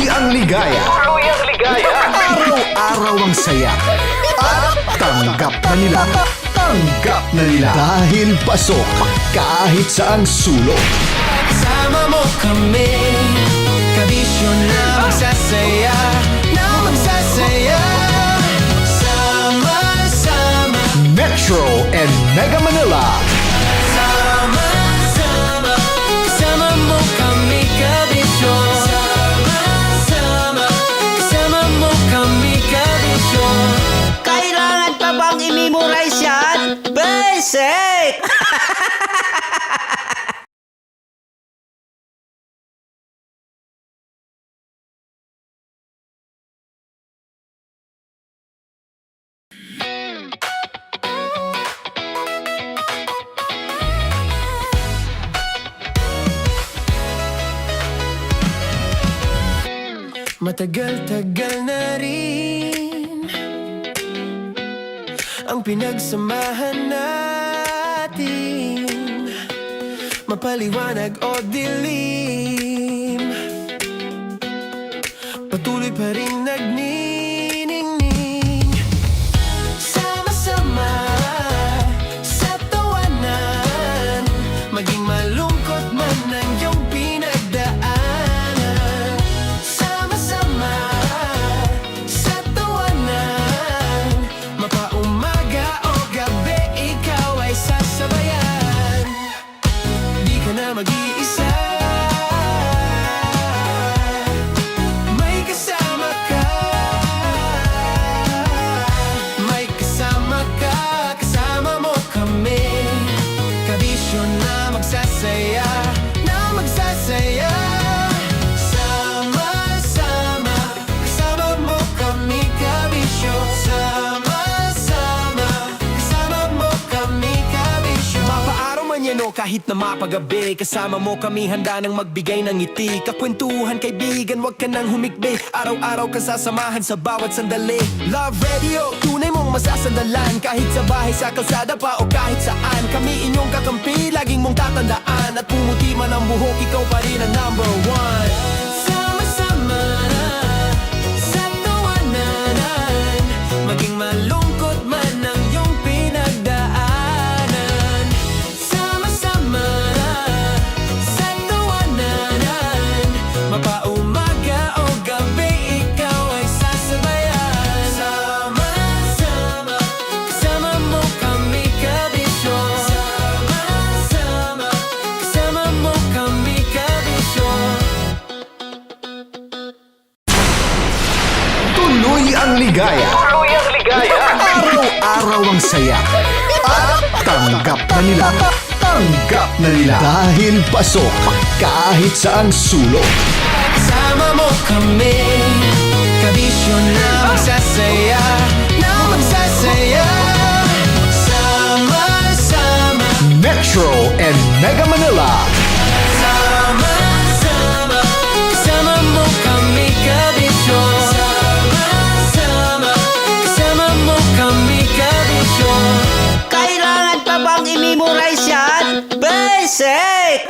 ang ligaya. Tuluyang ligaya. Araw-araw ang saya. At tanggap na nila. Tanggap na nila. Dahil pasok kahit saang sulok. Sama mo kami, kabisyo na magsasaya, na magsasaya. Sama-sama, Metro and Mega Manila. sama-sama, kasama mo kami, kabisyo. Sama-sama, kasama mo kami, kabisyo. Kailangan pa bang i-memorize yan? Basic! Matagal-tagal na rin ang pinagsamahan natin, mapaliwanag o dilim, patuloy pa rin nagniningning. Sama-sama sa tawanan, maging malungkot man ang iyong pinagdaanan. Sama-sama sa tawanan, mapaumaga o gabi, ikaw ay sasabayan. Di ka na mag-iisa, may kasama ka. May kasama ka, kasama mo kami, kabisyo na magsasaya, na magsasaya. Sama-sama, kasama mo kami, kabisyo. Sama-sama, kasama mo kami, kabisyo. Mapaaraw man yan o kahit na mapagabi, kasama mo kami, handa nang magbigay ng ngiti. Kakwentuhan, kaibigan, wag ka nang humikbi. Araw-araw ka sasamahan sa bawat sandali. Love Radio, tunay mong masasandalan. Kahit sa bahay, sa kalsada pa o kahit saan, kami inyong kakampi, laging mong tatandaan. At pumuti man ang buhok, ikaw pa rin ang number one. Sama-sama sa tawanan, maging malungkot man ang iyong pinagdaanan. Sama-sama sa tawanan, mapaumaga o gabi, ikaw ay sasabayan. Sama-sama, kasama mo kami, kabisyo. Sama-sama, kasama mo kami, kabisyo. Tuloy ang ligaya. Tuluyang ligaya. Araw-araw ang saya. At tanggap na nila. Tanggap na nila. Dahil pasok kahit saang sulok. Sama mo kami, kabisyo na magsasaya, na magsasaya. Sama-sama, Metro and Mega Manila. sama-sama, kasama mo kami, kabisyo. Sama-sama, kasama mo kami, kabisyo. Kailangan pa bang i-memorize yan? Basic!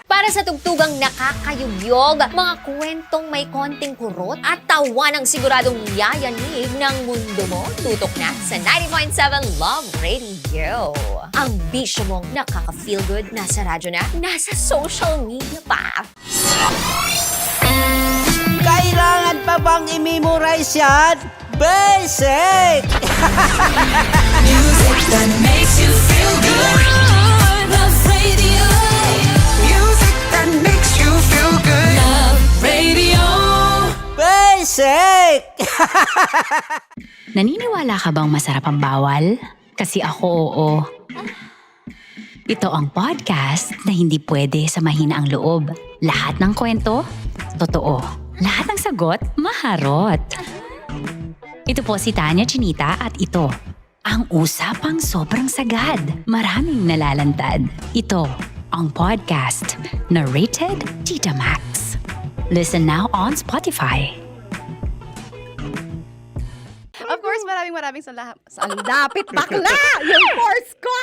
Para sa tugtugang nakakayugyog, mga kwentong may konting kurot at tawa ng siguradong yayanig ng mundo mo, tutok na sa 90.7 Love Radio. Ang bisyo mong nakaka-feel good, nasa radyo na, nasa social media pa. Kailangan pa bang i-memorize yan? Basic! Music that makes you feel good. Love Radio. Music that makes you feel good. Love Radio. Basic! Naniniwala ka bang masarap ang bawal? Kasi ako oo. Ito ang podcast na hindi pwede sa mahina ang loob. Lahat ng kwento, totoo. Lahat ng sagot, maharot. Ito po si Tanya Chinita at ito, ang usapang sobrang sagad. Maraming nalalantad. Ito, ang podcast na Rated Tita Max. Listen now on Spotify. Of course, maraming lapit bakla! Yung course ko!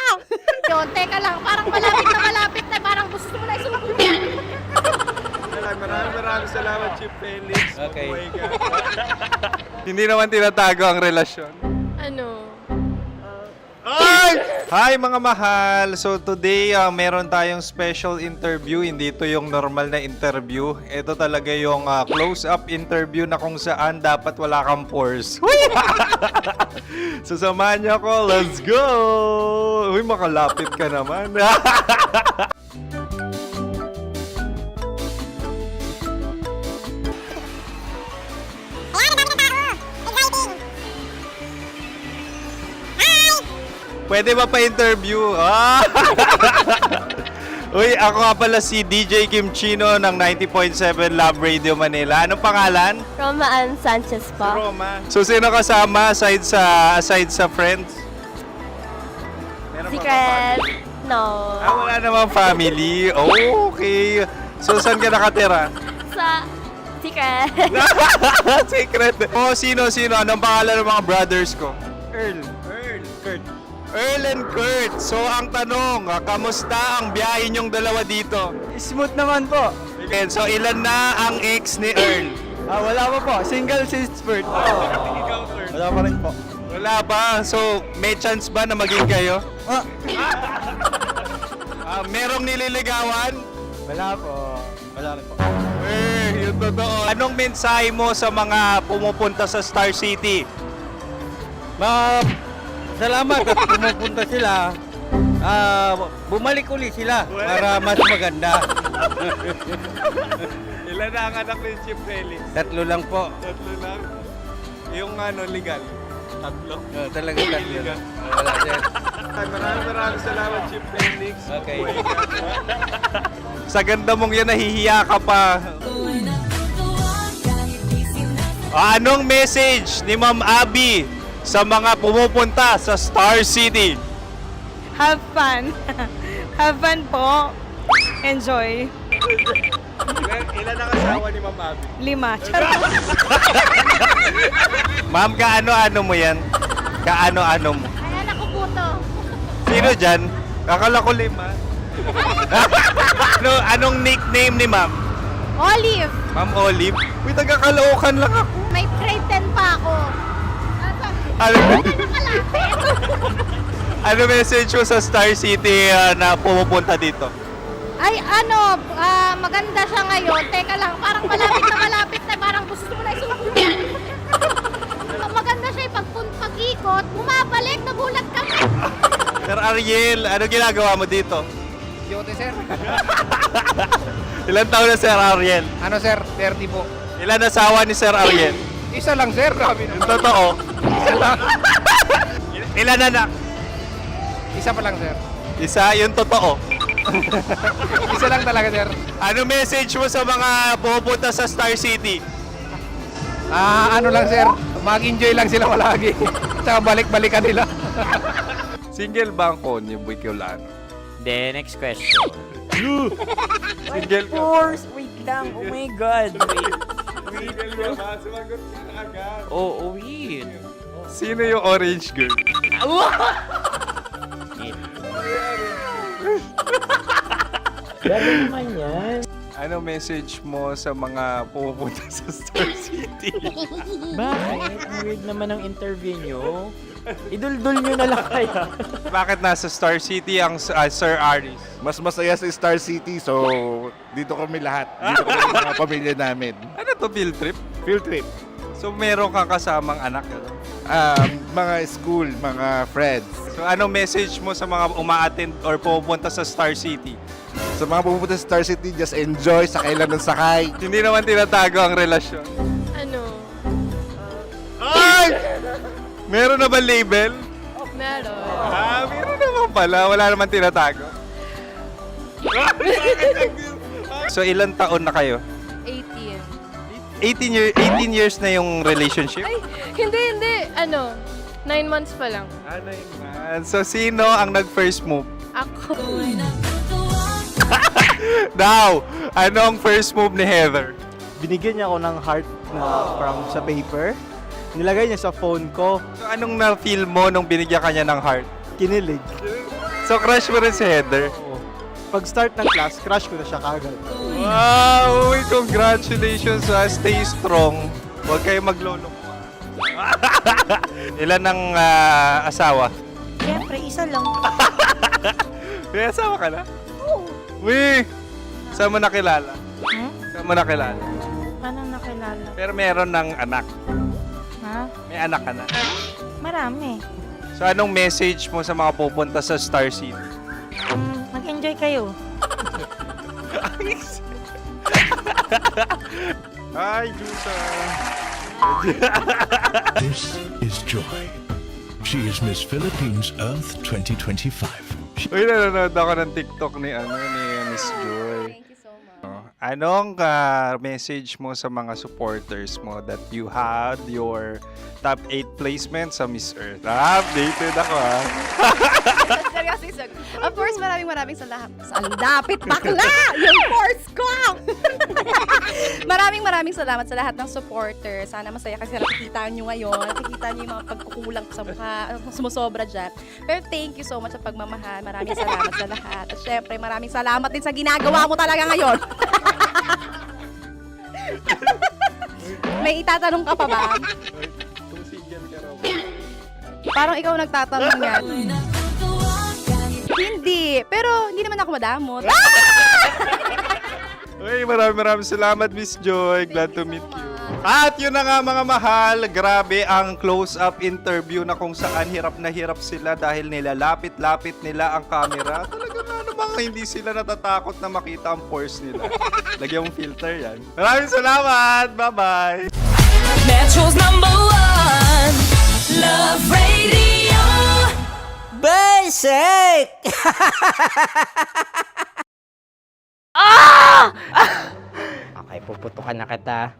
Yun, teka lang, parang malapit na, parang gusto mo na isulat. Chip Felix. Okay. Mabuhay ka. Hindi naman tinatago ang relasyon. Ano? Ay! Hi mga mahal! So today, meron tayong special interview. Hindi ito yung normal na interview. Ito talaga yung close-up interview na kung saan dapat wala kang pores. So samahan niyo ako. Let's go! Uy, makalapit ka naman. Pwede ba pa-interview? Ah! Uy, ako nga pala si DJ Kim Chino ng 90.7 Love Radio Manila. Anong pangalan? Roma Ann Sanchez po. Roma. So, sino kasama aside sa friends? Meron ba Secret. No. wala namang family. Oh, okay. So, saan ka nakatira? Sa Secret. Secret. Oh, sino? Anong pangalan ng mga brothers ko? Kurt. Earl and Kurt. So, ang tanong, kamusta ang biyahe niyong dalawa dito? Smooth naman po. Okay, so, ilan na ang ex ni Earl? Wala pa po. Single since birth. Wala pa rin po. Wala pa. So, may chance ba na maging kayo? Merong nililigawan? Wala po. Wala rin po. Yung totoo. Anong mensahe mo sa mga pumupunta sa Star City? Salamat at pumupunta sila. Bumalik uli sila para mas maganda. Ilan na ang anak ni Chip Felix? 3 lang po. 3 lang. Yung legal? 3? Talaga 3 lang. Wala sir. Maraming salamat, Chip Felix. Okay. Sa ganda mong yan, nahihiya ka pa. Anong message ni Ma'am Abby sa mga pumupunta sa Star City? Have fun. Have fun po. Enjoy. Ilan ang asawa ni Ma'am Abby? 5. Charot. Ma'am, kaano-ano mo yan? Kaano-ano mo? Ay, anak ko po to. Sino dyan? Akala ko 5. Anong nickname ni Ma'am? Olive. Ma'am Olive? Uy, taga-Caloocan lang ako. May grade 10 pa ako. Ano, Nakalapit. ano message mo sa Star City na pumupunta dito? Ay, maganda siya ngayon. Teka lang, parang malapit na, parang gusto mo na isuot. Maganda siya, pag-ikot, bumabalik, nagulat kami. Sir Ariel, ano ginagawa mo dito? Yote sir. Ilan taon na Sir Ariel? Ano sir? 30 po. Ilan asawa ni Sir Ariel? Isa lang sir. Grabe Yung totoo. Ilan anak? Isa pa lang sir. Isa, yung totoo. Isa lang talaga sir. Ano message mo sa mga pumupunta sa Star City? Ano lang sir. Mag-enjoy lang sila palagi. Tsaka balik-balikan nila. Single ba ang konyo, Boy Kiolano? Then, next question. Single ka? Wait lang. Oh my God. Single ka ba? Sumagot ka na agad. Oh, wait. Sino yung orange girl? Grabe naman yan. Ano message mo sa mga pumupunta sa Star City? Bakit? Ang weird naman ang interview nyo. Idul-dul nyo na lang kaya. Bakit nasa Star City ang Sir Aris? Mas masaya sa Star City, so dito kami lahat. Dito kami mga pamilya namin. Ano to, field trip? Field trip. So meron kang kasamang anak? Ano? Mga school, mga friends. So ano message mo sa mga uma-attend or pumupunta sa Star City? Sa mga pumunta sa Star City, just enjoy, sakay lang ng sakay. Hindi naman tinatago ang relasyon. Ano? Ay! Meron na ba label? Meron. Meron naman pala. Wala naman tinatago. So ilan taon na kayo? 18. 18 years na yung relationship? Ay, hindi. 9 months pa lang. Ano yun? So sino ang nag-first move? Ako. Now, anong first move ni Heather? Binigyan niya ako ng heart na from sa paper. Nilagay niya sa phone ko. So anong na-feel mo nung binigyan ka niya ng heart? Kinilig. So crush mo rin si Heather? Oo. Pag-start ng class, crush ko na siya kagad. Wow! Uy, congratulations ha. Stay strong. Huwag kayo maglolo. Ilan ang asawa? Siyempre, isa lang. May asawa ka na? Oo. Uy! Saan mo nakilala? Saan mo nakilala? Paano nakilala? Pero meron ng anak. Ha? May anak ka na. Marami. So anong message mo sa mga pupunta sa Star City? Mag-enjoy kayo. Hi, Jusa! This is Joy. She is Miss Philippines Earth 2025. Uy, nanonood ako ng TikTok ni Miss Joy. Thank you so much. Anong message mo sa mga supporters mo that you had your top 8 placement sa Miss Earth? Updated ako Seriously, so, of course, maraming salamat. Ang dapit bakla! Yung course ko! maraming salamat sa lahat ng supporter. Sana masaya kasi nakikita nyo ngayon. Nakikita nyo yung mga pagkukulang ko sa mukha, sumusobra dyan. Pero thank you so much sa pagmamahal. Maraming salamat sa lahat. At syempre, maraming salamat din sa ginagawa mo talaga ngayon. May itatanong ka pa ba? Parang ikaw nagtatanong yan. Hindi. Pero hindi naman ako madamot. Uy, maraming salamat, Miss Joy. Glad to meet you. At yun na nga mga mahal, grabe ang close-up interview na kung saan hirap na hirap sila dahil nilalapit-lapit nila ang camera. Talaga nga namang hindi sila natatakot na makita ang pores nila. Lagyan mong filter yan. Maraming salamat! Bye-bye! Metro's #1 Love Radio. Basic! Okay, puputukan na kita.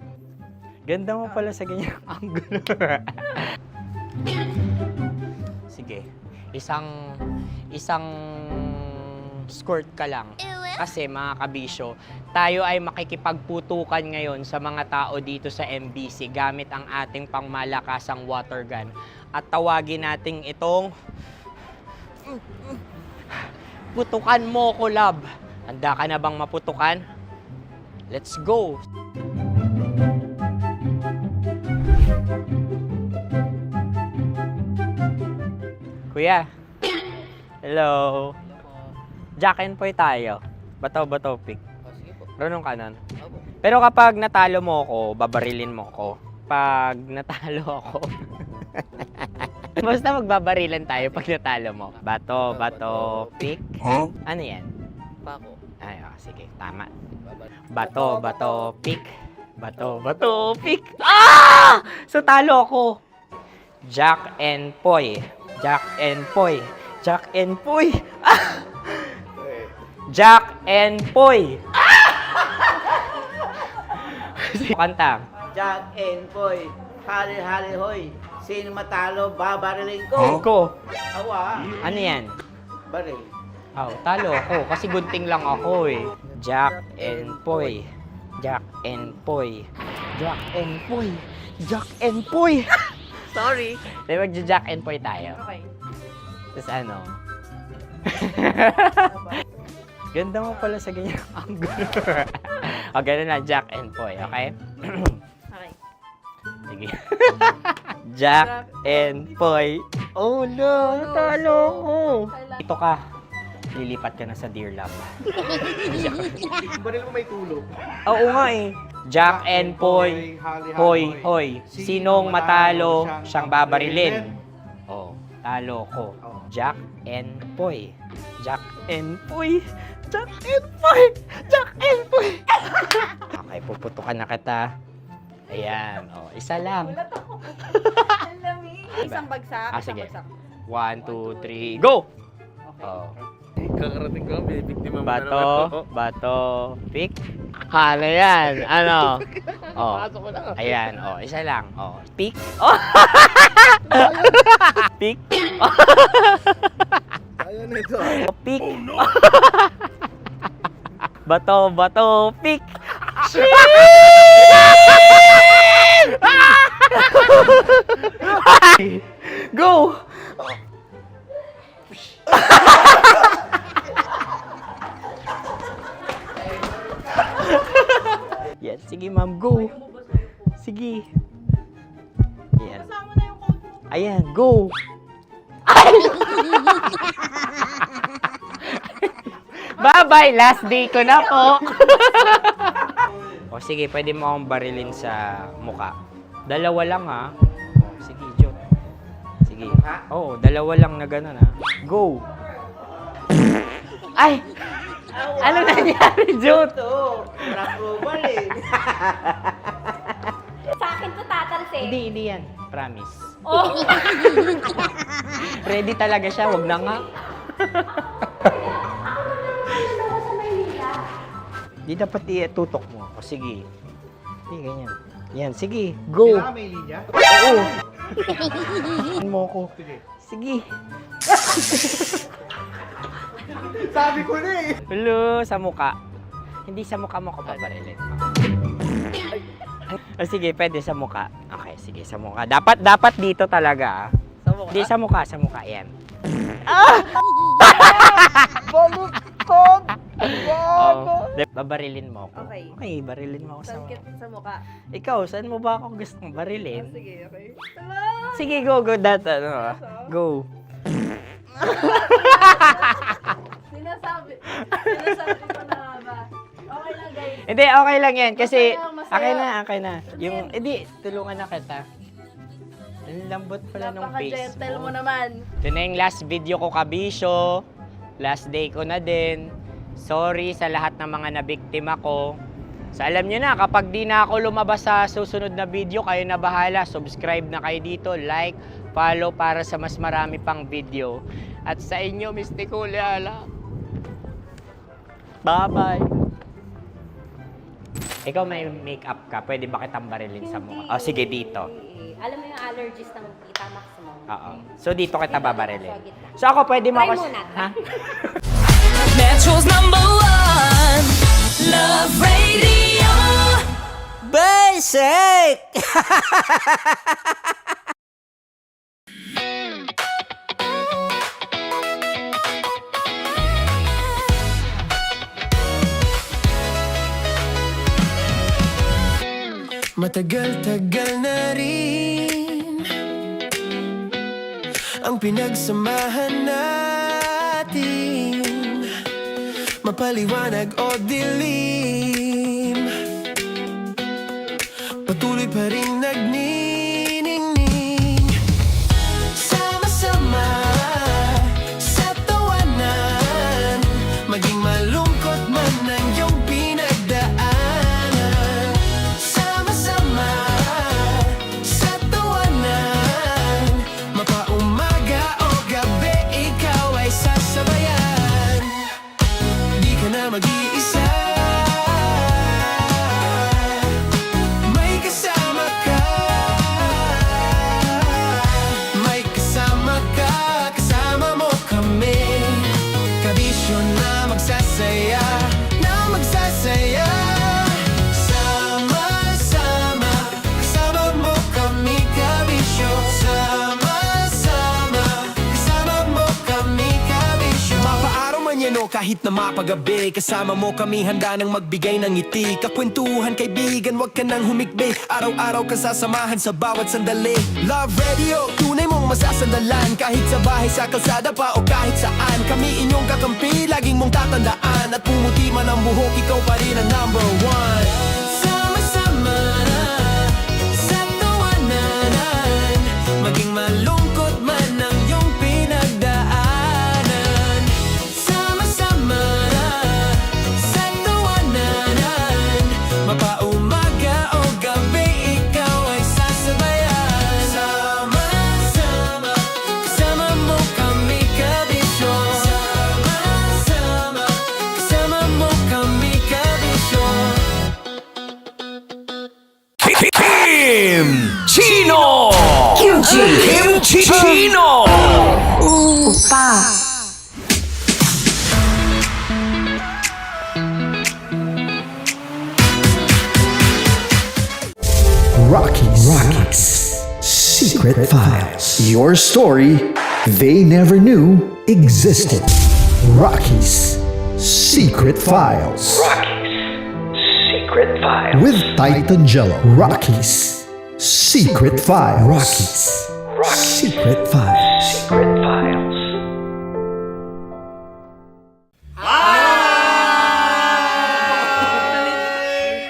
Ganda mo pala sa ganyang angulo. Sige, isang skirt ka lang. Kasi mga kabisyo, tayo ay makikipagputukan ngayon sa mga tao dito sa MBC gamit ang ating pangmalakasang water gun. At tawagin natin itong putukan mo ko, love. Handa ka na bang maputukan? Let's go! Kuya. Hello. Jack and Poy tayo. Bato-bato pick. Runong kanan. Pero kapag natalo mo ako, babarilin mo ako. Pag natalo ako, basta magbabarilan tayo pag natalo mo. Bato, pick. Ano yan? Pako. Ay, sige, tama. Bato, pick. Bato, pick. Ah! So talo ako. Jack and Poy. Jack and Poy. Jack and Poy. Ah! Jack and Poy. Kanta. Jack and Poy, hali-hali hoy. Sino matalo, babariling ko. Ko. Awa, Ano yan? baril. Oh, talo ako kasi gunting lang ako eh. Jack and Poy. Jack and Poy. Jack and Poy. Jack and Poy. Sorry. Di ba Jack and Poy tayo? Okay. Tapos ano? Ganda mo pala sa ganyang angulo. O, gano'n na, Jack and Poy, okay? Okay. Sige. Jack and Poy. Oh no, natalo ko. Ito ka. Lilipat ka na sa Dear Love. Baril mo may tulog. Oo nga eh. Jack and Poy. Hoy, hoy. Sinong matalo, siyang babarilin. Oh, talo ko. Jack and Poy. Jack and Poy. Jack and Poy. Jack and Poy. Okay, puputukan na kita. Ayan. Oh, isa lang. Isang bagsak. Ah, sige. 1, 2, 3, go! Oh. Kakarating ko, may biktima mo na naman. Bato, pick. Ano yan? Ano? Oh. Ayan, oh, isa lang. Oh, pick. Oh. Pick. Ayaw na ito. Oh, pick. Bato, pick. Go! Sige, ma'am, go. Sige. Ayan. Ayan, go. Bye-bye, last day ko na po. O sige, pwede mo akong barilin sa muka. Dalawa lang ha. O, sige, Jot. Sige. Oo, dalawa lang na gano'n ha. Go. Ay! Ano nangyari, Jot? Approval eh. Sa akin to tatalsik. Hindi yan. Promise. Oh. Ready talaga siya, wag na nga. Di dapat itutok mo. O sige. Hindi, ganyan. Yan, sige. Go. Kailangan may linya? Oo. mo ko. Sige. Sabi ko na eh. Hello, sa muka. Hindi sa muka mo ko paparilin. O sige, pwede sa muka. Okay, sige, sa muka. Dapat dito talaga. Sa muka? Hindi, sa muka. Yan. Baluktot! Oh, babarilin mo ako. Okay. Okay, barilin mo ako sa muka. Sa mukha. Ikaw, saan mo ba ako gustong barilin? Sige, okay. Sige, go. Go. Sinasabi ko na ba? Okay lang, guys. Hindi, okay lang yan. Kasi, Masaya. okay na. Yung, hindi, tulungan na kita. Ang lambot pala ng face Napaka-gentle mo. mo naman. Ito na yung last video ko, kabisyo. Last day ko na din. Sorry sa lahat ng mga nabiktima ko. So alam nyo na, kapag di na ako lumabas sa susunod na video, kayo na bahala. Subscribe na kayo dito, like, follow para sa mas marami pang video. At sa inyo, Mistiko Leala. Bye-bye. Ikaw may makeup ka, pwede ba kitang barilin sa mukha? O sige, dito. Alam mo yung allergies ng Tita Max mo. Oo. So dito kita babarilin. So ako pwede mo Try ako... muna. Ha? Metro's #1 Love Radio Basic! Matagal-tagal na rin ang pinagsamahan natin, mapaliwanag o dilim, patuloy pa rin nagniningning. Sama-sama sa tawanan, maging malungkot man ang iyong pinagdaanan. Sama-sama sa tawanan, mapaumaga o gabi, ikaw ay sasabayan. Di ka na mag-iisa, may kasama ka. May kasama ka, kasama mo kami. Kabisyo na magsasaya, na magsasaya. Sama-sama, kasama mo kami, kabisyo. Sama-sama, kasama mo kami, kabisyo. Mapaaraw man yan o kahit na mapagabi, kasama mo kami, handa nang magbigay ng ngiti. Kakwentuhan, kaibigan, wag ka nang humikbi. Araw-araw kasasamahan sa bawat sandali. Love Radio, tunay mong masasandalan. Kahit sa bahay, sa kalsada pa o kahit saan, kami inyong kakampi, laging mong tatandaan. At pumuti man ang buhok, ikaw pa rin ang #1. Sama-sama sa tawanan, maging malungkot man ang iyong pinagdaanan. Sama-sama sa tawanan, mapaumaga o gabi, ikaw ay sasabayan. Sama-sama, kasama mo kami, kabisyo. Sama-sama, kasama mo kami, kabisyo. Chino! Kimchi Chino! Rocky's Secret Files. Your story they never knew existed. Rocky's Secret Files. Rocky's Secret Files. With Titan Jello. Rockies Secret Files. Rockies Secret Files. Secret Files.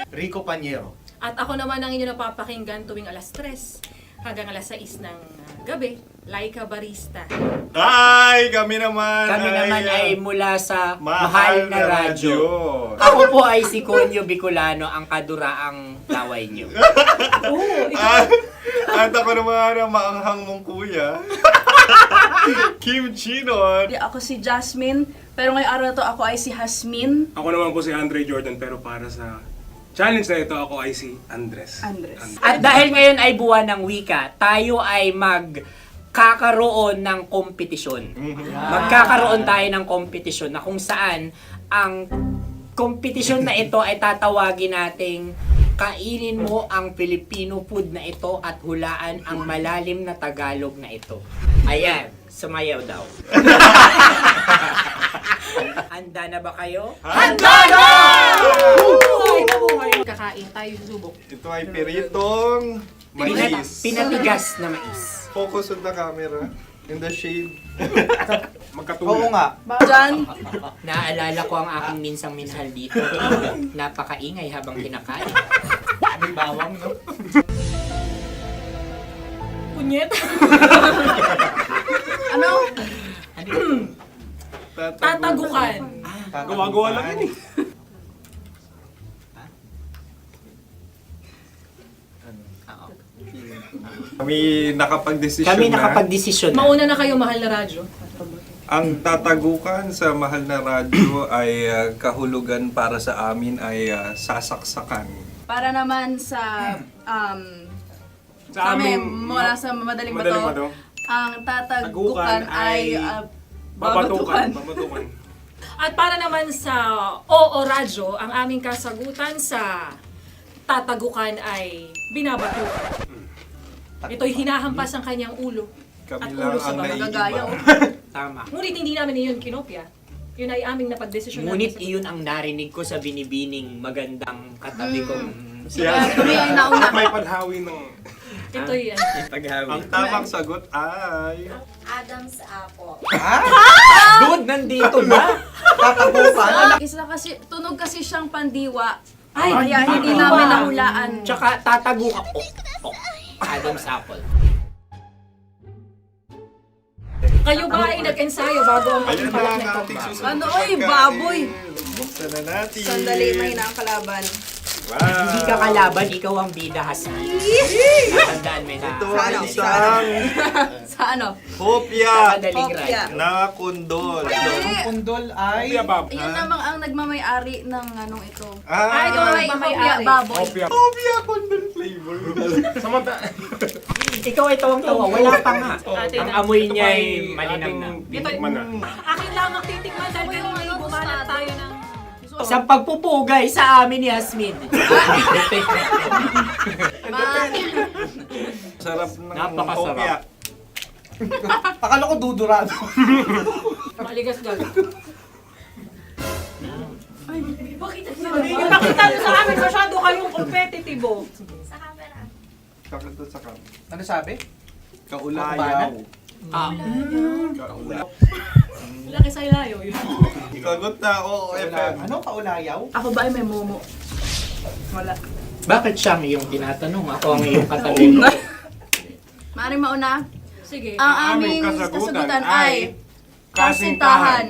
Rico Panyero. At ako naman ang inyo napapakinggan tuwing alas 3 hanggang alas 6 ng gabi, Laika Barista. Ay, kami naman. Kami naman ay mula sa Mahal Mahal na Radyo. Ako Ako po ay si Conyo Bicolano, ang kaduraang laway niyo. At ako naman ang maanghang mong kuya. Kim Chinon. Ako si Jasmine, pero ngayong araw na to ako ay si Hasmin. Ako naman po si Andre Jordan, pero para sa challenge na ito, ako ay si Andres. At dahil ngayon ay buwan ng wika, tayo ay magkakaroon ng kompetisyon. Magkakaroon tayo ng kompetisyon na kung saan ang kompetisyon na ito ay tatawagin nating kainin mo ang Filipino food na ito at hulaan ang malalim na Tagalog na ito. Ayan, sumayaw daw. Handa na ba kayo? Handa na! Buhay na buhay! Kakain tayo, subok. Ito ay piritong mais. Pinatigas na mais. Focus on the camera. In the shade. Magkatulad. nga. Diyan, Naalala ko ang aking minsang minahal dito. Napakaingay habang kinakain. May bawang, no? punyet. Ano? Tatagukan. Gawa-gawa lang yun eh. Kami nakapag-desisyon Kami na. nakapag-desisyon na. Mauna na kayo, mahal na radyo. Ang tatagukan sa Mahal na Radyo ay kahulugan para sa amin ay sasaksakan. Para naman sa Sa amin, mula sa madaling Madaling bato, Bato, ang tatagukan tagukan ay babatukan. babatukan. At para naman sa Oo Radyo, ang aming kasagutan sa tatagukan ay binabatukan. Ito'y hinahampas ang kanyang ulo. Kami At lang ulo sa ang mga gagaya, naiiba. Tama. Ngunit hindi namin iyon kinopya. Yun ay aming napagdesisyon Ngunit namin. iyon ang narinig ko sa binibining magandang katabi kong Kami ang nauna. May paghawi ng... Ito'y Ang tamang sagot ay... Adam's apple. Dude, nandito ba? Isa kasi, tunog kasi siyang pandiwa. Ay, Kaya hindi namin nahulaan. Tsaka tatagukan. Adam's apple. kayo ba ay nag-ensayo bago ang Ayan pagbalak na na ang ito? ating susunod Ano, na oy, pagkain. baboy. Buksan na natin. Sandali, mahina ang kalaban. Wow. Hindi ka kalaban, ikaw ang bida, Hasmi. Natandaan mo na. Ito ang isang Sa ano? hopya Madaling Hopya. ride. na kundol. Pundol ay... Opia Bob. Yun namang ang nagmamay-ari ng anong ito. Ah, ito ay Hopya, baboy. Opia. hopya kundol flavor. Samanta... Ikaw ay tawang-tawa, wala pa nga. Atin Ang na. amoy niya ay malinang na. Bitikman na. Akin lamang titikman dahil kayo ay bumanat tayo ng... Sa pagpupugay sa amin ni Hasmin. Sarap ng Napakasarap. hopya. Akala ko dudurado. Maligas gag. Bakit? Ipakita nyo sa amin masyado kayong competitive. Kakanta sa kam. Ano sabi? Kaulayaw. Laki sa ilayo yun. Sagot na, oo, FM. Ano kaulayaw? Ako ba ay may momo? Wala. Bakit siya ang iyong tinatanong? Ako ang iyong katabi. Maaaring mauna. Sige. Ang aming kasagutan ay kasintahan.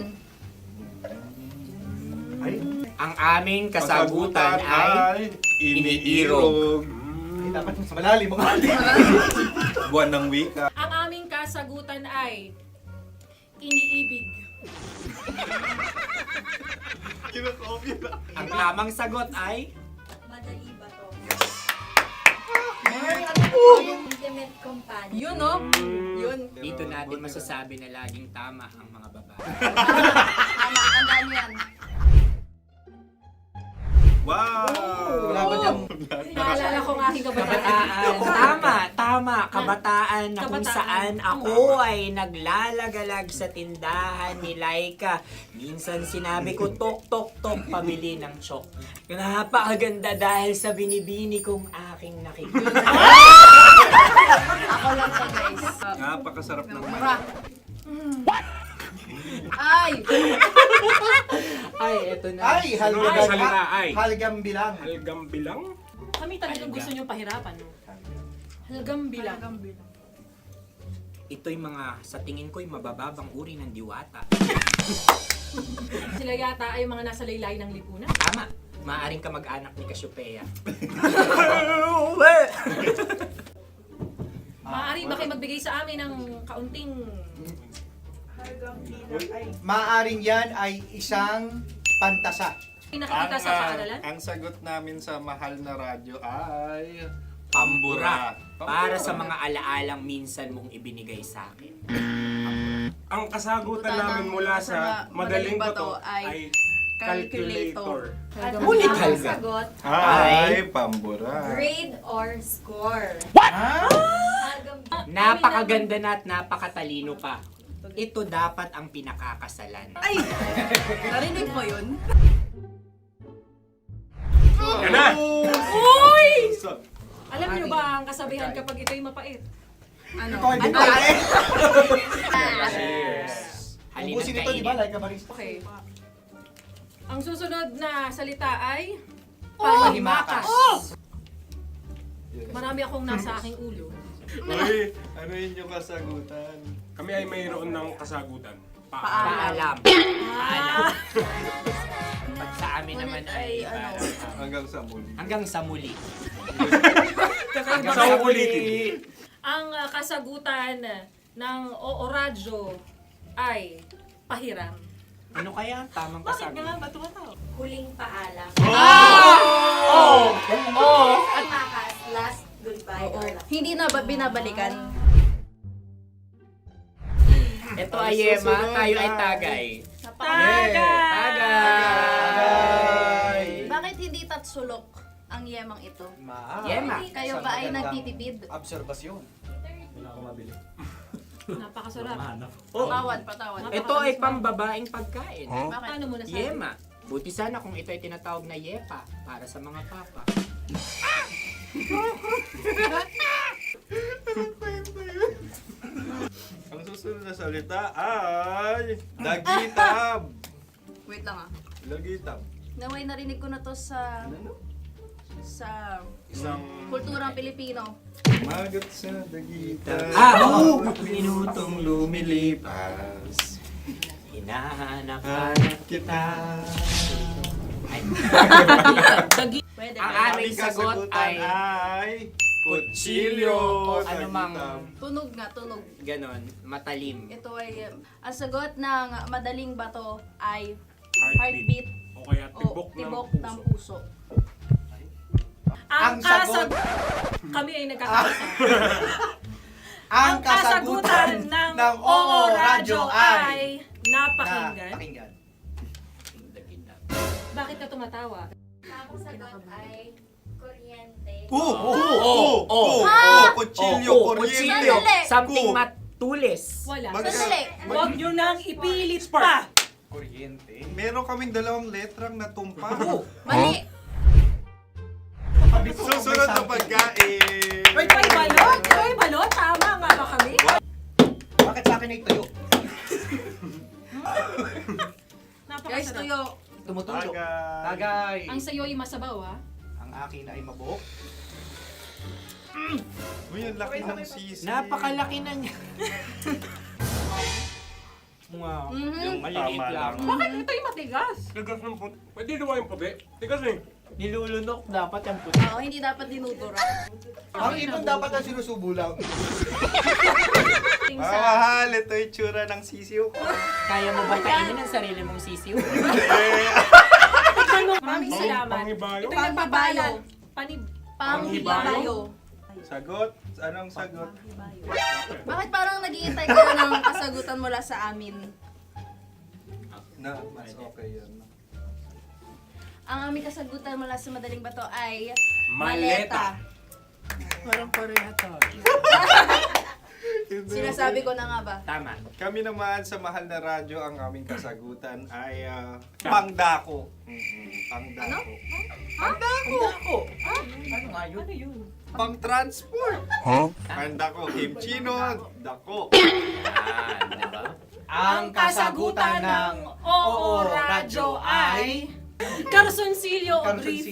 Ang aming kasagutan ay iniirog. Dapat mas malalim mga Buwan ng wika. Ang aming kasagutan ay iniibig. Kinakopya na. Ang tamang sagot ay Madali ba to? Intimate companion. Yun, no? Yun. dito natin masasabi na laging tama ang mga babae. Tama, tandaan nyo yan. Wow! Wala ba dyan? Naalala ko ang aking kabataan. Tama. Kabataan na kung Kabataan. saan ako ay naglalagalag sa tindahan ni Laika. Minsan sinabi ko, tok, pabili ng chok. Napakaganda dahil sa binibini kong aking nakikita. Ako lang to, guys. Napakasarap ng Ay! Ay, eto na. Ay, salita, ay. halgam bilang. Halgam bilang? Kami talagang gusto nyo pahirapan. No? Halagang bilang. Ito'y mga, sa tingin ko'y mabababang uri ng diwata. Sila yata ay mga nasa laylay ng lipunan. Tama. Maaring ka mag-anak ni Cassiopeia. Maaari ba kayo magbigay sa amin ng kaunting... Maaring yan ay isang pantasa. Nakikita sa paaralan? Ang sagot namin sa mahal na radyo ay... Pambura. Para sa mga alaalang minsan mong ibinigay sa akin. Ang kasagutan namin mula sa madaling bato ay calculator. Ulit halga. Sagot, Ay, pambura. grade or score. Napakaganda na at napakatalino pa. Ito dapat ang pinakakasalan. Ay! Narinig mo yun? Yan na! Uy! Alam niyo ba ang kasabihan kapag ito'y mapait? Ano? Ubusin ito, di ba? Like a barista. Okay. Ang susunod na salita ay... Panimakas. Marami akong nasa aking ulo. Uy, ano yun yung kasagutan? Kami ay mayroon ng kasagutan. Paalam. Ah! Pag sa amin naman ay Hanggang sa muli. hanggang sa muli. Sa ulitin. Ang kasagutan ng Oo Radyo ay pahiram. Ano kaya ang tamang Bakit kasagutan? nga ba tumatawa? Huling paalam. At Makas, last goodbye or last. hindi na ba binabalikan? Ito ay Yema, tayo ay Tagay. Tagay! Bakit hindi tatsulok ang yemang ito? Yema. Kayo ba ay nagtitipid? Obserbasyon. Napakasarap. Patawad. Ito ay pambabaing pagkain. Bakit? Paano mo nasabi? Yema. Buti sana kung ito ay tinatawag na Yepa para sa mga papa. Ang susunod na salita ay... Dagitab! Wait lang ah. Dagitab. Naway narinig ko na to sa Isang... kulturang Pilipino. Magat sa dagitab. Oo! Minutong lumilipas. Hinahanap-hanap kita. Ay. Pwede. Ang ba? aming sagot ay kutsilyo o anumang Tunog nga, tunog. ganon, matalim. Ito ay, ang sagot ng madaling bato ay Heartbeat. heartbeat O kaya o tibok ng puso. Ang sagot- Kami ay nagkakaisa. Ang kasagutan ng Oo Radyo ay napakinggan. Pakinggan. Bakit ka tumatawa? Ang sagot ay kuryente. Kutsilyo, kuryente. Sandali. Something matulis. Wala. Sandali. Huwag nyo nang ipilit pa. Kuryente. Meron kaming dalawang letrang natumpa. Mali. Susunod na pagkain. May balot? May balot? Tama nga ba kami? Bakit sa akin ay tuyo? Guys, Napakasarap. tuyo. Tumutulo. Tagay. Ang sayo ay masabaw, ha? Ang akin ay mabuhok. Uy, ang laki ng sisi. Napakalaki na niya. Wow. Yung maliliit Tama lang. lang. Bakit ito'y matigas? Tigas ng puti. Pwede nawa yung puti. Tigas eh. Nilulunok dapat ang puti. Oo, hindi dapat dinudura. Ang ibon dapat ang sinusubo lang. Mahal, ito yung tsura ng sisiw. Kaya mo ba kainin ang sarili mong sisiw? Maraming salamat. Panghibayo. Ito yung nagpapalan. Panghibayo. Sagot? Anong sagot? Bakit parang naghihintay kayo ng kasagutan mula sa amin? Na, mas okay yan. Ang aming kasagutan mula sa Madaling Bato ay Maleta. Parang pareha to. Sinasabi ko na nga ba? Tama. Kami naman sa Mahal na Radyo, ang aming kasagutan ay pangdako. Pangdako. Pangdako! Ano nga yun? Ano yun? Pang-transport. Pangdako, kimchino, dako. Yan, diba? Ang kasagutan ng Oo Radyo ay Carsoncillo o Brief.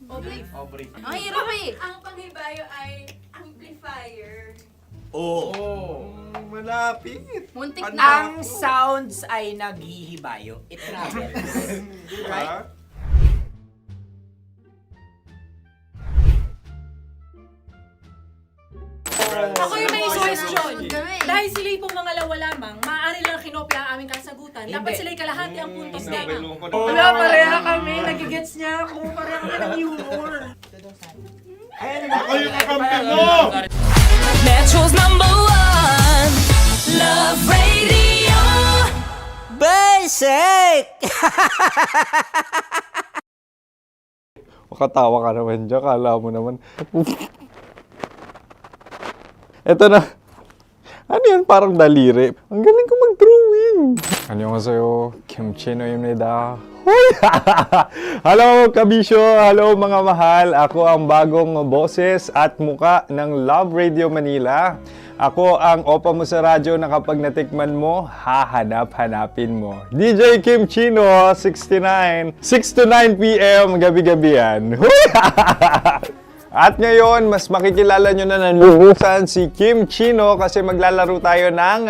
O brief. Ang hirap eh. Ang panghibayo ay amplifier. Malapit. Muntik Pangdako. na. Ang sounds ay naghihibayo. It travels. Diba? Ako yung may suggestion. Kami. Dahil sila pong mga lawa lamang, maaari lang kinopya ang aming kasagutan. Dapat Hindi. sila'y kalahati ang puntos lamang. Wala, pareha kami. Nagigets niya ako. Pareha kami ng humor. Ako yung kakampi mo! Metro's #1 Love Radio. Basic. Makatawa ka naman dyan, kala mo naman. Eto na. Ano yan? Parang daliri. Ang galing ko mag-drawing. 안녕하세요. 김치노입니다. Hello, kabisyo! Hello, mga mahal! Ako ang bagong boses at muka ng Love Radio Manila. Ako ang opa mo sa radyo na kapag natikman mo, hahanap-hanapin mo. DJ Kim Chino, 69. 6 to 9 p.m. gabi-gabi yan. At ngayon, mas makikilala nyo na ng lubusan si Kim Chino kasi maglalaro tayo ng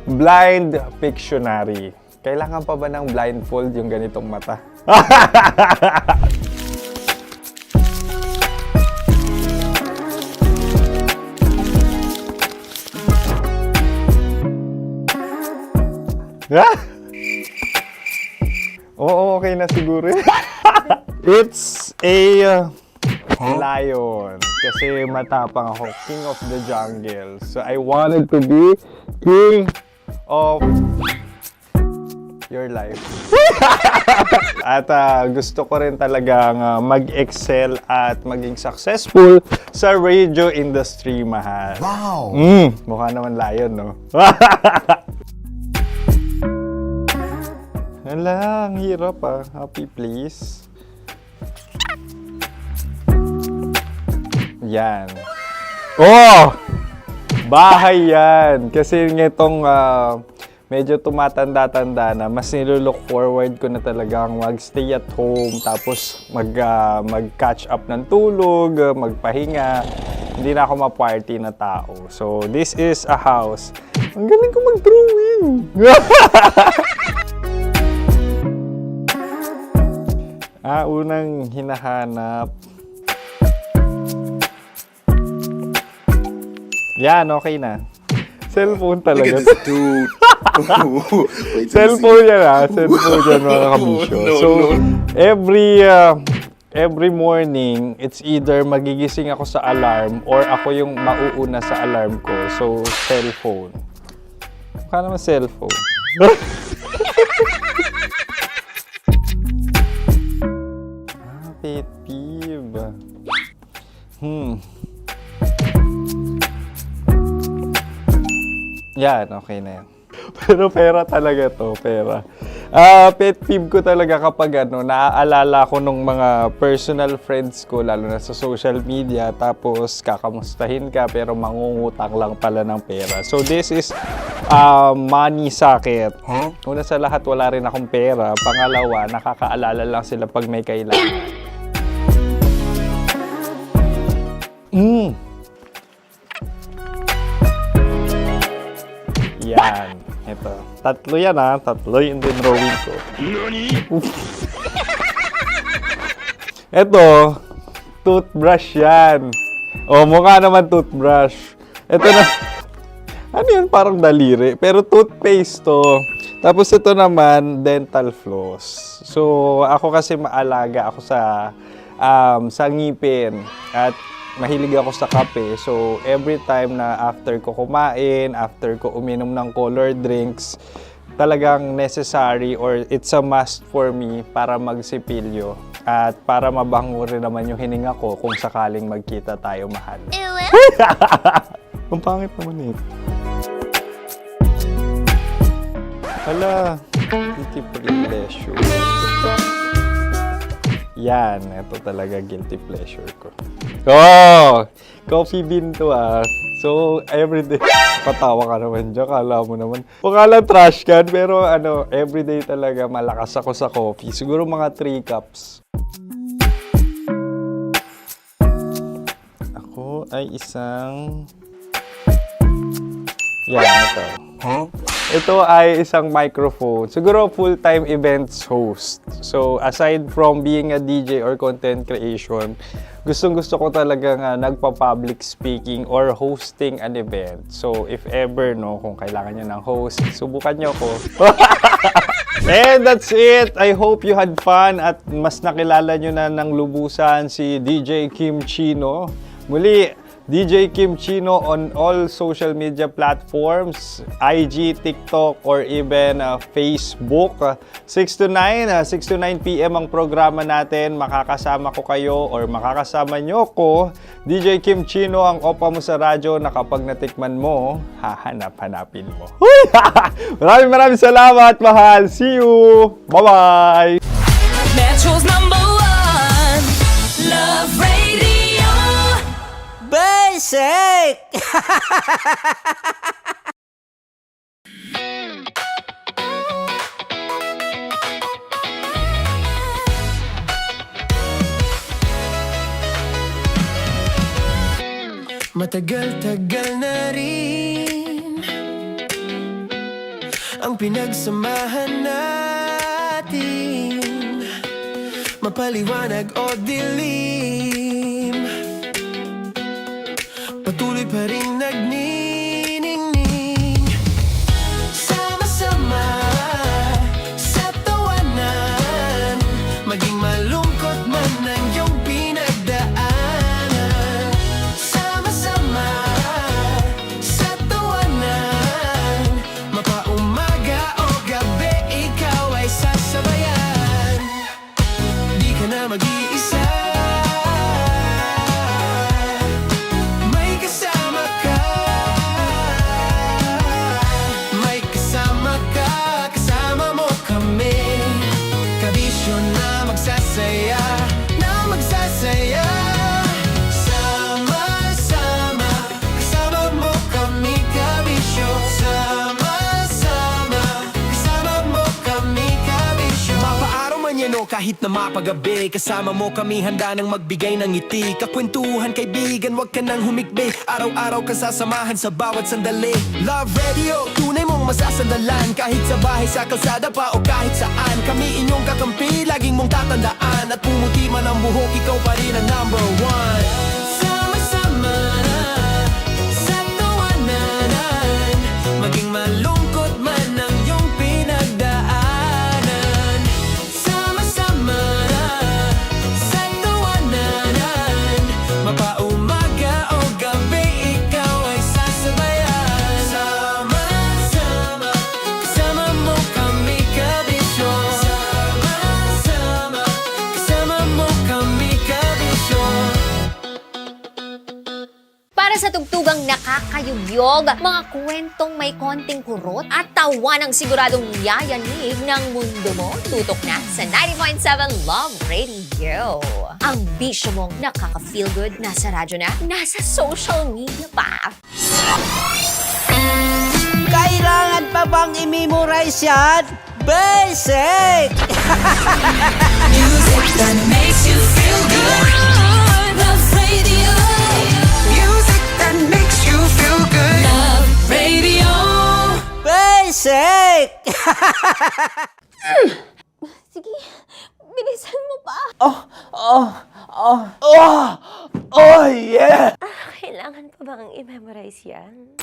Blind Pictionary. Kailangan pa ba ng blindfold yung ganitong mata? Oo, okay na siguro. It's a lion. Kasi matapang ako. King of the jungle. So I wanted to be king of your life. At gusto ko rin talagang mag-excel at maging successful sa radio industry, mahal. Wow! Mukha naman lion, no? Hala, ang hirap Happy, please. Yan. Oh! Bahay yan. Kasi nitong medyo tumatanda-tanda na, mas nilook forward ko na talagang mag-stay at home, tapos mag-catch up ng tulog, magpahinga. Hindi na ako ma-party na tao. So, this is a house. Ang galing ko mag-drawing! Unang hinahanap. Yan, okay na. Cellphone talaga. Cellphone yan Cellphone yan, mga kabisyo. So, every morning, it's either magigising ako sa alarm or ako yung mauuna sa alarm ko. So, cellphone. Mukha naman cellphone. Pet peeve. Yan, okay na yan. Pero pera talaga to, pera. Pet peeve ko talaga kapag naaalala ko nung mga personal friends ko, lalo na sa social media, tapos kakamustahin ka pero mangungutang lang pala ng pera. So this is money sakit. Una sa lahat, wala rin akong pera. Pangalawa, nakakaalala lang sila pag may kailangan. Yan. Ito. Tatlo yan Tatlo yung drawing ko. Ito. Toothbrush yan. Mukha naman toothbrush. Ito na. Ano yun? Parang daliri. Pero toothpaste to. Tapos ito naman, dental floss. So, ako kasi maalaga ako sa ngipin. At mahilig ako sa kape. So, every time na after ko kumain, after ko uminom ng colored drinks, talagang necessary or it's a must for me para magsipilyo. At para mabango rin naman yung hininga ko kung sakaling magkita tayo, mahal. Ang pangit naman ito. Hala, guilty pleasure. Yan, ito talaga guilty pleasure ko. Oh! Coffee bean to ah. So, everyday. Patawa ka naman dyan. Kala mo naman. Mukha lang trash can, pero everyday talaga malakas ako sa coffee. Siguro mga 3 cups. Ako ay isang... Yan, ito. Ito ay isang microphone. Siguro full-time events host. So, aside from being a DJ or content creation, gustong-gusto ko talagang nagpa-public speaking or hosting an event. So, if ever, kung kailangan nyo ng host, subukan nyo ko. And that's it. I hope you had fun at mas nakilala nyo na ng lubusan si DJ Kim Chino. Muli, DJ Kim Chino on all social media platforms, IG, TikTok, or even Facebook. 6 to 9 p.m. ang programa natin. Makakasama ko kayo or makakasama nyo ko. DJ Kim Chino, ang opa mo sa radyo na kapag natikman mo, hahanap-hanapin mo. Maraming salamat, mahal. See you! Bye-bye! Metro's #1 Love Radio. Basic! Matagal-tagal na rin ang pinagsamahan natin, mapaliwanag o dilim, patuloy pa rin nagniningning. Sama-sama sa tawanan, maging malungkot man ang iyong pinagdaanan. Sama-sama sa tawanan, mapaumaga o gabi, ikaw ay sasabayan. Di ka na mag-iisa, kahit na mapagabi, kasama mo kami, handa nang magbigay ng ngiti. Kakwentuhan, kaibigan, wag ka nang humikbi. Araw-araw kasasamahan sa bawat sandali. Love Radio, tunay mong masasandalan. Kahit sa bahay, sa kalsada pa o kahit saan, kami inyong kakampi, laging mong tatandaan. At pumuti man ang buhok, ikaw pa rin ang #1. Sama-sama sa tawanan, maging malungkot man ang iyong pinagdaanan. Sama-sama sa tawanan, mapaumaga o gabi, ikaw ay sasabayan. Sama-sama, kasama mo kami, kabisyo. Sama-sama, kasama mo kami, kabisyo. Para sa tugtugang nakakayugyog, mga kwentong may konting kurot at tawa ng siguradong yayanig ng mundo mo, tutok na sa 90.7 Love Radio. Ang bisyo mong nakaka-feel good, nasa radyo na, nasa social media pa. Kailangan pa bang i-memorize yan? Basic! Music that makes you feel good. Love Radio. Music that makes you feel good. Love Radio. Basic! Sige, bilisan mo pa. Oh, yeah! Kailangan pa bang i-memorize yan?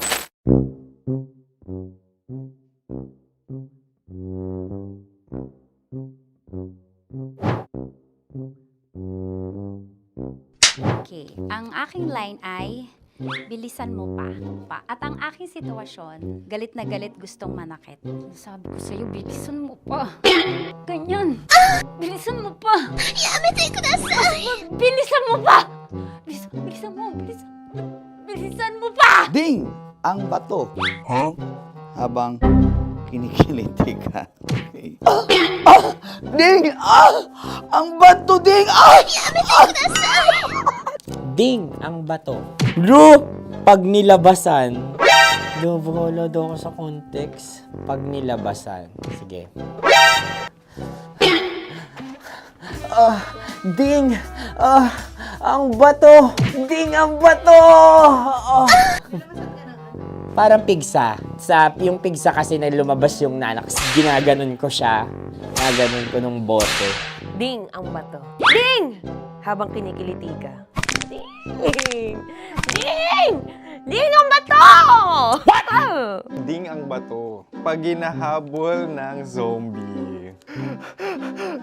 Okay, ang aking line ay, Bilisan mo pa. At ang aking sitwasyon, galit na galit gustong manakit. Sabi ko sa'yo, bilisan mo pa. Ganyan. Bilisan mo pa. Yamitay ko na sa... Bilisan mo pa! Bilisan mo pa! Ding! Ang bato. Habang kinikiliti ka. Okay. Ding! Ang bato, Ding! Ding ang bato. Bro, pag nilabasan. Wala daw ako sa context. Pag nilabasan. Sige. Ding! Ang bato! Ding ang bato! Parang pigsa. Yung pigsa kasi na lumabas yung nanak. Ginaganon ko siya. Ginaganon ko nung bote. Ding ang bato. Ding! Habang kinikiliti ka. Ding! Ding! Ding ang bato! What? Ding ang bato. Pag hinahabol ng zombie.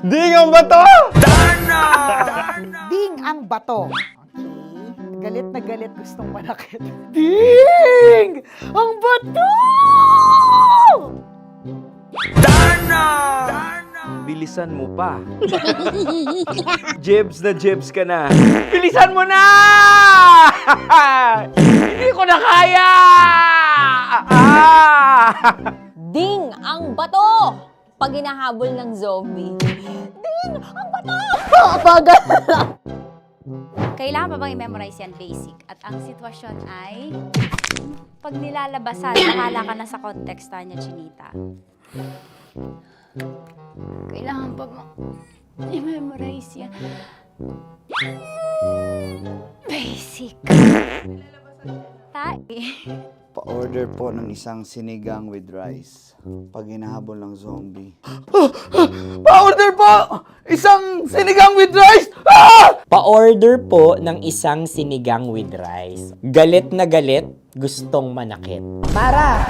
Ding ang bato! Ding ang bato. Okay. Galit na galit gustong manakit. Ding! Ang bato! Bilisan mo pa. Jebs ka na. Bilisan mo na! Hindi ko na kaya! Ding ang bato! Pag hinahabol ng zombie. Ding ang bato! Bagal! Kailangan pa bang i-memorize yan basic? At ang sitwasyon ay, pag nilalabasan, bahala ka na sa konteksta niya, Chinita. Kailangan pa bang i-memorize yan? Basic. Pa-order po ng isang sinigang with rice. Pag hinahabol ng zombie. Pa-order po! Isang sinigang with rice! Pa-order po ng isang sinigang with rice. Galit na galit, gustong manakit. Para!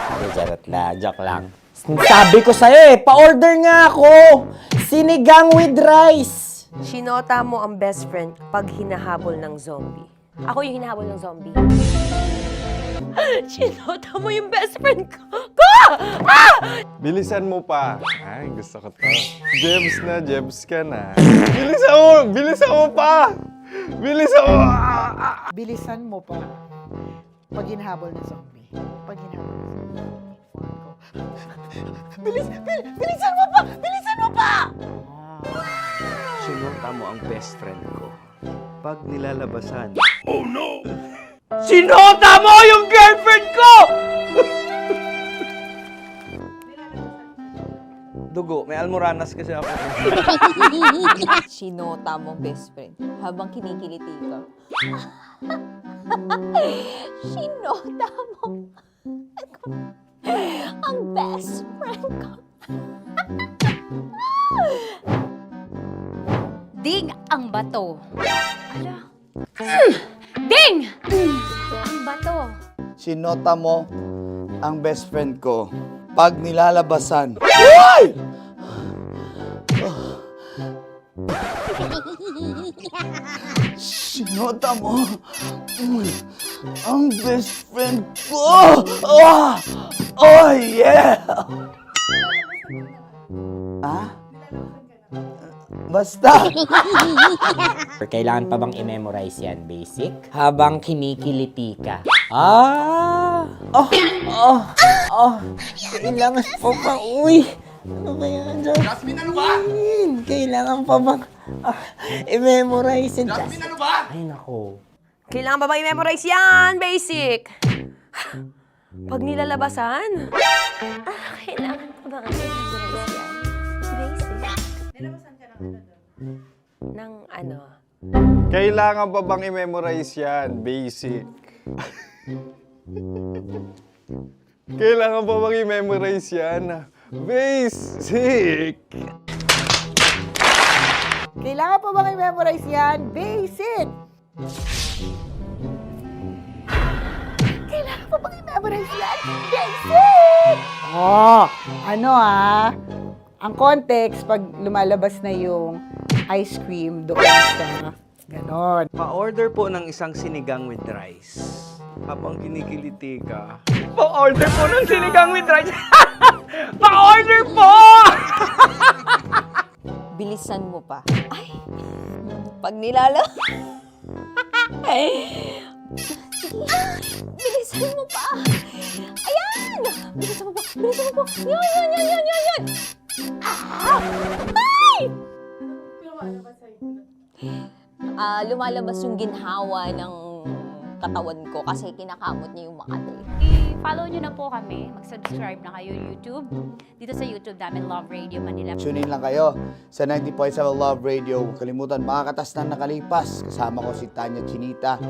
Joke lang. Sabi ko sa'yo pa-order nga ako! Sinigang with rice! Sinota mo ang best friend pag hinahabol ng zombie. Ako yung hinahabol ng zombie. Sinota mo yung best friend ko! Bilisan mo pa. Ay, gusto ko to. Jebs ka na. Bilisan mo pa! Bilisan mo pa. Pag hinahabol ng zombie. Pag hinahabol ng zombie. Bilisan mo pa! Bilisan mo pa! Sinota mo ang best friend ko. Pag nilalabasan. Sinota mo yung girlfriend ko! Dugo, may almoranas kasi ako. Sinota mo best friend habang kinikiliti ka. Sinota mo ang best friend ko. Ding ang bato. Ala. Ding! Ang bato. Sinota mo ang best friend ko. Pag nilalabasan. Uy! Sinota mo ang best friend ko. Oh yeah! Basta. Kailangan pa bang i-memorize yan, basic? Habang kinikiliti ka. Kailangan pa bang, ano ba yan, Jasmine, ano ba? Kailangan pa bang i-memorize yan, Jasmine, ano ba? Ay, nako. Kailangan ba bang i-memorize yan? Basic. Pag nilalabasan? Kailangan pa bang i-memorize yan? Basic. Nilabasan ka ng ano? Kailangan pa bang i-memorize yan? Basic. Kailangan pa bang i-memorize yan? Basic. Kailangan pa bang i-memorize yan? Basic! Kailangan pa bang i-memorize yan? Basic! Ang context, pag lumalabas na yung ice cream doon sa Ganon. Pa-order po ng isang sinigang with rice. Habang kinikiliti ka. Pa-order po ng sinigang with rice. Pa-order po! Bilisan mo pa. Ay! Pag nilala... Ay! Bilisan mo pa! Ayan! Bilisan mo pa! Bilisan mo pa! Yan! Ah! Ay! Lumalabas yung ginhawa ng katawan ko kasi kinakamot niya yung Makati. I-follow nyo na po kami. Mag-subscribe na kayo YouTube. Dito sa YouTube namin, Love Radio Manila. Tune in lang kayo sa 90.7 Love Radio. Huwag kalimutan, makakatas na nakalipas. Kasama ko si Tanya Chinita.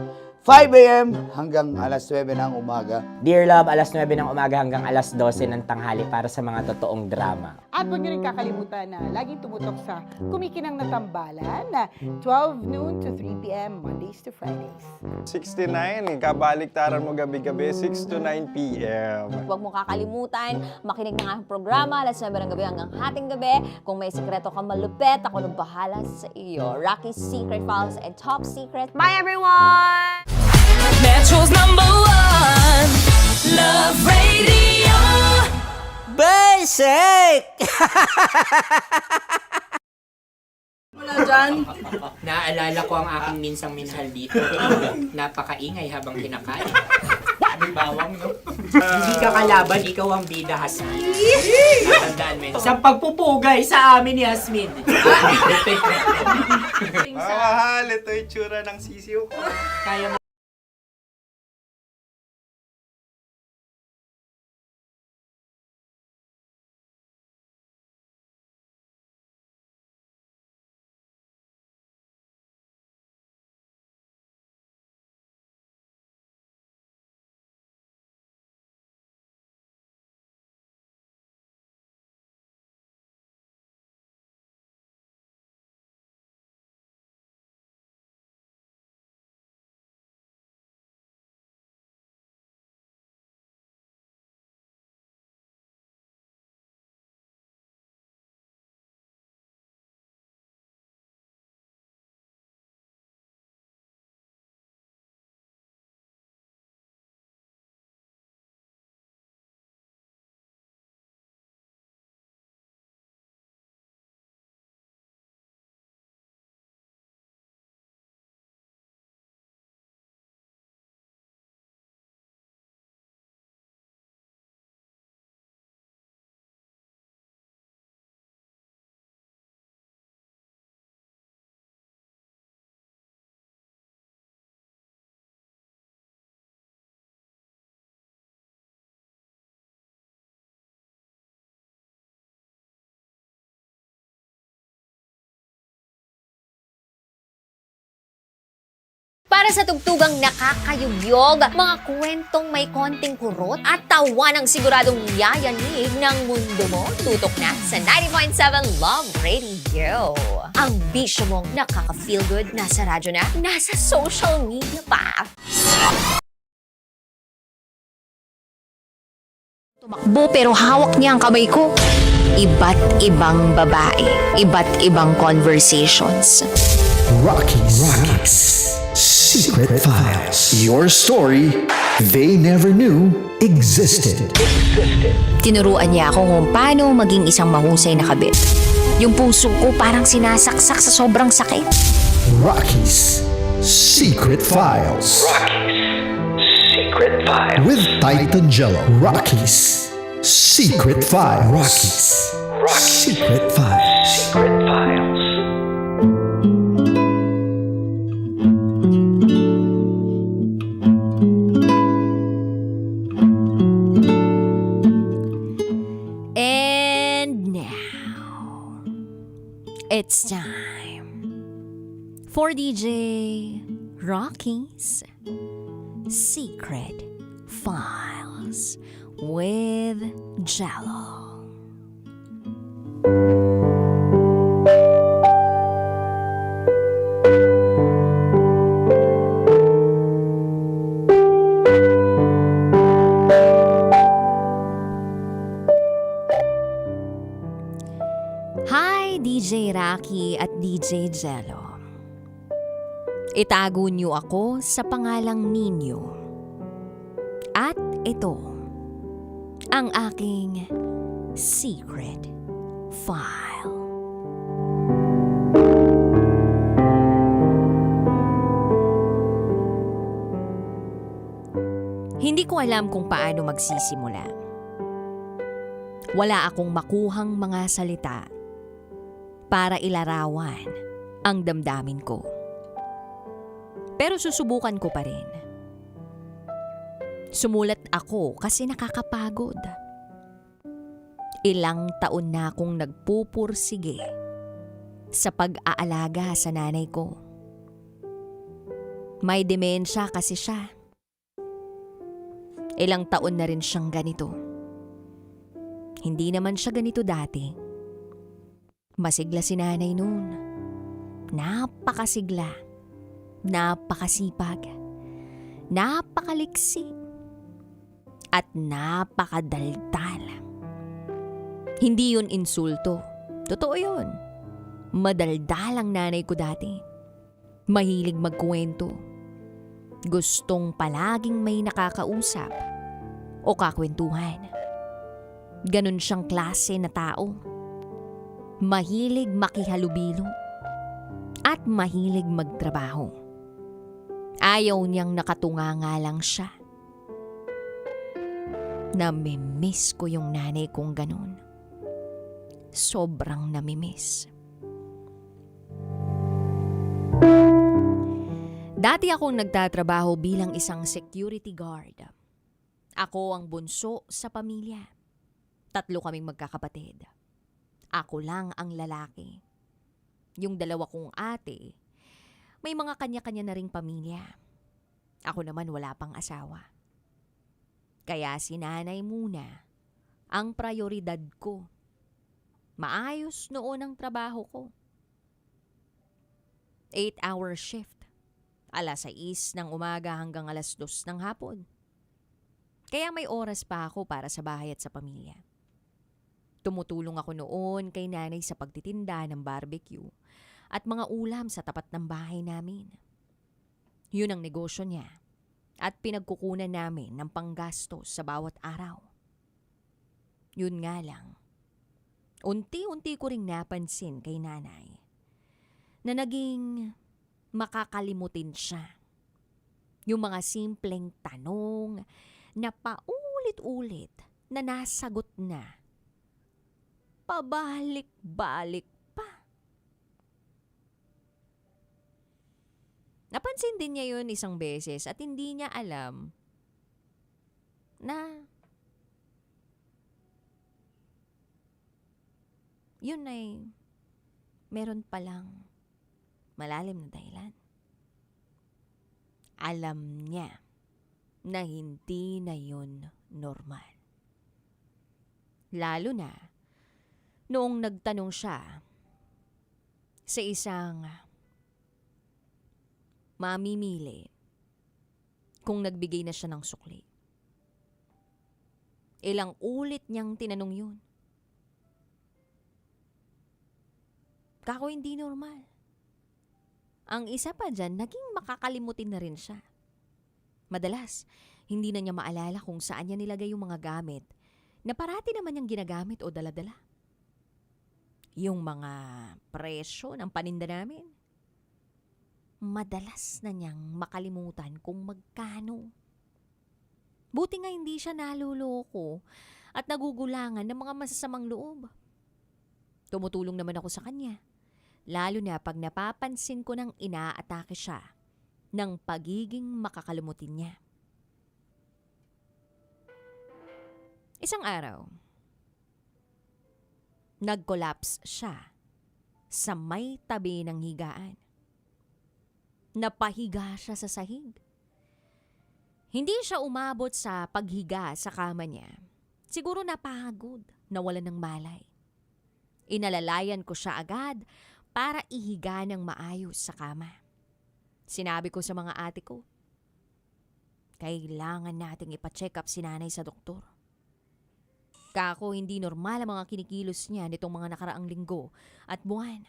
5 a.m. hanggang alas 9 ng umaga. Dear Love, alas 9 ng umaga hanggang alas 12 ng tanghali para sa mga totoong drama. At huwag nyo rin kakalimutan na laging tumutok sa Kumikinang na Tambalan na 12 noon to 3 p.m. Mondays to Fridays. 69, kabaliktaran mo gabi-gabi, 6 to 9 p.m. Huwag mo kakalimutan, makinig ng aking programa, alas 9 ng gabi hanggang hating gabi. Kung may sikreto kang malupet, ako nang bahala sa iyo. Rocky's Secret Files and Top Secret. Bye everyone! Metro's #1 Love Radio. Basic! Wala dyan. Naaalala ko ang aking minsang minahal dito. Napakaingay habang kinakain. May bawang, no? Hindi ka kalaban, ikaw ang bida, Hasmin. Natandaan mo yun. Sa pagpupugay sa amin ni Hasmin. Mahal, ito yung tsura ng sisiw ko. Kaya mo. Para sa tugtugang nakakayugyog, mga kwentong may konting kurot at tawa ng siguradong yayanig ng mundo mo, tutok na sa 90.7 Love Radio. Ang bisyo mong nakaka-feel good, nasa radyo na, nasa social media pa. Tumakbo pero hawak niya ang kamay ko. Iba't ibang babae, iba't ibang conversations. Rocky's Secret Files. Your story they never knew existed. Tinuruan niya ako kung paano maging isang mahusay na kabit. Yung puso ko parang sinasaksak sa sobrang sakit. Rocky's Secret Files. Rocky's Secret Files. With Titan Jello. Rocky's Secret Files. Rocky's Secret Files. Secret Files. And now, it's time for DJ Rocky's Secret Files with Jello. Hi, DJ Rocky at DJ Jello. Itago niyo ako sa pangalang Ninyo. At ito, ang aking secret file. Hindi ko alam kung paano magsisimula. Wala akong makuhang mga salita para ilarawan ang damdamin ko. Pero susubukan ko pa rin. Sumulat ako kasi nakakapagod. Ilang taon na akong nagpupursige sa pag-aalaga sa nanay ko. May demensya kasi siya. Ilang taon na rin siyang ganito. Hindi naman siya ganito dati. Masigla si nanay noon. Napakasigla. Napakasipag, napakaliksi, at napakadaldal. Hindi yun insulto. Totoo yun. Madaldal ang nanay ko dati. Mahilig magkwento. Gustong palaging may nakakausap o kakwentuhan. Ganon siyang klase na tao. Mahilig makihalubilo at mahilig magtrabaho. Ayaw niyang nakatunganga lang siya. Namimiss ko yung nanay kong ganun. Sobrang namimiss. Dati akong nagtatrabaho bilang isang security guard. Ako ang bunso sa pamilya. 3 kaming magkakapatid. Ako lang ang lalaki. Yung 2 kong ate, may mga kanya-kanya na ring pamilya. Ako naman wala pang asawa. Kaya si nanay muna ang prioridad ko. Maayos noon ang trabaho ko. 8-hour shift. 6:00 ng umaga hanggang 2:00 ng hapon. Kaya may oras pa ako para sa bahay at sa pamilya. Tumutulong ako noon kay nanay sa pagtitinda ng barbecue at mga ulam sa tapat ng bahay namin. Yun ang negosyo niya at pinagkukunan namin ng panggastos sa bawat araw. Yun nga lang, unti-unti ko ring napansin kay nanay na naging makakalimutin siya. Yung mga simpleng tanong na paulit-ulit na nasagot na. Pabalik-balik pa. Napansin din niya yun isang beses at hindi niya alam na yun ay meron palang malalim na dahilan. Alam niya na hindi na yun normal. Lalo na noong nagtanong siya sa isang mamimili kung nagbigay na siya ng sukli. Ilang ulit niyang tinanong yun. Kako hindi normal. Ang isa pa dyan, naging makakalimutin na rin siya. Madalas, hindi na niya maalala kung saan niya nilagay yung mga gamit na parati naman niyang ginagamit o dala-dala. Yung mga presyo ng paninda namin, madalas na niyang makalimutan kung magkano. Buti nga hindi siya naluloko at nagugulangan ng mga masasamang loob. Tumutulong naman ako sa kanya, lalo na pag napapansin ko nang inaatake siya ng pagiging makakalimutin niya. Isang araw, nag-collapse siya sa may tabi ng higaan. Napahiga siya sa sahig. Hindi siya umabot sa paghiga sa kama niya. Siguro napagod, nawalan ng malay. Inalalayan ko siya agad para ihiga ng maayos sa kama. Sinabi ko sa mga ate ko, kailangan nating ipa-check up si nanay sa doktor. Kako, hindi normal ang mga kinikilos niya nitong mga nakaraang linggo at buwan.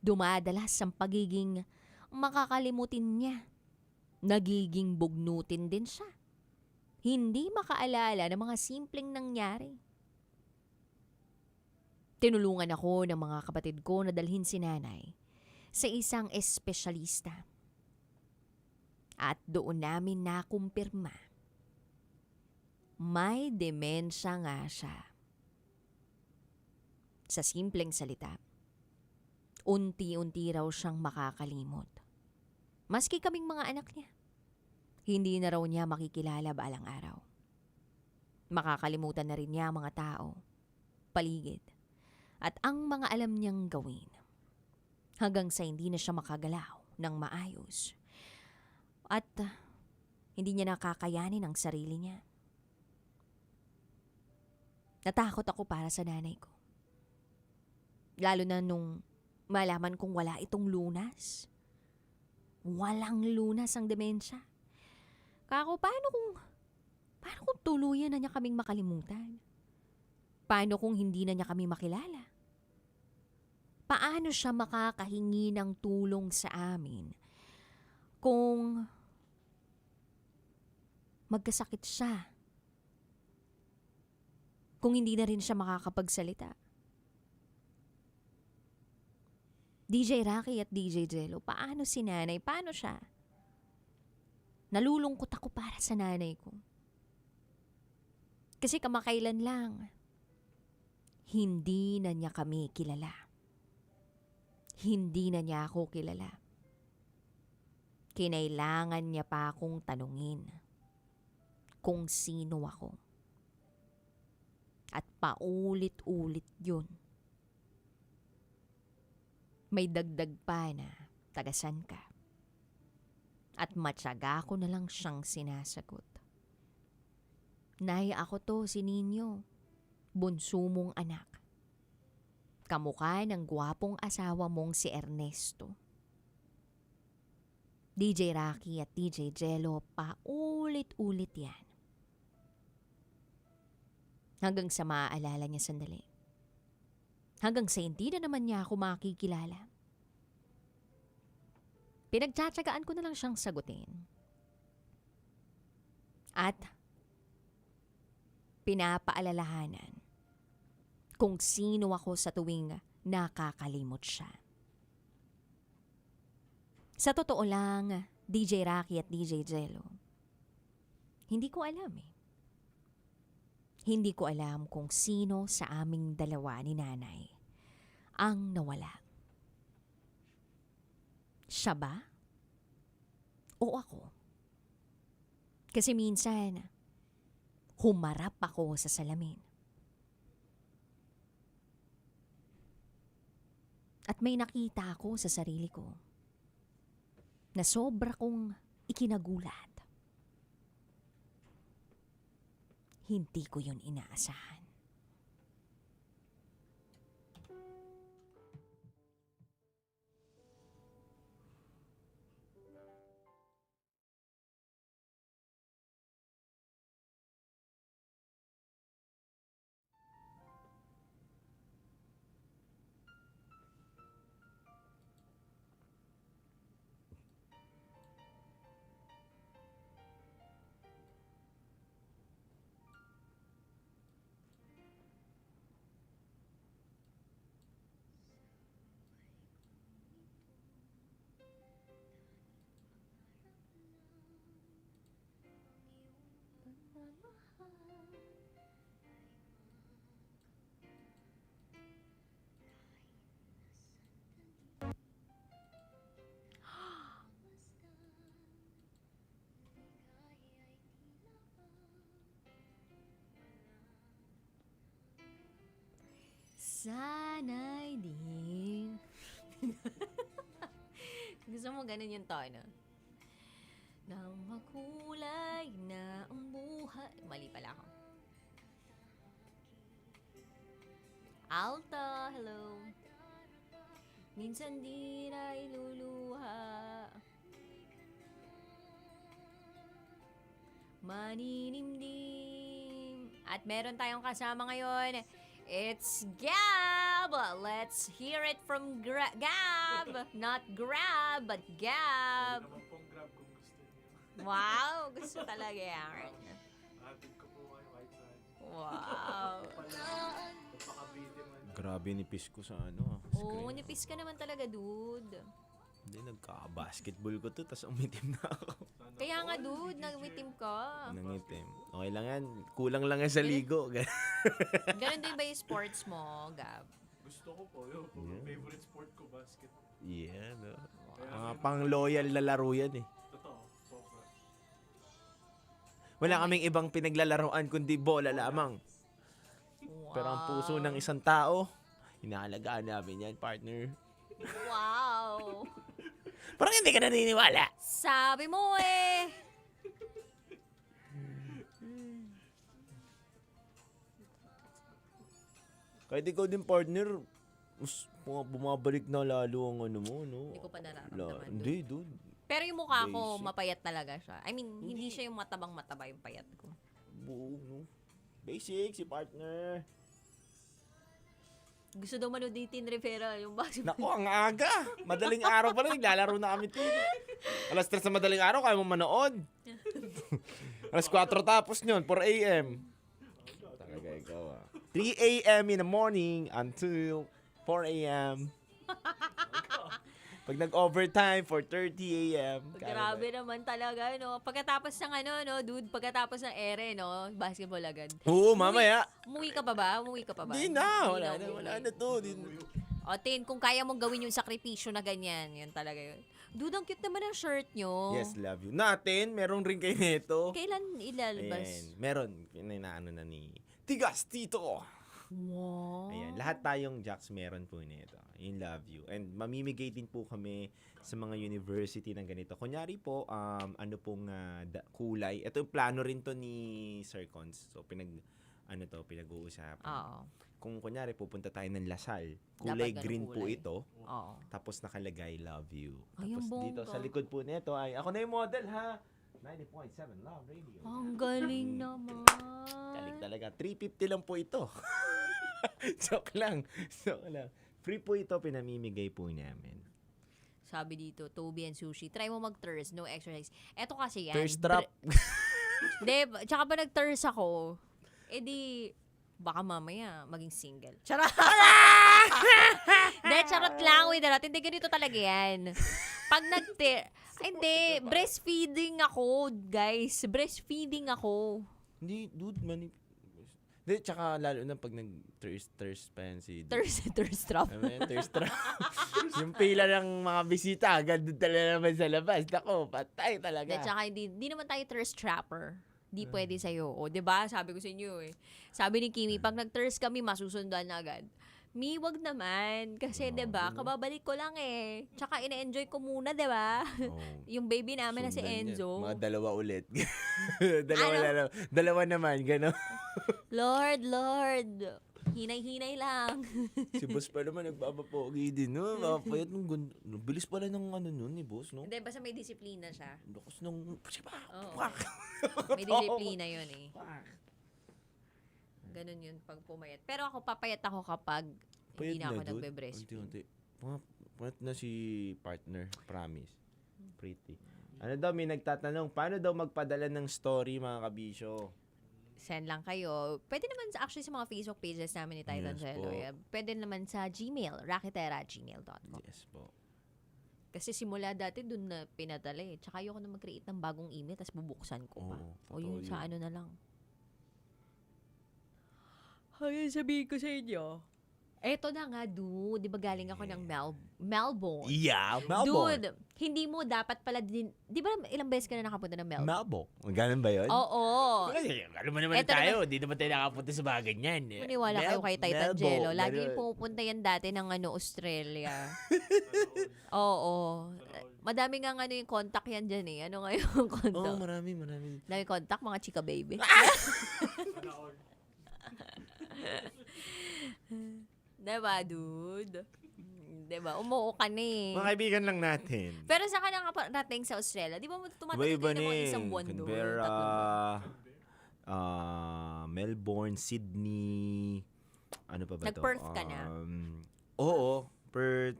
Dumadalas ang pagiging makakalimutin niya. Nagiging bugnutin din siya. Hindi makaalala ng mga simpleng nangyari. Tinulungan ako ng mga kapatid ko na dalhin si nanay sa isang espesyalista. At doon namin nakumpirma. May demensya nga siya. Sa simpleng salita, unti-unti raw siyang makakalimot. Maski kaming mga anak niya, hindi na raw niya makikilala balang araw. Makakalimutan na rin niya mga tao, paligid, at ang mga alam niyang gawin. Hanggang sa hindi na siya makagalaw ng maayos. At hindi niya nakakayanin ang sarili niya. Natakot ako para sa nanay ko. Lalo na nung malaman kong wala itong lunas. Walang lunas ang demensya. Kako, paano kung tuluyan na niya kaming makalimutan? Paano kung hindi na niya kami makilala? Paano siya makakahingi ng tulong sa amin kung magkasakit siya? Kung hindi na rin siya makakapagsalita? DJ Rocky at DJ Jello, paano si nanay? Paano siya? Nalulungkot ako para sa nanay ko. Kasi kamakailan lang, hindi na niya kami kilala. Hindi na niya ako kilala. Kinailangan niya pa akong tanungin kung sino ako. At paulit-ulit yun. May dagdag pa na tagasan ka. At matyaga ko na lang siyang sinasagot. Nay, ako to, si Ninyo. Bunso mong anak. Kamukha ng gwapong asawa mong si Ernesto. DJ Rocky at DJ Jello, paulit-ulit yan. Hanggang sa maaalala niya sandali. Hanggang sa hindi na naman niya ako makikilala. Pinagtsatsagaan ko na lang siyang sagutin. At pinapaalalahanan kung sino ako sa tuwing nakakalimot siya. Sa totoo lang, DJ Rocky at DJ Jello, hindi ko alam eh. Hindi ko alam kung sino sa aming dalawa ni nanay ang nawala. Siya ba? O ako? Kasi minsan, humarap ako sa salamin. At may nakita ako sa sarili ko na sobra kong ikinagulat. Hindi ko yun inaasahan. Sana'y di. Gusto mo ganun yung tono? Nang makulay na ang buhay. Mali pala ako. Alto, hello. Minsan di na iluluha. Maninimdim. At meron tayong kasama ngayon. It's Gab! Gab. Let's hear it from Gab. Not Grab, but Gab. Wow, gusto talaga yan. Wow. Grabe nipis ko sa ano. Oo, nipis ka naman talaga, dude. Hindi, nagka-basketball ko to, tapos umitim na ako. Kaya nga, dude, nangitim ka. Nangitim. Okay lang yan. Kulang lang yan sa ligo. Ganon din ba yung sports mo, Gab? Gusto ko po yun. Favorite sport ko, basket. Yeah, no. Mga pang-loyal na laro yan eh. Totoo. Sobra. Wala kaming ibang pinaglalaroan kundi bola lamang. Pero ang puso ng isang tao, inaalagaan namin yan, partner. Wow. Parang hindi ka naniniwala. Sabi mo eh. Kahit ikaw din, partner, mas bumabalik na lalo ang ano mo, no? Hindi ko pa nararamdaman. Hindi, dude. Pero yung mukha ko, Basic. mapayat talaga siya. I mean, hindi siya yung matabang-mataba yung payat ko. Buo, no? Basic, si partner. Gusto daw manood ni Tin Rivera yung basketball. Naku, ang aga. Madaling araw pa rin, naglalaro na kami tin. Alas 3 sa madaling araw, kaya mo manood. Alas 4 tapos yun, 4 a.m. Talaga ikaw 3 a.m. in the morning until 4 a.m. Pag nag-overtime, 4:30 a.m. Grabe naman talaga, no? Pagkatapos ng ano, no, dude, pagkatapos ng ere, no, basketball agad. Oo, mamaya. Umuwi ka pa ba? Umuwi ka pa ba? Hindi na, wala na to. O, Tin, kung kaya mong gawin yung sakripisyo na ganyan, yun talaga yun. Dude, ang cute naman ang shirt nyo. Yes, love you. Natin, meron rin kayo nito. Kailan ilalabas? Ayan, meron. Inaano na ni Tigas Tito. Wow. Ayan, lahat tayong Jacks meron po nito. In love you. And mamimigay din po kami sa mga university ng ganito. Kunyari po, ano pong kulay. Ito yung plano rin to ni Sir Cons. So, pinag-uusapan. Oo. Kung kunyari, pupunta tayo ng Lasal. Kulay Dapat green ganun po kulay. ito. Oo. Tapos nakalagay, love you. Ay, Tapos ang dito bongga. sa likod po nito ay, ako na yung model ha. 90.7 Love Radio. Ang galing naman. Galing talaga. 350 lang po ito. Joke lang. Free po ito, pinamimigay po namin. Sabi dito, Toby and Sushi, try mo mag-thirst, no exercise. Eto kasi yan. Thirst trap. Tsaka ba nag-thirst ako, edi, baka mamaya maging single. Charot! Hindi, charot lang. Wait, hindi ganito talaga yan. Pag hindi, breastfeeding ako, guys. Breastfeeding ako. Hindi, dude, Hindi, tsaka lalo na pag nag-thirst pa yan si... Thirst trap. Thirst trap. Yung pila ng mga bisita, agad doon talaga naman sa labas. Nako, patay talaga. Hindi, tsaka hindi naman tayo thirst trapper. Di pwede sa'yo. O, diba? Sabi ko sa inyo eh. Sabi ni Kimi, pag nag-thirst kami, masusundan na agad. Mi, wag naman. Kasi, diba, kababalik ko lang eh. Tsaka, ina-enjoy ko muna, diba? Yung baby namin na si Enzo. Mga dalawa ulit. Ano? Dalawa naman, gano'n. Lord. Hinay-hinay lang. Si boss pa naman nagbabapogi din, no? Mapapayat nung ganda. Bilis pala ng ano nun ni boss, no? Hindi, basta may disiplina siya. Lakas nung... Oo. May disiplina yun eh. Ganun yun pag pumayat. Pero ako, papayat ako kapag hindi na ako nagbe-breastfeed. Unti-unti. Payat na si partner, promise. Pretty. Ano daw, may nagtatanong, paano daw magpadala ng story, mga kabisyo? Send lang kayo. Pwede naman actually sa mga Facebook pages namin ni Titan Yes Jello. po. Pwede naman sa Gmail, raketera@gmail.com. Yes po. Kasi simula dati dun na pinadala eh. Tsaka ayoko na mag-create ng bagong email tapos bubuksan ko pa. O yun sa ano na lang. Ayun, sabihin ko sa inyo. Eto na nga, dude. Di ba galing ako ng Melbourne? Yeah, Melbourne. Dude, hindi mo dapat pala din... Di ba ilang beses ka na nakapunta ng Melbourne? Melbourne. Ganun ba yun? Oo. Alam mo naman Eto tayo, di naman tayo nakapunta sa mga ganyan. Maniwala kayo kay Titan Jello. Lagi yung pumupunta yan dati ng Australia. Oo. Madami nga yung contact yan dyan eh. Ano nga yung contact? Oo, marami. Dami contact, mga chika baby. Diba, dude? Diba? Umuo ka na eh. Mga kaibigan lang natin. Pero sa kanang nating sa Australia, di ba tumatagod din ng mga isang buwan doon? Canberra, Melbourne, Sydney, Ano pa ba to? Nag-Perth ka na? Oo.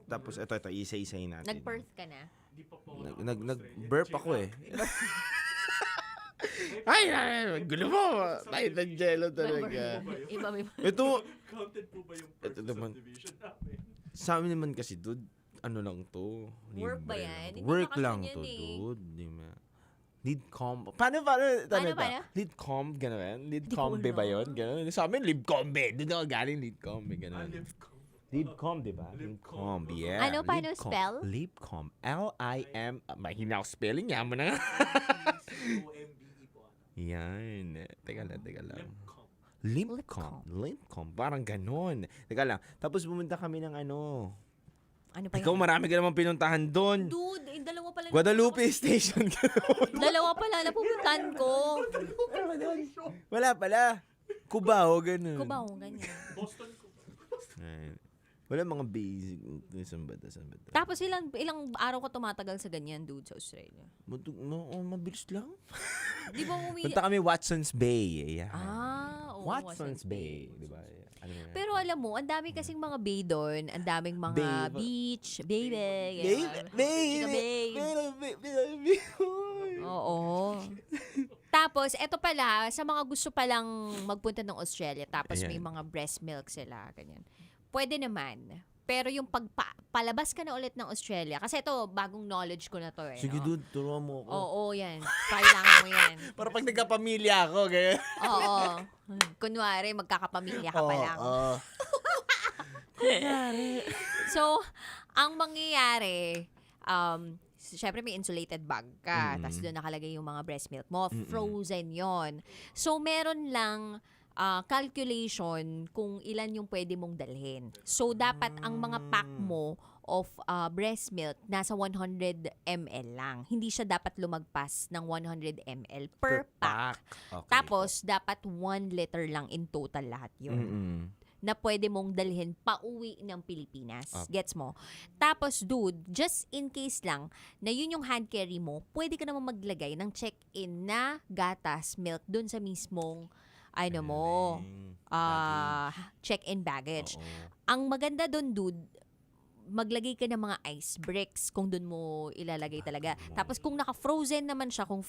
Tapos ito, isa-isayin natin. Nag-Perth ka na? Nag-burp ako eh. Ay, gulo mo. Tayo ng jello talaga. Iba. Ito naman. Sa amin naman kasi, dude, ano lang to? Work ba yan? Hindi Work baka lang ganyan to, eh. dude. Di ba? Lead comp. Paano? Lead comp, gano'n. Lead combe ba yun? Gano'n. Sa amin, lead combe. Doon ako galing lead combe, gano'n. Lead comp, di ba? Lead comp, yeah. Ano, paano spell? Lead comp. L-I-M. Mahina ako spelling. Yaman na nga. Yan. Teka lang. Limpcom. Parang ganon. Teka lang. Tapos pumunta kami ng ano. Ano pa Ikaw, marami ka naman pinuntahan doon. Dude, dalawa pala. Guadalupe Station. Dalawa pala napupuntahan ko. Wala pala. Cubao, ganun. ganyan. Ayun. Wala mga basic. Saan ba? Tapos ilang araw ka tumatagal sa ganyan, dude, sa Australia? Mabilis lang. Di ba Punta kami Watson's Bay. Yeah. Watson's Bay. Di ba? Ano yan? Pero alam mo, ang dami kasing mga bay doon, ang daming mga beach, baby. Oo. Tapos, eto pala, sa mga gusto palang magpunta ng Australia, tapos may mga breast milk sila, ganyan. Pwede naman. Pero yung palabas ka na ulit ng Australia, kasi ito, bagong knowledge ko na to eh. Sige, dude, turuan mo ako. Oo, yan. Kailangan mo yan. Para pag nagkapamilya ako, ganyan. Oo. Kunwari, magkakapamilya ka pa lang. So, ang mangyayari, syempre may insulated bag ka, tapos doon nakalagay yung mga breast milk mo, frozen yon. So, meron lang calculation kung ilan yung pwede mong dalhin. So, dapat ang mga pack mo of breast milk nasa 100 ml lang. Hindi siya dapat lumagpas ng 100 ml per pack. Okay. Tapos, dapat 1 liter lang in total lahat yun. Na pwede mong dalhin pauwi ng Pilipinas. Gets mo? Tapos, dude, just in case lang na yun yung hand carry mo, pwede ka naman maglagay ng check-in na gatas, milk dun sa mismong check-in baggage. Ang maganda dun, dude, maglagay ka ng mga ice bricks kung dun mo ilalagay talaga. Tapos kung naka-frozen naman siya, kung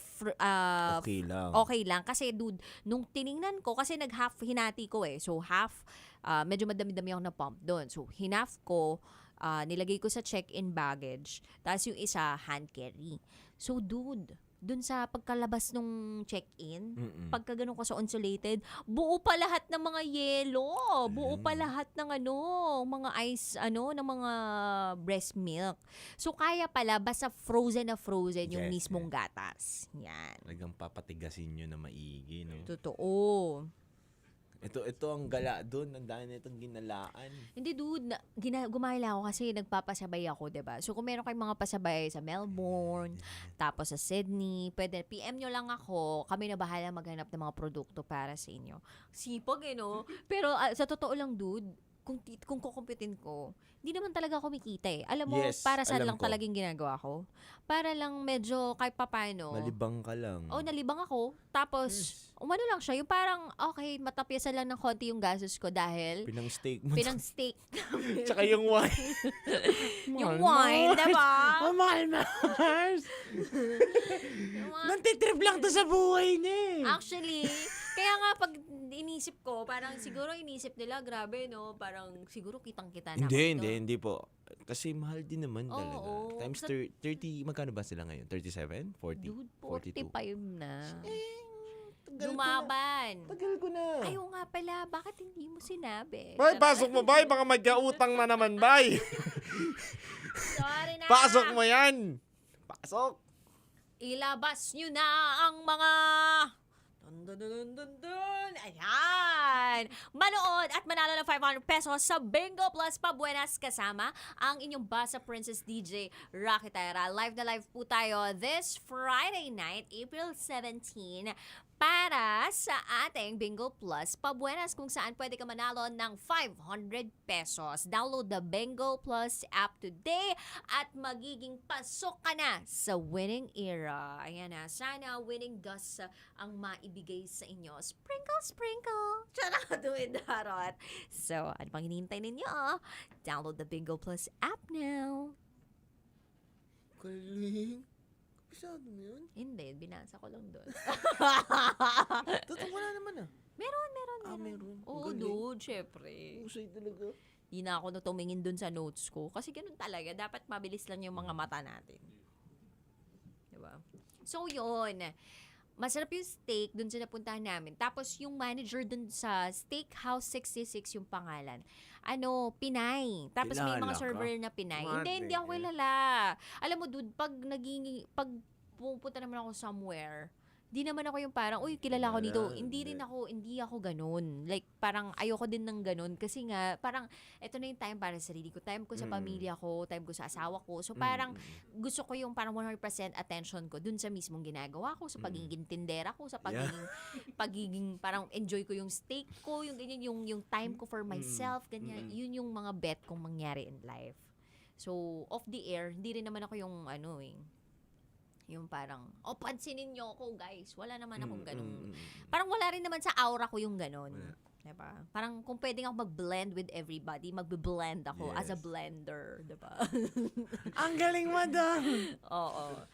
okay lang. Kasi dude, nung tiningnan ko, kasi nag-half hinati ko eh. So half, medyo madami-dami ako na pump dun. So hinaf ko, nilagay ko sa check-in baggage. Tapos yung isa, hand carry. So dude, dun sa pagkalabas nung check-in, pagka ganun ko sa insulated, buo pa lahat ng mga yelo, buo pa lahat ng mga ice, ng mga breast milk. So, kaya pala, basta frozen na frozen yung mismong gatas. Yan. Talagang papatigasin nyo na maigi, no? Totoo. Ito ang gala doon. Ang dami na itong ginalaan. Hindi, dude. Gumahila ako kasi nagpapasabay ako, diba? So, kung meron kayong mga pasabay sa Melbourne, tapos sa Sydney, pwede, PM nyo lang ako. Kami na bahala maghanap ng mga produkto para sa inyo. Sipag, no? Pero sa totoo lang, dude, kung kukumpitin ko, hindi naman talaga ako kumikita eh. Alam mo, para saan lang talagang ginagawa ko? Para lang medyo kahit papano. Malibang ka lang. Nalibang ako. Tapos, umano lang siya. Yung parang, okay, matapyasan lang ng konti yung gastos ko dahil Pinang-steak mo. Pinang-steak. Tsaka yung wine. Yung wine, diba? Mahal, Mars. Nantitrip lang to sa buhay niya eh. Actually, kaya nga pag inisip ko, parang siguro inisip nila, grabe, no? Parang siguro kitang-kita na. Hindi po. Kasi mahal din naman talaga. Times 30, magkano ba sila ngayon? 37? 40? Dude, 42? 45 na. Lumaban. Tagal ko na. Ayaw nga pala, bakit hindi mo sinabi? Bay, pasok mo, bay. Baka magkautang na naman, bay. Sorry na. Pasok mo yan. Pasok. Ilabas nyo na ang mga... Ayan! Manood at manalo ng 500 pesos sa Bingo Plus Pabuenas kasama ang inyong Basa Princess DJ Rocky Tara. Live na live po tayo this Friday night, April 17, para sa ating Bingo Plus Pabuenas kung saan pwede ka manalo ng 500 pesos. Download the Bingo Plus app today at magiging pasok ka na sa winning era. Ayan na, sana winning dust ang maibigay sa inyo. Sprinkle, sprinkle. Charot, darot. So, ano pang hinihintay ninyo? Download the Bingo Plus app now. Galing. Masyado mo yun? Hindi, binasa ko lang doon. Totoo, wala naman ah. Meron. Meron. Oo, dude, syempre. Usay talaga. Di na ako tumingin dun sa notes ko. Kasi ganun talaga. Dapat mabilis lang yung mga mata natin. Diba? So, yun. Masarap yung steak dun sa napuntahan namin. Tapos, yung manager dun sa Steakhouse 66 yung pangalan. Pinay. Tapos may mga Kilala server ka? na Pinay. Mate. Hindi ako kilala. Alam mo, dude, pag pupunta naman ako somewhere, di naman ako yung parang, uy, kilala ko dito. Hindi ako ganun. Like, parang ayoko din ng ganun. Kasi nga, parang, eto na yung time para sa sarili ko. Time ko sa pamilya ko, time ko sa asawa ko. So, parang, gusto ko yung parang 100% attention ko dun sa mismong ginagawa ko, sa pagiging tindera ko, sa pagiging parang enjoy ko yung steak ko, yung ganyan, yung time ko for myself, ganyan. Yun yung mga bet kong mangyari in life. So, off the air, hindi rin naman ako yung yung parang, pansinin nyo ako, guys. Wala naman akong ganun. Parang wala rin naman sa aura ko yung ganun. Diba? Parang kung pwedeng ako mag-blend with everybody, mag-blend ako as a blender. Diba? Ang galing, madam! Oo.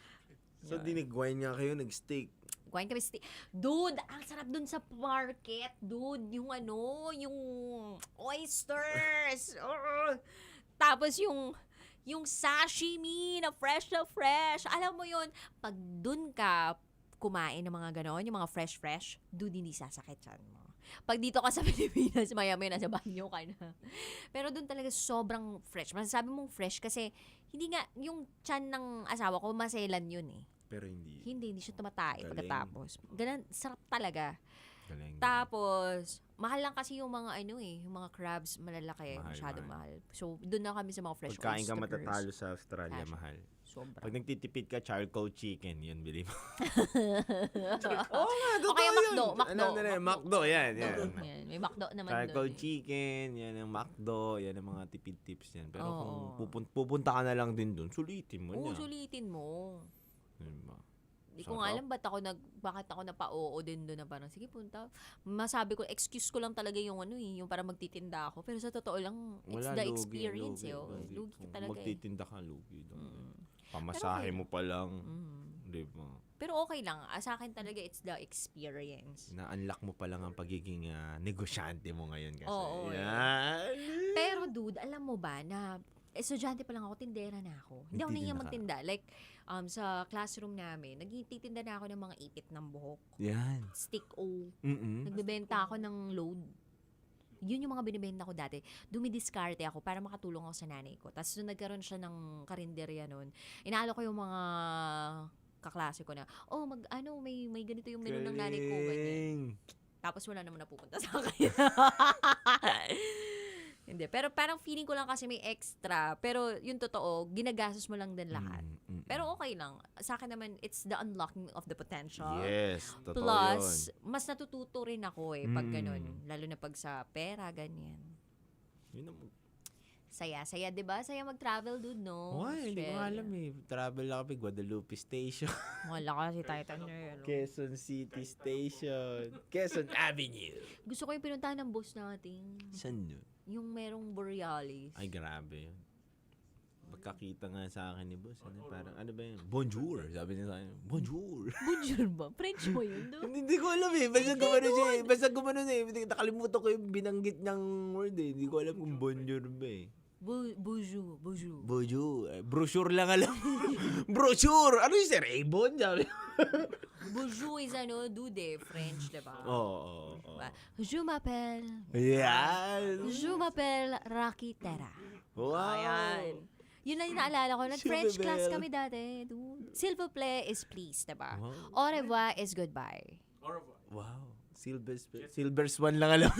So, dinigwain nga kayo, nag-steak. Kuhain kami steak. Dude, ang sarap dun sa market. Dude, yung yung oysters. Tapos yung sashimi na fresh. Alam mo yun, pag dun ka kumain ng mga ganon, yung mga fresh, dude, hindi sasakit yan mo. Pag dito ka sa Pilipinas, maya-maya nasa banyo ka na. Pero dun talaga sobrang fresh. Masasabi mong fresh kasi hindi nga, yung tiyan ng asawa ko, maselan yun eh. Pero hindi. Hindi siya tumatay Galing. pagkatapos. Ganun, sarap talaga. Galing. Tapos, mahal lang kasi yung mga yung mga crabs malalaki, masyadong mahal. So, doon na kami sa mga fresh Pagkain ka oysters. matatalo sa Australia, Cash. mahal. Sobra. Pag nagtitipid ka, charcoal chicken, yun, bili mo. Oo nga, totoo kaya McDo, yan. Yan, may McDo naman Charcoal doon. chicken, yan ang McDo, yan ang mga tipid tips yan. Pero Oo. kung pupunta ka na lang din doon, sulitin mo Oo, niya. sulitin mo. Diba? Hindi ko nga alam bakit ako napa-oo din doon na parang, sige punta. Masabi ko, excuse ko lang talaga yung yung para magtitinda ako. Pero sa totoo lang, it's the experience. Lugi ka talaga magtitinda ka, lugi. Pamasahe mo pa lang. Diba? Pero okay lang. Sa akin talaga, it's the experience. Na-unlock mo pa lang ang pagiging negosyante mo ngayon kasi. Oo. Yan. Pero dude, alam mo ba na estudyante pa lang ako, tindera na ako. Hindi ako nahiya magtinda. Like, sa classroom namin, nagtitinda na ako ng mga ipit ng buhok. Yan. Stick-o. Nagbebenta ako ng load. Yun yung mga binibenta ko dati. Dumidiskarte ako para makatulong ako sa nanay ko. Tapos nung nagkaroon siya ng karinderya nun, inaalo ko yung mga kaklase ko na, may ganito yung menu ng nanay ko. Ganyan. Tapos wala naman napupunta sa akin. Hindi. Pero parang feeling ko lang kasi may extra. Pero yung totoo, ginagastos mo lang din lahat. Pero okay lang. Sa akin naman, it's the unlocking of the potential. Yes, totoo Plus, yun. mas natututo rin ako pag ganun. Lalo na pag sa pera, ganyan. Yun ang... Saya, di ba? Saya mag-travel, dude, no? Why? Hindi ko alam eh. Travel lang kami, Guadalupe Station. Wala kasi Titan Rail. Quezon City Station. Quezon Avenue. Gusto ko yung pinuntahan ng boss natin. Saan yun? Yung merong Borealis. Ay, grabe yun. Pagkakita nga sa akin ni boss, parang ano ba yun? Bonjour! Sabi niya sa akin, bonjour! Bonjour ba? French mo yun, do? Hindi ko alam eh. Basta gumano siya eh. Basta gumano na eh. Nakalimutan ko yung binanggit ng word eh. Hindi ko alam kung bonjour ba eh. Bonjour. Bonjour. Brochure lang alam. Brochure! Ano yung Sir Avon? Bonjour is dude, French, diba? Oo. Je m'appelle. Yan. Je m'appelle Rakitera. Wow. Ayan. Yun lang yung naalala ko. Nag-French class kami dati, dude. S'il vous plaît is please, diba? Wow. Au revoir is goodbye. Au revoir. Wow. Silver Swan lang alam.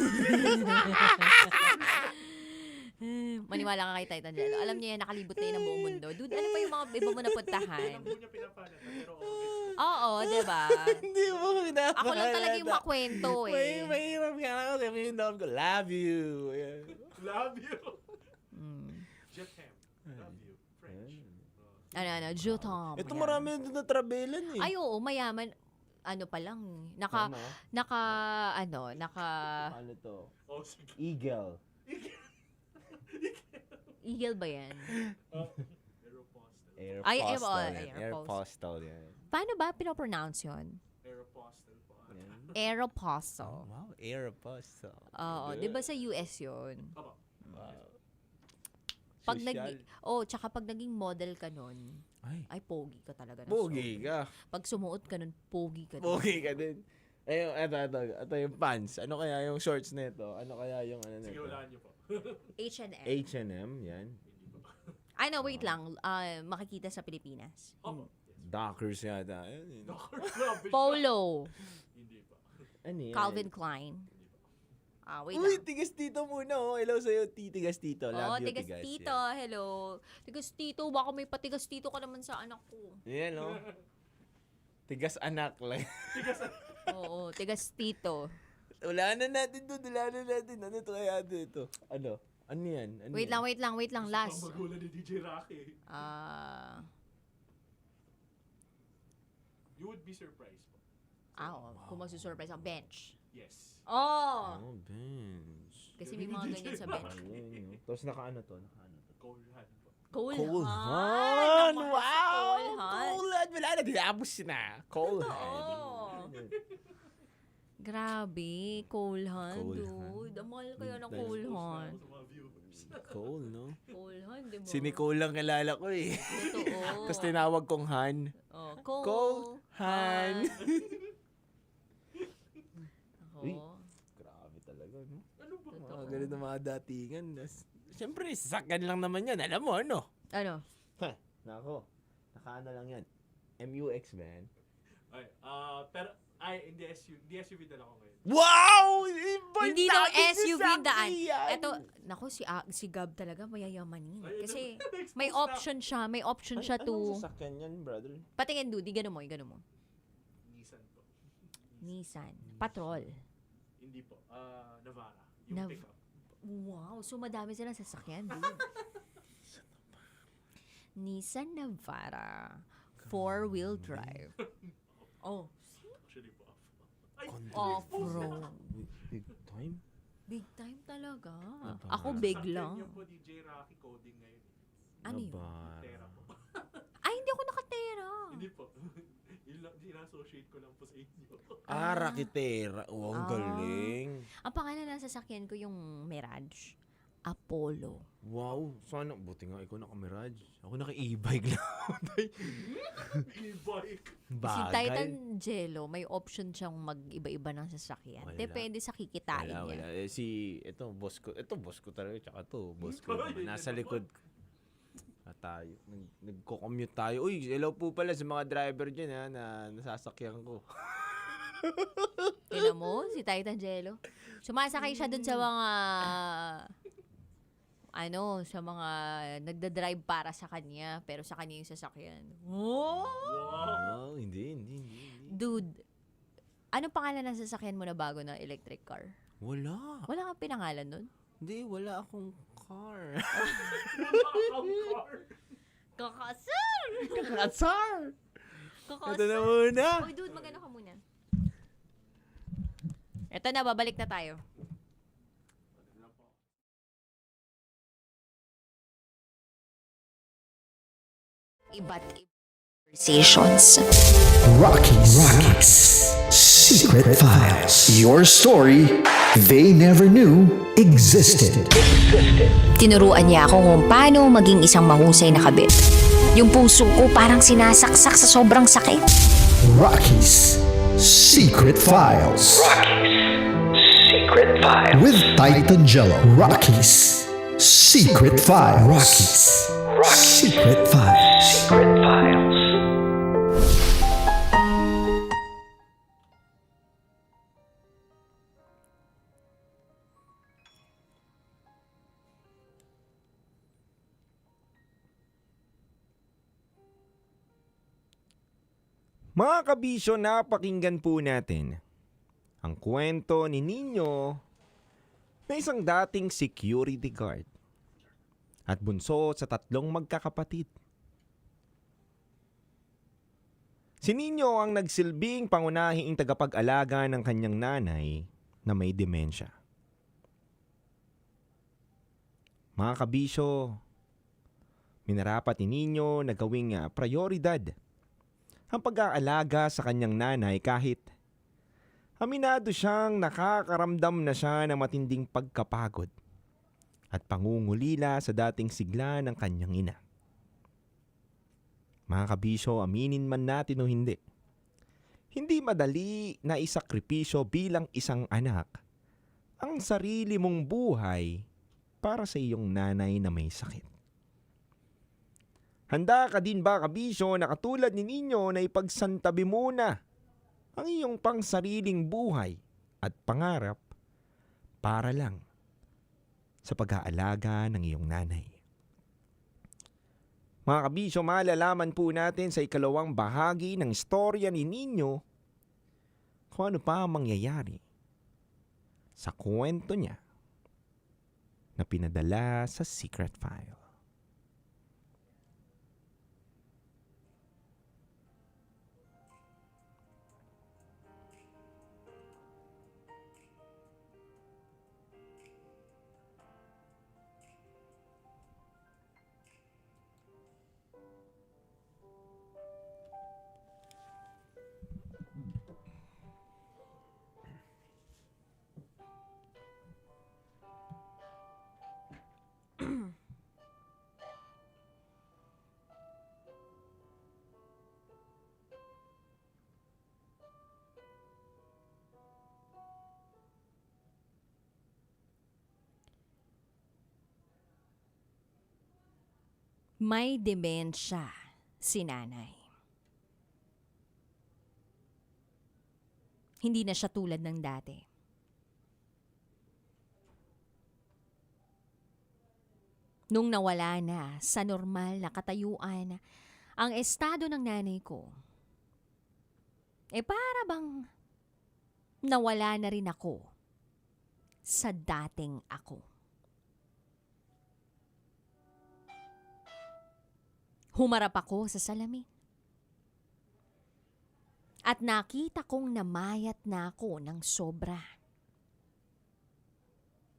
Maniwala ka kay Titan Jello. Alam niya yan, nakalibot na yun ang buong mundo. Dude, ano pa yung mga iba mo napuntahan? Oo, di ba? Hindi mo pinapaalala. Ako lang talaga yung makwento eh. Mahirap nga ako. Sabi yung noon ko, love you. Yeah. Love you. Mm. Jetem. Love you. French. Ano, Jutom. Ito marami doon na trabelan eh. Ay, oo, mayaman. Ano pa lang. Ano to? Oh, sige. Eagle. Eagle ba yan? Air Ay, postal. Air Postal yan. Paano ba pinopronounce yun? Aeropostal po. Aeropostal. Wow, air postal. Oo, di ba sa US yun? Opo. Pag Social. tsaka pag naging model ka nun, ay pogi ka talaga. Pogi ka. Pag sumuot ka nun, pogi ka din. Pogi ka din. Ayun, ito yung pants. Ano kaya yung shorts nito? Ano kaya yung ano nito? Sige, walaan niyo po. H&M. H&M, yan. Ay, no, wait lang. Makikita sa Pilipinas. Dockers yata. Ayun, Polo. Hindi pa. Ano yan? Calvin Klein. Wait Uy, lang. tigas tito muna oh. Hello sa'yo, tigas tito. Love you, tigas tigas. tito. Hello. Tigas tito. Baka may patigas tito ka naman sa anak ko. Yan oh. Tigas anak lang. Oo, tigas tito. Wala na natin to. Ano to kaya ito? Ano? Ano yan? Ano Wait lang. Last. Magulan ni DJ Rocky. You would be surprised po. Kung magsusurprise ang bench. Yes. Oh! bench. Kasi may mga ganyan sa bench. Tapos nakaano to? Cole Hand po. Cole Han! Naman Wow! si Cole Han. Cole Han! Wala na, dinapos na. Cole Han. Grabe, Cole Han, Cole dude. Ang mahal kaya ng Cole Han. Cole, no? Cole Han, di ba? Si Nicole lang kilala ko eh. Totoo. Tapos tinawag kong Han. Cole Han! Ako. Uy, grabe talaga, no? Ano ba? Mga ganun na mga datingan. Siyempre, sasakyan lang naman yan. Alam mo, ano? Ano? Nako. Nakaano lang yan. MUX, man. Pero, hindi SUV dala ko ngayon. Wow! Hindi daw SUV yung daan. Eto, nako, si Gab talaga mayayamanin. Kasi may option siya. May option siya to... Anong sasakyan yan, brother? Patingin, dude. Gano'n mo. Nissan po. Nissan. Patrol. Hindi po. Navara. Yung pickup. Wow. So, madami silang sasakyan, dude. Nissan Navara. 4-wheel drive. Oh. Actually po. Off-road. Big time? Big time talaga. Ako big lang. Yung po DJ Rocky coding ngayon. Ano yun? Tera po. Ay, hindi ako nakatera. Hindi po. Ina-associate ko lang po sa inyo. Rakitera. Wow, ang galing. Ang pangalan ng sasakyan ko yung Mirage. Apollo. Wow. Sana, buti nga ikaw naka-Mirage. Ako naka-e-bike lang. E-bike. Si Titan Jello, may option siyang mag-iba-iba ng sasakyan. Wala. Depende sa kikitain niya. Wala. Ito, boss ko talaga. Tsaka to, boss ko. Nasa likod. Tayo. Nagko-commute tayo. Uy, hello po pala sa mga driver dyan ha, na nasasakyan ko. Tignan mo, si Titan Jello. Sumasakay siya dun sa mga... sa mga nagda-drive para sa kanya, pero sa kanya yung sasakyan. Wow, hindi. Dude, anong pangalan ng sasakyan mo na bago na electric car? Wala. Wala kang pinangalan nun? Hindi, wala akong car. Kakasar! Ito na muna. Uy, dude, magano ka muna. Ito na, babalik na tayo. Iba't conversations. Rockies. Secret Files. Your story they never knew existed. Tinuruan niya ako kung paano maging isang mahusay na kabit. Yung puso ko parang sinasaksak sa sobrang sakit. Rockies. Secret Files. Secret Files. With Titan Jello. Rockies. Secret Files. Rockies. Secret Files. Secret Files. Mga kabisyo, napakinggan po natin ang kwento ni Nino na isang dating security guard at bunso sa 3 magkakapatid. Si Nino ang nagsilbing pangunahing tagapag-alaga ng kanyang nanay na may demensya. Mga kabisyo, minarapat ni Nino na gawing prioridad ang pag-aalaga sa kanyang nanay kahit aminado siyang nakakaramdam na siya ng matinding pagkapagod at pangungulila sa dating sigla ng kanyang ina. Mga kabisyo, aminin man natin o hindi madali na isakripisyo bilang isang anak ang sarili mong buhay para sa iyong nanay na may sakit. Handa ka din ba, kabisyo, na katulad ni Nino na ipagsantabi muna ang iyong pangsariling buhay at pangarap para lang sa pag-aalaga ng iyong nanay? Mga kabisyo, malalaman po natin sa ikalawang bahagi ng istorya ni Nino kung ano pa ang mangyayari sa kwento niya na pinadala sa Secret File. May demensya si nanay. Hindi na siya tulad ng dati. Nung nawala na sa normal na katayuan ang estado ng nanay ko, para bang nawala na rin ako sa dating ako. Humarap ako sa salamin. At nakita kong namayat na ako ng sobra.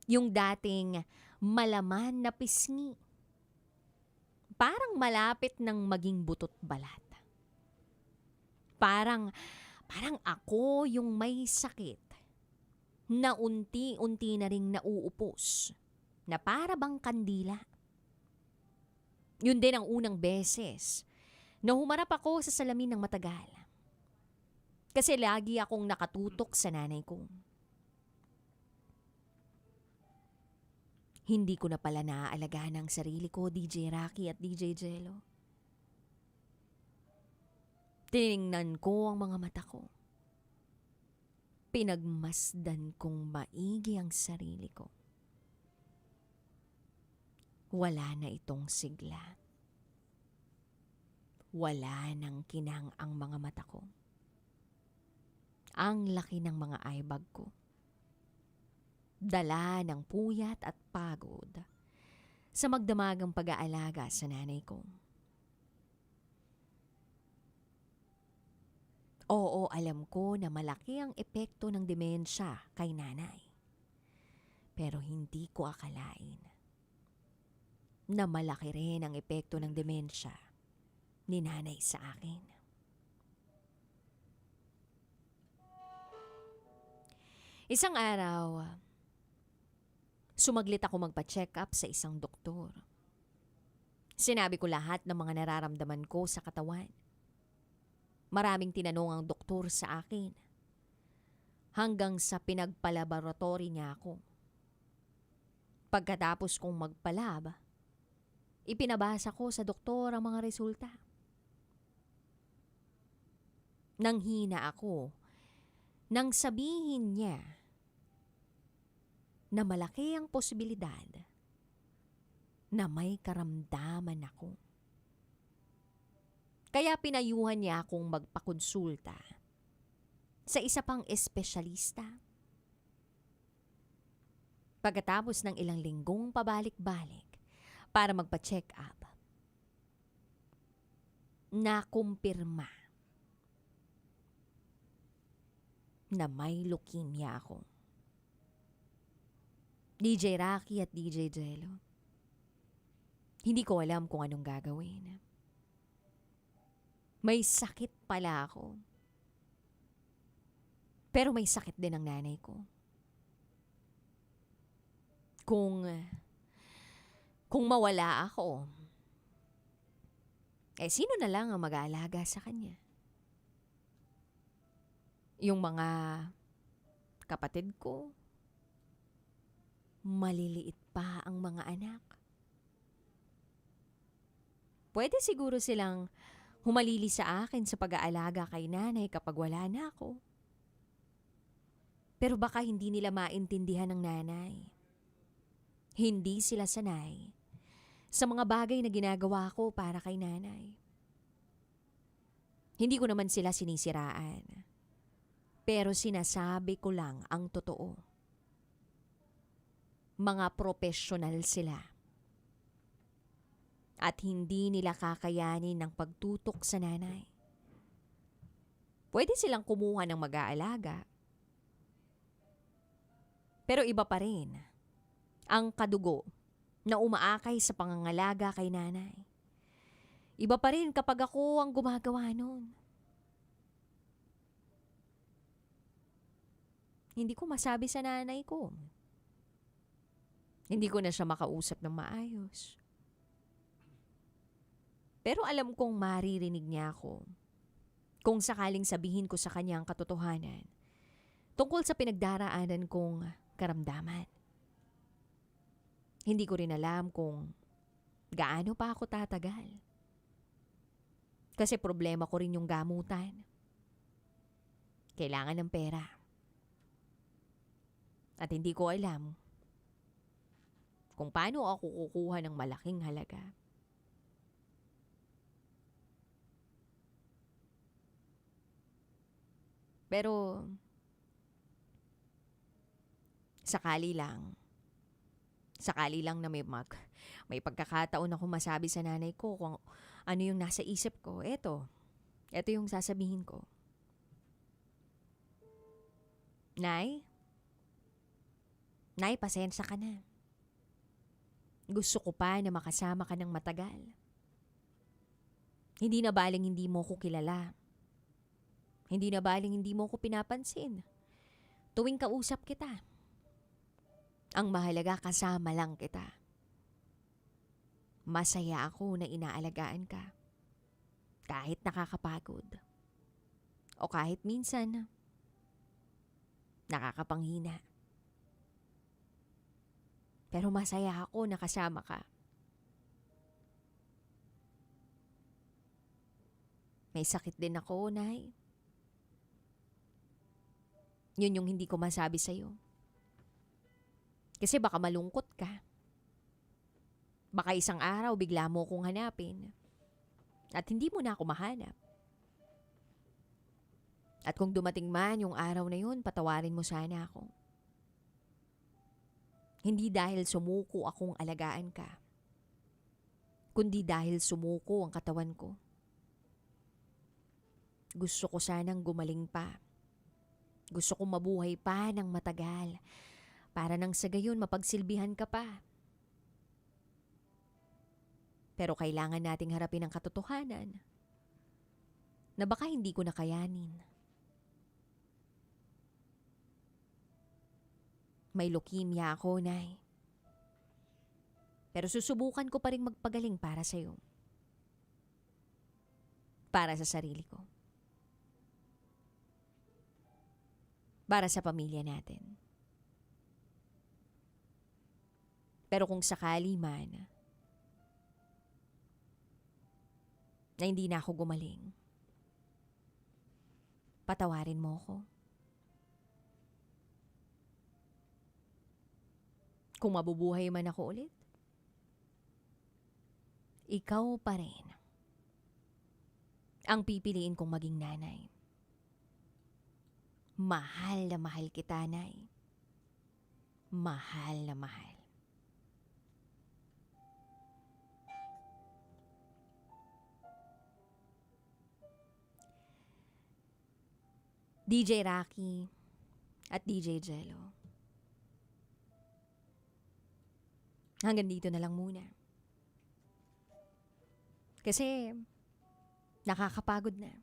Yung dating malaman na pisngi, parang malapit ng maging butot balat. Parang ako yung may sakit na unti-unti na ring nauupos, na para bang kandila. Yun din ang unang beses na humarap ako sa salamin ng matagal. Kasi lagi akong nakatutok sa nanay ko. Hindi ko na pala naaalagaan ang sarili ko, DJ Rocky at DJ Jello. Tiningnan ko ang mga mata ko. Pinagmasdan kong maigi ang sarili ko. Wala na itong sigla. Wala nang kinang ang mga mata ko. Ang laki ng mga eyebag ko. Dala ng puyat at pagod sa magdamagang pag-aalaga sa nanay ko. Oo, alam ko na malaki ang epekto ng demensya kay nanay. Pero hindi ko akalain na malaki rin ang epekto ng demensya ni nanay sa akin. Isang araw, sumaglit ako magpa-check up sa isang doktor. Sinabi ko lahat ng mga nararamdaman ko sa katawan. Maraming tinanong ang doktor sa akin. Hanggang sa pinagpalaboratory niya ako. Pagkatapos kong magpalab, ipinabasa ko sa doktor ang mga resulta. Nanghina ako nang sabihin niya na malaki ang posibilidad na may karamdaman ako. Kaya pinayuhan niya akong magpakonsulta sa isa pang espesyalista. Pagkatapos ng ilang linggong pabalik-balik para magpa-check up, nakumpirma na may leukemia ako. DJ Rocky at DJ Jello, hindi ko alam kung anong gagawin. May sakit pala ako. Pero may sakit din ang nanay ko. Kung mawala ako, sino na lang ang mag-aalaga sa kanya? Yung mga kapatid ko, maliliit pa ang mga anak. Pwede siguro silang humalili sa akin sa pag-aalaga kay nanay kapag wala na ako. Pero baka hindi nila maintindihan ng nanay. Hindi sila sanay sa mga bagay na ginagawa ko para kay nanay. Hindi ko naman sila sinisiraan. Pero sinasabi ko lang ang totoo. Mga profesional sila. At hindi nila kakayanin ng pagtutok sa nanay. Pwede silang kumuha ng mag-aalaga. Pero iba pa rin ang kadugo na umaakay sa pangangalaga kay nanay. Iba pa rin kapag ako ang gumagawa nun. Hindi ko masabi sa nanay ko. Hindi ko na siya makausap ng maayos. Pero alam kong maririnig niya ako kung sakaling sabihin ko sa kanya ang katotohanan tungkol sa pinagdaraanan kong karamdaman. Hindi ko rin alam kung gaano pa ako tatagal. Kasi problema ko rin yung gamutan. Kailangan ng pera. At hindi ko alam kung paano ako kukuha ng malaking halaga. Pero sakali lang na may pagkakataon ako masabi sa nanay ko kung ano yung nasa isip ko. Eto yung sasabihin ko. Nay, pasensya ka na. Gusto ko pa na makasama ka ng matagal. Hindi na baling hindi mo ko kilala. Hindi na baling hindi mo ko pinapansin. Tuwing kausap kita. Ang mahalaga kasama lang kita. Masaya ako na inaalagaan ka. Kahit nakakapagod. O kahit minsan, nakakapanghina. Pero masaya ako na kasama ka. May sakit din ako, Nay. Yun yung hindi ko masabi sa'yo. Kasi baka malungkot ka. Baka isang araw bigla mo akong hanapin. At hindi mo na ako mahanap. At kung dumating man yung araw na yun, patawarin mo sana ako. Hindi dahil sumuko akong alagaan ka. Kundi dahil sumuko ang katawan ko. Gusto ko sanang gumaling pa. Gusto kong mabuhay pa ng matagal para nang sa gayon mapagsilbihan ka pa. Pero kailangan nating harapin ang katotohanan na baka hindi ko nakayanin. May leukemia ako, Nay. Pero susubukan ko pa rin magpagaling para sa'yo. Para sa sarili ko. Para sa pamilya natin. Pero kung sakali man na hindi na ako gumaling, patawarin mo ko. Kung mabubuhay man ako ulit, ikaw pa rin ang pipiliin kong maging nanay. Mahal na mahal kita, Nay. Mahal na mahal. DJ Rocky at DJ Jello. Hanggang dito na lang muna. Kasi nakakapagod na.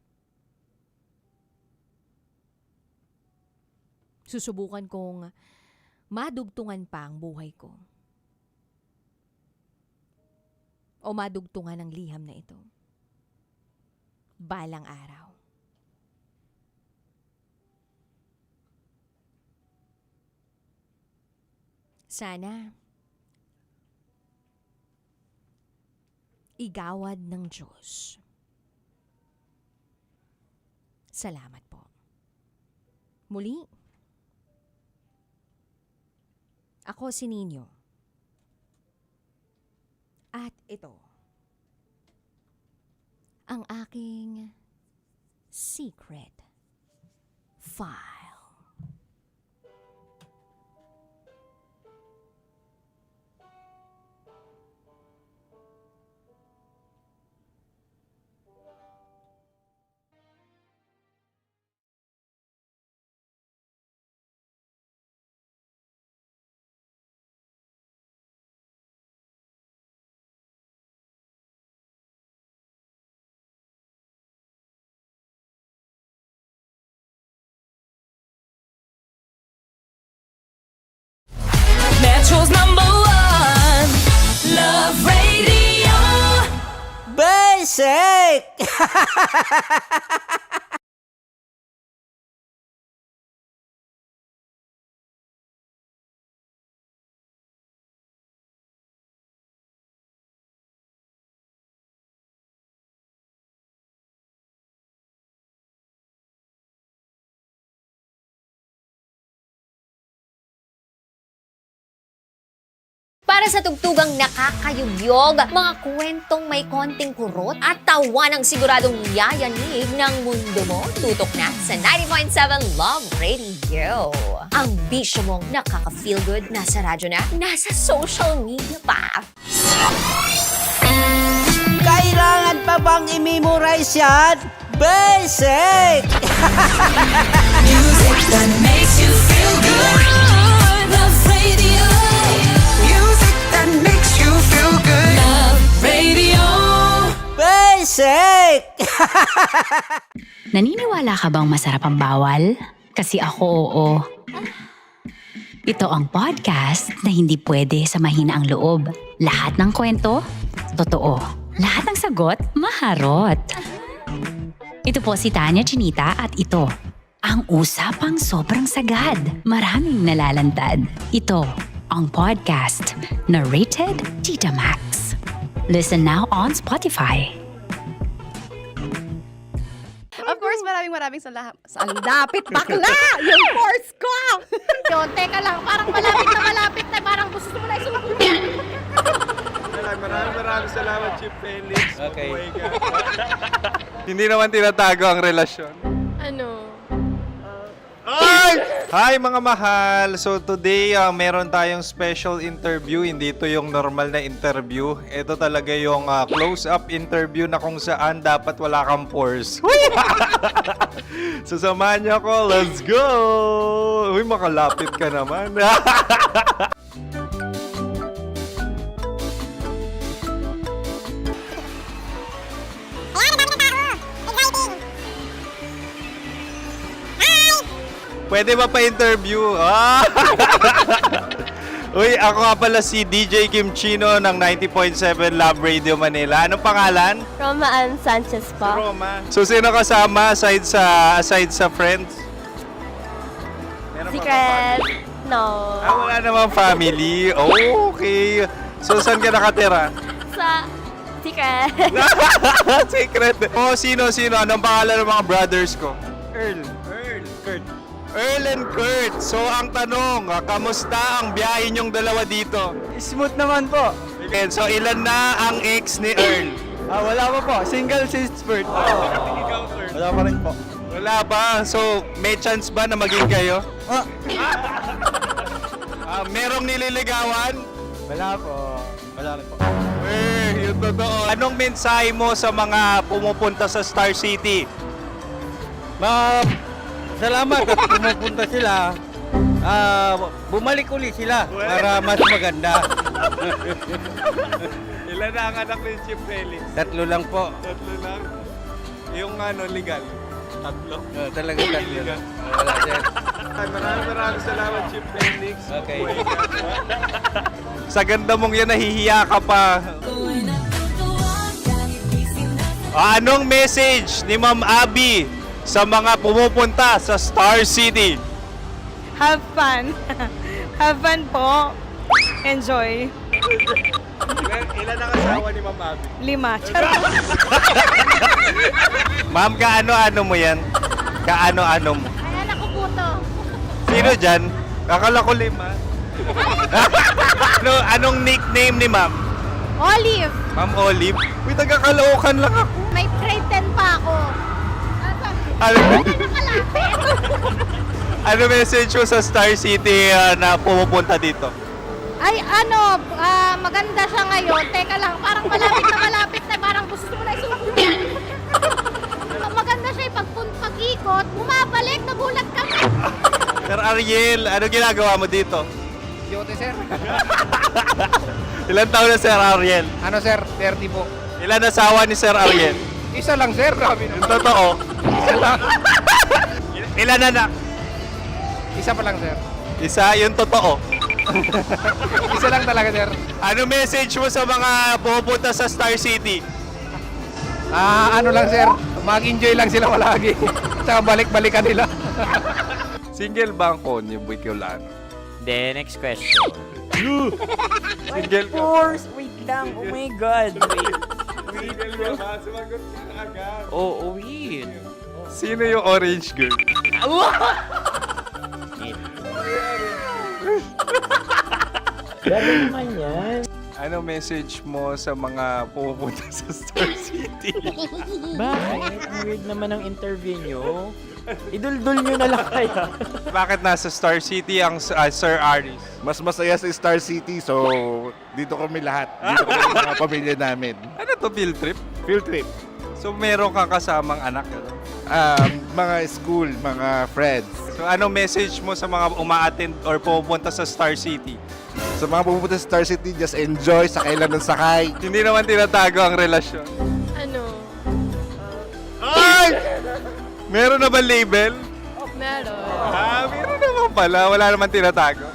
Susubukan kong madugtungan pa ang buhay ko. O madugtungan ang liham na ito. Balang araw. Sana igawad ng Diyos. Salamat po. Muli, ako si Nino. At ito, ang aking secret file. Metro's #1 Love Radio. Basic! Para sa tugtugang nakakayugyog, mga kwentong may konting kurot at tawa ng siguradong yayanig ng mundo mo, tutok na sa 90.7 Love Radio. Ang bisyo mong nakaka-feel good, nasa radyo na, nasa social media pa. Kailangan pa bang i-memorize yan? Basic! Music that makes you feel good. Love Radio. Music that makes you feel good. Love Radio. Basic! Naniniwala ka bang masarap ang bawal? Kasi ako oo. Ito ang podcast na hindi pwede sa mahina ang loob. Lahat ng kwento, totoo. Lahat ng sagot, maharot. Ito po si Tanya Chinita at ito, ang usapang sobrang sagad. Maraming nalalantad. Ito, ang podcast na Rated Tita Max. Listen now on Spotify. Of course, maraming salamat. Ang lapit bakla! Yung course ko! Yun, teka lang, parang malapit na, parang gusto mo na isulat. Maraming salamat, Chief Felix. Okay. Hindi naman tinatago ang relasyon. Ano? Hi mga mahal! So today, meron tayong special interview. Hindi ito yung normal na interview. Ito talaga yung close-up interview na kung saan dapat wala kang pores. So samahan niyo ako. Let's go! Uy, makalapit ka naman. Pwede ba pa-interview? Uy, ako nga pala si DJ Kim Chino ng 90.7 Love Radio Manila. Anong pangalan? Roma Ann Sanchez po. Roma. So, sino kasama aside sa friends? Secret. No. Wala namang family. Oh, okay. So, saan ka nakatira? Sa secret. Secret. Oh, sino? Anong pangalan ng mga brothers ko? Earl, Kurt. Earl and Kurt. So, ang tanong, kamusta ang biyahe niyong dalawa dito? Smooth naman po. Okay, so ilan na ang ex ni Earl? Wala pa po. Single since birth. Ikaw, sir. Wala pa rin po. Wala ba? So, may chance ba na maging kayo? Merong nililigawan? Wala po. Wala rin po. Yung totoo. Anong mensahe mo sa mga pumupunta sa Star City? Salamat at pumupunta sila. Bumalik uli sila para mas maganda. Ilan na ang anak ni Chief Felix? 3 lang po. 3 lang? Yung legal? 3? Talaga 3 lang. Wala sir. Maraming salamat, Chief Felix. Okay. Sa ganda mong yan, nahihiya ka pa. Anong message ni Ma'am Abby sa mga pumupunta sa Star City? Have fun. Have fun po. Enjoy. Ilan ang asawa ni Ma'am Abby? 5. Charot. Ma'am, kaano-ano mo yan? Kaano-ano mo? Ay, anak ko po to. Sino dyan? Akala ko 5. Anong nickname ni Ma'am? Olive. Ma'am Olive? Uy, taga-Caloocan lang ako. May grade 10 pa ako. Ano message mo sa Star City na pumupunta dito? Ay, maganda siya ngayon. Teka lang, parang malapit na, parang gusto mo na isumakit. Maganda siya pag-ikot, bumabalik, nagulat kami. Sir Ariel, ano ginagawa mo dito? Yote sir. Ilan taon na Sir Ariel? Ano sir? 30 po. Ilan asawa ni Sir Ariel? Isa lang sir. Grabe Yung totoo? Isa lang. Ilan anak? Isa pa lang sir. Isa, yung totoo. Isa lang talaga sir. Ano message mo sa mga pumupunta sa Star City? Ano lang sir. Mag-enjoy lang sila palagi. Tsaka balik-balikan nila. Single ba ang konyo, Bicolano? Then, next question. Single ka? Wait lang. Oh my God. Single ka ba? Sumagot ka agad. Oo, wait. Sino yung orange girl? Gano'n naman yan. Ano message mo sa mga pumupunta sa Star City? Bakit? Ang weird naman ang interview nyo. Idul-dul nyo na lang kaya. Bakit nasa Star City ang Sir Aris? Mas masaya sa Star City, so dito kami lahat. Dito kami mga pamilya namin. Ano to, field trip? Field trip. So meron kang kasamang anak? Ano? Mga school, mga friends. So ano message mo sa mga uma-attend or pumupunta sa Star City? Sa mga pupunta sa Star City, just enjoy, sakay lang ng sakay. Hindi naman tinatago ang relasyon. Ano? Ay! Meron na ba label? Meron. Meron naman pala. Wala naman tinatago.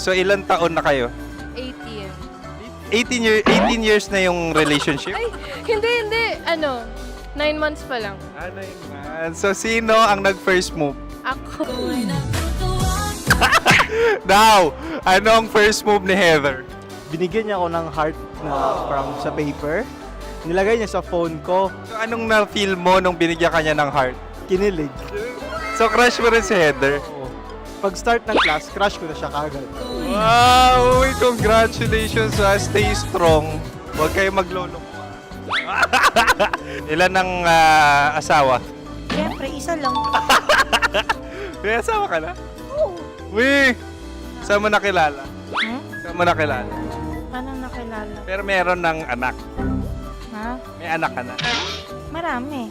So ilan taon na kayo? 18. 18 years na yung relationship? Ay, hindi. 9 months pa lang. 9 months. So sino ang nag-first move? Ako. Now, ano ang first move ni Heather? Binigyan niya ako ng heart na from sa paper. Nilagay niya sa phone ko. So anong na-feel mo nung binigyan ka niya ng heart? Kinilig. So crush mo rin si Heather? Pag start ng class, crush ko na siya kagad. Wow! Uy, congratulations! Stay strong. Huwag kayo maglolo. Ilan ang asawa? Siyempre, isa lang. May asawa ka na? Oo. Uy! Saan mo nakilala? Saan mo nakilala? Paano nakilala? Pero meron ng anak. Ha? May anak ka na. Marami.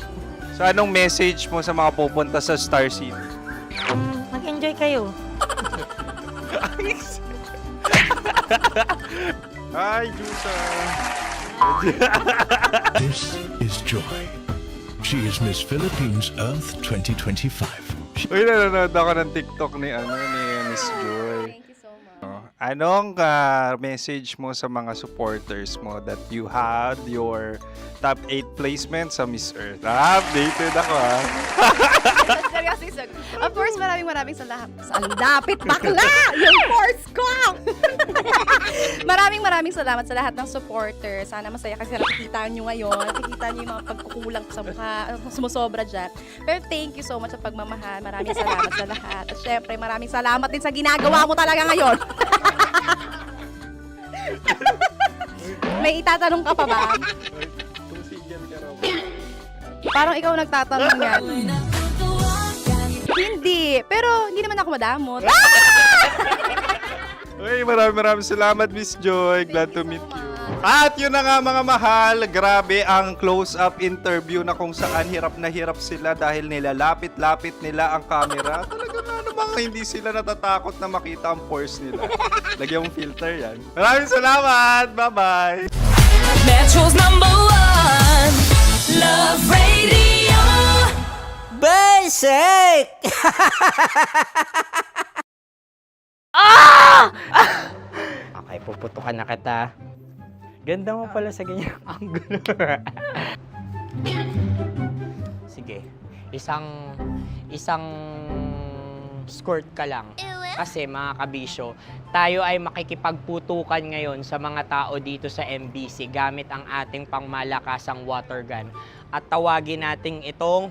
So anong message mo sa mga pupunta sa Star City? Mag-enjoy kayo. Hi, Jusa! This is Joy. She is Miss Philippines Earth 2025. Uy, nanonood ako ng TikTok ni Miss Joy. Thank you so much. Anong message mo sa mga supporters mo that you had your top 8 placement sa Miss Earth? Updated ako Seryously, of course, maraming salamat. Ang dapit bakla! Yung force ko! maraming salamat sa lahat ng supporters. Sana masaya kasi nakikita nyo ngayon. Nakikita nyo yung mga pagkukulang sa mukha. Sumusobra dyan. Pero thank you so much sa pagmamahal. Maraming salamat sa lahat. At syempre, maraming salamat din sa ginagawa mo talaga ngayon. May itatanong ka pa ba? Parang ikaw nagtatanong yan. Hindi. Pero hindi naman ako madamot. Okay, maraming salamat, Miss Joy. Glad to meet you. At yun na nga mga mahal, grabe ang close-up interview na kung saan hirap na hirap sila dahil nilalapit-lapit nila ang camera. Talaga na namang hindi sila natatakot na makita ang pores nila. Lagyan mong filter yan. Maraming salamat! Bye-bye! Metro's #1 Love Radio. Basic! Okay, puputukan na kita. Ganda mo pala sa ganyang angulo. Sige, isang skirt ka lang. Kasi mga kabisyo, tayo ay makikipagputukan ngayon sa mga tao dito sa MBC gamit ang ating pangmalakasang water gun. At tawagin natin itong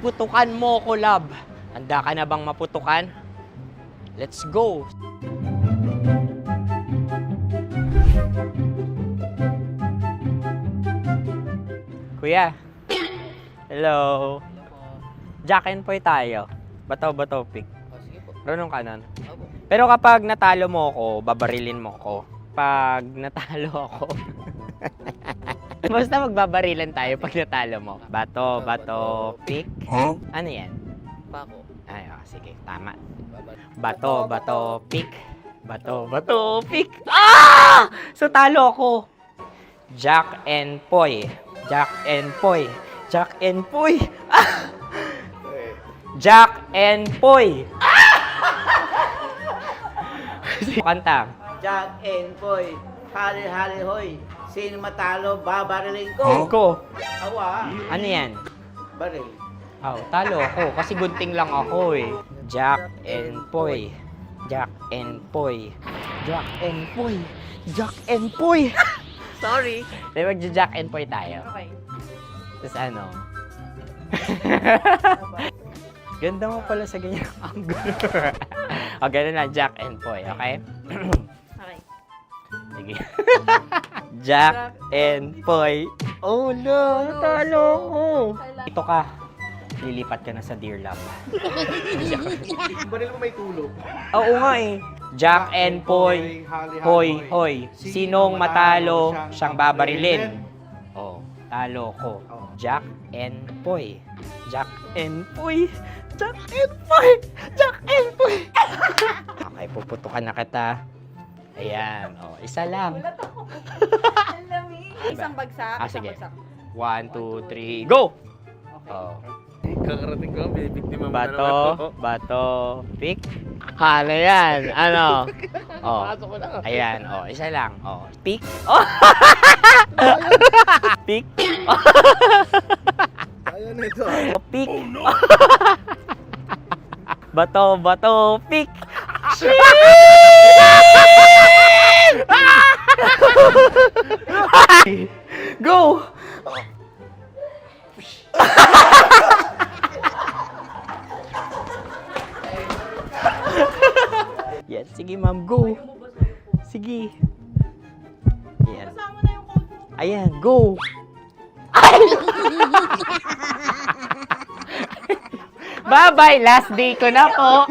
putukan mo ko, love. Handa ka na bang maputukan? Let's go! Kuya. Hello. Jack and Poy tayo. Bato-bato pick. Runong ka nun. Pero kapag natalo mo ako, babarilin mo ako. Pag natalo ako, basta magbabarilan tayo pag natalo mo. Bato, pick. Ano yan? Pako. Ay, sige, tama. Bato, pick. Bato, pick. Ah! So talo ako. Jack and Poy. Jack and Poy. Jack and Poy. Ah! Jack and Poy. Kanta. Jack and Poy, hali-hali hoy. Sino matalo, babariling ko. Ko. Awa. Ano yan? Baril. Oh, talo ako kasi gunting lang ako eh. Jack and Poy. Jack and Poy. Jack and Poy. Jack and Poy. Sorry. Di magja-Jack and Poy tayo. Okay. Tapos ano? Ganda mo pala sa ganyang angulo. O, ganun na, Jack and Poy, okay? Okay. Sige. Jack and Poy. Oh no, natalo ko. Ito ka. Lilipat ka na sa Dear Love. Baril mo may tulog. Oo nga eh. Jack and Poy. Hoy, hoy. Sinong matalo, siyang babarilin. Oh, talo ko. Jack and Poy. Jack and Poy. Jack and Poy. Jack and Poy. Okay, puputukan na kita. Ayan. Oh, isa lang. Isang bagsak. Sige. 1, 2, 3, go! Oh. Kakarating ko, binibiktima mo Bato, pick. Ano yan? Ano? Oh. Ayan, oh, isa lang. Oh, pick. Oh. Pick. Ayaw na ito. Oh, pick. Bato, pick. Go! Yan, sige ma'am, go. Sige. Ayan. Ayan, go. Bye-bye, last day ko na po.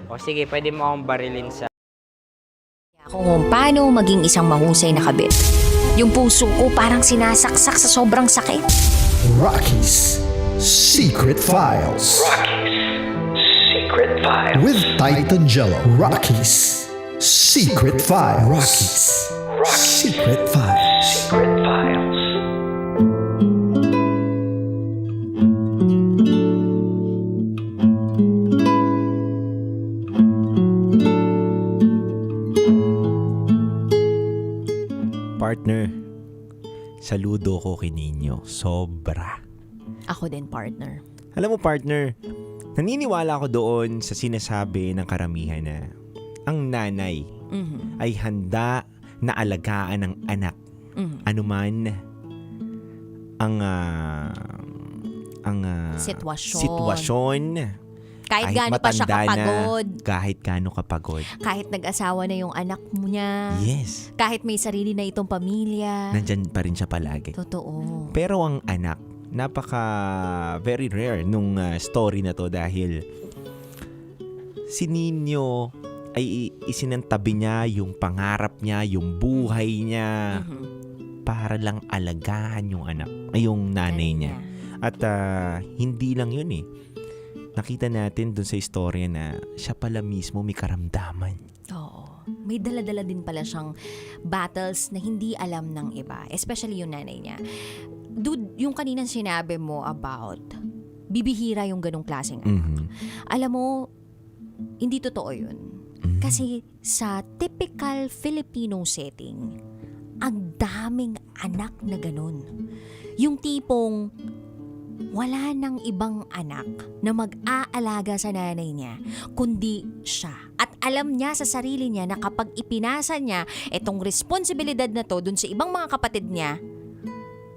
O sige, pwede mo akong barilin sa... Kung paano maging isang mahusay na kabit. Yung puso ko parang sinasaksak sa sobrang sakit. Rocky's Secret Files. Secret Files. With Titan Jello. Rocky's Secret Files. Rocky's Secret Files. Secret Files. Partner, saludo ko kay Ninyo. Sobra. Ako din, partner. Alam mo, partner, naniniwala ako doon sa sinasabi ng karamihan na ang nanay ay handa na alagaan ng anak. Anuman ang sitwasyon Kahit gaano pa siya matanda kapagod. Na, kahit gaano kapagod. Kahit nag-asawa na yung anak mo niya. Yes. Kahit may sarili na itong pamilya. Nandyan pa rin siya palagi. Totoo. Pero ang anak, very rare nung story na to dahil si Nino ay isinantabi niya yung pangarap niya, yung buhay niya para lang alagaan yung yung nanay niya. At hindi lang yun eh. Nakita natin dun sa istorya na siya pala mismo may karamdaman. Oo. May dala-dala din pala siyang battles na hindi alam ng iba. Especially yung nanay niya. Dude, yung kaninang sinabi mo about bibihira yung ganong klaseng anak. Alam mo, hindi totoo yun. Kasi sa typical Filipino setting, ang daming anak na ganon. Yung tipong wala nang ibang anak na mag-aalaga sa nanay niya, kundi siya. At alam niya sa sarili niya na kapag ipinasa niya itong responsibilidad na to dun sa ibang mga kapatid niya,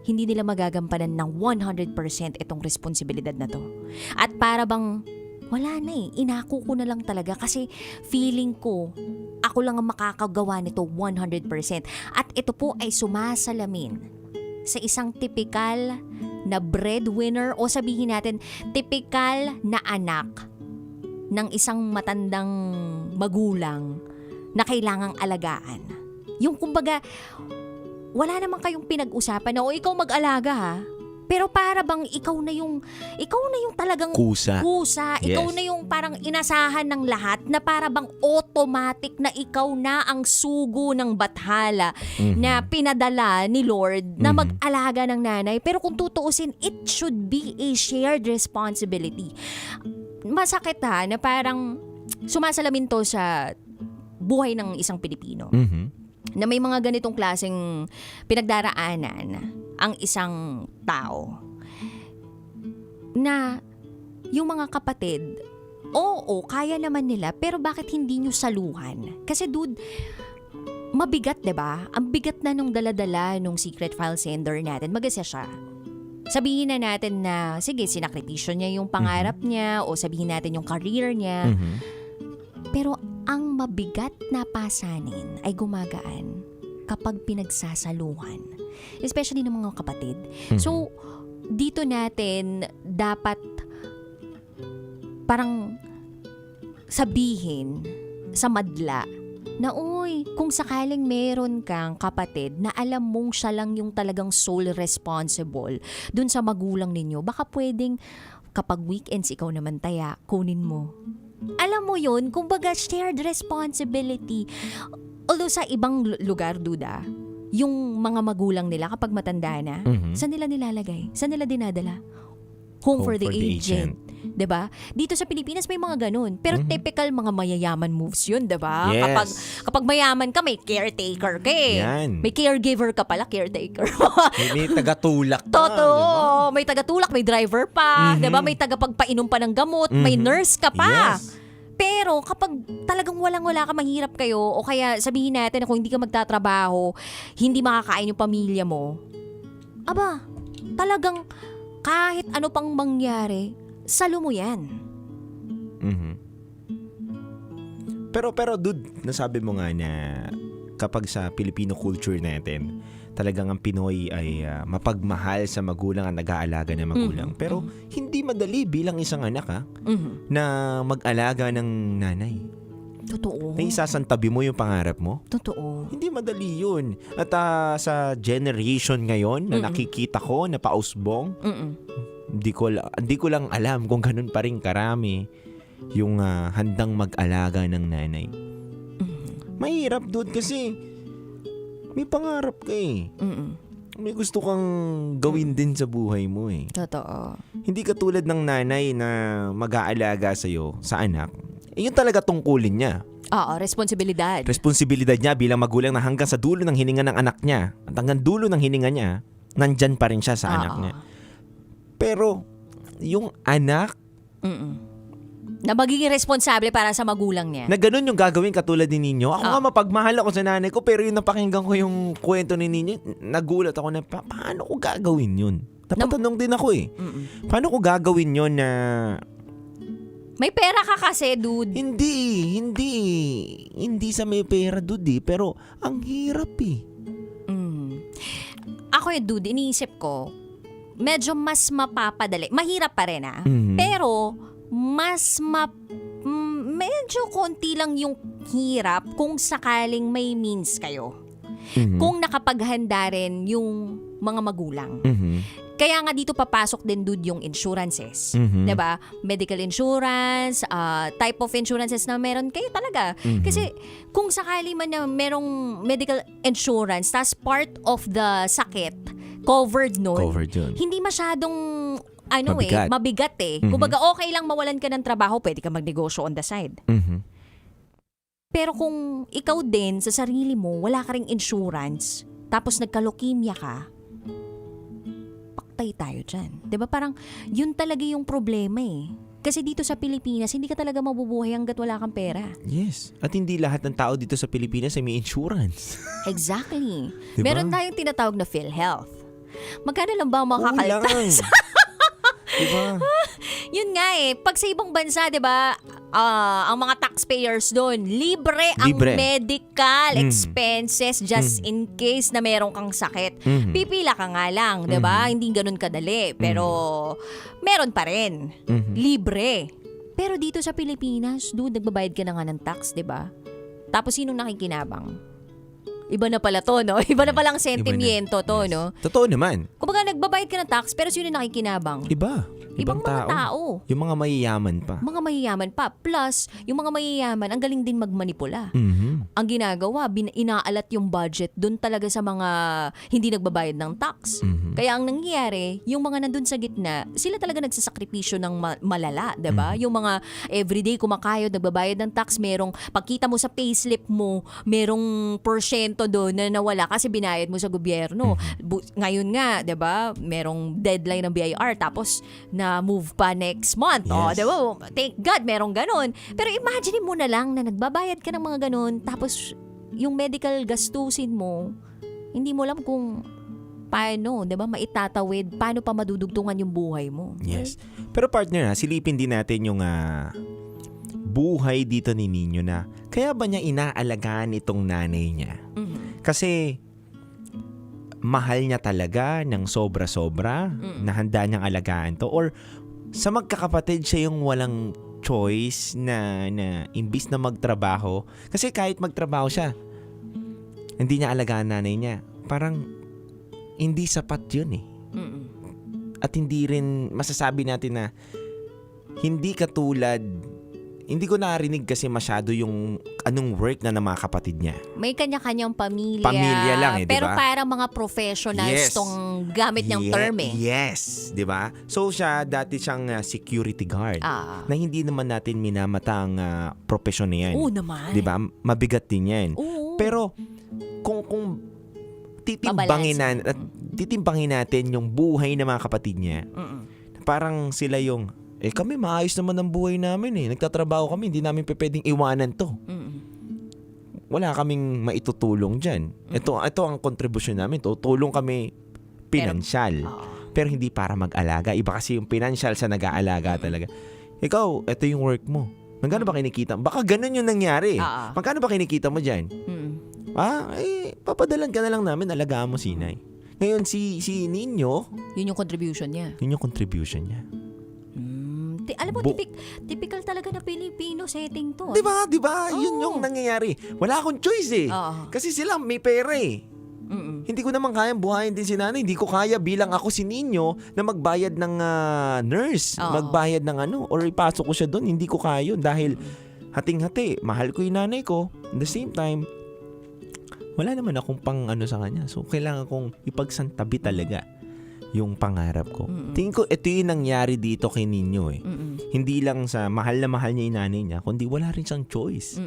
hindi nila magagampanan ng 100% itong responsibilidad na to. At para bang wala na eh, inako ko na lang talaga kasi feeling ko ako lang ang makakagawa nito 100%. At ito po ay sumasalamin sa isang typical na breadwinner o sabihin natin typical na anak ng isang matandang magulang na kailangang alagaan. Yung kumbaga, wala naman kayong pinag-usapan na o ikaw mag-alaga ha. Pero para bang ikaw na yung talagang kusa. Yes. Ikaw na yung parang inasahan ng lahat na para bang automatic na ikaw na ang sugo ng bathala na pinadala ni Lord na mag-alaga ng nanay. Pero kung tutuusin, it should be a shared responsibility. Masakit ha, na parang sumasalamin to sa buhay ng isang Pilipino. Na may mga ganitong klaseng pinagdaraanan ang isang tao na yung mga kapatid, oo, kaya naman nila, pero bakit hindi nyo saluhan? Kasi dude, mabigat, diba? Ang bigat na nung daladala nung secret file sender natin, mag-isa siya. Sabihin na natin na, sige, sinakripisyo niya yung pangarap niya o sabihin natin yung career niya. Pero ang mabigat na pasanin ay gumagaan kapag pinagsasaluhan. Especially ng mga kapatid. So, dito natin dapat parang sabihin sa madla na uy, kung sakaling meron kang kapatid na alam mong siya lang yung talagang sole responsible dun sa magulang ninyo, baka pwedeng kapag weekends ikaw naman taya, kunin mo. Alam mo yun, kumbaga shared responsibility. Although sa ibang lugar, duda, yung mga magulang nila kapag matanda na, saan nila nilalagay? Saan nila dinadala? Home for the aged. 'Di ba? Dito sa Pilipinas may mga ganun. Pero typical mga mayayaman moves 'yun, 'di ba? Yes. Kapag mayaman ka, may caretaker ka eh. Yan. May caregiver ka pala, caretaker. may tagatulak pa. Totoo. Diba? May tagatulak, may driver pa, 'di ba? May tagapagpainom pa ng gamot, may nurse ka pa. Yes. Pero kapag talagang walang-wala ka, mahirap kayo, o kaya sabihin natin na kung hindi ka magtatrabaho, hindi makakain yung pamilya mo, aba, talagang kahit ano pang mangyari, salo mo yan. Pero dude, nasabi mo nga na kapag sa Filipino culture natin, talagang ang Pinoy ay mapagmahal sa magulang at nag-aalaga ng magulang. Pero hindi madali bilang isang anak na mag-alaga ng nanay. Totoo. Na isasantabi mo yung pangarap mo. Totoo. Hindi madali yun. At sa generation ngayon na nakikita ko na pausbong, hindi ko lang alam kung ganun pa rin karami yung handang mag-alaga ng nanay. Mahirap dude kasi may pangarap ka eh. May gusto kang gawin din sa buhay mo eh. Totoo. Hindi katulad ng nanay na mag-aalaga sa'yo, sa anak. Yun talaga tungkulin niya. Oo, responsibilidad. Responsibilidad niya bilang magulang na hanggang sa dulo ng hininga ng anak niya. At hanggang dulo ng hininga niya, nandyan pa rin siya sa anak niya. Pero, yung anak, na magiging responsable para sa magulang niya. na ganun yung gagawin katulad ni Nino. Ako nga mapagmahal ako sa nanay ko, pero yung napakinggan ko yung kwento ni Nino, nagulat ako na, paano ko gagawin yun? Napatanong din ako eh. Paano ko gagawin yun na May pera ka kasi, dude. Hindi sa may pera, dude, pero ang hirap eh. Ako dude, iniisip ko, medyo mas mapapadali. Mahirap pa rin Pero, medyo konti lang yung hirap kung sakaling may means kayo. Kung nakapaghanda rin yung mga magulang. Kaya nga dito papasok din, dude, yung insurances. Diba? Medical insurance, type of insurances na meron kayo talaga. Kasi kung sakali man na merong medical insurance, tas part of the sakit, covered nun. Hindi masyadong mabigat eh. Kumbaga okay lang mawalan ka ng trabaho, pwede ka magnegosyo on the side. Pero kung ikaw din sa sarili mo, wala ka ring insurance, tapos nagka-leukemia ka, paktay tayo dyan. Diba parang yun talaga yung problema eh. Kasi dito sa Pilipinas, hindi ka talaga mabubuhay hanggat wala kang pera. Yes. At hindi lahat ng tao dito sa Pilipinas ay may insurance. Exactly. Diba? Meron tayong tinatawag na PhilHealth. Magkano lang ba ang makakaltas? Diba? Yun nga eh. Pag sa ibang bansa, diba, ang mga taxpayers doon, libre ang medical expenses just in case na meron kang sakit. Pipila ka nga lang, diba? Hindi ganun kadali. Pero meron pa rin. Libre. Pero dito sa Pilipinas, dude, nagbabayad ka na nga ng tax, diba? Tapos sinong nakikinabang? Iba na pala to, no? Iba na palang sentimiento to, no? Totoo naman. Kumbaga, nagbabayad ka ng tax, pero sino nakikinabang? Ibang mga tao. Yung mga mayayaman pa. Mga mayayaman pa. Plus, yung mga mayayaman, ang galing din magmanipula. Ang ginagawa, inaalat yung budget dun talaga sa mga hindi nagbabayad ng tax. Kaya ang nangyayari, yung mga nandun sa gitna, sila talaga nagsasakripisyo ng malala, diba? Yung mga everyday kumakayod, nagbabayad ng tax, merong, pagkita mo sa payslip mo, merong porsyento doon na nawala kasi binayad mo sa gobyerno. Ngayon nga, diba? Merong deadline ng BIR, tapos na move pa next month. Yes. Diba? Thank God, merong ganun. Pero imagine mo na lang na nagbabayad ka ng mga ganun, tapos yung medical gastusin mo, hindi mo alam kung paano, diba, maitatawid, paano pa madudugtungan yung buhay mo. Yes. Pero partner, silipin din natin yung buhay dito ni Nino na kaya ba niya inaalagaan itong nanay niya? Kasi mahal niya talaga ng sobra-sobra na handa niyang alagaan to, or sa magkakapatid siya yung walang choice na imbis na magtrabaho, kasi kahit magtrabaho siya hindi niya alagaan nanay niya, parang hindi sapat yun eh. At hindi rin masasabi natin na hindi katulad, hindi ko narinig kasi masyado yung anong work na ng mga kapatid niya. May kanya-kanyang pamilya. Pamilya lang eh, pero diba? parang mga professionals tong gamit niyang term eh. Yes, di ba? So siya, dati siyang security guard. Na hindi naman natin minamata ang profesyon na yan. Oo naman. Di ba? Mabigat din yan. Oo. Pero kung titimbangin natin yung buhay ng mga kapatid niya, parang sila yung kami maayos naman ang buhay namin eh. Nagtatrabaho kami, hindi namin pwedeng iwanan to. Wala kaming maitutulong dyan. Ito ang kontribusyon namin. Tulong kami pinansyal. Pero hindi para mag-alaga. Iba kasi yung pinansyal sa nag-aalaga talaga. Ikaw, ito yung work mo. Magkano ba kinikita? Baka ganun yung nangyari. Magkano ba kinikita mo dyan? Papadalan ka na lang namin, alagaan mo sinay. Ngayon, si Nino, yun yung contribution niya. Alam mo, typical talaga na Pilipino setting to. Diba? Yun yung nangyayari. Wala akong choice eh. Kasi sila may pera eh. Hindi ko naman kayang buhayin din si nanay. Hindi ko kaya bilang ako si Nino na magbayad ng nurse. Magbayad ng or ipasok ko siya doon. Hindi ko kaya yun dahil hating-hati. Mahal ko yung nanay ko. At the same time, wala naman akong pang sa kanya. So, kailangan kong ipagsantabi talaga yung pangarap ko. Tingin ko, ito yung nangyari dito kay Nino eh. Hindi lang sa mahal na mahal niya yung nanay niya, kundi wala rin siyang choice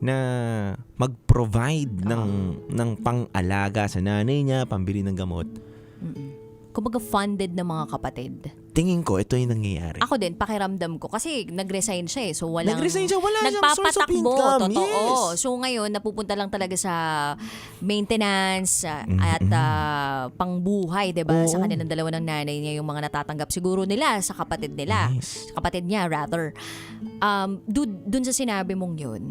na mag-provide ng pang-alaga sa nanay niya, pambili ng gamot. Kumbaga funded ng mga kapatid. tingin ko, ito yung nangyayari. Ako din, pakiramdam ko. Kasi nag-resign siya eh. So walang... Nag-resign siya, wala siyang source of nagpapatakbo, income. totoo. Yes. So ngayon, napupunta lang talaga sa maintenance at pangbuhay, diba? Sa kanilang dalawa ng nanay niya, yung mga natatanggap siguro nila sa kapatid nila. Sa kapatid niya, rather. Dun sa sinabi mong yun,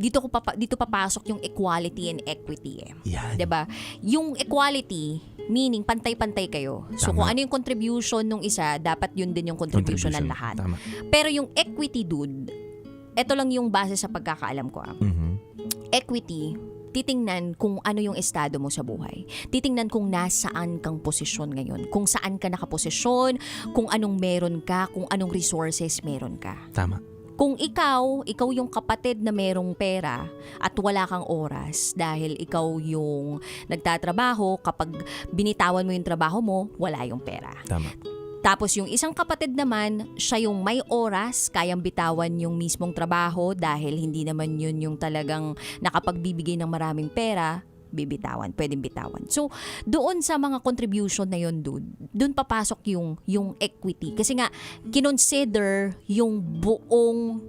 dito papasok yung equality and equity eh. Yan. Diba? Yung equality, meaning pantay-pantay kayo. So kung ano yung contribution nung isa, dapat yun din yung contribution ng lahat. Tama. Pero yung equity, dude, ito lang yung base sa pagkakaalam ko. Equity, titingnan kung ano yung estado mo sa buhay. Titingnan kung nasaan kang posisyon ngayon. Kung saan ka nakaposisyon, kung anong meron ka, kung anong resources meron ka. Tama. Kung ikaw yung kapatid na merong pera at wala kang oras dahil ikaw yung nagtatrabaho, kapag binitawan mo yung trabaho mo, wala yung pera. Tama. Tapos yung isang kapatid naman, siya yung may oras, kayang bitawan yung mismong trabaho dahil hindi naman yun yung talagang nakapagbibigay ng maraming pera, pwedeng bitawan. So, doon sa mga contribution na yun, doon papasok yung equity. Kasi nga, kinonsider yung buong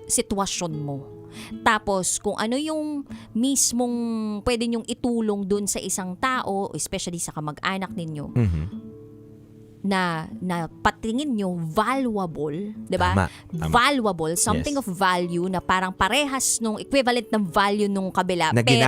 sitwasyon mo. Tapos, kung ano yung mismong pwede nyong itulong doon sa isang tao, especially sa kamag-anak ninyo, na patingin nyo valuable, 'di ba? Tama. Valuable, something of value na parang parehas nung equivalent ng value nung kabila, Na pero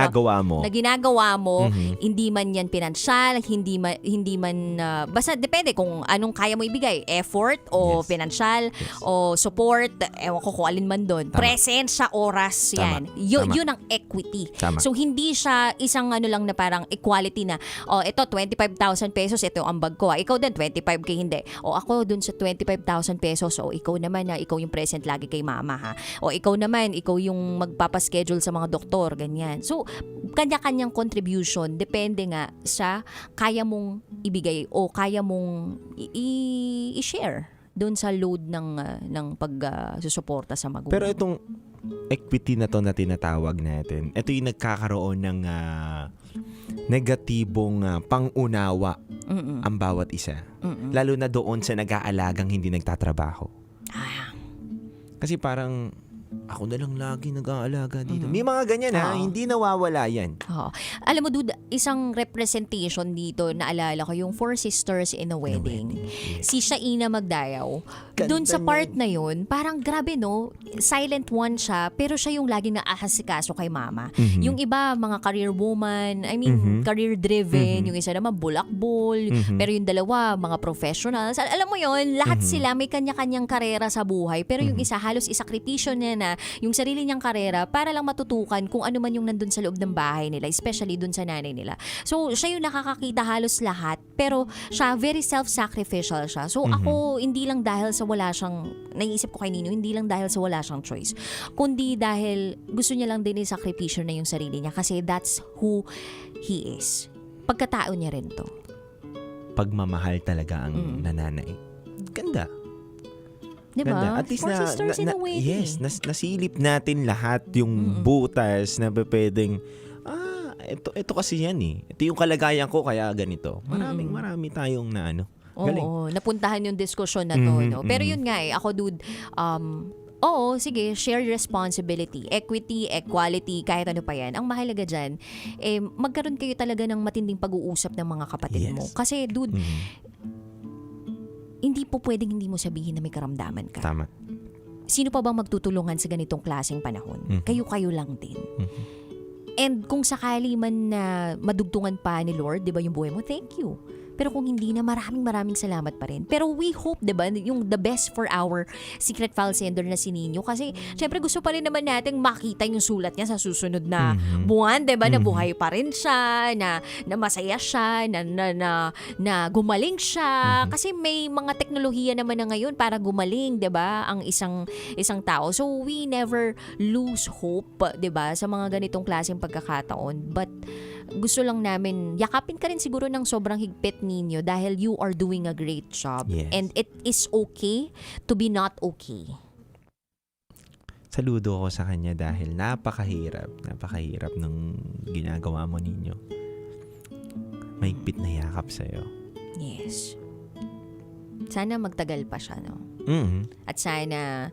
ginagawa mo. hindi man yan pinansyal, hindi man basta depende kung anong kaya mo ibigay, effort o pinansyal o support, ewan ko kung alin man doon. Presensya, oras, yan. Yun ang equity. Tama. So hindi siya isang ano lang na parang equality na ito 25,000 pesos, ito ang ambag ko. Ikaw din 25K, hindi. O ako dun sa 25,000 pesos, o ikaw naman na ikaw yung present lagi kay mama ha. O ikaw naman, ikaw yung magpapaschedule sa mga doktor, ganyan. So, kanya-kanyang contribution, depende nga sa kaya mong ibigay o kaya mong i-share dun sa load ng pagsusuporta sa magulang. Pero itong equity na to na tinatawag natin, ito yung nagkakaroon ng negatibong pangunawa ang bawat isa. Lalo na doon sa nag-aalagang hindi nagtatrabaho. Kasi parang ako na lang lagi nag-aalaga dito. May mga ganyan hindi nawawala yan. Alam mo, dude, isang representation dito, naalala ko yung Four Sisters in a Wedding. Si Shaina Magdayaw. Doon sa part na yun, parang grabe no, silent one siya, pero siya yung laging naahasikaso kay mama. Yung iba, mga career woman, career driven, yung isa naman bulakbol, pero yung dalawa, mga professionals. Alam mo yun, lahat sila may kanya-kanyang karera sa buhay, pero yung isa halos isakripisyo niya na yung sarili niyang karera para lang matutukan kung ano man yung nandun sa loob ng bahay nila, especially dun sa nanay nila. So, siya yung nakakakita halos lahat, pero siya very self-sacrificial siya. So, ako, hindi lang dahil sa wala siyang, naiisip ko kay Nino, hindi lang dahil sa wala siyang choice, kundi dahil gusto niya lang din isakripisyo na yung sarili niya kasi that's who he is. Pagkatao niya rin to. Pagmamahal talaga ang nananay. Ganda. Diba? Ganda. At least Four Sisters in a Wedding. Yes, nasilip natin lahat yung butas na pwedeng ito kasi yan eh. Ito yung kalagayan ko kaya ganito. Marami tayong na ano. Galing. Oo, napuntahan yung diskusyon na to. No? Pero yun nga ako dude, oo, sige, shared responsibility, equity, equality, kahit ano pa yan. Ang mahalaga dyan, magkaroon kayo talaga ng matinding pag-uusap ng mga kapatid mo. Kasi dude, hindi po pwedeng hindi mo sabihin na may karamdaman ka. Tama. Sino pa bang magtutulungan sa ganitong klaseng panahon? Kayo-kayo lang din. And kung sakali man na madugtungan pa ni Lord, di ba yung buhay mo, thank you. Pero kung hindi na, maraming salamat pa rin. Pero we hope, diba, yung the best for our secret file sender na si Nino. Kasi, syempre, gusto pa rin naman natin makita yung sulat niya sa susunod na buwan, diba, na buhay pa rin siya, na masaya siya, na gumaling siya. Kasi may mga teknolohiya naman na ngayon para gumaling, diba, ang isang tao. So, we never lose hope, diba, sa mga ganitong klaseng pagkakataon. But, gusto lang namin, yakapin ka rin siguro ng sobrang higpit ninyo dahil you are doing a great job. Yes. And it is okay to be not okay. Saludo ko sa kanya dahil napakahirap ng ginagawa mo ninyo. Mahigpit na yakap sa'yo. Yes. sana magtagal pa siya, no? At sana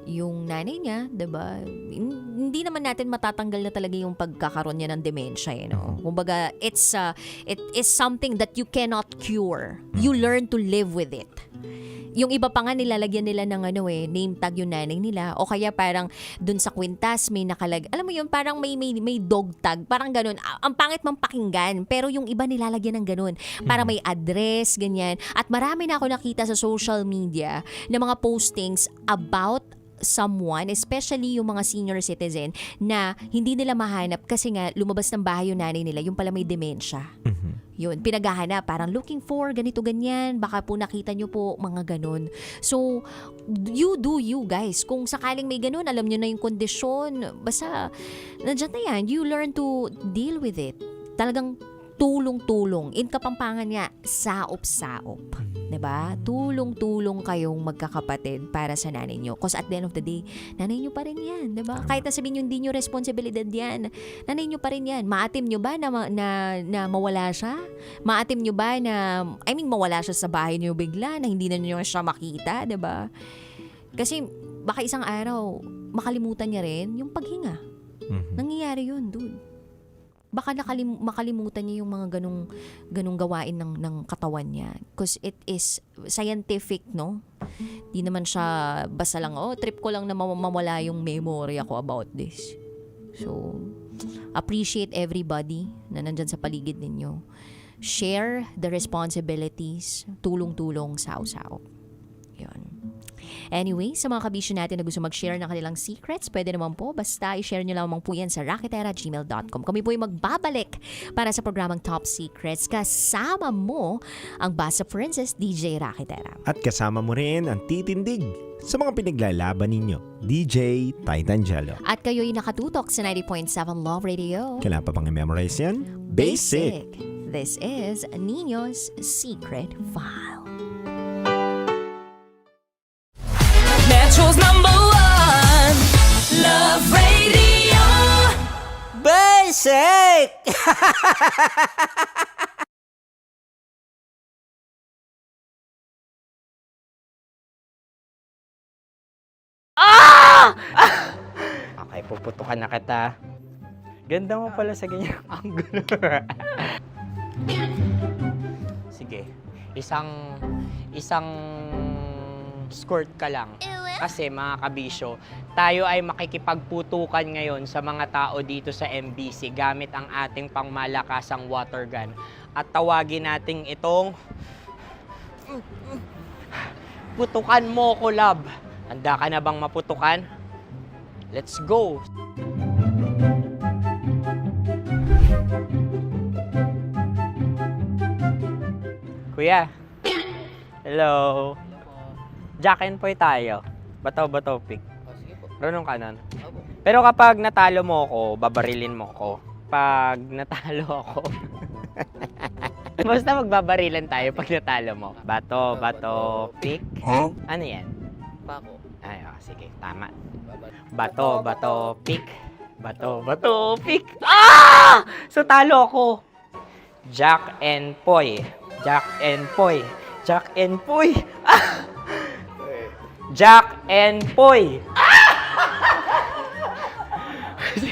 yung nanay niya, 'di ba? Hindi naman natin matatanggal na talaga yung pagkakaroon niya ng dementia, no? Kumbaga, it is something that you cannot cure. You learn to live with it. Yung iba pa nga nilalagyan nila ng name tag yung nanay nila, o kaya parang dun sa kwintas may alam mo yun, parang may dog tag, parang ganun. Ang pangit mang pakinggan, pero yung iba nilalagyan ng ganun para may address, ganyan. At marami na ako nakita sa social media na mga postings about someone, especially yung mga senior citizen, na hindi nila mahanap kasi nga lumabas ng bahay yung nanay nila, yung pala may dementia. Yun, pinaghahanap, parang looking for, ganito, ganyan, baka po nakita nyo po, mga ganun. So, you do you, guys. Kung sakaling may ganun, alam nyo na yung kondisyon, basta, nandiyan na yan, you learn to deal with it. Talagang tulong-tulong. In Kapampangan nga, saop-saop. 'Di ba? Tulong-tulong kayong magkakapatid para sa nanay nyo. Because at the end of the day, nanay nyo pa rin yan. 'Di ba? Kahit na sabihin nyo, hindi nyo responsibilidad yan. Nanay nyo pa rin yan. Maatim nyo ba na mawala siya? Maatim nyo ba na, mawala siya sa bahay nyo bigla, na hindi na nyo siya makita? 'Di ba? Kasi baka isang araw, makalimutan niya rin yung paghinga. Nangyayari yun, dude. Baka makalimutan niya yung mga ganung gawain ng katawan niya. Because it is scientific, no? Di naman siya basta lang, trip ko lang na mawala yung memory ako about this. So, appreciate everybody na nandyan sa paligid ninyo. Share the responsibilities. Tulong-tulong, sao-sao. Yun. Anyway, sa mga kabisyo natin na gusto mag-share ng kanilang secrets, pwede naman po, basta i-share nyo lamang po yan sa raketera@gmail.com. Kami po ay magbabalik para sa programang Top Secrets. Kasama mo ang Basa Princess, DJ Raketera. At kasama mo rin ang titindig sa mga pinaglalaban ninyo, DJ Titan Jello. At kayo'y nakatutok sa 90.7 Love Radio. Kailangan pa bang i-memorize yan? Basic! This is Niño's Secret File. Metro's #1 Love Radio. Basic! Okay, puputukan na kita. Ganda mo pala sa ganyang angulo. Sige, isang skirt ka lang. Kasi mga kabisyo, tayo ay makikipagputukan ngayon sa mga tao dito sa MBC gamit ang ating pangmalakasang water gun. At tawagin natin itong putukan mo ko, love. Handa ka na bang maputukan? Let's go! Kuya. Hello. Jack and Poy tayo. Bato-bato pick. Sige po. Runong kanan. Pero kapag natalo mo ako, babarilin mo ako. Pag natalo ako, basta magbabarilan tayo pag natalo mo. Bato, pick. Ano yan? Pako. Ay, sige, tama. Bato, pick. Bato, pick. Ah! So talo ako. Jack and Poy. Jack and Poy. Jack and Poy. Ah! Jack and Poy.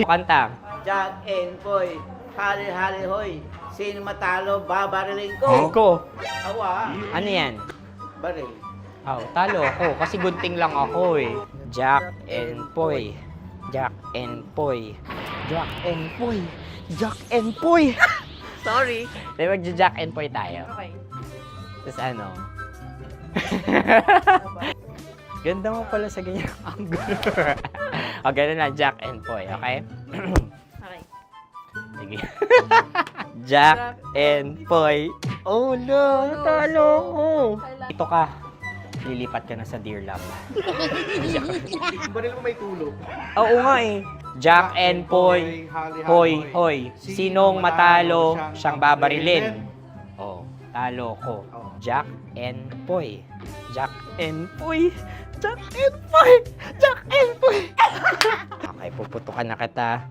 Kanta. Jack and Poy, hali-hali hoy. Sino matalo, babariling ko. Ko. Awa. Ano yan? Baril. Oh, talo ako kasi gunting lang ako eh. Jack and Poy. Jack and Poy. Jack and Poy. Jack and Poy. Sorry. Di magja-Jack and Poy tayo. Okay. Tapos ano? Ganda mo pala sa ganyang angulo. O, ganun na, Jack and Poy, okay? Okay. Sige. Jack and Poy. Oh no, natalo ko. Ito ka. Lilipat ka na sa Dear Love. Baril mo may tulog. Oo nga eh. Jack and Poy. Hoy, hoy. Sinong matalo, siyang babarilin. Oh, talo ko. Jack and Poy. Jack and Poy. Jack and Poy. Jack and Poy. Okay, puputukan na kita.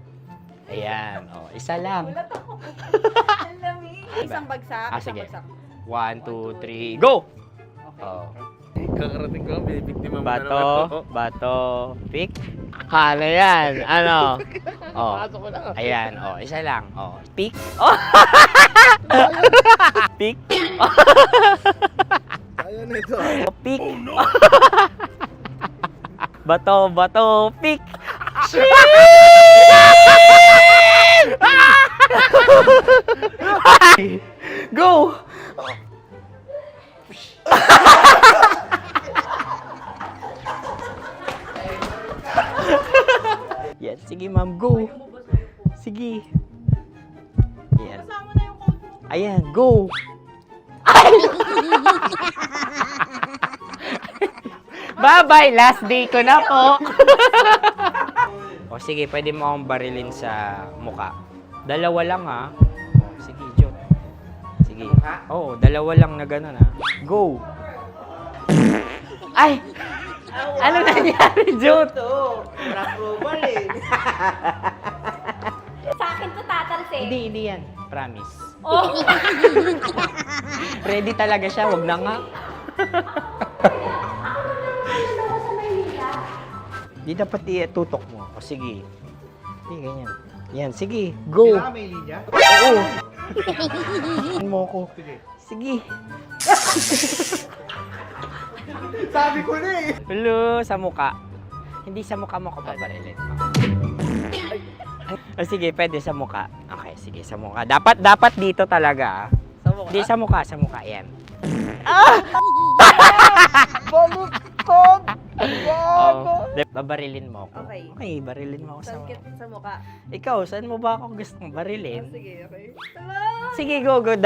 Ayan. Oh, isa lang. Isang bagsak. Sige. 1, 2, 3, go! Oh. Kakarating ko, binibiktima mo na Bato, naman ako. bato, pick. Ano yan? Ano? Oh. Pasok ko na. Ayan, oh, isa lang. Oh, pick. Oh. Pick. Ayaw na ito. Pick. Bato, bato, pick. Go! Yan, sige ma'am, go. Sige. Yan. Ayan, go. Bye-bye, last day ko na po. O sige, pwede mo akong barilin sa muka. Dalawa lang ha. O, sige, Jot. Sige. Oo, dalawa lang na gano'n ha. Go. Ay! Ano nangyari, Jot? Approval eh. Sa akin to tatalsik. Hindi yan. Promise. Oh. Ready talaga siya, wag na nga. Di dapat itutok mo. O sige. Hindi, ganyan. Yan, sige. Go. Kailangan may linya? Oo. mo ko. Sige. Sabi ko na eh. Hello, sa muka. Hindi sa muka mo ko babarilin. O sige, pwede sa muka. Okay, sige, sa muka. Dapat dito talaga. Sa mukha? Hindi, sa muka. Yan. Baluktot! Oh, babarilin mo ako. Okay. Okay, barilin mo ako sa Sa mukha. Ikaw, saan mo ba ako gustong barilin? Sige, okay. Sige, go. Go.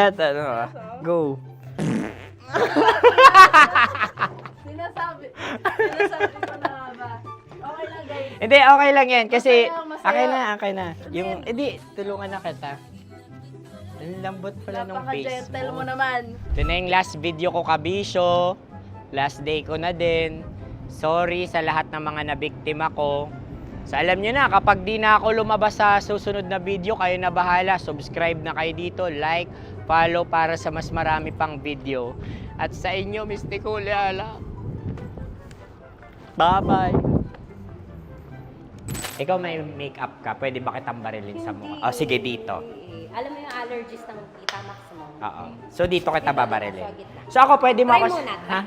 Sinasabi ko na ba? Okay lang, guys. Hindi, okay lang yan. Kasi, Masaya, masaya. okay na. Yung, hindi, tulungan na kita. Ang lambot pala ng face Napaka-gentle mo mo. naman. Ito na yung last video ko, kabisyo. Last day ko na din. Sorry sa lahat ng mga nabiktima ko. So alam nyo na, kapag di na ako lumabas sa susunod na video, kayo na bahala. Subscribe na kayo dito, like, follow para sa mas marami pang video. At sa inyo, Mistiko Leala. Bye-bye. Ikaw may makeup ka, pwede ba kitang barilin sa mukha? O sige, dito. Alam mo yung allergies ng tita Maximo? Oo. So dito kita babarilin. So ako, pwede mo Try ako... muna. Ha?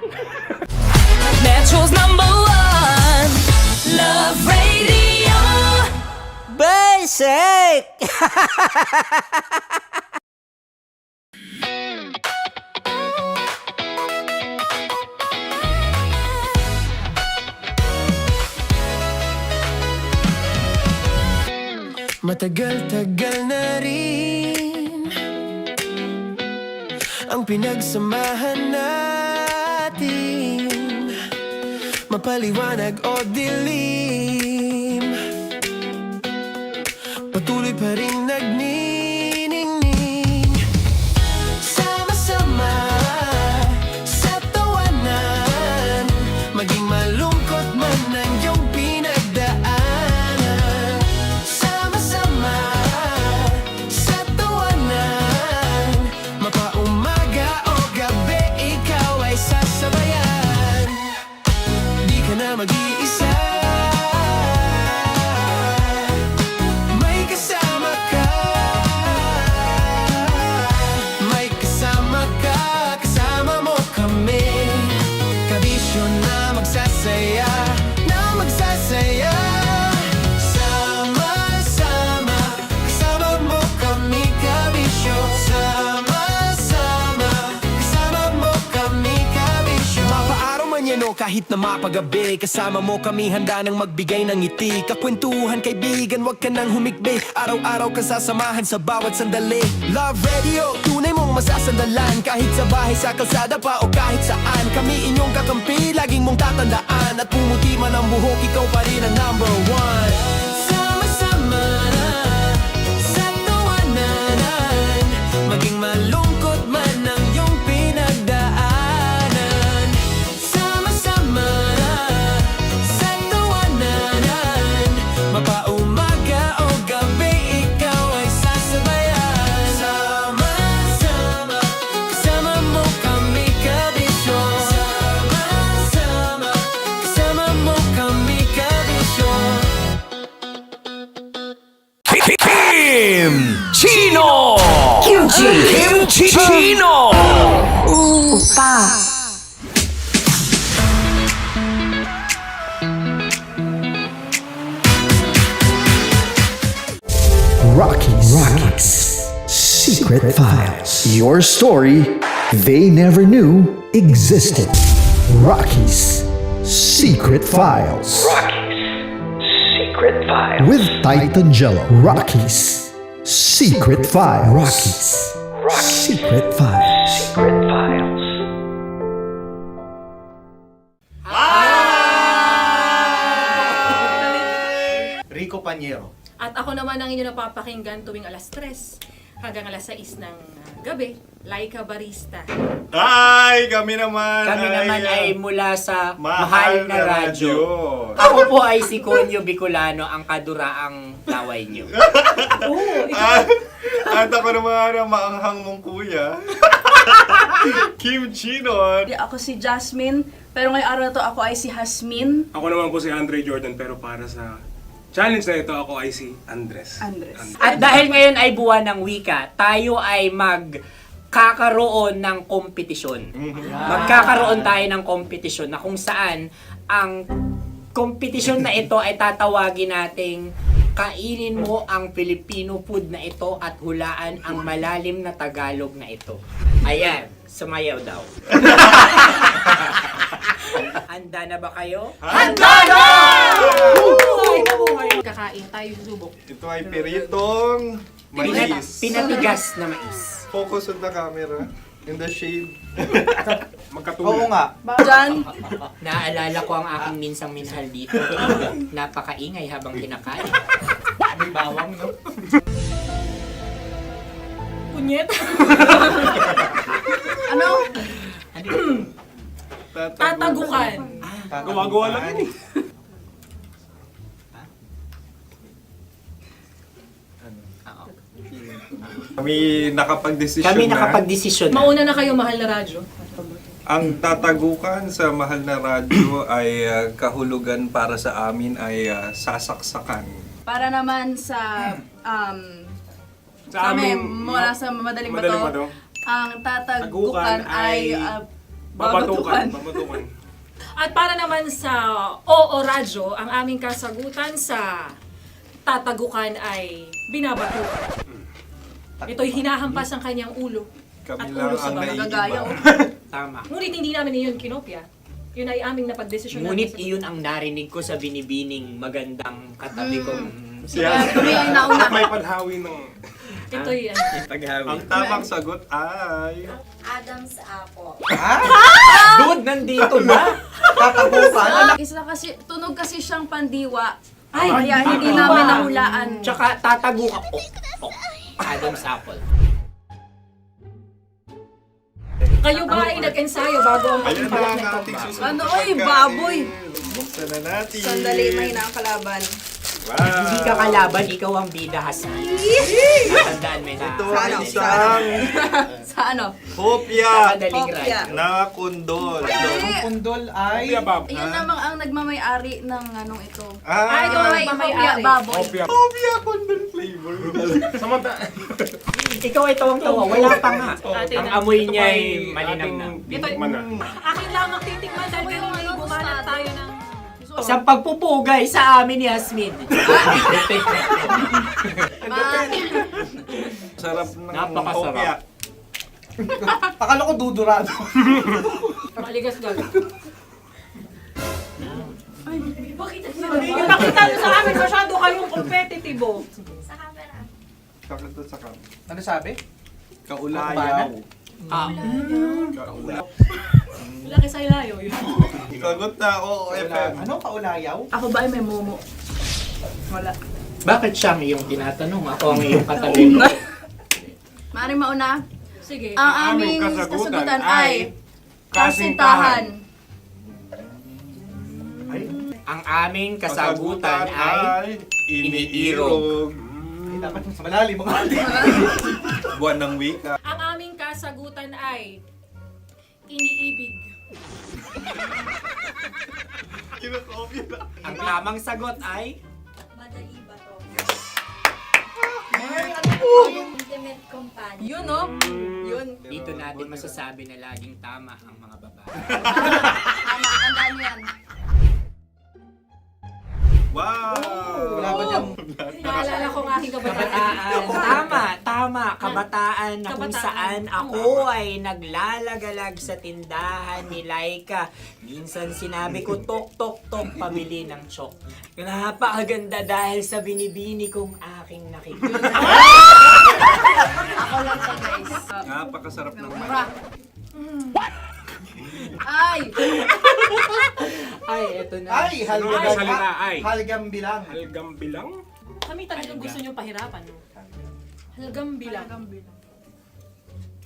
Metro's #1 Love Radio. Basic! Matagal-tagal na rin ang pinagsamahan natin, mapaliwanag o dilim, patuloy pa rin nagniningning. Sama-sama sa tawanan, maging malungkot man ang iyong pinagdaanan. Sama-sama sa tawanan, mapaumaga o gabi, ikaw ay sasabayan. Di ka na mag-iisa, may kasama ka. May kasama ka, kasama mo kami. Kabisyo na magsasaya, na magsasaya. Sama-sama, kasama mo kami, kabisyo. Sama-sama, kasama mo kami, kabisyo. Mapaaraw man yan o kahit na mapagabi, kasama mo kami, handa nang magbigay ng ngiti. Kakwentuhan, kaibigan, wag ka nang humikbi. Araw-araw ka sasamahan sa bawat sandali. Love Radio, tunay mong masasandalan. Kahit sa bahay, sa kalsada pa o kahit saan, kami inyong kakampi, laging mong tatandaan. At pumuti man ang buhok, ikaw pa rin ang #1. Sama-sama sa tawanan, maging malungkot man ang iyong pinagdaanan. Sama-sama sa tawanan, mapaumaga o gabi, ikaw ay sasabayan. Sama-sama, kasama mo kami, kabisyo. Kimchi Chino! Upa. Rocky's Secret Files. Your story they never knew existed. Rocky's Secret Files. Secret Files. With Titan Jello. Rocky's Secret Files. Rocky's Secret Files. Secret Files. Rico Panyero. At ako naman ang inyo napapakinggan tuwing alas 3 hanggang alas 6 ng gabi, Laika Barista. Hi! Kami naman Kami naman ay mula sa Mahal Mahal na na Radyo. Radyo. Ako po ay si Conyo Bicolano, ang kaduraang laway niyo. At ako naman ang maanghang mong kuya. Kim Chino. Ako si Jasmine, pero ngayong araw na to ako ay si Hasmin. Ako naman po si Andre Jordan, pero para sa challenge na ito, ako ay si Andres. At dahil ngayon ay buwan ng wika, tayo ay magkakaroon ng kompetisyon. Magkakaroon tayo ng kompetisyon na kung saan ang kompetisyon na ito ay tatawagin nating kainin mo ang Filipino food na ito at hulaan ang malalim na Tagalog na ito. Ayan, sumayaw daw. Handa na ba kayo? Handa na! Kakain tayo subok. Ito ay piritong mais. Pinatigas na mais. Focus on the camera. In the shade. Oo nga. Diyan. Naaalala ko ang aking minsang minahal dito. Napakaingay habang kinakain. May bawang, no? Punyet. Ano? Tatagukan. Gawa-gawa lang yun eh. Kami nakapag-desisyon Kami na. nakapag-desisyon na. Mauna na kayo, Mahal na Radyo. Ang tatagukan sa Mahal na Radyo ay kahulugan para sa amin ay sasaksakan. Para naman sa Sa amin, amin, mula sa Madaling Madaling Bato, Bato. ang tatagukan ay Babatukan. babatukan. At para naman sa Oo Radyo, ang aming kasagutan sa tatagukan ay binabatukan. Ito'y hinahampas ang kanyang ulo. Kami At lang ulo sa ang mga naiiba. gagaya. Tama. Ngunit hindi namin iyon kinopya. Yun ay aming napagdesisyon Ngunit namin. iyon ang narinig ko sa binibining magandang katabi kong Kami ay nauna. May panhawi ng... Ito'y paghawi. Ang tamang sagot ay... Adam's apple. Dude, nandito na! Tatagukan! Isa kasi, tunog kasi siyang pandiwa. Ay, Kaya hindi namin nahulaan. Tsaka tatagukan. Adam's apple. Kayo ba ay nag-ensayo bago ang Ayun na pagpalak ang na ito? ating susunod Ano, na oy, pagkain. baboy. Buksan na natin. Sandali, may nakakalaban. Wow. Hindi ka kalaban, ikaw ang bida, Hasmin. Tandaan mo na. Ito ay isang Sa ano? hopya Madaling Hopya. radyo. na kundol. Hindi. Pundol ay... Yun namang ang nagmamay-ari ng anong ito. Ah, Ito may hopya, baboy. hopya kundol flavor. Ikaw ay tawang-tawa, wala pa nga. Ang amoy niya ay Ito malinang na. Akin lang magtitikman dahil kayo ay bumanat tayo ng... Sa pagpupugay sa amin ni Hasmin. Sarap ng Napakasarap. hopya. Akala ko dudurado. Maligas gal. Ay, bakit? Ipakita nyo sa amin, masyado kayong competitive. Sakit to sa kam. Ano sabi? Kaulayaw. Laki sa ilayo yun. Sagot na, oo, FM. Ano? Kaulayaw? Ako ba ay may momo? Wala. Bakit siya ang iyong tinatanong? Ako ang iyong katabi. Maaaring mauna. Sige. Ang aming kasagutan ay kasintahan. Ang aming kasagutan ay iniirog. Dapat mas malalim mga Buwan ng wika. Ang aming kasagutan ay iniibig. Ang tamang sagot ay Madali ba to? ultimate companion. Yun, no? Yun. Dito natin masasabi na laging tama ang mga babae. Tama, tandaan mo yan. Wow! Wala ba dyan? Naalala ko ang aking kabataan. Tama. Kabataan na kung Kabataan. saan ako ay naglalagalag sa tindahan ni Laika. Minsan sinabi ko, tok, pamili ng chok. Napakaganda dahil sa binibini kong aking nakikita. Ako lang to, guys. Napakasarap ng Mura. Ay! Ay, eto na. Ay, salita, ay. Halgam bilang. Halgam bilang? Kami talagang gusto niyong pahirapan, no? Halgam bilang.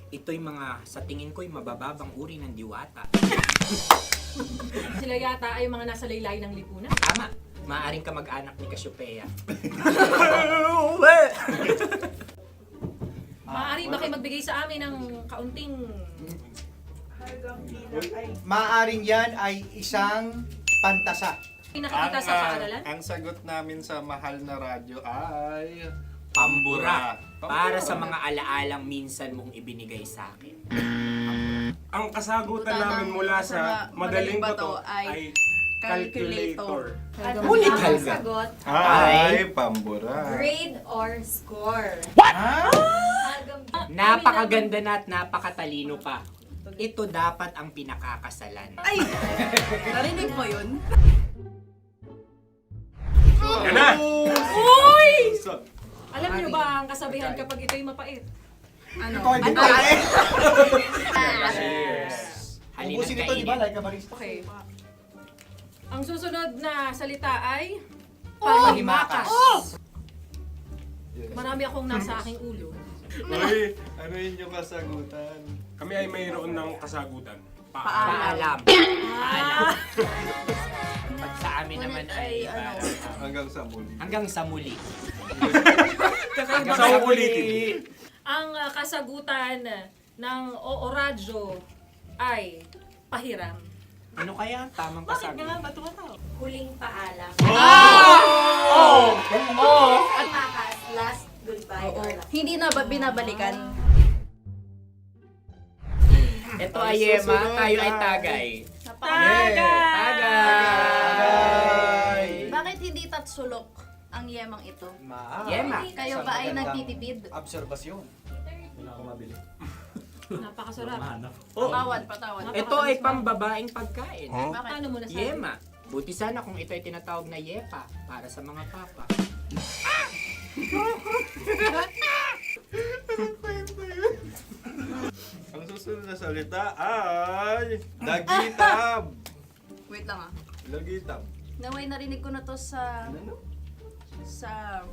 Ito'y mga, sa tingin ko'y mabababang uri ng diwata. Sila yata ay mga nasa laylay ng lipunan. Tama. Maaring ka mag-anak ni Cassiopeia. Maaari ba kayo magbigay sa amin ng kaunting... Maaring yan ay isang pantasa. Pinakikita sa paaralan? Ang sagot namin sa mahal na radyo ay... Pambura. Para sa mga alaalang minsan mong ibinigay sa akin. Ang kasagutan namin mula sa madaling bato ay calculator. Ulit Ang halga. sagot, Ay, pambura. grade or score. Napakaganda na at napakatalino pa. Ito dapat ang pinakakasalan. Ay! Narinig mo yun? Yan na! Uy! Alam niyo ba ang kasabihan kapag ito'y mapait? Ano? Cheers! Halina't Ubusin ito, di ba? kainin. Like a barista. Okay. Ang susunod na salita ay... Panghimakas. Marami akong nasa aking ulo. Uy, ano yun yung kasagutan? Kami ay mayroon ng kasagutan. Paalam. Pag sa amin naman ay... Hanggang sa muli. Hanggang sa muli. Sa ulitin. Ang kasagutan ng Oo Radyo ay pahiram. Ano kaya ang tamang kasagutan? ba tumatawa? Huling paalam. Oh! At makas, last goodbye or last. Hindi na ba binabalikan? Ito ay Yema, tayo ay Tagay. Tagay! Bakit hindi tatsulok ang yemang ito? Yema. Kayo ba ay nagtitipid? Obserbasyon. Napakasarap. Patawad. Ito ay pambabaeng pagkain. Bakit? Ano mo nasabi? Yema. Buti sana kung ito ay tinatawag na yepa para sa mga papa. Ang susunod na salita ay... Dagitab! Wait lang ah. Dagitab. Naway narinig ko na to sa Isang...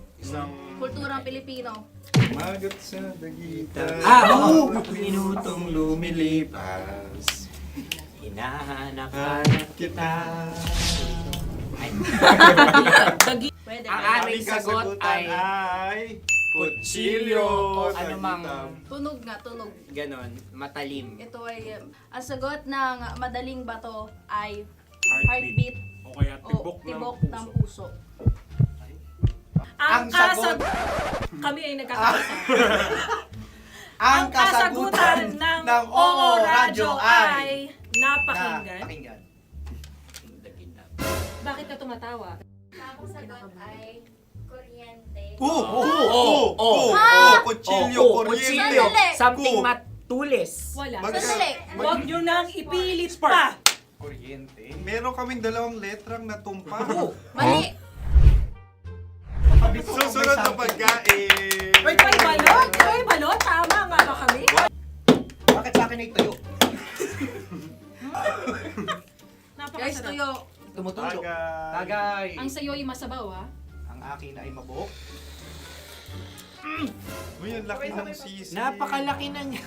kulturang Pilipino. Magat sa dagitab. Minutong lumilipas. Hinahanap-hanap kita. Ay. Pwede Ang ba? aming sagot ay kutsilyo o anumang Tunog nga, tunog. ganon, matalim. Ito ay, ang sagot ng madaling bato ay heartbeat O kaya o tibok ng puso. Ang sagot- Kami ay nagkakaisa. Ang kasagutan ng Oo Radyo ay napakinggan. Pakinggan. Bakit ka tumatawa? Ang sagot ay kuryente. Kutsilyo, kuryente. Sandali. Something matulis. Wala. Sandali. Huwag nyo nang ipilit pa. Kuryente. Meron kaming dalawang letrang natumpa. Mali. Susunod na pagkain. May balot? May balot? Tama nga ba kami? Bakit sa akin ay tuyo? Guys, Napakasarap. tuyo. Tumutulo. Tagay. Tagay. Ang sayo ay masabaw, ha? Ang akin ay mabuhok. Uy, ang laki ng sisi. Napakalaki na niya.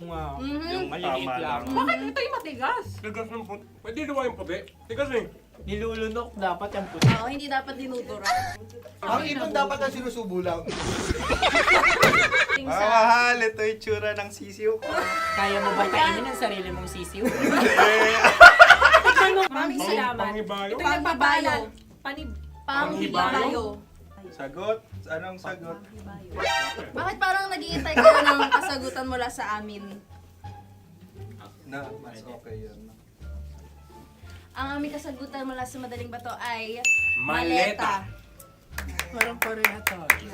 Wow, yung maliliit Tama lang. Bakit ito'y matigas? Tigas ng puti. Pwede luwa yung puti. Tigas eh. Nilulunok dapat yung puti. Oo, hindi dapat dinudura. Ang ibon dapat ang sinusubo lang. Mga mahal, ito yung tsura ng sisiw ko. Kaya mo ba kainin ang sarili mong sisiw? Maraming salamat. Panghibayo. Ito'y nagpapaalala. Panghibayo. Sagot? Anong sagot? Bakit parang nag-iintay kayo ng kasagutan mula sa amin? Na, mas okay yun. Ang aming kasagutan mula sa Madaling Bato ay Maleta. Parang pareha tayo.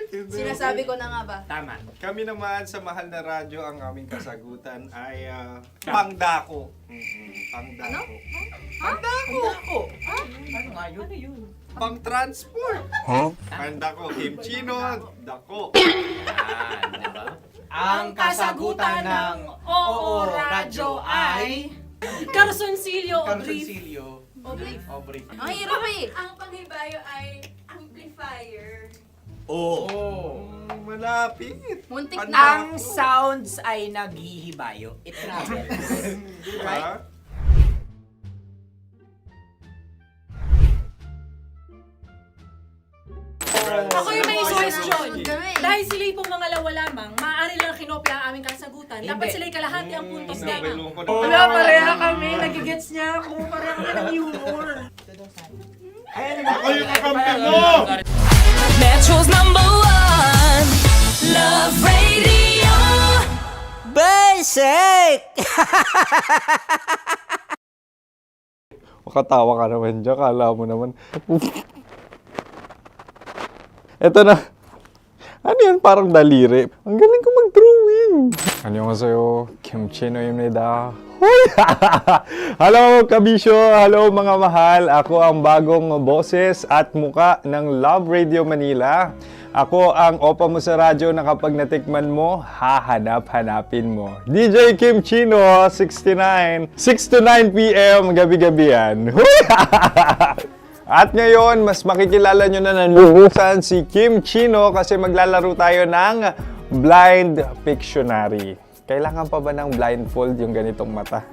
Sinasabi ko na nga ba? Tama. Kami naman sa mahal na radyo, ang aming kasagutan ay pangdako. Pangdako. Pangdako! Ano nga yun? Ano yun? Pang-transport. Pangdako, kimchino, dako. Ang kasagutan ng Oo Radyo ay Carsoncillo Obrief. Ang hirap eh. Ang panghibayo ay amplifier. Malapit. Muntik Pangdako. na. Ang sounds ay naghihibayo. It travels. Right? Ako yung may question. Kami. Dahil sila'y pong mga lawa lamang, maaari lang kinopya ang aming kasagutan. Dapat sila'y kalahati ang puntos Hindi, lamang. loko na. Wala, pareha kami. Nagigets niya ako. Pareha kami ng humor. Ako yung kakampi mo! Metro's #1 Love Radio. Basic! Makatawa ka naman dyan. Kala mo naman. Eto na. Ano yan? Parang daliri. Ang galing ko mag-drawing. Annyeonghaseyo. Kimchino입니다. Hello, kabisyo. Hello, mga mahal. Ako ang bagong boses at muka ng Love Radio Manila. Ako ang opa mo sa radyo na kapag natikman mo, hahanap-hanapin mo. DJ Kim Chino, 69. 6 to 9 p.m. gabi-gabi yan. At ngayon, mas makikilala nyo na ng lubusan si Kim Chino kasi maglalaro tayo ng Blind Pictionary. Kailangan pa ba ng blindfold yung ganitong mata?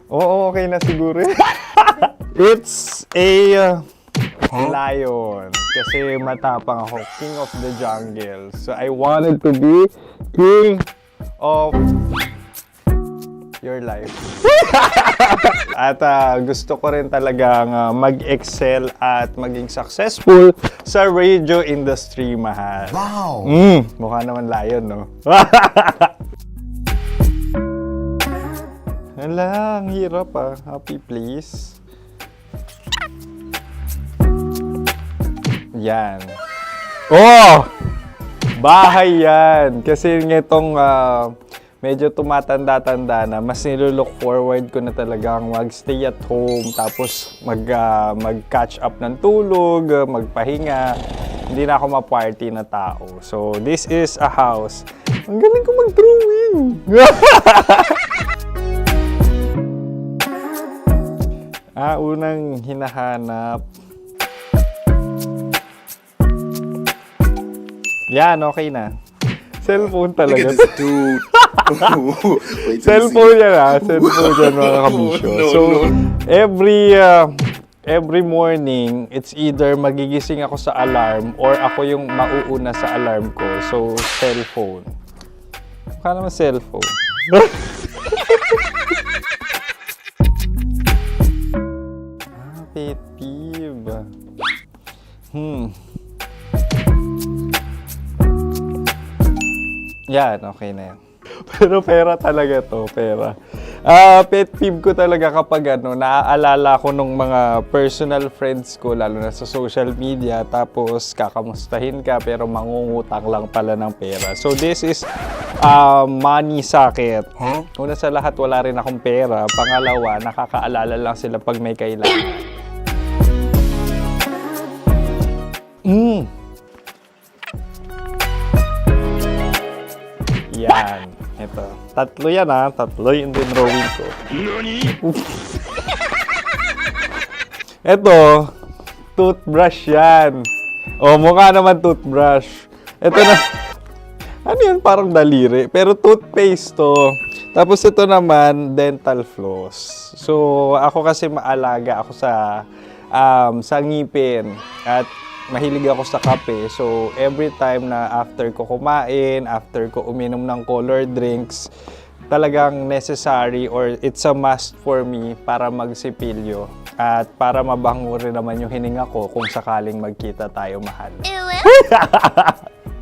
Oo, okay na siguro. It's a lion. Kasi matapang ako. King of the jungle. So I wanted to be king of your life. At gusto ko rin talagang mag-excel at maging successful sa radio industry, mahal. Wow! Mukha naman lion, no? Hala, ang hirap Happy, please. Yan. Oh! Bahay yan. Kasi itong medyo tumatanda-tanda na, mas nilook forward ko na talagang mag-stay at home, tapos mag-catch up ng tulog, magpahinga. Hindi na ako ma-party na tao. So, this is a house. Ang galing ko mag-drawing! Unang hinahanap. Yan, okay na. Cellphone talaga. Cellphone yan Cellphone yan, mga kabisyo. So, every morning, it's either magigising ako sa alarm or ako yung mauuna sa alarm ko. So, cellphone. Mukha naman cellphone. Pet peeve. Yan, okay na yan. Pero pera talaga to, pera. Pet peeve ko talaga kapag naaalala ko nung mga personal friends ko, lalo na sa social media, tapos kakamustahin ka pero mangungutang lang pala ng pera. So this is money sakit. Una sa lahat, wala rin akong pera. Pangalawa, nakakaalala lang sila pag may kailangan. Yan. Ito. Tatlo yan Tatlo yung dinrawing ko. Ito. Toothbrush yan. O, mukha naman toothbrush. Ito na. Ano yan? Parang daliri. Pero toothpaste to. Tapos ito naman, dental floss. So, ako kasi maalaga ako sa ngipin. At mahilig ako sa kape. So, every time na after ko kumain, after ko uminom ng colored drinks, talagang necessary or it's a must for me para magsipilyo. At para mabango rin naman yung hininga ko kung sakaling magkita tayo, mahal.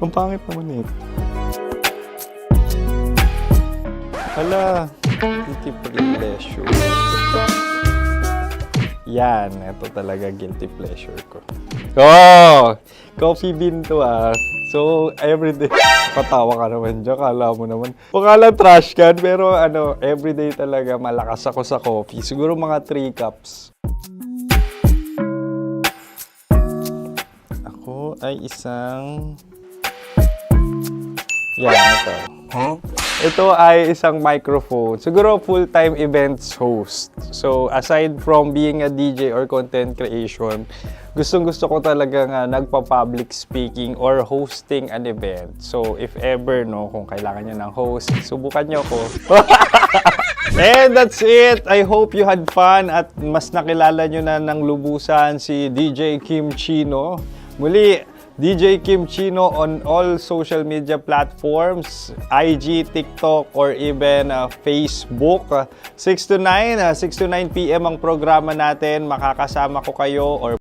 Ang pangit naman ito. Hala, guilty pleasure. Yan, ito talaga guilty pleasure ko. Oh! Coffee bean to ah. So, everyday. Patawa ka naman dyan, kala mo naman. Pakala trash can, pero everyday talaga malakas ako sa coffee. Siguro mga 3 cups. Ako ay isang... Yan, ito. Huh? Ito ay isang microphone. Siguro full-time events host. So, aside from being a DJ or content creation, gustong-gusto ko talaga nga nagpa-public speaking or hosting an event. So, if ever, kung kailangan nyo ng host, subukan nyo ako. And that's it! I hope you had fun at mas nakilala nyo na ng lubusan si DJ Kim Chino. Muli, DJ Kim Chino on all social media platforms, IG, TikTok, or even Facebook. 6 to 9 p.m. ang programa natin. Makakasama ko kayo or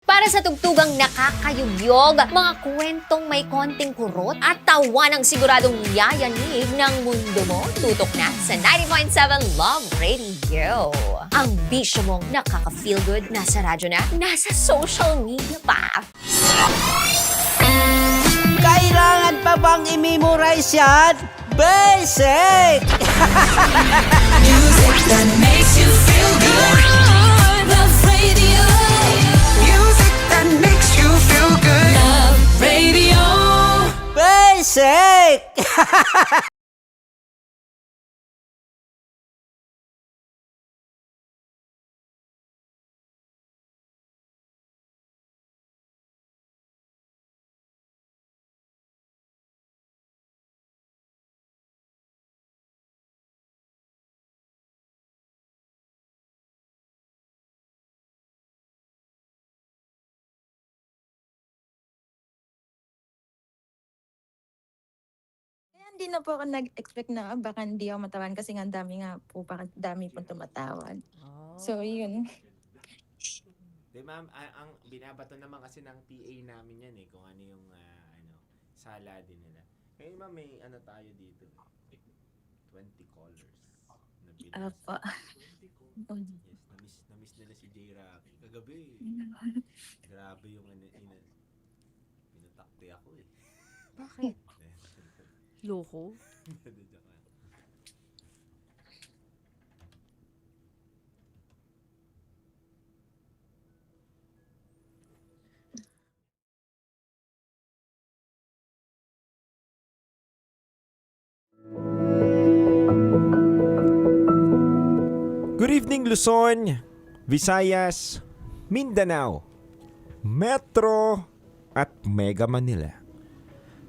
Para sa tugtugang nakakayugyog, mga kwentong may konting kurot at tawa ng siguradong yayanig ng mundo mo, tutok na sa 90.7 Love Radio. Ang bisyo mong nakaka-feel good, nasa radyo na, nasa social media pa. Kailangan pa bang i-memorize yan? Basic! Music that makes you feel good. Love Radio. Music that makes you feel good. Love Radio. Basic! Hindi na po ako nag-expect na baka hindi ako matawan kasi nga dami pong tumatawad. So, yun. Di ma'am, ang binabato naman kasi ng PA namin yan kung ano yung sala din nila. Ngayon ma'am, may tayo dito. 20 colors na binas. Apa. Yes, na-miss nila si J. Rocky kagabi. Grabe yung pinutakti ako Bakit? Loko. Good evening Luzon, Visayas, Mindanao, Metro at Mega Manila.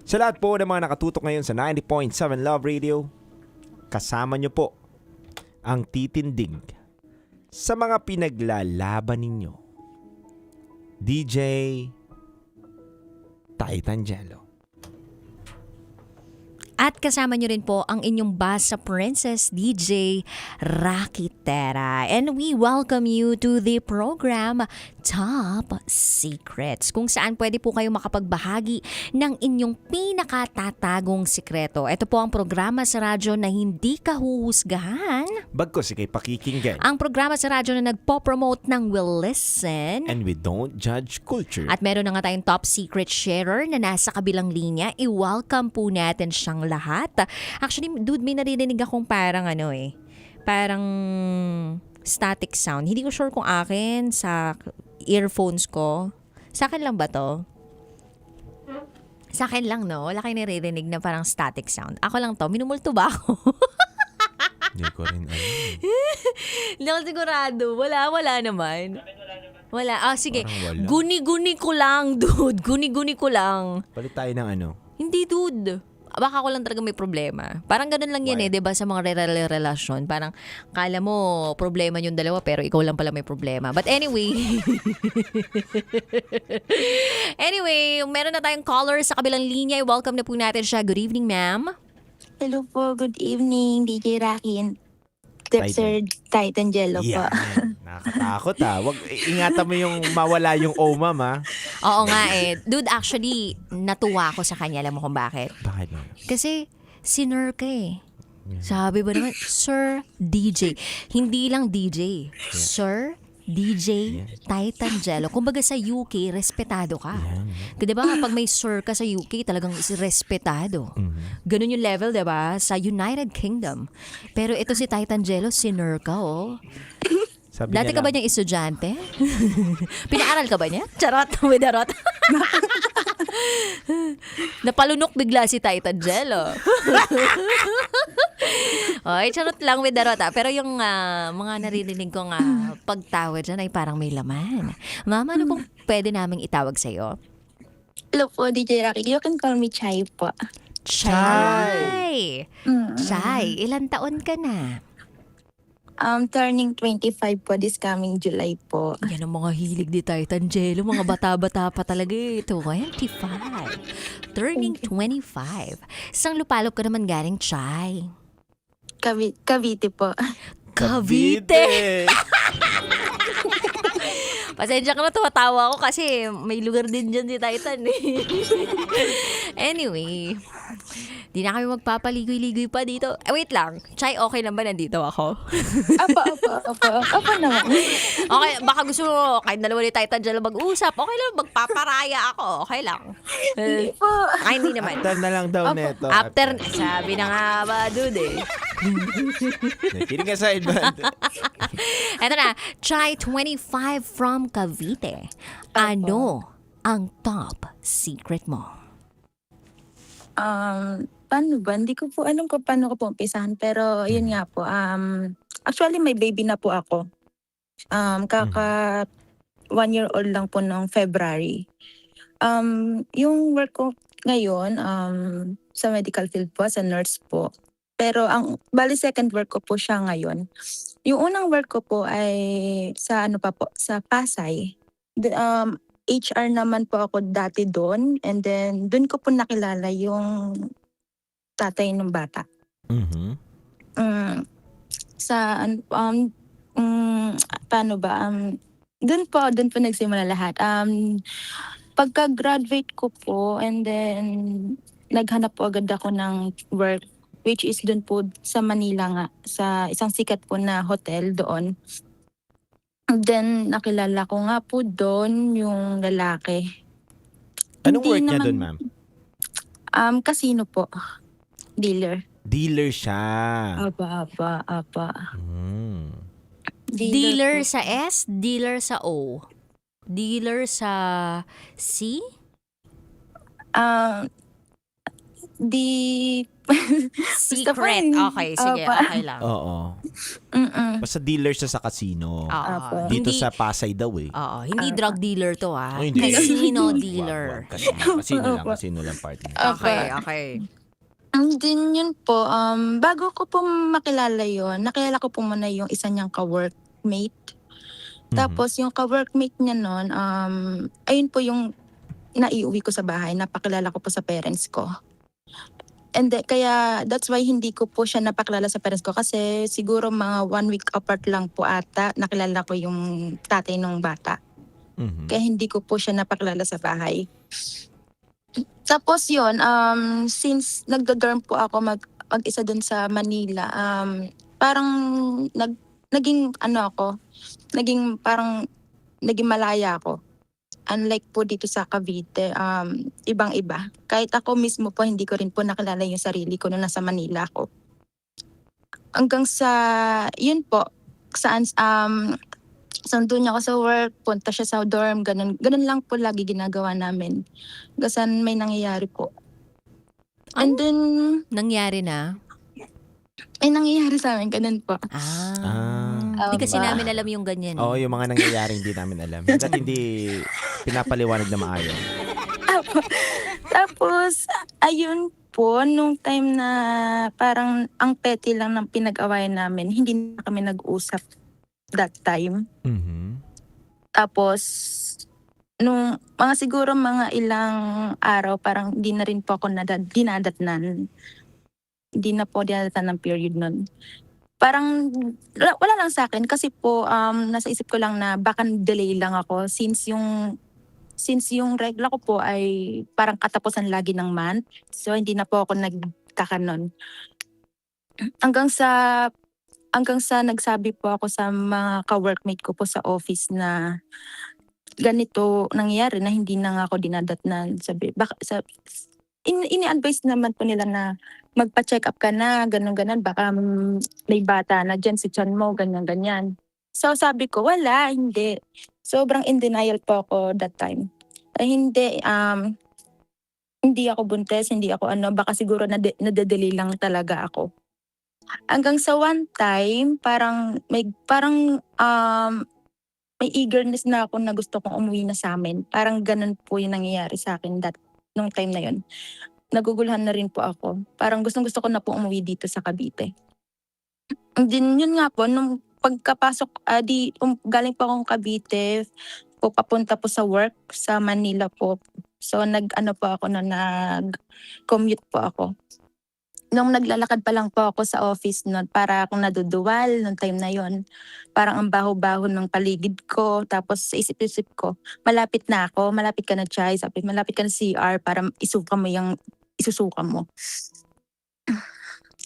Sa lahat po ng mga nakatutok ngayon sa 90.7 Love Radio, kasama nyo po ang titindig sa mga pinaglalaban ninyo. DJ Titangelo. At kasama nyo rin po ang inyong Basa Princess DJ Rocky Terra. And we welcome you to the program Top Secrets, kung saan pwede po kayo makapagbahagi ng inyong pinakatatagong sikreto. Ito po ang programa sa radyo na hindi kahuhusgahan. Bagkos ikay pakikinggan. Ang programa sa radyo na nagpo-promote ng Will Listen. And we don't judge culture. At meron na nga tayong top secret sharer na nasa kabilang linya. I-welcome po natin siyang lahat. Actually, dude, may naririnig akong parang parang static sound. Hindi ko sure kung akin sa earphones ko. Sa akin lang ba to? Sa akin lang, no? Wala kayong naririnig na parang static sound. Ako lang to. Minumulto ba ako? Hindi ko rin alam. Hindi ako sigurado. Wala naman. Wala. Sige. Wala. Guni-guni ko lang, dude. Guni-guni ko lang. Palit tayo ng ano? Hindi, dude. Baka ako lang talaga may problema. Parang ganun lang yan diba sa mga relasyon. Parang kala mo problema yung dalawa pero ikaw lang pala may problema. But anyway. Anyway, meron na tayong caller sa kabilang linya. Welcome na po natin siya. Good evening, ma'am. Hello po, good evening, DJ Rocky and Sir Titangelo po. Nakakatakot Wag, ingatan mo yung mawala yung ma'am Oo nga Dude, actually, natuwa ako sa kanya. Alam mo kung bakit? Bakit? Kasi, sinur ka Sabi ba naman, Sir DJ. Hindi lang DJ. Sir DJ Titangelo. Kumbaga sa UK, respetado ka. Diba pag may sir ka sa UK, talagang respetado. Ganun yung level, diba? Sa United Kingdom. Pero ito si Titangelo, sinur ka Dati ka ba niyang estudyante? Pinaaral ka ba niya? Charot, with a rot. Napalunok bigla si Titangelo. Oy, charot lang with the rot Pero yung mga naririnig kong pagtawad dyan ay parang may laman. Mama, ano pong pwede naming itawag sa'yo? Hello po, DJ Rocky. You can call me Chai po. Chai! Chai, ilan taon ka na? Turning 25 po this coming July po. Yan ang mga hilig ni Titangelo. Mga bata-bata pa talaga 25. Turning 25. Sang lupalop ka naman galing, Chai? Cavite po. Cavite! Pasensya ka na, tumatawa ako kasi may lugar din dyan si Titan Anyway, di na kami magpapaligoy-ligoy pa dito. Wait lang, Chai, okay lang ba nandito ako? Apo naman. Okay, baka gusto mo kahit dalawa ni Titangelo mag-usap, okay lang, magpaparaya ako, okay lang. Hindi po. Ay, hindi naman. After na lang daw neto. After, sabi na nga ba, dude Kidding aside, man. Eto na, Chai 25 from Cavite. Ano ang top secret mo? Paano ba? Hindi ko po alam kung paano ko po umpisahan. Pero yun nga po. Actually, may baby na po ako. Kaka 1 year old lang po noong February. Yung work ko ngayon, sa medical field po, sa nurse po. Pero bali second work ko po siya ngayon. Yung unang work ko po ay sa sa Pasay. HR naman po ako dati doon, and then doon ko po nakilala yung tatay ng bata. Paano ba? Doon po nagsimula lahat. Pagka-graduate ko po, and then naghanap po agad ako ng work, which is doon po sa Manila nga, sa isang sikat po na hotel doon. Then, nakilala ko nga po doon yung lalaki. Anong Hindi work niya naman- doon, ma'am? Casino po. Dealer. Dealer siya. Apa. Hmm. Dealer po. sa S, dealer sa O. Dealer sa C? Di... Basta po, Secret. Okay, sige. Apa. Okay lang. Oo. Mm-mm. Basta dealer siya sa casino. Oo. Dito Hindi- sa Pasay daw eh. Oo, hindi drug dealer to ah. Oh, hindi. Casino Wag, dealer. wag. Casino Apa. lang party. Okay, okay. And then yun po, bago ko po makilala yon, nakilala ko po muna yung isa niyang ka-workmate. Tapos yung ka-workmate niya nun, ayun po yung naiuwi ko sa bahay, napakilala ko po sa parents ko. And then, kaya that's why hindi ko po siya napakilala sa parents ko kasi siguro mga 1 week apart lang po ata nakilala ko yung tatay ng bata. Kaya hindi ko po siya napakilala sa bahay. Tapos yun, since nagdo-dorm po ako mag-isa dun sa Manila, parang naging malaya ako. Unlike po dito sa Cavite, ibang-iba. Kahit ako mismo po, hindi ko rin po nakilala yung sarili ko nung nasa Manila ako. Hanggang sa, yun po, sundo niya ako sa work, punta siya sa dorm, ganun lang po lagi ginagawa namin. Gasan may nangyayari po. And then, Nangyari na? may nangyayari sa amin, ganun po. Hindi kasi namin alam yung ganyan. Oo, yung mga nangyayari hindi namin alam. Hanggat hindi pinapaliwanag na maayos. Tapos, ayun po, nung time na parang ang petty lang ng pinag-awayan namin, hindi na kami nag-usap that time. Tapos, nung siguro mga ilang araw, parang di na rin po ako dinadatnan. Hindi na po dinadatnan ng period nun. Parang wala lang sa akin kasi po nasa isip ko lang na baka delay lang ako since yung regla ko po ay parang katapusan lagi ng month. So hindi na po ako nagkakanon. Hanggang sa nagsabi po ako sa mga ka-workmate ko po sa office na ganito nangyayari na hindi na nga ako dinadatnan. Ini-advise naman po nila na magpa-check up ka na, ganun-ganon, baka may bata na dyan si tiyan mo, ganyan-ganyan. So sabi ko, wala, hindi. Sobrang in denial po ako that time. Hindi ako buntes, hindi ako baka siguro nadadali lang talaga ako. Hanggang sa one time, parang may eagerness na ako na gusto kong umuwi na sa amin. Parang ganun po yung nangyayari sa akin nung time na yun. Naguguluhan na rin po ako. Parang gustong-gusto ko na po umuwi dito sa Cavite. And then yun nga po, nung pagkapasok, galing po akong Cavite, papunta po sa work sa Manila po. So nag-commute po ako. Nung naglalakad pa lang po ako sa office nun, para akong naduduwal nung time na yon. Parang ang baho-baho ng paligid ko. Tapos sa isip-isip ko, malapit na ako, malapit ka na Chay, sabi, malapit ka na CR para isuka mo yung isusuka mo.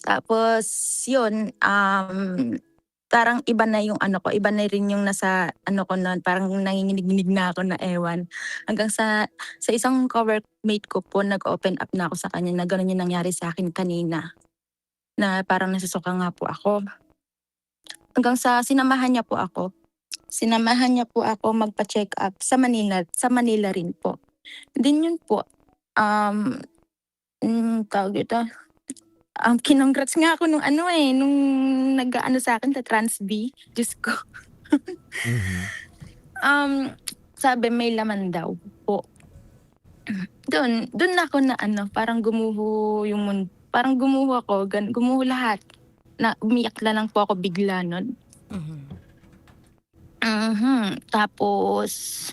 Tapos yun, parang iba na yung iba na rin yung nasa ko noon, parang nanginginig na ako na ewan. Hanggang sa isang co-workmate ko po, nag-open up na ako sa kanya na gano'n yung nangyari sa akin kanina. Na parang nasusuka nga po ako. Hanggang sa sinamahan niya po ako. Sinamahan niya po ako magpa-check up sa Manila rin po. Din yun po, tawag ito, kinongrats nga ako nung nung nag-ano sa akin, sa Trans-B. Diyos ko. Sabi may laman daw po. Doon ako na parang gumuho yung mundo. Parang gumuho ako, gumuho lahat. Na umiyak na lang po ako bigla nun. Tapos,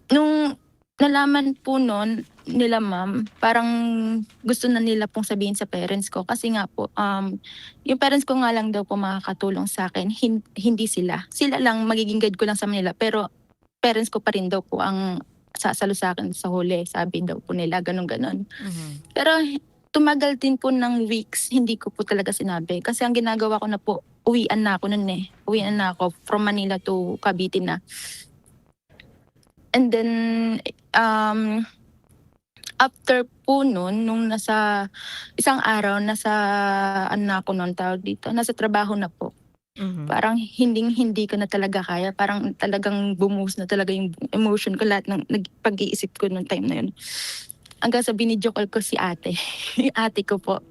nung nalaman po nun nila ma'am, parang gusto na nila pong sabihin sa parents ko. Kasi nga po, yung parents ko nga lang daw po makakatulong sa akin. Hindi sila. Sila lang, magiging guide ko lang sa Manila. Pero parents ko pa rin daw po ang sasalo sa akin sa huli. Sabi daw po nila, ganun-ganon. Pero tumagal din po ng weeks, hindi ko po talaga sinabi. Kasi ang ginagawa ko na po, uwian na ako nun eh. Uwian na ako from Manila to Cavite na. And then, after po nun, nung nasa isang araw, nasa ano na ako nun, tawag dito, nasa trabaho na po. Parang hindi ko na talaga kaya. Parang talagang bumuhos na talaga yung emotion ko, lahat ng pag-iisip ko nung time na yun. Hanggang sa binidyo call ko si ate. Yung ate ko po.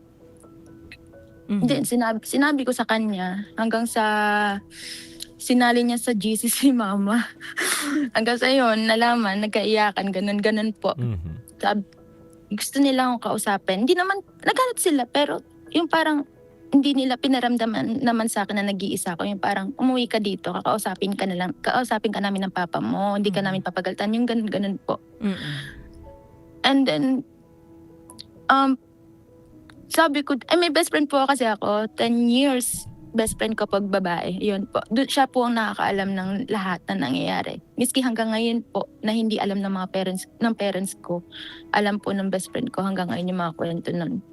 Then sinabi ko sa kanya, hanggang sa sinali niya sa GC si mama. Hanggang sa yun, nalaman, nagkaiyakan, ganun po. Gusto nila akong kausapin. Hindi naman, nagalit sila, pero yung parang hindi nila pinaramdaman naman sa akin na nag-iisa ko. Yung parang, umuwi ka dito, kausapin ka namin ng papa mo, hindi ka namin papagalitan. Yung ganun po. And then, sabi ko, may best friend po kasi ako, 10 years best friend ko pag babae. Yun po. Siya po ang nakakaalam ng lahat na nangyayari. Miski hanggang ngayon po, na hindi alam ng mga parents ko, alam po ng best friend ko hanggang ngayon yung mga kwento nun.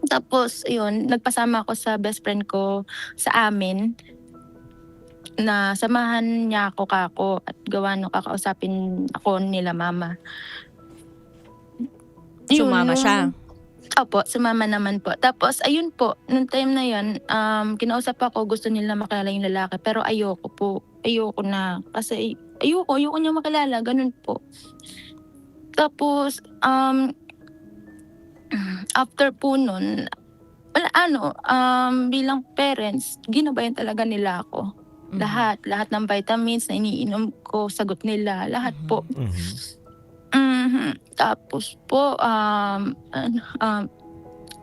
Tapos, yun, nagpasama ako sa best friend ko sa amin na samahan niya ako kako at gawa nung kakausapin ako nila mama. Sumama siya? Opo, sumama naman po. Tapos, ayun po, nung time na yun, kinausap ako, gusto nila makilala yung lalaki, pero ayoko po. Ayoko na. Kasi ayoko niya makilala, ganun po. Tapos, after po nun, bilang parents, ginabayan talaga nila ako. Lahat ng vitamins na iniinom ko, sagot nila, lahat po. Tapos po,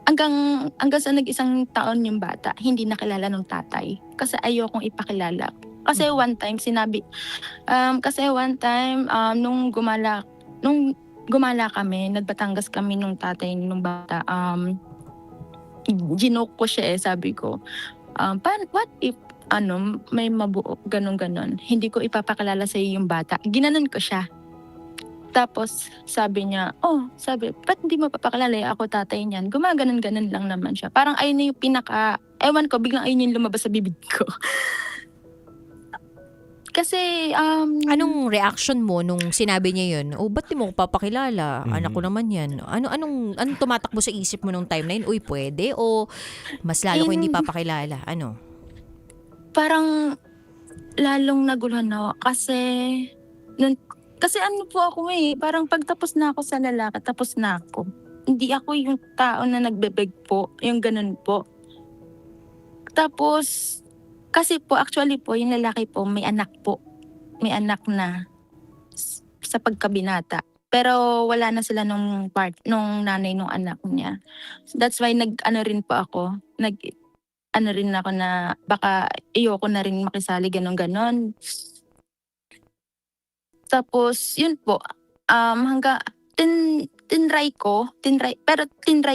hanggang sa nag-isang taon yung bata, hindi nakilala ng tatay. Kasi ayokong ipakilala. Kasi one time, nung gumala kami, nagbatangas kami nung tatay nung bata, ginoke ko siya sabi ko, what if, may mabuo, ganon. Hindi ko ipapakilala sa iyo yung bata. Ginanon ko siya. Tapos, sabi niya, ba't hindi mo papakilala? Ako tatay niyan. Gumaganon-ganon lang naman siya. Parang ayun na yung ewan ko, biglang ayun yung lumabas sa bibig ko. Kasi, anong reaction mo nung sinabi niya yun? Ba't di mo ko papakilala? Anak ko naman yan. Anong tumatakbo sa isip mo nung time na yun? Pwede? O mas lalo ko hindi papakilala? Ano? Parang, lalong naguluhan ako. Kasi po ako parang pagtapos na ako sa lalaki, tapos na ako. Hindi ako yung tao na nagbebeg po, yung ganun po. Tapos, kasi po, actually po, yung lalaki po, may anak po. May anak na sa pagkabinata. Pero wala na sila nung nanay nung anak niya. So that's why rin po ako. Rin ako na baka ayoko na rin makisali ganon. Tapos, yun po, tinry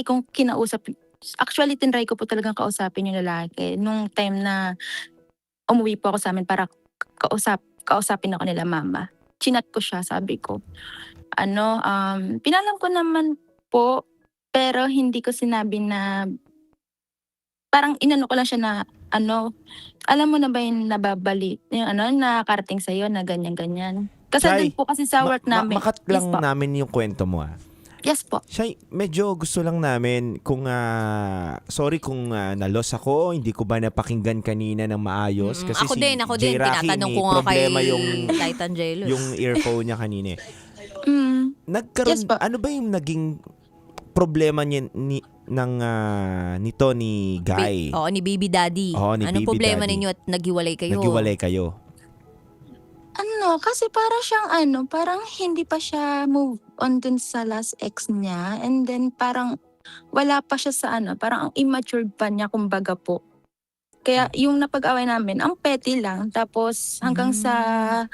kong kinausap. Actually, tinry ko po talagang kausapin yung lalaki. Nung time na umuwi po ako sa amin para kausapin ako nila mama. Chinat ko siya, sabi ko. Pinalam ko naman po, pero hindi ko sinabi na, parang inano ko lang siya na, alam mo na ba yung nababalik, yung nakarating sa'yo na ganyan-ganyan. Kasi din po kasi sa work namin. Makat lang namin yung kwento mo Yes po. Shai, medyo gusto lang namin kung sorry kung na-loss ako, hindi ko ba napakinggan kanina ng maayos kasi ako din, tinatanong ko nga kay Titan Jellos. Yung earphone niya kanina. Nagkaroon, yes, ano ba yung naging problema niya nito ni Guy? Ni Baby Daddy. Anong problema ninyo at naghiwalay kayo? Kasi para siyang parang hindi pa siya move on dun sa last ex niya. And then parang wala pa siya sa parang ang immature pa niya, kumbaga po. Kaya yung napag-away namin, ang petty lang. Tapos hanggang sa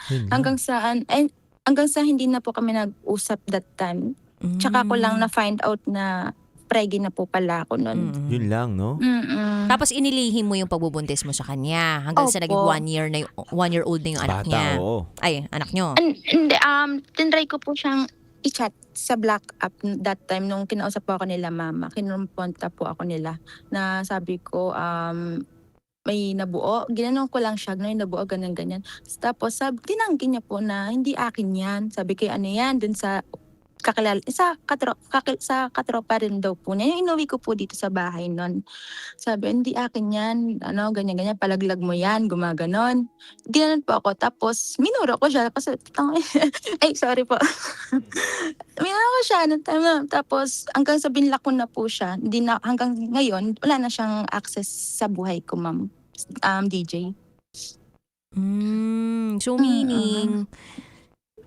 hindi na po kami nag-usap that time. Tsaka ko lang na find out na pregi na po pala ako nun. Yun lang, no? Tapos inilihim mo yung pagbubuntis mo sa kanya hanggang sa naging 1-year-old na yung anak Bata, niya. oo. Ay, anak nyo. Hindi, tinry ko po siyang i-chat sa black app that time nung kinausap po ako nila mama. Kinumpunta po ako nila na sabi ko, may nabuo. Ginanong ko lang siya, may nabuo, ganyan-ganyan. Tapos tinanggi niya po na hindi akin yan. Sabi ko, yan? Dun sa kakilala, sa katropa rin daw po niya. Yung inuwi ko po dito sa bahay nun. Sabi, hindi akin yan, ganyan-ganyan, palaglag mo yan, gumaganon. Ginanon po ako, tapos minura ko siya, kasi, ay, sorry po. Minura ko siya, nung time na, tapos hanggang sa binlock ko na po siya, hanggang ngayon, wala na siyang access sa buhay ko, ma'am. DJ. So meaning,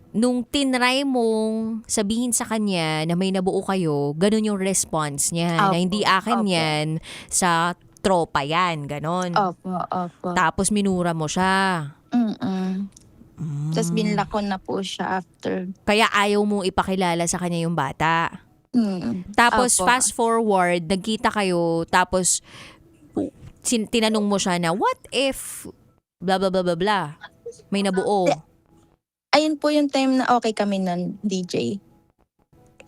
nung tinry mong sabihin sa kanya na may nabuo kayo, ganun yung response niya, na hindi akin yan, sa tropa yan, ganon. Opo. Tapos minura mo siya. Tapos binlock ko na po siya after. Kaya ayaw mong ipakilala sa kanya yung bata. Tapos Opo. fast forward, nagkita kayo, tapos tinanong mo siya na, what if blah blah blah blah blah, may nabuo. Ayun po yung time na okay kami nun, DJ.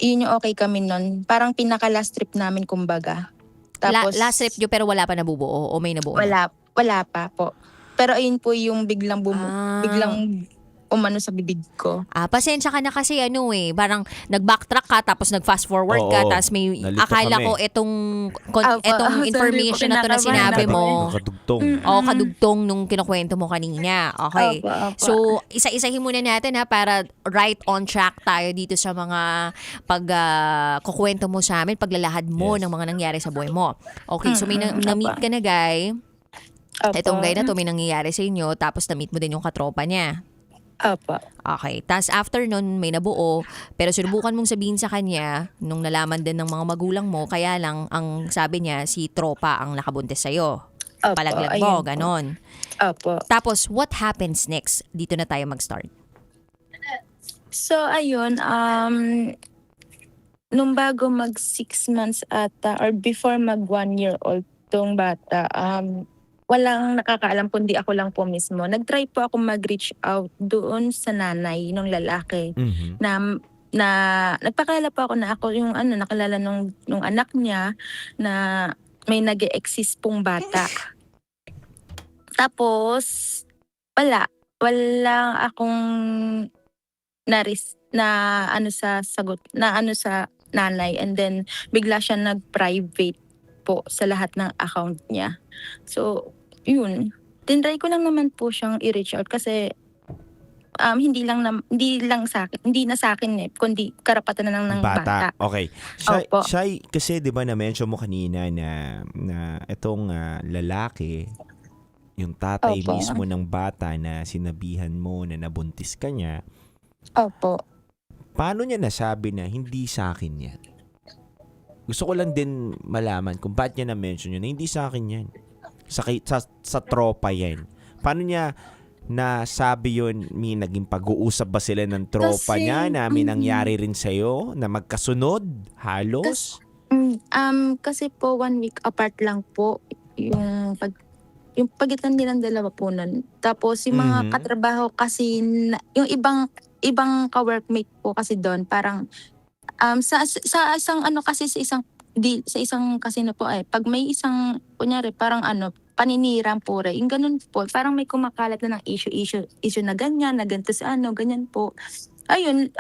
Yun yung okay kami nun. Parang pinaka-last trip namin, kumbaga. Tapos, last trip nyo pero wala pa nabubuo o may nabuo na? Wala pa po. Pero ayun po yung biglang biglang umano sa bibig ko. Pasensya ka na kasi parang nag-backtrack ka tapos nag-fast forward ka, tapos may nalito akala kami. ko itong information na to na sinabi mo. Kadugtong nung kinukwento mo kanina. Okay. Opo. So, isa-isahin muna natin para right on track tayo dito sa mga kukwento mo sa amin, paglalahad mo ng mga nangyari sa buhay mo. Okay, so may na-meet ka na guy. Itong guy na to may nangyayari sa inyo, tapos na-meet mo din yung katropa niya. Opo. Okay. Tapos after nun, may nabuo. Pero sinubukan mong sabihin sa kanya, nung nalaman din ng mga magulang mo, kaya lang, ang sabi niya, si tropa ang nakabuntis sa'yo. Opo, Palaglag ayun mo, po. ganon. Opo. Tapos, what happens next? Dito na tayo mag-start. So, ayun, nung bago mag 6 months ata, or before mag 1 year old tong bata, walang nakakaalam kundi ako lang po mismo. Nag-try po ako mag-reach out doon sa nanay ng lalaki na nagpakilala po ako na ako yung nakilala nung anak niya na may nag-e-exist pong bata. Tapos wala akong sa sagot sa nanay, and then bigla siya nag-private po sa lahat ng account niya. So yun, tinry ko lang naman po siyang i-reach out kasi hindi na sa akin kundi karapatan na lang ng bata. Okay. Shai, kasi 'di ba na-mention mo kanina na itong lalaki, yung tatay mismo ng bata na sinabihan mo na nabuntis ka niya. Opo. Paano niya nasabi na hindi sa akin yan? Gusto ko lang din malaman kung bakit niya na-mention yun na hindi sa akin yan. Sa tropa yan. Paano niya nasabi yun? May naging pag-uusap ba sila ng tropa niya na may nangyari rin sa'yo? Na magkasunod? Halos? Kasi po 1 week apart lang po yung pagitan nilang dalawa po nun. Tapos yung mga katrabaho kasi, yung ibang ka-workmate po kasi doon, parang sa isang sa isang casino po pag may isang kunyari parang paninirang po rin, yung ganun po, parang may kumakalat na ng issue na ganyan, na ganito sa ganyan po. Ayun,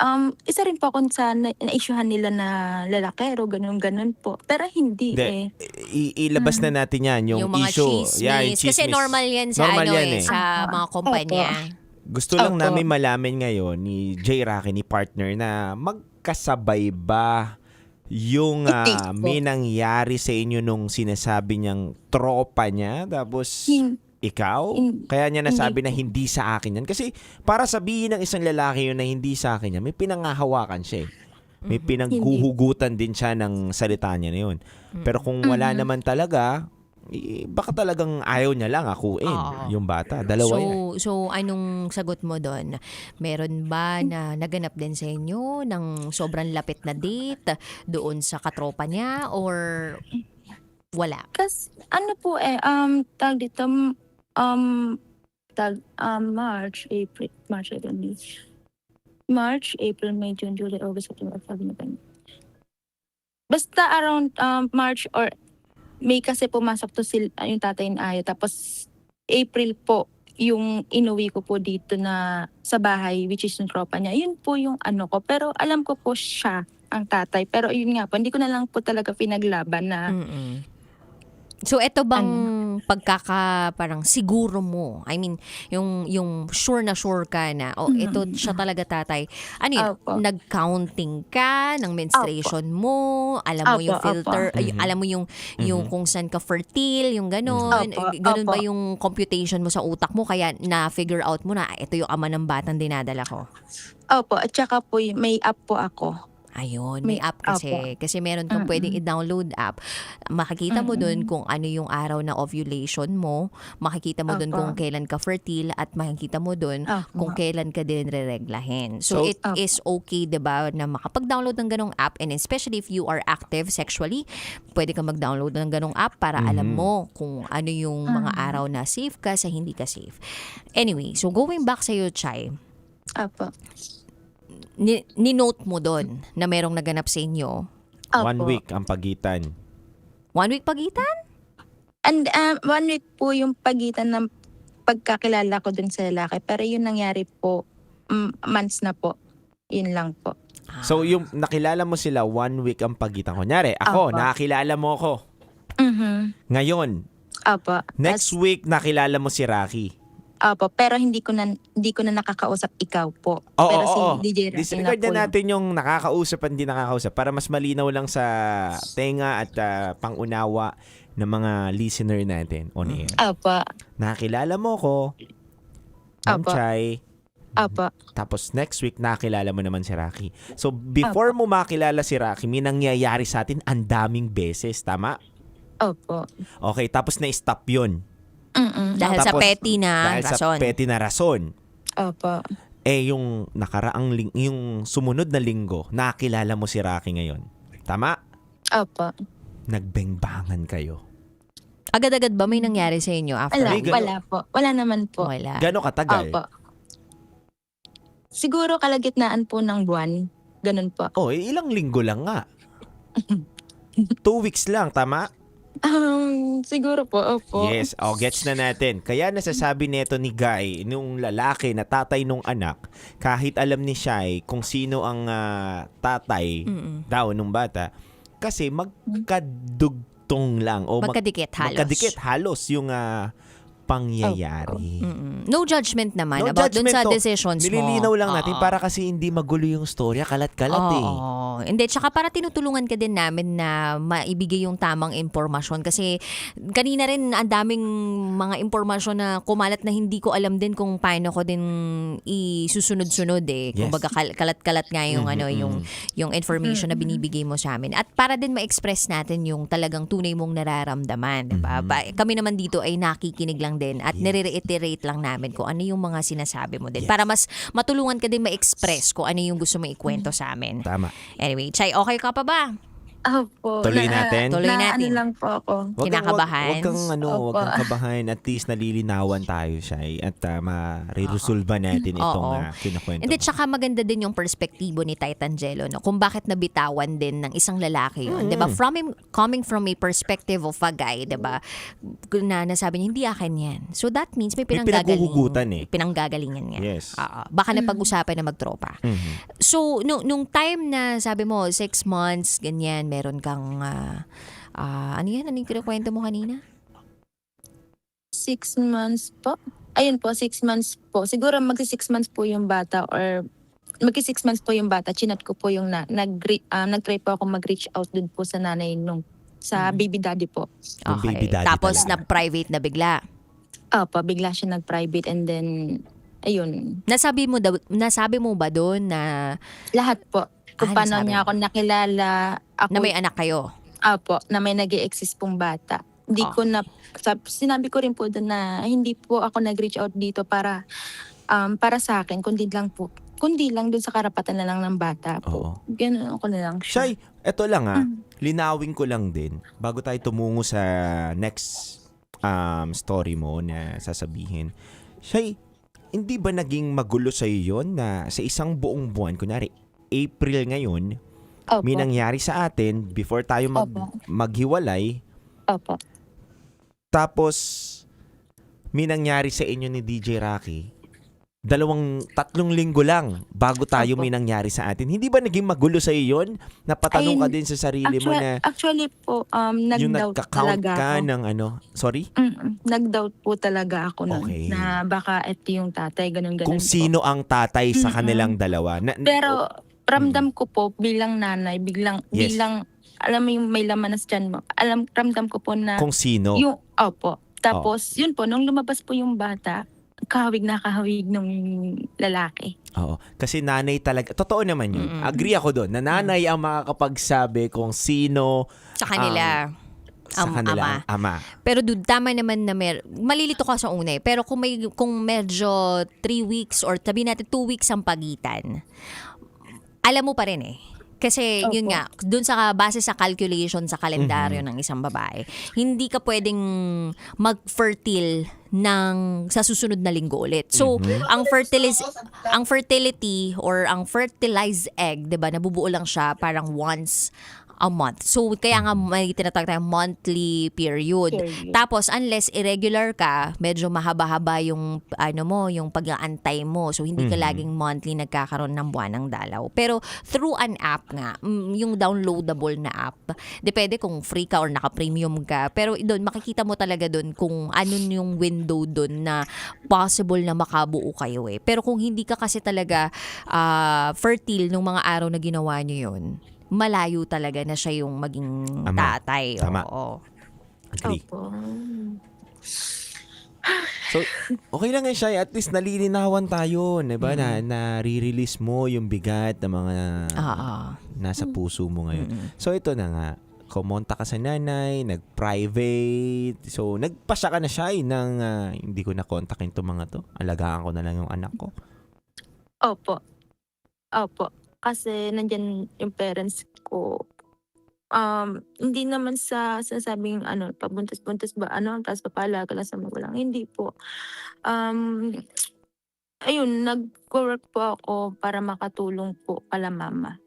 isa rin po ako sa na-issuehan nila na lalakero, ganun po. Pero hindi ilabas na natin yan, yung mga issue. chismis. Kasi normal yan sa sa mga kumpanya. Gusto lang namin malaman ngayon ni J. Rocky, ni partner, na magkasabay ba yung may nangyari sa inyo nung sinasabi niyang tropa niya, tapos ikaw? Kaya niya nasabi na hindi sa akin yan. Kasi para sabihin ng isang lalaki yun na hindi sa akin yan, may pinangahawakan siya. May pinaghuhugutan din siya ng salita niya na yun. Pero kung wala naman talaga, baka talagang ayaw niya lang akuin yung bata. Dalawa yan. So, anong sagot mo doon? Meron ba na naganap din sa inyo ng sobrang lapit na date doon sa katropa niya, or wala? Kasi tag dito, March, April, May, June, July, August, September, October, November. Basta around March or May kasi pumasok to yung tatay ni Ayo. Tapos April po, yung inuwi ko po dito na sa bahay, which is yung tropa niya, yun po yung ano ko. Pero alam ko po siya ang tatay. Pero yun nga po, hindi ko na lang po talaga pinaglaban na So, eto bang parang siguro mo? I mean, yung sure na sure ka na, ito siya talaga tatay. Ano yun? Opo. Nag-counting ka ng menstruation mo? Alam mo Opo, yung filter? opo. Alam mo yung kung saan ka fertile? Yung ganon? Opo, Ganon ba opo. yung computation mo sa utak mo? Kaya na-figure out mo na, ito yung ama ng batang dinadala ko. Opo, at saka po may app po ako. Ayun, may app kasi. Kasi meron kang pwedeng i-download app. Makikita mo dun kung ano yung araw na ovulation mo. Makikita mo dun kung kailan ka fertile at makikita mo dun kung kailan ka din re-reglahin. So, it is okay, diba, na makapag-download ng ganong app, and especially if you are active sexually, pwede ka mag-download ng ganong app para alam mo kung ano yung mga araw na safe ka sa hindi ka safe. Anyway, so going back sa'yo, Chay. Opo. Ni-note mo doon na merong naganap sa inyo. 1 week ang pagitan. 1 week pagitan? And 1 week po yung pagitan ng pagkakilala ko dun sa lalaki. Pero yun nangyari po, months na po. Yun lang po. So, yung nakilala mo sila, 1 week ang pagitan. Kunyari, ako, nakakilala mo ako. Ngayon, next week, nakilala mo si Rocky. Opo, pero hindi ko na nakakausap ikaw po. Oo, pero si oo. DJ Rocky Disregard na po na natin yung nakakausap at hindi nakakausap para mas malinaw lang sa tenga at pangunawa ng mga listener natin on air. Opo. Nakilala mo ko, Ma'am Chay. Opo. Tapos next week, nakilala mo naman si Rocky. So, before mo makilala si Rocky, may nangyayari sa atin ang daming beses, tama? Opo. Okay, tapos na-stop yun. Dahil sa petty na dahil rason. sa petty na rason. Opo. Yung nakaraang yung sumunod na linggo, nakilala mo si Rocky ngayon. Tama? Opo. Nagbengbangan kayo. Agad-agad ba may nangyari sa inyo after? Wala po. Wala naman po. Wala. Gano'ng katagal? Opo. Siguro kalagitnaan po ng buwan. Ganun po. Ilang linggo lang nga. 2 weeks lang, tama? Siguro po, opo. Yes, gets na natin. Kaya nasasabi nito ni Guy, nung lalaki na tatay nung anak, kahit alam ni Shai kung sino ang tatay daw nung bata, kasi magkadugtong lang o magkadikit halos yung pangyayari. No judgment naman No about dun judgment sa to. decisions mo. Nililinaw lang natin para kasi hindi magulo yung storya, kalat-kalat eh. Hindi, tsaka para tinutulungan ka din namin na maibigay yung tamang impormasyon. Kasi kanina rin ang daming mga impormasyon na kumalat na hindi ko alam din kung paano ko din isusunod-sunod eh. Yes. Kumbaga kalat-kalat nga yung yung information na binibigay mo sa amin. At para din ma-express natin yung talagang tunay mong nararamdaman, diba? Kami naman dito ay nakikinig lang din at nire-reiterate lang namin kung ano yung mga sinasabi mo din. Para mas matulungan ka din ma-express kung ano yung gusto mo ikwento sa amin. Tama. Anyway, Chay, okay ka pa ba? Opo. Tuloy natin? Tuloy Ano natin. lang po ako. Kinakabahan? Huwag kang kabahan. At least nalilinawan tayo siya at mariresolve natin itong kinukwento. Hindi, tsaka maganda din yung perspektibo ni Titangelo, no? Kung bakit nabitawan din ng isang lalaki yun. Diba? Coming from a perspective of a guy, diba? Na nasabi niya, hindi akin yan. So that means may pinanghuhugutan eh. Pinanggagalingan nga. Yes. Baka napag-usapan na magtropa. So, nung time na sabi mo, 6 months, ganyan, meron kang, ano yan? Ano yung kinukwento mo kanina? 6 months po. Ayun po, 6 months po. Siguro magsi-6 months po yung bata or magsi-6 months po yung bata. Chinat ko po yung nag-try po ako mag-reach out dun po sa nanay nung sa baby daddy po. Okay. Baby daddy Tapos pala. na-private na bigla. Opo, bigla siya nag-private and then, ayun. Nasabi mo ba doon na Lahat po. Kung paano nasabi niya mo? ako nakilala. Ako, na may anak kayo? Opo, na may nag-i-exist pong bata. Hindi ko na, sinabi ko rin po doon na hindi po ako nag-reach out dito para sa akin, kundi lang doon sa karapatan na lang ng bata po. Ganun ako na lang siya. Shai, eto lang linawin ko lang din bago tayo tumungo sa next story mo na sasabihin. Shai, hindi ba naging magulo sa'yo yun na sa isang buong buwan, kunyari April ngayon, may nangyari sa atin before tayo maghiwalay. Opo. Tapos, may nangyari sa inyo ni DJ Rocky, 3 linggo lang bago tayo may nangyari sa atin. Hindi ba naging magulo sa iyo yun? Napatanong ka din sa sarili mo na Actually po, yung nag-doubt nagka-count talaga ka ako. ng sorry? Nag-doubt po talaga ako nun, Okay. na baka ito yung tatay, ganun-ganun Kung po. sino ang tatay sa kanilang dalawa. Pero ramdam ko po bilang nanay, Yes. bilang alam mo yung may laman na sa tiyan mo. Ramdam ko po na Kung sino. yung opo. Tapos yun po nung lumabas po yung bata, kahawig nung lalaki. Oo. Kasi nanay talaga. Totoo naman yun. Agree ako doon. Na nanay ang makakapagsabi kung sino Sa kanila. sa kanila ang ama. Pero dude, tama naman na malilito ka sa una eh. Pero kung medyo 3 weeks or sabihin natin 2 weeks ang pagitan, alam mo pa rin eh. Kasi yun nga, dun sa base sa calculation sa kalendaryo ng isang babae, hindi ka pwedeng mag-fertile sa susunod na linggo ulit. So, ang fertility or ang fertilized egg, 'di ba, nabubuo lang siya parang once a month. So, kaya nga may tinatawag tayong monthly period. Tapos, unless irregular ka, medyo mahaba-haba yung, yung pag-aantay mo. So, hindi ka laging monthly nagkakaroon ng buwanang dalaw. Pero, through an app nga, yung downloadable na app, depende kung free ka or naka-premium ka. Pero, doon, makikita mo talaga doon kung ano yung window doon na possible na makabuo kayo eh. Pero, kung hindi ka kasi talaga fertile nung mga araw na ginawa nyo yun, malayo talaga na siya yung maging tatay. Tama. Oo. Agree. So, okay lang yan siya. At least nalilinawan tayo. Diba? Na re-release mo yung bigat ng mga nasa puso mo ngayon. So, ito na nga. Kumonta ka sa nanay, nag-private. So, nagpasya ka na siya ng hindi ko na kontakin itong mga to. Alagaan ko na lang yung anak ko. Opo. Kasi nandyan yung parents ko. Hindi naman sa sinasabing pabuntis-buntis ba tapos papalaga lang sa magulang. Hindi po. Ayun, nag-work po ako para makatulong po kala mama.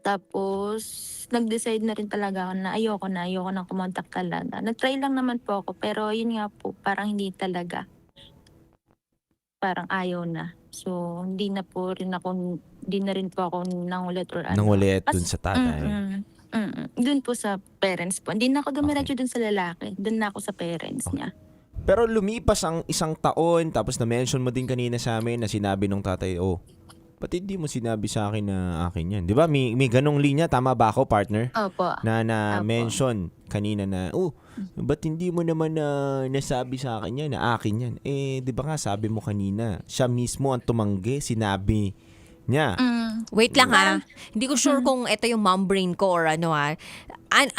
Tapos, nag-decide na rin talaga ako na ayoko na kumontak talaga. Nag-try lang naman po ako, pero yun nga po, parang hindi talaga. Parang ayaw na. So, hindi na rin po ako nangulit or Nangulit dun sa tatay. Dun po sa parents po. Hindi na ako dumiretso dun sa lalaki. Dun na ako sa parents niya. Pero lumipas ang 1 taon, tapos na-mention mo din kanina sa amin na sinabi nung tatay, ba't hindi mo sinabi sa akin na akin yan? Di ba? May ganong linya. Tama ba ako, partner? Opo. Na-mention kanina na, ba't hindi mo naman nasabi sa akin yan na akin yan? Di ba nga sabi mo kanina, siya mismo ang tumanggi, sinabi niya. Wait lang hindi ko sure kung ito yung mom brain ko or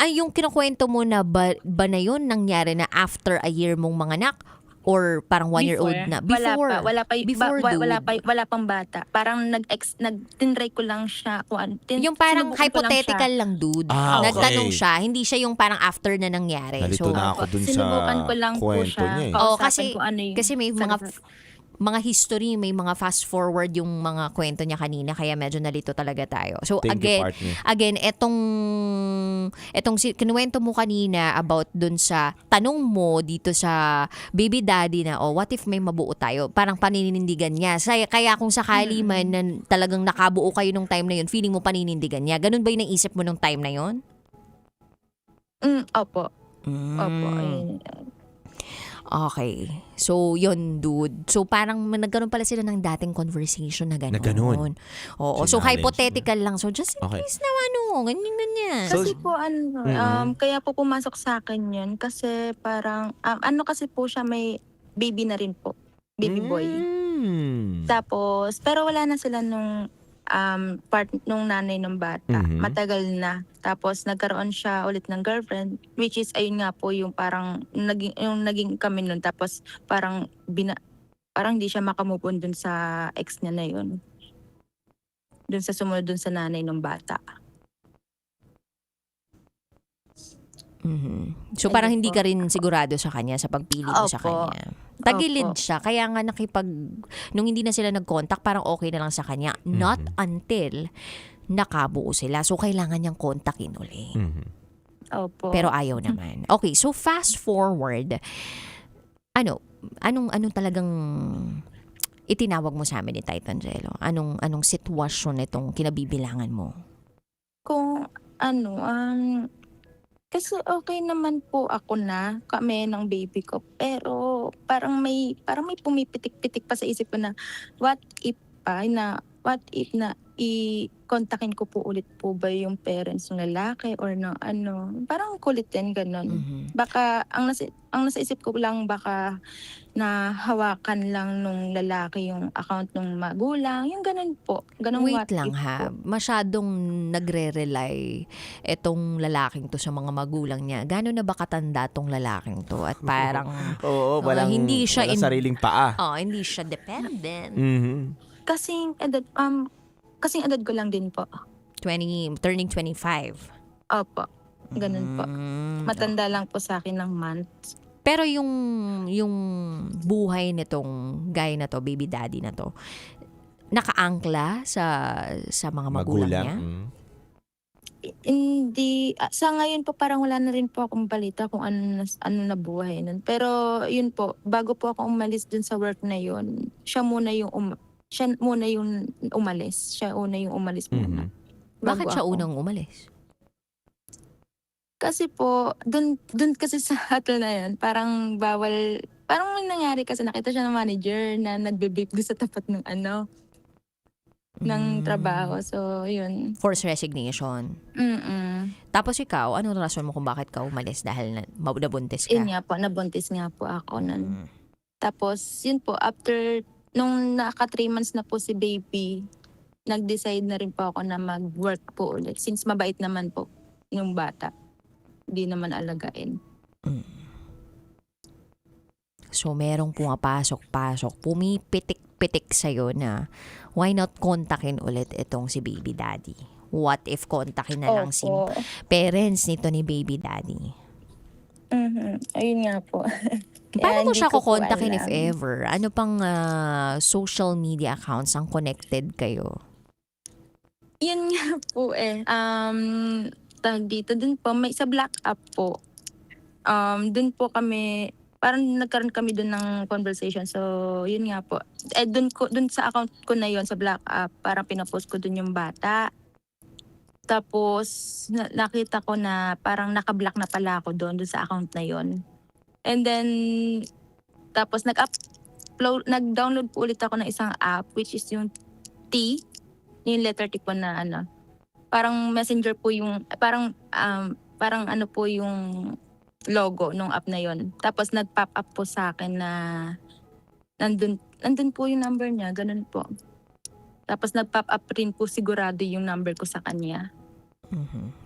yung kinukwento mo na ba na yun nangyari na after a year mong manganak? Or parang 1-year-old na? Before. Wala pang bata. Parang tinry ko lang siya. Yung parang hypothetical lang, dude. Okay. Nagtanong siya. Hindi siya yung parang after na nangyari. Nalito na ako dun sa sinubukan ko lang po kwento siya. niya Kasi may mga history, may mga fast forward yung mga kwento niya kanina, kaya medyo nalito talaga tayo. So Thank you, partner. again, etong kinuwento mo kanina about dun sa tanong mo dito sa baby daddy na, what if may mabuo tayo? Parang paninindigan niya. Kaya kung sakali man na talagang nakabuo kayo nung time na yun, feeling mo paninindigan niya. Ganun ba yung naisip mo nung time na yun? Opo. Opo. Okay. So, yun, dude. So, parang nagkaroon pala sila ng dating conversation na gano'n. Na gano'n. Oo. So, hypothetical lang. So, just in Okay. case na ganyan. Kasi po kaya po pumasok sa akin yun kasi parang kasi po siya may baby na rin po. Baby boy. Tapos pero wala na sila nung part nung nanay ng bata. Matagal na. Tapos nagkaroon siya ulit ng girlfriend, which is ayun nga po yung parang naging kami nun. Tapos parang hindi siya makamove on dun sa ex niya na yun. Dun sa sumunod dun sa nanay ng bata. So parang hindi ka rin sigurado sa kanya sa pagpili mo sa kanya. Tagilid siya. Kaya nga nung hindi na sila nag-contact, parang okay na lang sa kanya. Not until nakabuo sila. So kailangan niyang kontakin uli. Opo. Pero ayaw naman. Okay, so fast forward. anong talagang itinawag mo sa amin ni Titan Jello? Anong sitwasyon itong kinabibilangan mo? Kung ano, kasi okay naman po ako na kami ng baby ko. Pero parang may pumipitik-pitik pa sa isip ko na what if na i-kontakin ko po ulit po ba yung parents ng lalaki or ng ano. Parang kulit din ganun. Baka ang nasa isip ko lang baka na hawakan lang nung lalaki yung account ng magulang. Yung ganun po. Ganun Wait what lang if ha. po. Masyadong nagre-rely itong lalaking to sa mga magulang niya. Gano'n na ba katanda tong lalaking to? At parang Oo, walang, hindi siya walang sariling paa. hindi siya dependent. Kasing edad ko lang din po. Turning 25. Opo. Ganun po. Matanda lang po sa akin ng months. Pero yung buhay nitong guy na to, baby daddy na to, nakaangkla sa mga magulang niya? Hindi, sa ngayon po parang wala na rin po akong balita kung ano na buhay nun. Pero yun po, bago po ako umalis dun sa work na yun, siya muna yung umalis. Siya una yung umalis muna. Bakit Bago siya ako. unang umalis? Kasi po, dun kasi sa hotel na yun, parang bawal, parang may nangyari kasi nakita siya ng manager na nagbe-vape doon sa tapat ng ng trabaho. So, yun. Forced resignation. Tapos ikaw, anong rason mo kung bakit ka umalis dahil nabuntis ka? Yun nga po, nabuntis nga po ako nun. Tapos, yun po, after, nung naka 3 months na po si baby, nag-decide na rin po ako na mag-work po ulit. Since mabait naman po yung bata. Hindi naman alagain. So, merong pumapasok-pasok, pumipitik-pitik sa'yo na why not kontakin ulit itong si baby daddy? What if kontakin na lang si Opo. parents nito ni baby daddy? Ayun nga po. Paano mo hindi siya ko po kukontakin if alam. ever? Ano pang social media accounts ang connected kayo? Yun nga po tawag dito, dun po, may sa Black App po. Dun po kami, parang nagkaroon kami dun ng conversation. So, yun nga po. Dun sa account ko na yun, sa Black App, parang pinapost ko dun yung bata. Tapos, nakita ko na parang naka-block na pala ako dun sa account na yun. And then, tapos nag-download po ulit ako ng isang app, which is yung T, yung letter T po na parang messenger po yung, parang ano po yung logo nung app na yon. Tapos nag-pop up po sa akin na nandun po yung number niya, ganun po. Tapos nag-pop up rin po sigurado yung number ko sa kanya.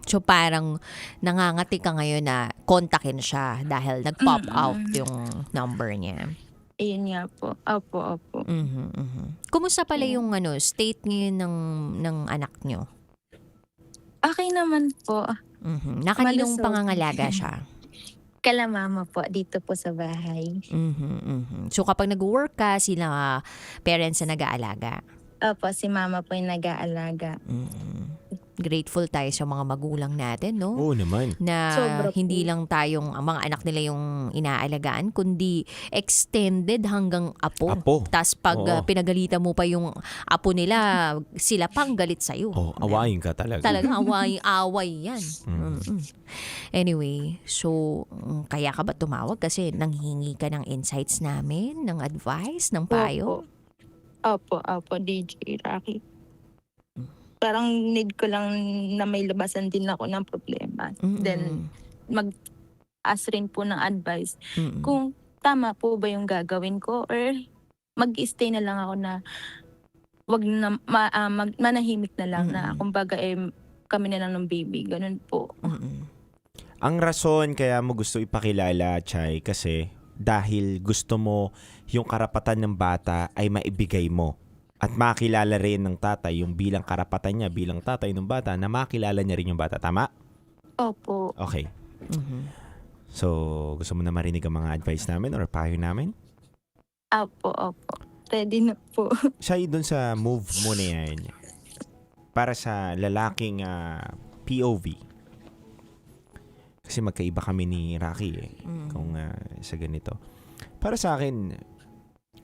So parang nangangati ka ngayon na kontakin siya dahil nag-pop out yung number niya. Ayun nga po. Opo. Kumusta pala yung state ngayon ng anak nyo? Okay naman po. Nakaninong Malusog. pangangalaga siya? Kala mama po, dito po sa bahay. So kapag nag-work ka, sila parents na nag-aalaga? Opo, si mama po yung nag-aalaga. Grateful tayo sa mga magulang natin, no? Oo naman. Na Sobra po. hindi lang tayong, ang mga anak nila yung inaalagaan, kundi extended hanggang apo. Tapos pag Oo. pinagalitan mo pa yung apo nila, sila pang galit sa'yo. Awayin ka talaga. Talagang away yan. Anyway, so kaya ka ba tumawag? Kasi nanghingi ka ng insights namin, ng advice, ng payo? Opo, DJ Rocky. Parang need ko lang na may labasan din ako ng problema. Then, mag-ask rin po ng advice. Kung tama po ba yung gagawin ko or mag-stay na lang ako na wag na manahimik na lang na kumbaga kami na lang ng baby. Ganun po. Ang rason kaya mo gusto ipakilala, Chay, kasi dahil gusto mo yung karapatan ng bata ay maibigay mo. At makilala rin ng tatay yung bilang karapatan niya bilang tatay ng bata na makilala niya rin yung bata. Tama? Opo. Okay. So, gusto mo na marinig ang mga advice namin or payo namin? Opo. Ready na po. Siya dun sa move mo na yan. Para sa lalaking POV. Kasi magkaiba kami ni Rocky kung sa ganito. Para sa akin,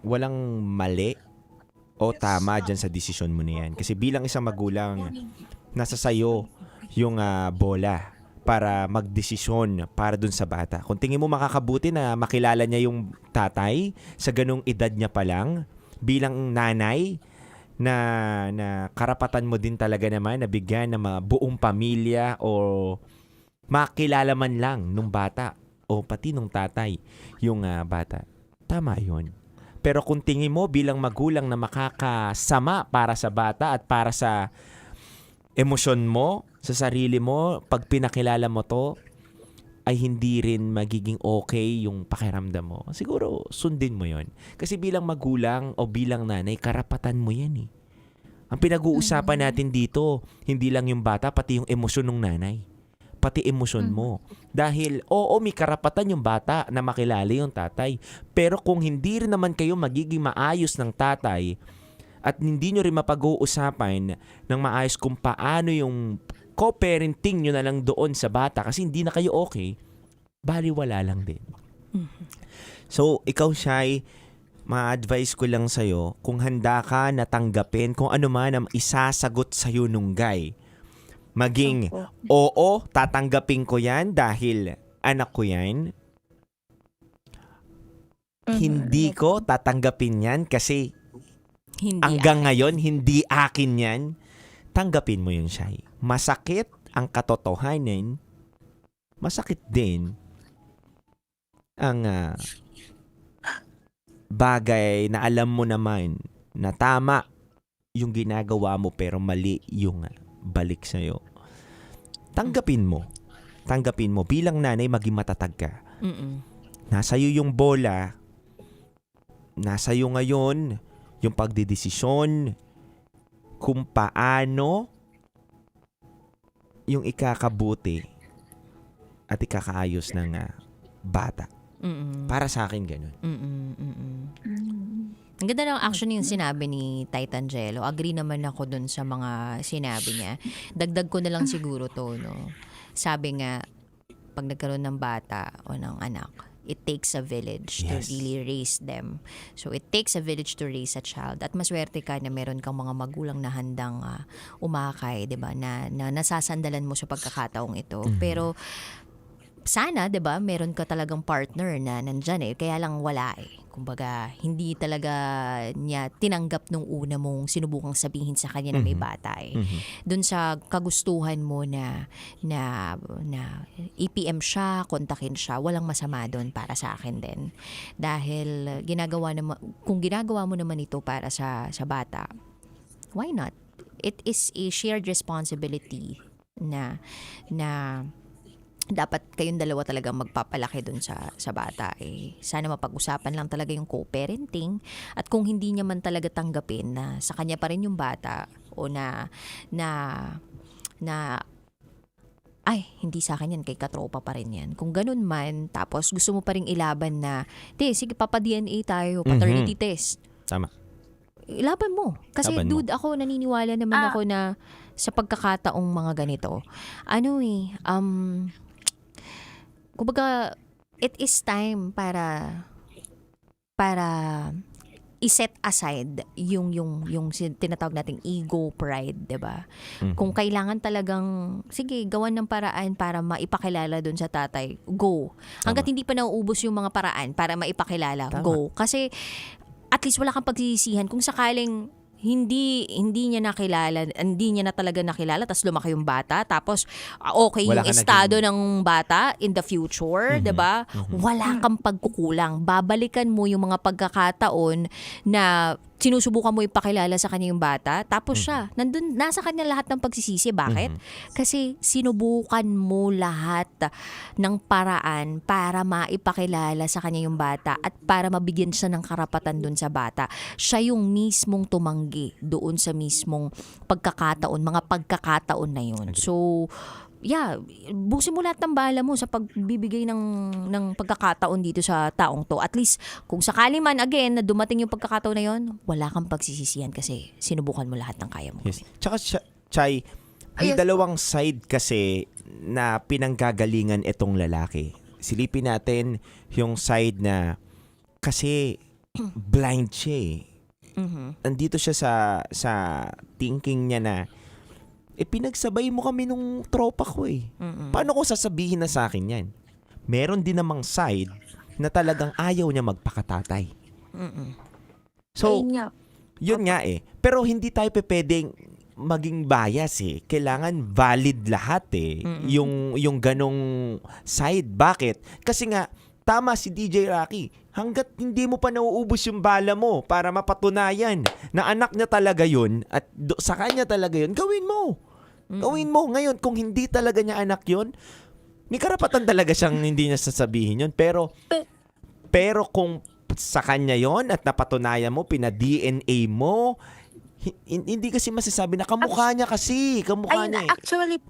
walang mali o tama dyan sa desisyon mo na yan. Kasi bilang isang magulang, nasa sayo yung bola para magdesisyon para dun sa bata. Kung tingin mo makakabuti na makilala niya yung tatay sa ganung edad niya pa lang, bilang nanay, na karapatan mo din talaga naman na bigyan ng mga buong pamilya o makilala man lang nung bata o pati nung tatay yung bata. Tama yun. Pero kung tingin mo bilang magulang na makakasama para sa bata at para sa emosyon mo, sa sarili mo, pag pinakilala mo to, ay hindi rin magiging okay yung pakiramdam mo. Siguro, sundin mo yon. Kasi bilang magulang o bilang nanay, karapatan mo yan eh. Ang pinag-uusapan natin dito, hindi lang yung bata, pati yung emosyon ng nanay. Pati emosyon mo. Dahil, oo, may karapatan yung bata na makilala yung tatay. Pero kung hindi rin naman kayo magiging maayos ng tatay, at hindi nyo rin mapag-uusapan ng maayos kung paano yung co-parenting nyo na lang doon sa bata kasi hindi na kayo okay, baliwala lang din. So, ikaw, Shai, ma-advise ko lang sa'yo, kung handa ka na tanggapin kung ano man ang isasagot sa'yo nung guy, maging, oo, tatanggapin ko yan dahil anak ko yan, hindi ko tatanggapin yan kasi hanggang ngayon, hindi akin yan. Tanggapin mo yun, Shai. Masakit ang katotohanan. Masakit din ang bagay na alam mo naman na tama yung ginagawa mo pero mali yung balik sa'yo. Tanggapin mo. Tanggapin mo. Bilang nanay, maging matatag ka. Nasa'yo yung bola. Nasa'yo ngayon yung pagdidesisyon kung paano yung ikakabuti at ikakaayos ng bata. Para sa akin, ganun. Ang ganda lang actually yung sinabi ni Titangelo. Agree naman ako dun sa mga sinabi niya. Dagdag ko na lang siguro to, no? Sabi nga, pag nagkaroon ng bata o ng anak, it takes a village to really raise them. So, it takes a village to raise a child. At maswerte ka na meron kang mga magulang na handang umakay, 'di ba? Na nasasandalan mo sa pagkakataong ito. Pero sana, 'di ba, meron ka talagang partner na nandyan eh. Kaya lang wala eh. Kumbaga, hindi talaga niya tinanggap nung una mong sinubukang sabihin sa kanya na may bata eh. Doon sa kagustuhan mo na EPM siya, kontakin siya, walang masama doon para sa akin din. Dahil kung ginagawa mo naman ito para sa bata, why not? It is a shared responsibility na dapat kayong dalawa talaga magpapalaki dun sa bata eh. Sana mapag-usapan lang talaga yung co-parenting at kung hindi niya man talaga tanggapin na sa kanya pa rin yung bata o na ay, hindi sa akin yan, kay katropa pa rin yan. Kung ganun man, tapos gusto mo pa rin ilaban na, sige, papa-DNA tayo, paternity test. Tama. Ilaban mo. Kasi dude, ako naniniwala naman ako na sa pagkakataong mga ganito, kumbaga, it is time para i-set aside yung tinatawag nating ego, pride, 'di ba? Kung kailangan talagang sige, gawan ng paraan para maipakilala doon sa tatay, go. Hangga't hindi pa nauubos yung mga paraan para maipakilala, go. Kasi at least wala kang pagsisisihan kung sakaling hindi niya nakilala, hindi niya na talaga nakilala, tapos lumaki yung bata, tapos okay yung estado ng bata in the future, 'di ba? Wala kang pagkukulang. Babalikan mo yung mga pagkakataon na sinusubukan mo ipakilala sa kanya yung bata, tapos siya, nasa kanya lahat ng pagsisisi. Bakit? Kasi sinubukan mo lahat ng paraan para maipakilala sa kanya yung bata at para mabigyan siya ng karapatan dun sa bata. Siya yung mismong tumanggi doon sa mismong pagkakataon, mga pagkakataon na yun. So, busin mo lahat ng bala mo sa pagbibigay ng pagkakataon dito sa taong to. At least, kung sakali man, again, na dumating yung pagkakataon na yun, wala kang pagsisisihan kasi sinubukan mo lahat ng kaya mo. Yes. Tsaka, Chay, may dalawang side kasi na pinanggagalingan itong lalaki. Silipin natin yung side na Kasi blind siya eh. Nandito siya sa thinking niya na pinagsabay mo kami nung tropa ko eh. Paano ko sasabihin na sa akin yan? Meron din namang side na talagang ayaw niya magpakatatay. So, Ayun nga. yun nga eh. Pero hindi tayo pwedeng maging bias eh. Kailangan valid lahat eh. Yung ganong side. Bakit? Kasi nga, tama si DJ Rocky. Hanggat hindi mo pa nauubos yung bala mo para mapatunayan na anak niya talaga yun at sa kanya talaga yun, gawin mo. Gawin mo. Ngayon, kung hindi talaga niya anak yun, may karapatan talaga siyang hindi niya sasabihin yun. Pero kung sa kanya yon at napatunayan mo, pina-DNA mo, hindi kasi masasabi na kamukha niya kasi. Kamukha niya eh. Actually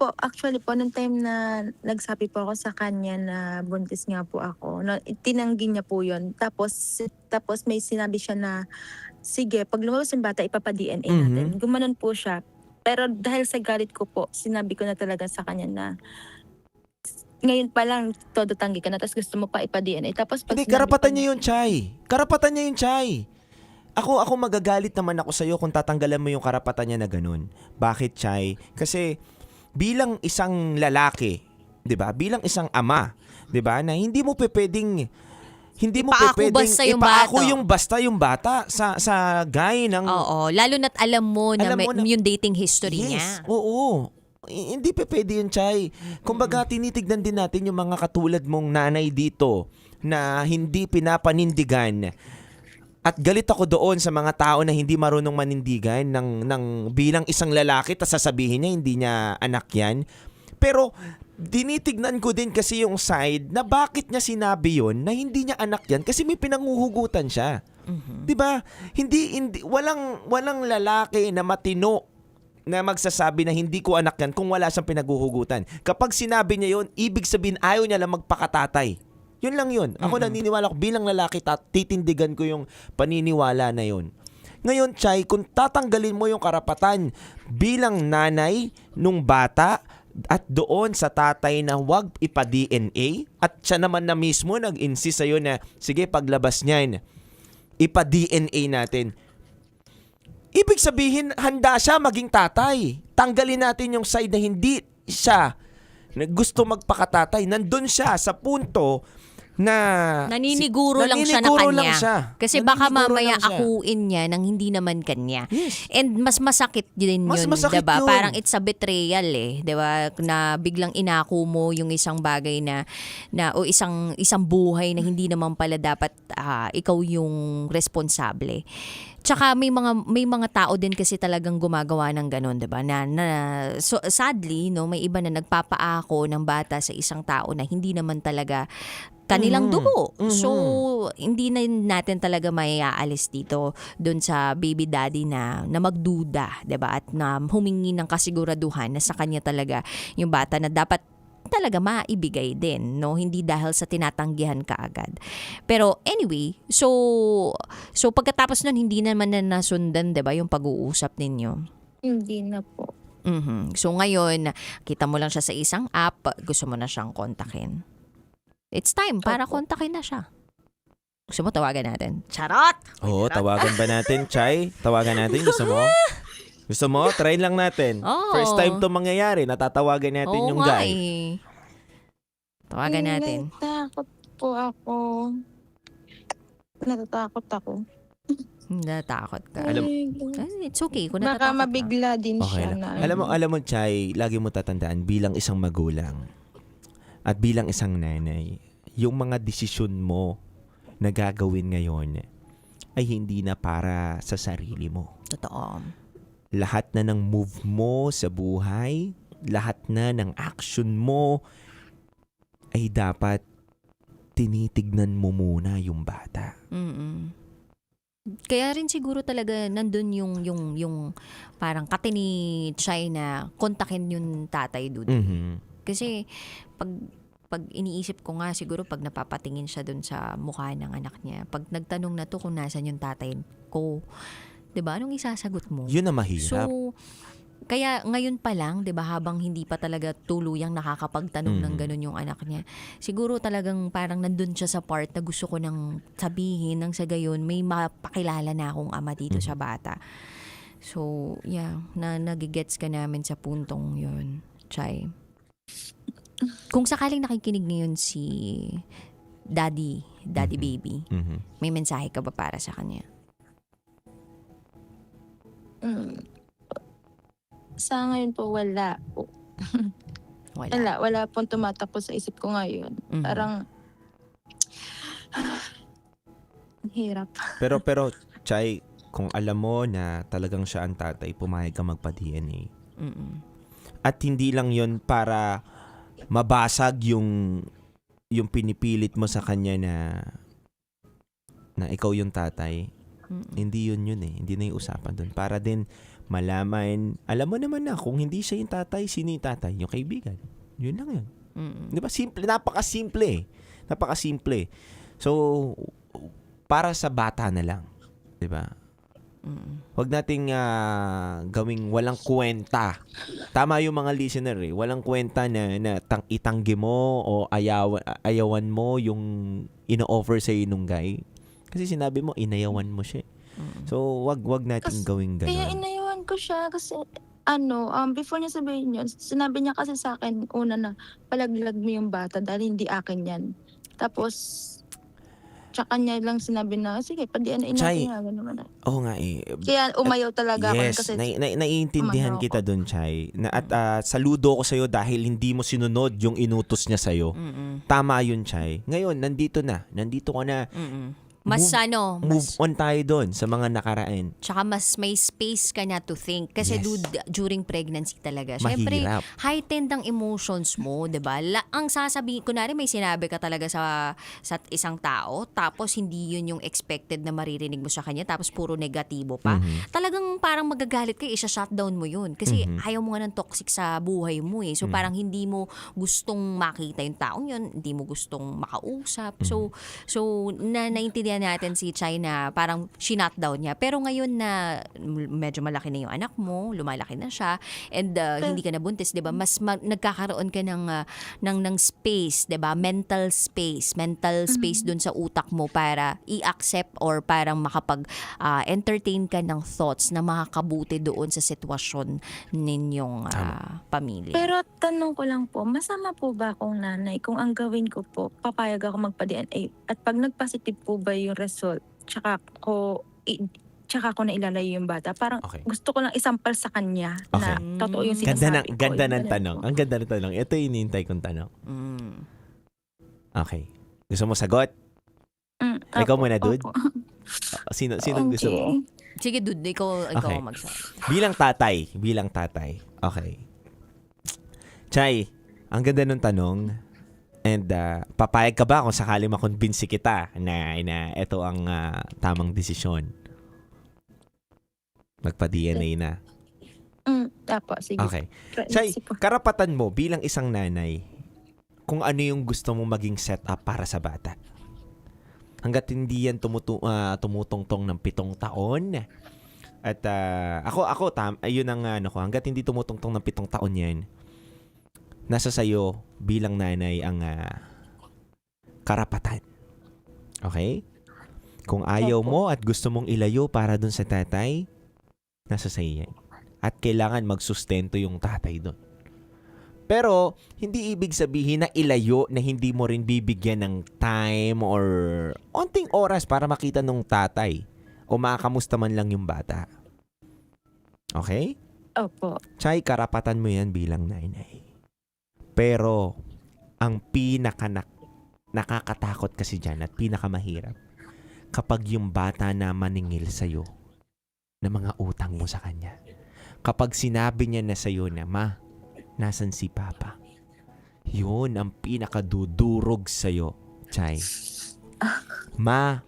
po, nung time na nagsabi po ako sa kanya na buntis nga po ako, tinanggi niya po yun. Tapos may sinabi siya na, sige, pag lumabas yung bata, ipapa-DNA natin. Gumanon po siya. Pero dahil sa galit ko po, sinabi ko na talaga sa kanya na, ngayon pa lang, todo tanggi ka na, tapos gusto mo pa ipa-DNA. Tapos pag Hindi, karapatan niya yun, Chay. Karapatan niya yun, Chay. Ako magagalit naman ako sa'yo kung tatanggalan mo yung karapatan niya na ganun. Bakit, Chay? Kasi bilang isang lalaki, 'di ba? Bilang isang ama, 'di ba? Na hindi mo pwedeng ipaako yung bata sa guy ng Oo, lalo na't alam mo na yung dating history niya. Oo. Hindi pwede yun, Chay. Kumbaga, tinitignan din natin yung mga katulad mong nanay dito na hindi pinapanindigan. At galit ako doon sa mga tao na hindi marunong manindigan ng bilang isang lalaki, tas sasabihin niya hindi niya anak yan. Pero dinitignan ko din kasi yung side na bakit niya sinabi yon na hindi niya anak yan kasi may pinanguhugutan siya. 'Di ba? Hindi walang lalaki na matino na magsasabi na hindi ko anak yan kung wala siyang pinaghuhugutan. Kapag sinabi niya yon, ibig sabihin ayaw niya lang magpakatatay. Yun lang yun. Ako naniniwala ko bilang lalaki, titindigan ko yung paniniwala na yun. Ngayon, Chay, kung tatanggalin mo yung karapatan bilang nanay nung bata at doon sa tatay na huwag ipa-DNA at siya naman na mismo nag-insist sa'yo na sige, paglabas niyan, ipa-DNA natin. Ibig sabihin, handa siya maging tatay. Tanggalin natin yung side na hindi siya na gusto magpakatatay. Nandun siya sa punto na naniniguro lang siya na kanya. Kasi baka mamaya akuin niya nang hindi naman kanya. Yes. And mas masakit din yun, diba? Parang it's a betrayal eh, diba? Na biglang inako mo yung isang bagay na o isang buhay na hindi naman pala dapat ikaw yung responsable. Tsaka may mga tao din kasi talagang gumagawa ng ganun, 'di ba? So sadly, no, may iba na nagpapaako ng bata sa isang tao na hindi naman talaga kanilang dugo. So hindi na natin talaga maiaalis dito doon sa baby daddy na magduda, 'di ba? At na humingi ng kasiguraduhan na sa kanya talaga yung bata na dapat talaga maibigay din, no? Hindi dahil sa tinatanggihan ka agad. Pero anyway, so pagkatapos nun, hindi naman na nasundan, 'di ba, yung pag-uusap ninyo? Hindi na po. So ngayon, kita mo lang siya sa isang app, gusto mo na siyang kontakin. It's time para kontakin na siya. Gusto mo tawagan natin? Charot! Oo, tawagan ba natin, Chay? Tawagan natin, gusto mo? Gusto mo? Try lang natin. Oh. First time to mangyayari, natatawagan natin yung guy. Tawagan natin. Natatakot po ako. Natatakot ako. Natakot ka. It's okay kung Baka natatakot mabigla din Okay siya lang. na. Alam mo, Chay, lagi mo tatandaan bilang isang magulang at bilang isang nanay, yung mga desisyon mo na gagawin ngayon ay hindi na para sa sarili mo. Totoo. Lahat na ng move mo sa buhay, lahat na ng action mo ay dapat tinitignan mo muna yung bata. Kaya rin siguro talaga nandun yung parang kati ni Chay na kontakin yung tatay doon. Kasi pag iniisip ko nga siguro pag napapatingin siya doon sa mukha ng anak niya, pag nagtanong na to kung nasan yung tatay ko, 'di ba? Anong isasagot mo? Yun na mahirap. So, Kaya ngayon pa lang, 'di ba, habang hindi pa talaga tuluyang nakakapagtanong ng ganun yung anak niya. Siguro talagang parang nandun siya sa part na gusto ko nang sabihin nang sa gayon may mapakilala na akong ama dito sa bata. So, yeah, nagigets ka namin sa puntong 'yun, Chay. Kung sakaling nakikinig ngayon si Daddy Baby, may mensahe ka ba para sa kanya? Sa ngayon po, wala po. Wala pong tumatakbo sa isip ko ngayon. Parang, ang hirap. Pero Chay, kung alam mo na talagang siya ang tatay, pumayag ka magpa-DNA. At hindi lang yon para mabasag yung pinipilit mo sa kanya na ikaw yung tatay. Hindi yun eh. Hindi na yung usapan doon. Para din malaman, alam mo naman na kung hindi siya yung tatay, sino yung tatay? Yung kaibigan. Yun lang yun. Di ba? Simple, napakasimple. Napakasimple. So, para sa bata na lang. Di ba? Huwag nating gawing walang kwenta. Tama yung mga listener eh. Walang kwenta na itanggi mo o ayawan mo yung ino-offer sa'yo nung guy. Kasi sinabi mo, inayawan mo siya. So, wag nating gawing gano'n. Kaya inayawan ko siya kasi before niya sabihin yun, sinabi niya kasi sa akin una na palaglag mo yung bata dahil hindi akin yan. Tapos, tsaka niya lang sinabi na, sige, pa-DNA natin nga, gano'n naman. Oo nga eh. Kaya umayaw talaga ako Yes, kasi naiintindihan kita dun, Chay. At saludo ko sa'yo dahil hindi mo sinunod yung inutos niya sa'yo. Tama yun, Chay. Ngayon, nandito ka na. Move on tayo doon sa mga nakaraan. Tsaka mas may space ka na to think. Kasi during pregnancy talaga. Mahirap. Siyempre, heightened ang emotions mo, diba? Ang sasabihin, kunwari may sinabi ka talaga sa isang tao, tapos hindi yun yung expected na maririnig mo sa kanya, tapos puro negatibo pa. Talagang parang magagalit ka, isa-shutdown mo yun. Kasi ayaw mo nga ng toxic sa buhay mo eh. So parang hindi mo gustong makita yung taong yun, hindi mo gustong makausap. So naintindihan natin si Chay na parang shutdown niya. Pero ngayon na medyo malaki na yung anak mo, lumalaki na siya, and hindi ka nabuntis, 'di ba? Mas nagkakaroon ka ng space, 'di ba? Mental space dun sa utak mo para i-accept or parang makapag-entertain ka ng thoughts na makakabuti doon sa sitwasyon ninyong pamilya. Pero tanong ko lang po, masama po ba akong nanay kung ang gawin ko po, papayag ako magpa-DNA at pag nag-positive po ba yung result, tsaka ko na ilalayo yung bata. Parang gusto ko lang isampal sa kanya na totoo yung sinasabi ko. Ganda ng tanong. Ang ganda ng tanong. Ito yung inintay kong tanong. Okay. Gusto mo sagot? Ikaw muna, dude. Sino gusto mo? Sige, dude. Ikaw magsabi. Bilang tatay. Okay. Chay, ang ganda ng tanong. And papayag ka ba kung sakali makonbinsi kita na ito ang tamang desisyon? Magpa-DNA na. Apo, sige. Okay. Chay, karapatan mo bilang isang nanay kung ano yung gusto mong maging setup para sa bata. Hanggat hindi yan tumutungtong ng 7 taon. At ayun ang hanggat hindi tumutungtong ng 7 taon yan, nasa sayo bilang nanay ang karapatan. Okay? Kung ayaw mo at gusto mong ilayo para dun sa tatay, nasa sayo yan. At kailangan magsustento yung tatay dun. Pero, hindi ibig sabihin na ilayo na hindi mo rin bibigyan ng time or onting oras para makita nung tatay o makakamusta man lang yung bata. Okay? Opo. Chay, karapatan mo yan bilang nanay. Pero, ang nakakatakot kasi dyan at pinakamahirap, kapag yung bata na maningil sa'yo na mga utang mo sa kanya. Kapag sinabi niya na sa'yo na, Ma, nasan si Papa? Yun ang pinakadudurog sa'yo, Chay. Ma,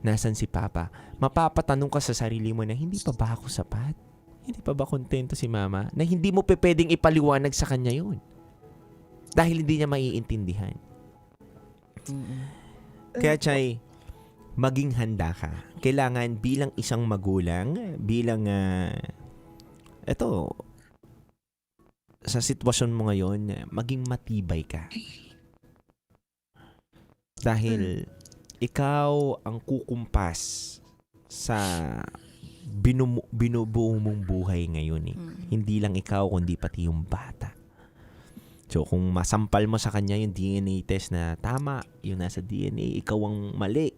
nasan si Papa? Mapapatanong ka sa sarili mo na, hindi pa ba ako sapat? Hindi pa ba kontento si Mama? Na hindi mo pwedeng ipaliwanag sa kanya yun. Dahil hindi niya maiintindihan. Kaya Chay, maging handa ka. Kailangan bilang isang magulang, bilang eto, sa sitwasyon mo ngayon, maging matibay ka. Dahil ikaw ang kukumpas sa binubuo mong buhay ngayon eh. Hindi lang ikaw, kundi pati yung bata. So, kung masampal mo sa kanya yung DNA test na tama, yung nasa DNA, ikaw ang mali.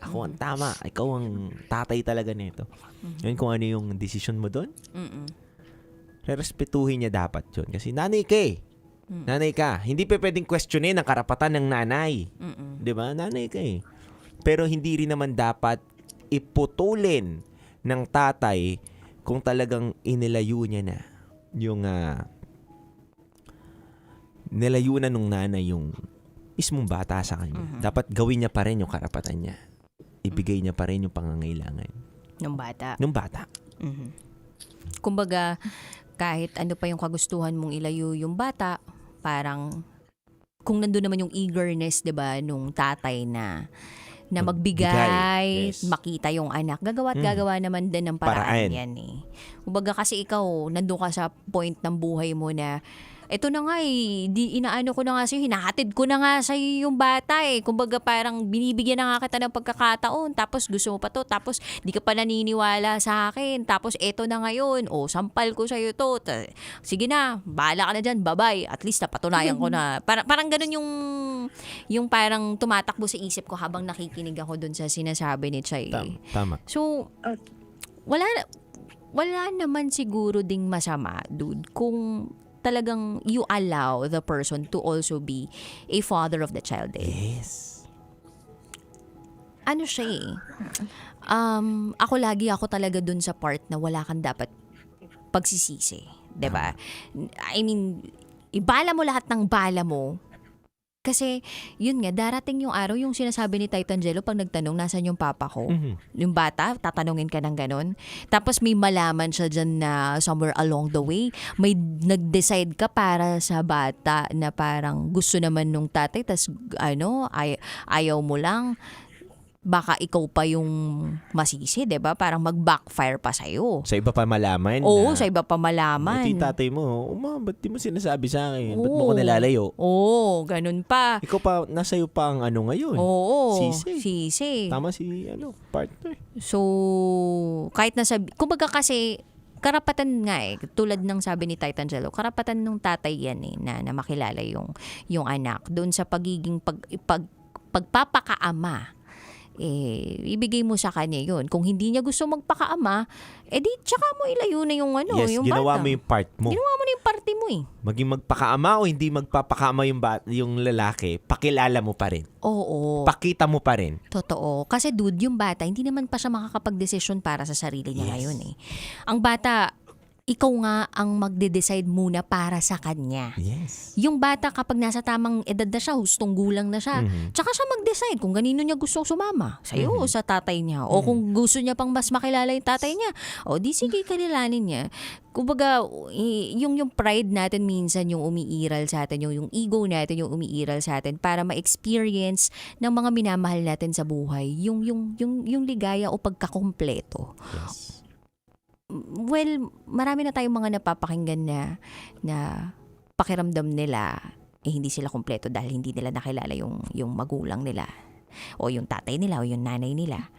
Ako ang tama. Ikaw ang tatay talaga nito. Yun kung ano yung decision mo doon. Respetuhin niya dapat yun. Kasi nanay ka eh. Nanay ka. Hindi pa pwedeng questionin ang karapatan ng nanay. Di ba? Nanay ka eh. Pero hindi rin naman dapat iputulin ng tatay kung talagang inilayo niya na yung nilayo na nung nanay yung mismong bata sa kanya. Dapat gawin niya pa rin yung karapatan niya. Ibigay niya pa rin yung pangangailangan. Nung bata. Nung bata. Kumbaga, kahit ano pa yung kagustuhan mong ilayo yung bata, parang kung nandun naman yung eagerness, 'di ba, nung tatay na magbigay, yes. makita yung anak, gagawa at gagawa naman din ng paraan yan eh. Kumbaga kasi ikaw, nandun ka sa point ng buhay mo na ito na nga eh, inaano ko na nga sa'yo, hinahatid ko na nga sa'yo yung bata eh. Kumbaga parang binibigyan na nga kita ng pagkakataon, tapos gusto mo pa to, tapos di ka pa naniniwala sa akin, tapos eto na ngayon, sampal ko sa'yo to. Sige na, bahala ka na dyan, bye-bye. At least napatunayan ko na. Parang ganun yung parang tumatakbo sa isip ko habang nakikinig ako dun sa sinasabi ni Chay. Tama. So, wala naman siguro ding masama, dude, kung talagang you allow the person to also be a father of the child. Yes. Ano siya eh. Ako talaga dun sa part na wala kang dapat pagsisisi. 'Di ba? I mean, ibala mo lahat ng bala mo. Kasi, yun nga, darating yung araw, yung sinasabi ni Titangelo pag nagtanong, nasan yung papa ko? Yung bata, tatanungin ka ng ganon. Tapos may malaman siya dyan na somewhere along the way, may nag-decide ka para sa bata na parang gusto naman nung tatay, tas ayaw mo lang. Baka ikaw pa yung masisi, 'di ba? Parang mag-backfire pa sa'yo. Sa iba pa malaman. Oo, sa iba pa malaman. Ito yung tatay mo, ba't di mo sinasabi sa akin? Ba't mo ko nilalayo? Oo, ganun pa. Ikaw pa, nasa iyo pa ang ano ngayon. Oo, sisi. Tama si partner. So, kahit kumbaga kasi, karapatan nga eh, tulad ng sabi ni Titangelo, karapatan ng tatay yan eh, na makilala yung anak. Doon sa pagiging pagpapakaama, ibigay mo sa kanya yun. Kung hindi niya gusto magpakaama, di tsaka mo ilayo na yung yung ginawa bata. mo yung part mo. Ginawa mo na yung parte mo eh. Maging magpakaama o hindi magpapakaama yung lalaki, pakilala mo pa rin. Oo. Pakita mo pa rin. Totoo. Kasi dude, yung bata, hindi naman pa siya makakapag-desisyon para sa sarili niya ngayon eh. Ang bata, ikaw nga ang magde-decide muna para sa kanya. Yes. Yung bata kapag nasa tamang edad na siya, hustong gulang na siya, tsaka siya mag-decide kung ganino niya gustong sumama. Sa'yo o sa tatay niya. O kung gusto niya pang mas makilala yung tatay niya, di sige, kalilanin niya. Kumbaga, yung pride natin minsan yung umiiral sa atin, yung ego natin yung umiiral sa atin para ma-experience ng mga minamahal natin sa buhay, yung ligaya o pagkakumpleto. Yes. Well, marami na tayong mga napapakinggan na pakiramdam nila hindi sila kumpleto dahil hindi nila nakilala yung magulang nila o yung tatay nila o yung nanay nila.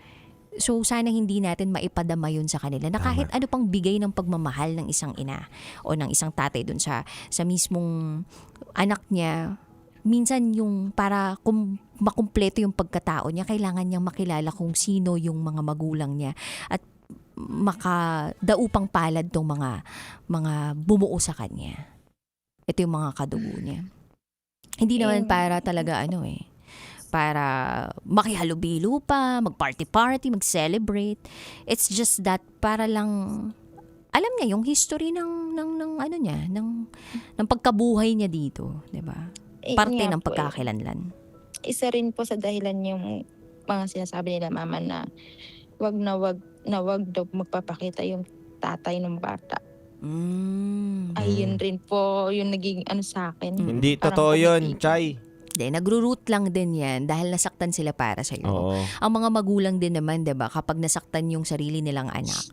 So, sana hindi natin maipadama yun sa kanila na kahit ano pang bigay ng pagmamahal ng isang ina o ng isang tatay dun sa mismong anak niya, minsan yung para makumpleto yung pagkatao niya, kailangan niyang makilala kung sino yung mga magulang niya at makadaupang palad tong mga bumuo sa kanya. Ito yung mga kadugo niya. Hindi naman para talaga para makihalubilo pa, mag-party-party, mag-celebrate. It's just that para lang alam niya yung history ng pagkabuhay niya dito, 'di ba? Parte ng pagkakakilanlan. Isa rin po sa dahilan yung mga sinasabi nila mama na wag daw magpapakita yung tatay ng bata. Ayun rin po yung naging sa akin. Hindi totoo yun, Chay. Nagro-root lang din yan dahil nasaktan sila para sa'yo. Oo. Ang mga magulang din naman, 'di ba, kapag nasaktan yung sarili nilang anak,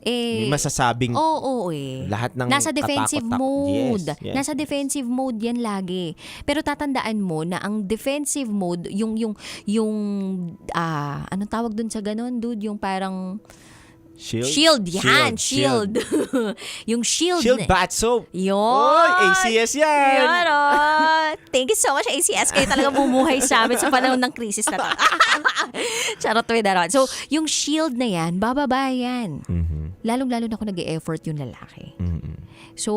May masasabing Oo eh. lahat ng Nasa defensive katakot-takot. mode. Yes, yes. Nasa defensive mode yan lagi. Pero tatandaan mo na ang defensive mode, yung anong tawag dun sa ganun, dude? Yung parang Shield, yan. Shield. Yung shield. Shield bath soap. Yun. Oy, ACS yan. Yan, oh. Thank you so much, ACS. Kayo talaga bumuhay sa amin sa panahon ng krisis na to. Charot with that. So, yung shield na yan, bababa yan. Lalong-lalo na kung nag-e-effort yung lalaki. So,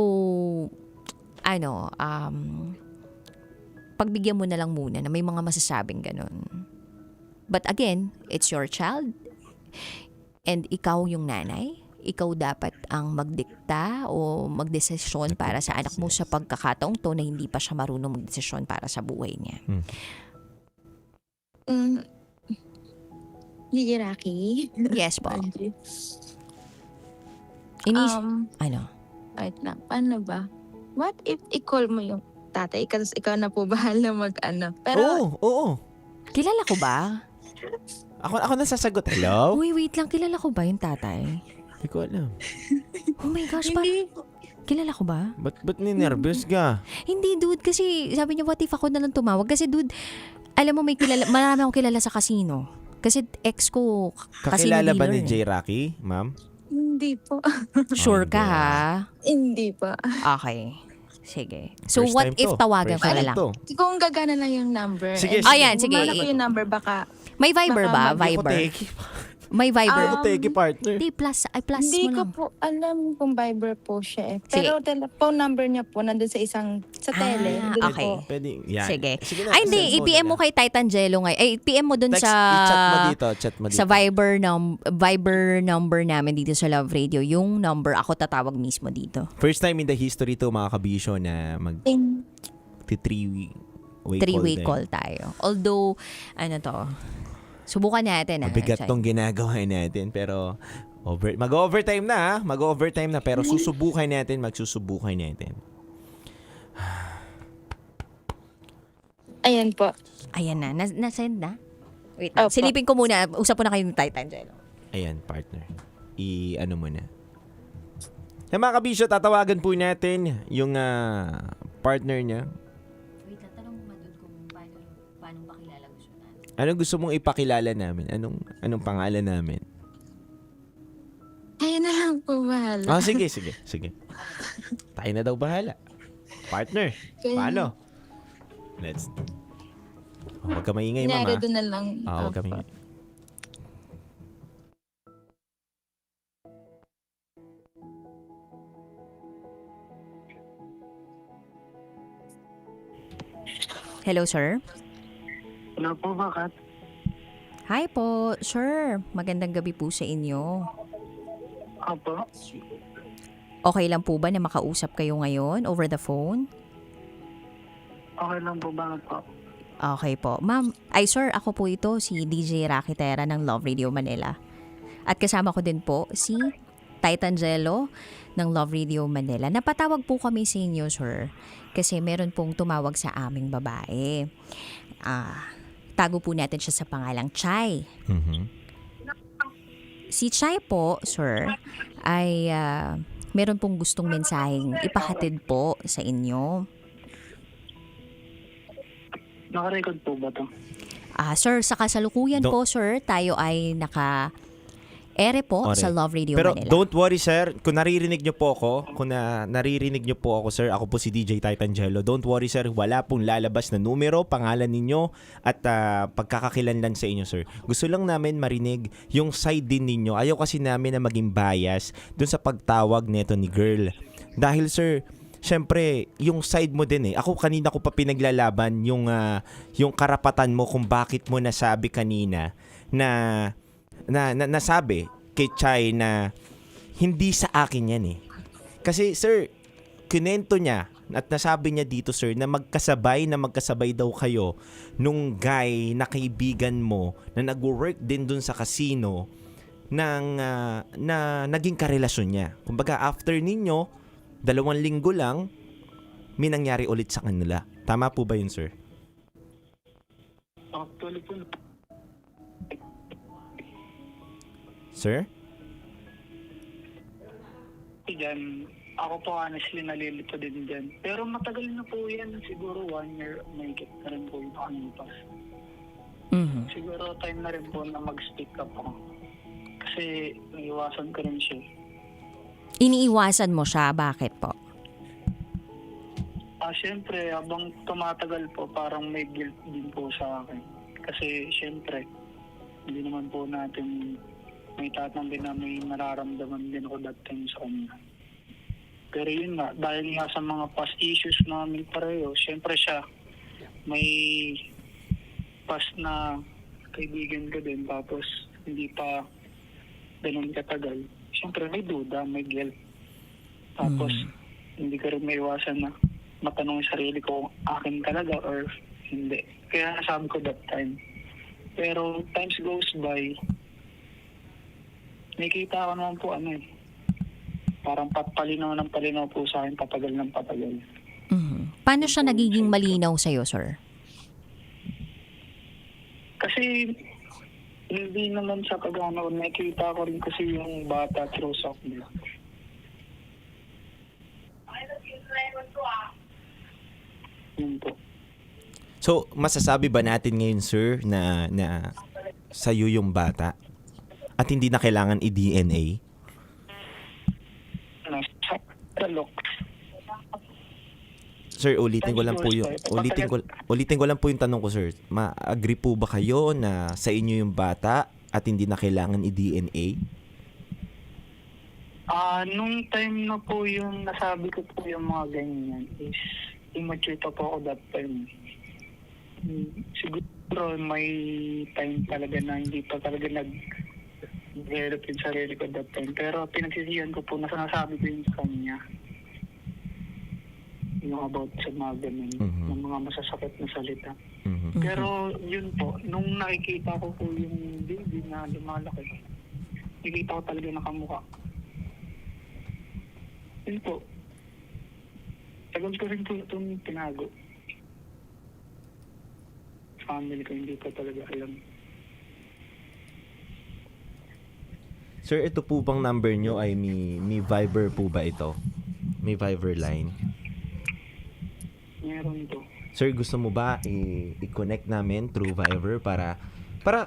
pagbigyan mo na lang muna na may mga masasabing ganun. But again, it's your child. And ikaw yung nanay, ikaw dapat ang magdikta o magdesisyon para sa anak mo sa pagkakataong to na hindi pa siya marunong magdesisyon para sa buhay niya. DJ Rocky? Yes po. Wait lang, paano ba? What if i-call mo yung tatay, kasi ikaw na po bahala Pero, Oo. Kilala ko ba? Ako nasasagot. Hello? Uy, wait lang. Kilala ko ba yung tatay? Hindi ko alam. Oh my gosh, kilala ko ba? Ba't ni-nervous ka? Hindi, dude. Kasi sabi niya, what if ako na lang tumawag? Kasi, dude, alam mo, marami akong kilala sa casino. Kasi ex ko, casino Kakilala dealer. ba ni J. Rocky, ma'am? hindi po. Sure ka, ha? Hindi pa. Okay. Sige. So, First what time if to. tawagan First ka na time lang? to. Kung gagana lang yung number. Sige, and sige. Ayan, sige. Kung ko yung number, baka... May Viber ba? Viber? May Viber? partner. Hindi, plus Hindi mo ko lang. po alam kung Viber po siya eh. Sige. Pero phone number niya po nandun sa tele. Dun okay. po. Pwede, yan. Sige. na, Ay, hindi. cellphone I-PM mo nila. kay Titan Jello ngayon. Ay, PM mo dun Text, sa... i-chat mo dito. Sa Viber number namin dito sa Love Radio. Yung number, ako tatawag mismo dito. First time in the history to mga kabisyo na Three-way call tayo. Although, subukan natin. Mabigat tong ginagawa natin, pero mag-overtime na, ha? Mag-overtime na, pero magsusubukan natin. Ayan po. Ayan na. Na-send na? Wait lang. Silipin ko muna. Usap po na kayo ng Titan Jello. Ayan, partner. I-ano mo na. Sa mga kabisyo, tatawagan po natin yung partner niya. Wait lang. Tanong mo madud kung paano pakilala gusto natin. Anong gusto mong ipakilala namin? Anong pangalan namin? Kaya na lang po bahala. Sige. Tayo na daw bahala. Partner, paano? Let's... Huwag ka maingay, mama. Doon na lang. Huwag ka maingay. Hello, sir. Hello po, bakit? Hi po, sir. Magandang gabi po sa inyo. Apo? Okay lang po ba na makausap kayo ngayon over the phone? Okay lang po, bakit po? Okay po. Ma'am, sir, ako po ito, si DJ Rocky Tera ng Love Radio Manila. At kasama ko din po si Titan Jello ng Love Radio Manila. Napatawag po kami sa inyo, sir, kasi meron pong tumawag sa aming babae. Tago po natin siya sa pangalang Chai. Si Chai po, sir, ay meron pong gustong mensaheng ipahatid po sa inyo. Naka-record po ba to? Sir, sa kasalukuyan po, sir, tayo ay naka-ere po sa Love Radio Pero Manila. don't worry, sir. Kung naririnig niyo po ako, sir, ako po si DJ Titan Jello. Don't worry, sir. Wala pong lalabas na numero, pangalan ninyo, at pagkakakilanlan sa inyo, sir. Gusto lang namin marinig yung side din ninyo. Ayaw kasi namin na maging bias dun sa pagtawag neto ni girl. Dahil, sir, syempre, yung side mo din eh. Ako kanina ko pa pinaglalaban yung karapatan mo kung bakit mo nasabi kanina na nasabi kay Chai na hindi sa akin yan eh. Kasi sir, kinento niya at nasabi niya dito sir na magkasabay daw kayo nung guy na kaibigan mo na nag-work din dun sa casino na naging karelasyon niya. Kumbaga after ninyo 2 linggo lang, may nangyari ulit sa kanila. Tama po ba yun, sir? Actually po. Sir? po dyan, ako po honestly nalilito din dyan. Pero matagal na po yan, siguro 1 year, may get na rin po yung nakalipas. Siguro time na rin po na mag-speak up ako. Kasi naiwasan ko rin siya. Iniiwasan mo siya, bakit po? Siyempre, habang tumatagal po, parang may guilt din po sa akin. Kasi siyempre, hindi naman po natin may tatanggi na may nararamdaman din ako that time sa kanya. Pero yun nga, dahil nga sa mga past issues namin pareho, siyempre siya, may past na kaibigan ko din, tapos hindi pa ganun katagal. Siyempre may duda, may guilt. Tapos hindi ko rin maiwasan na matanong yung sarili ko, akin talaga or hindi. Kaya nasabi ko that time. Pero times goes by, nakikita ko naman po parang palinaw ng palinaw po sa akin, patagal ng patagal. Paano siya nagiging malinaw sa'yo, sir? Kasi hindi naman sa kagano, nakikita ko rin kasi yung bata through software. Yun po. So, masasabi ba natin ngayon, sir, na sa'yo yung bata at hindi na kailangan i-DNA? Sir, ulitin ko lang po yung tanong ko, sir. Ma-agree po ba kayo na sa inyo yung bata at hindi na kailangan i-DNA? Nung time na po yung nasabi ko po yung mga ganyan is immature pa po ako that time. Siguro may time talaga na hindi pa talaga nag-develop yung sarili ko that time. Pero pinagsisihan ko po na nasabi ko yun sa kanya. Yung about sa mga ganun, ng mga masasakit na salita. Pero yun po, nung nakikita ko po yung baby na lumalaki, nakikita ko talaga nakamukha. Yun po. Tagal ko rin po itong tinago. Family ko hindi ko talaga alam. Sir, ito po bang number nyo ay may Viber po ba ito? May Viber line? Meron po. Sir, gusto mo ba i-connect namin through Viber para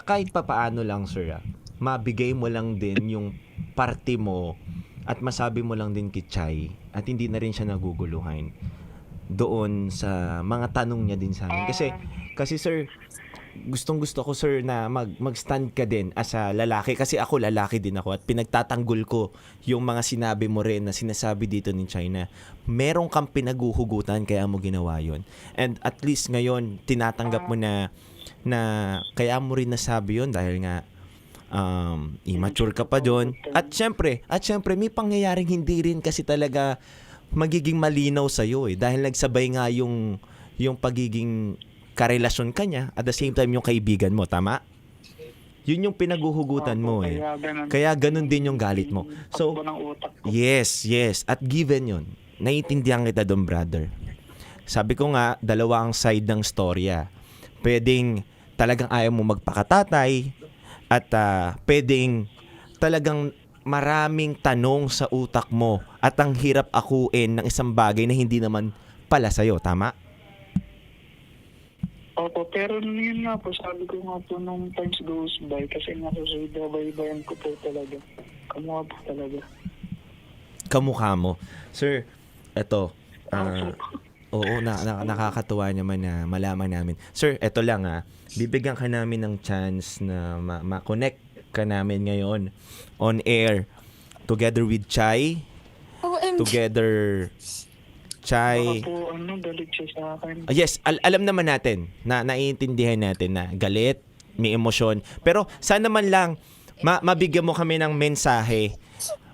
kahit papaano lang, sir, mabigay mo lang din yung parte mo at masabi mo lang din kay Chay at hindi na rin siya naguguluhan doon sa mga tanong niya din sa amin. Kasi sir, gustong-gusto ko, sir, na mag-stand ka din as a lalaki kasi ako lalaki din ako at pinagtatanggol ko yung mga sinabi mo rin na sinasabi dito ni China. Meron kang pinaguhugutan kaya mo ginawa yon. And at least ngayon tinatanggap mo na kaya mo rin nasabi yon dahil nga immature ka pa doon. At syempre may pangyayaring hindi rin kasi talaga magiging malinaw sa'yo dahil nagsabay nga yung pagiging karelasyon ka niya at the same time yung kaibigan mo, tama? Yun yung pinaguhugutan mo Kaya ganun din yung galit mo. So, yes. At given yun, naiintindihan kita doon, brother. Sabi ko nga, dalawa ang side ng storya. Pwedeng talagang ayaw mo magpakatatay at pwedeng talagang maraming tanong sa utak mo at ang hirap akuin ng isang bagay na hindi naman pala sa'yo, tama? Opo, pero yun nga po, sabi ko nga po nung times goes by kasi nga susubaybayan ko po talaga. Kamukha po talaga. Kamukha mo. Sir, eto. Oo, nakakatuwa naman na malaman namin. Sir, eto lang bibigyan ka namin ng chance na ma-connect ka namin ngayon on air together with Chay. Together Chay. Baka po, galit siya sa akin. Yes, alam naman natin na naiintindihan natin na galit, may emosyon. Pero sana man lang mabigyan mo kami ng mensahe.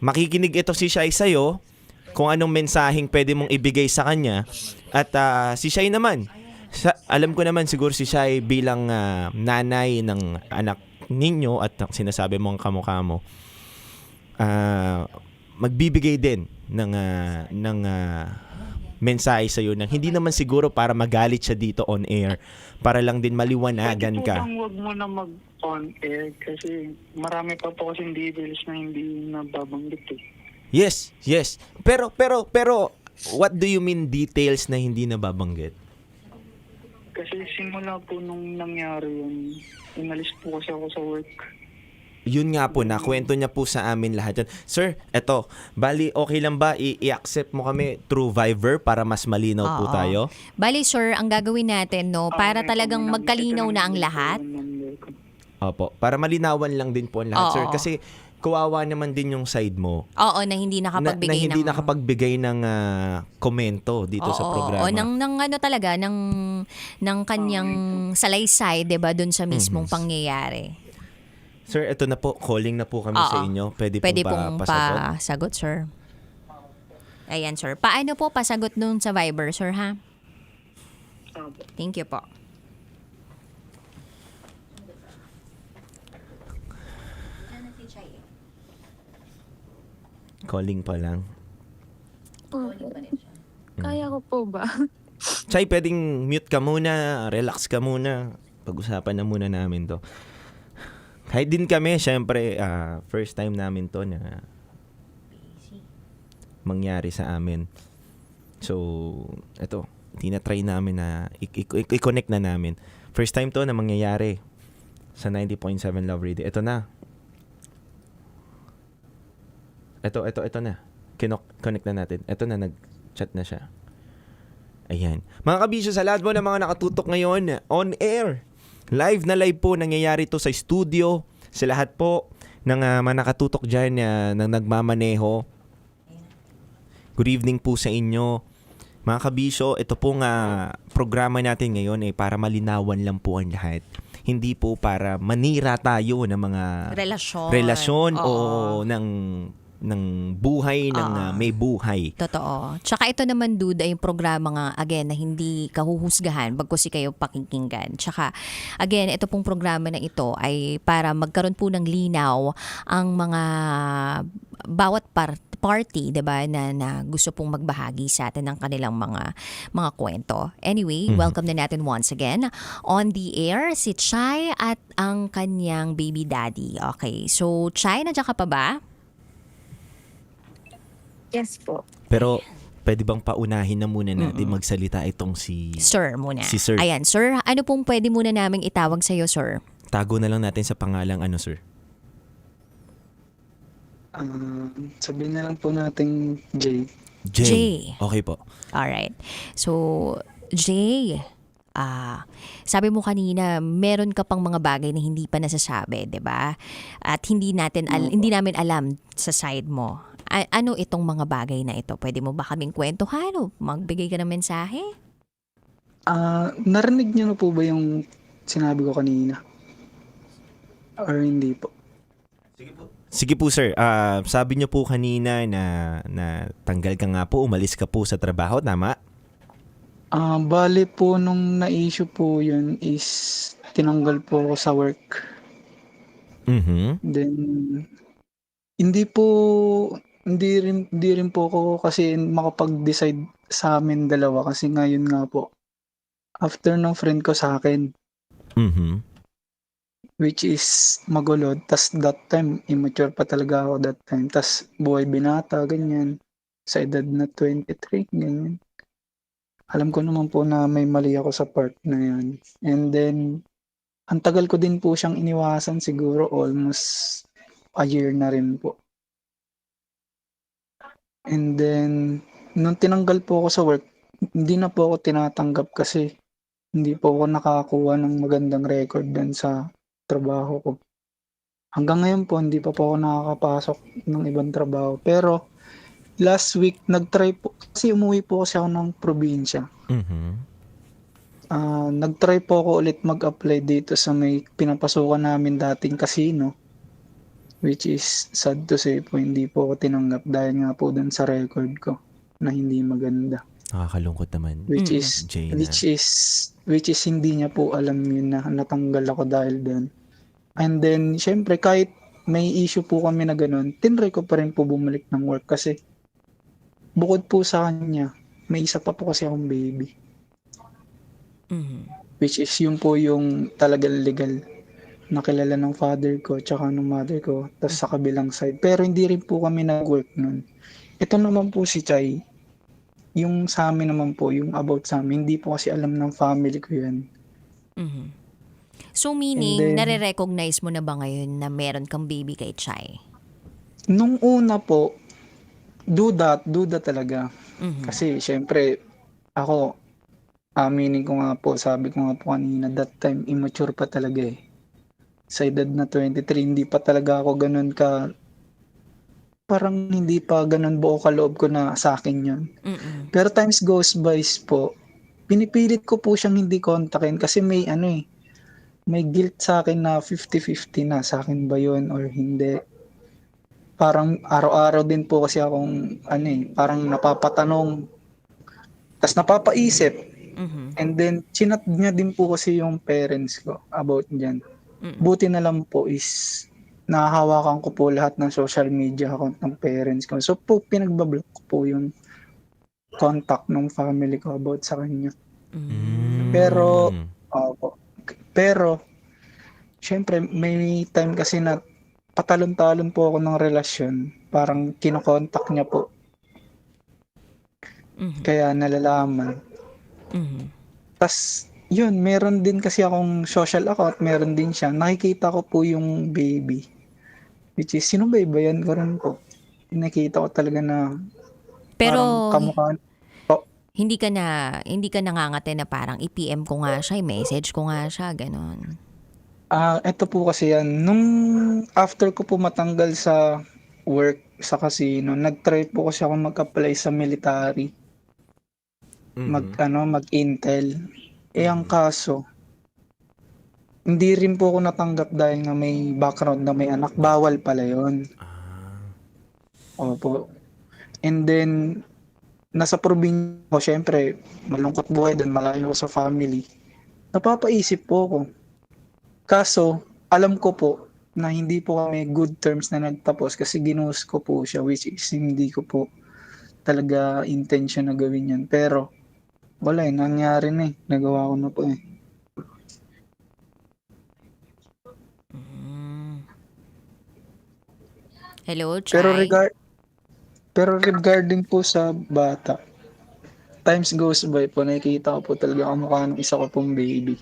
Makikinig ito si Chay sa'yo kung anong mensaheng pwede mong ibigay sa kanya. At si Chay naman, alam ko naman siguro si Chay bilang nanay ng anak ninyo at sinasabi mo ang kamukha mo, magbibigay din ng mensahe sa'yo na hindi naman siguro para magalit siya dito on air, para lang din maliwanagan ka. Pwede po huwag mo na mag-on air kasi marami pa po kasing details na hindi nababanggit Yes. Pero, what do you mean details na hindi nababanggit? Kasi simula po nung nangyari yun, umalis po kasi ako sa work. Yun nga po, nakwento niya po sa amin lahat yan. Sir, eto, bali okay lang ba i-accept mo kami through Viber para mas malinaw po Oo. tayo? Bali, sir, ang gagawin natin, no, para talagang magkalinaw na ang lahat. Opo, para malinawan lang din po ang lahat, Oo. sir. Kasi kawawa naman din yung side mo. Oo, na hindi Na nakapagbigay hindi ng... nakapagbigay ng komento dito sa programa. Oo, ng ano talaga, ng kanyang salaysay, 'di ba, doon sa mismong pangyayari. Sir, eto na po, calling na po kami sa Oo. inyo. Pwede pong pasagot? pasagot, sir. Ayan, sir. Paano po pasagot doon sa Viber, sir, ha? Thank you po. Calling pa lang. Kaya ko po ba? Chay, pwedeng mute ka muna, relax ka muna. Pag-usapan na muna namin to. Kahit din kami, syempre, first time namin to na mangyari sa amin. So, eto, tinatry namin na i-connect na namin. First time to na mangyayari sa 90.7 Love Radio. Ito na. Ito na. Connect na natin. Ito na, nag-chat na siya. Ayan. Mga kabisyo, sa lahat mo ng mga nakatutok ngayon, on air. Live na live po, nangyayari to sa studio. Sa lahat po ng mga nakatutok dyan na nagmamaneho. Good evening po sa inyo. Mga kabisyo, ito pong programa natin ngayon ay para malinawan lang po ang lahat. Hindi po para manira tayo ng mga relasyon o ng buhay ng may buhay. Totoo. Tsaka ito naman, dude, ay yung programa nga, again, na hindi kahuhusgahan bagkus kayo pakikinggan. Tsaka, again, ito pong programa na ito ay para magkaroon po ng linaw ang mga bawat party, 'di ba, na gusto pong magbahagi sa atin ng kanilang mga kwento. Anyway, welcome na natin once again on the air si Chay at ang kanyang baby daddy. Okay. So, Chay, nandiyan ka pa ba? Yes po. Pero, pwede bang paunahin na muna natin magsalita itong si Sir muna. Si Sir. Ayan, sir, ano pong pwede muna naming itawag sa'yo, sir? Tago na lang natin sa pangalang Sir. Sabihin na lang po natin Jay. Jay. Okay po. Alright. So, Jay, sabi mo kanina, meron ka pang mga bagay na hindi pa nasasabi, 'di ba? At hindi namin alam sa side mo. Ano itong mga bagay na ito? Pwede mo ba kaming kwentuhan o magbigay ka ng mensahe? Narinig niyo na po ba yung sinabi ko kanina? Or hindi po? Sige po, sir. Sabi niyo po kanina na tanggal ka nga po, umalis ka po sa trabaho, tama? Bale po nung na-issue po yun is tinanggal po ako sa work. Then, hindi rin po ako kasi makapag-decide sa amin dalawa kasi ngayon nga po, after ng friend ko sa akin, which is magulo. Tas that time, immature pa talaga ako that time. Tas buhay binata, ganyan. Sa edad na 23, ganyan. Alam ko naman po na may mali ako sa part na yan. And then, ang tagal ko din po siyang iniwasan, siguro almost a year na rin po. And then, nung tinanggal po ako sa work, hindi na po ako tinatanggap kasi hindi po ako nakakuha ng magandang record dun sa trabaho ko. Hanggang ngayon po, hindi pa po ako nakakapasok ng ibang trabaho. Pero, last week, nag-try po, kasi umuwi po kasi ako ng probinsya. Nag-try po ako ulit mag-apply dito sa may pinapasukan namin dating casino. Which is, sad to say po, hindi po ako tinanggap dahil nga po dun sa record ko na hindi maganda. Nakakalungkot naman. Which is hindi niya po alam yun na natanggal ako dahil doon. And then, syempre, kahit may issue po kami na ganun, tinry ko pa rin po bumalik ng work kasi bukod po sa kanya, may isa pa po kasi akong baby. Which is yun po yung talagang legal nakilala ng father ko tsaka ng mother ko, tas sa kabilang side. Pero hindi rin po kami nag-work nun. Ito naman po si Chai, yung sa amin naman po, yung about sa amin, hindi po kasi alam ng family ko yan. Mhm. So meaning, And then- nare-recognize mo na ba ngayon na meron kang baby kay Chai? Nung una po, duda talaga. Kasi syempre, ako, aminin ko nga po, sabi ko nga po kanina, that time, immature pa talaga eh. Sa edad na 23, hindi pa talaga ako ganun ka, parang hindi pa ganun buo kaloob ko na sa akin yun. Pero times goes by po, pinipilit ko po siyang hindi kontakin kasi may may guilt sa akin na 50-50 na sa akin ba yun or hindi. Parang araw-araw din po kasi akong parang napapatanong, tas napapaisip. And then chinat niya din po kasi yung parents ko about dyan. Buti na lang po is nahahawakan ko po lahat ng social media account ng parents ko. So po pinagbablock ko po yung contact ng family ko about sa kanya. Pero pero syempre may time kasi na patalon-talon po ako ng relasyon. Parang kinokontak niya po. Kaya nalalaman. Tas yun, meron din kasi akong social account, meron din siya. Nakikita ko po yung baby. Which is, sinubaybayan ko rin po. Nakita ko talaga na Pero parang kamukha. hindi ka nangangate na parang i-PM ko nga siya, i-message ko nga siya, ganon. Ito po kasi yan. Nung after ko po matanggal sa work sa casino, nag-try po kasi ako mag-apply sa military. Mag-intel. Ang kaso, hindi rin po ako natanggap dahil nga may background na may anak. Bawal pala yun. Opo. And then, nasa probinsya ko, syempre, malungkot buhay doon, malayo ko sa family. Napapaisip po ako. Kaso, alam ko po na hindi po kami good terms na nagtapos kasi ginuhos ko po siya, which is hindi ko po talaga intention na gawin yan. Pero, wala nangyari na eh. Nagawa ko na po eh. Hello, Chai? Pero regarding po sa bata, times goes by po, nakikita ko po talaga ang mukha ng isa ko pong baby.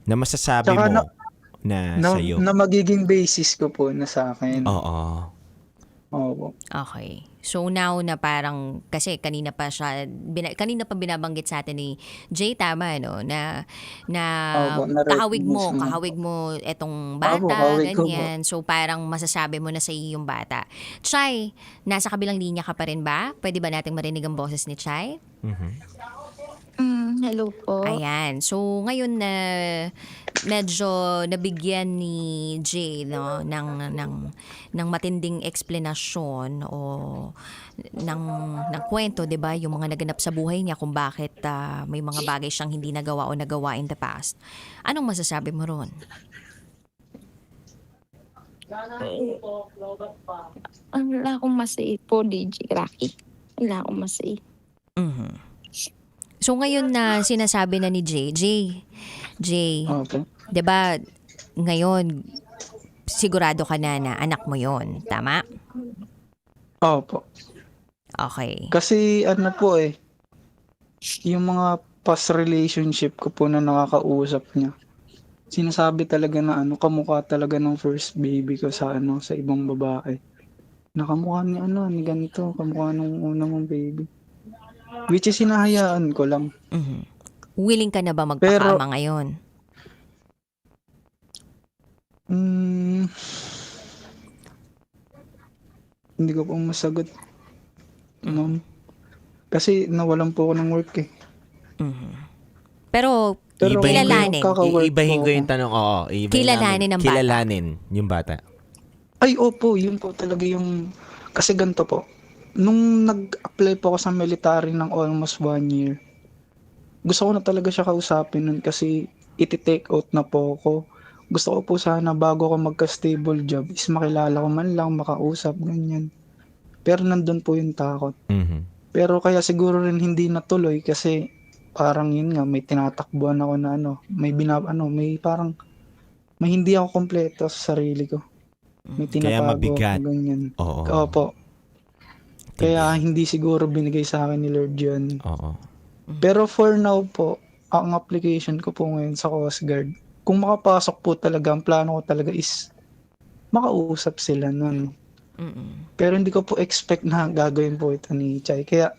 Na masasabi Tsaka mo na sa'yo. Na magiging basis ko po na sa akin. Oo. Opo. Okay. So now na parang, kasi kanina pa binabanggit sa atin ni Jay, tama, no? Na Opo, na-record kahawig mo etong Opo, bata, kahawig ko po. ganyan. So parang masasabi mo na sa iyo yung bata. Chai, nasa kabilang linya ka pa rin ba? Pwede ba nating marinig ang boses ni Chai? Hello po. Ayan. So ngayon na medyo nabigyan ni Jay, no, ng matinding eksplanasyon o ng kwento, 'di ba, yung mga naganap sa buhay niya kung bakit may mga bagay siyang hindi nagawa o nagawa in the past. Anong masasabi mo ron? Wala akong masay po, DJ Rocky. Wala akong masay. So ngayon na sinasabi na ni Jay, 'di ba, ngayon sigurado ka na anak mo 'yon, tama? Opo. Okay. Kasi po yung mga past relationship ko po na nakakausap niya, sinasabi talaga na kamukha talaga ng first baby ko sa sa ibang babae. Nakamukha ni ni ganito, kamukha nung una mong baby. Which is hinahayaan ko lang. Willing ka na ba magpakama ngayon? Hindi ko po masagot. Ma'am. Kasi nawalan po ako ng work eh. Pero kilalanin. Ibahin ko yung tanong. Oo, Kilalanin ang bata. Kilalanin yung bata. Ay, opo. Yun po talaga yung... Kasi ganito po. Nung nag-apply po ako sa military ng almost 1 year, gusto ko na talaga siya kausapin nun kasi iti-take out na po ako. Gusto ko po sana bago ako magka-stable job is makilala ko man lang, makausap, ganyan. Pero nandun po yung takot. Pero kaya siguro rin hindi natuloy kasi parang yun nga, may tinatakbuhan ako na may parang may hindi ako kompleto sa sarili ko. May Kaya tinapago mabigat. ako, ganyan. Oo. Opo. Kaya hindi siguro binigay sa akin ni Lord yun. Oo. Pero for now po, ang application ko po ngayon sa Coast Guard, kung makapasok po talaga, ang plano ko talaga is makausap sila nun. Pero hindi ko po expect na gagawin po ito ni Chay. Kaya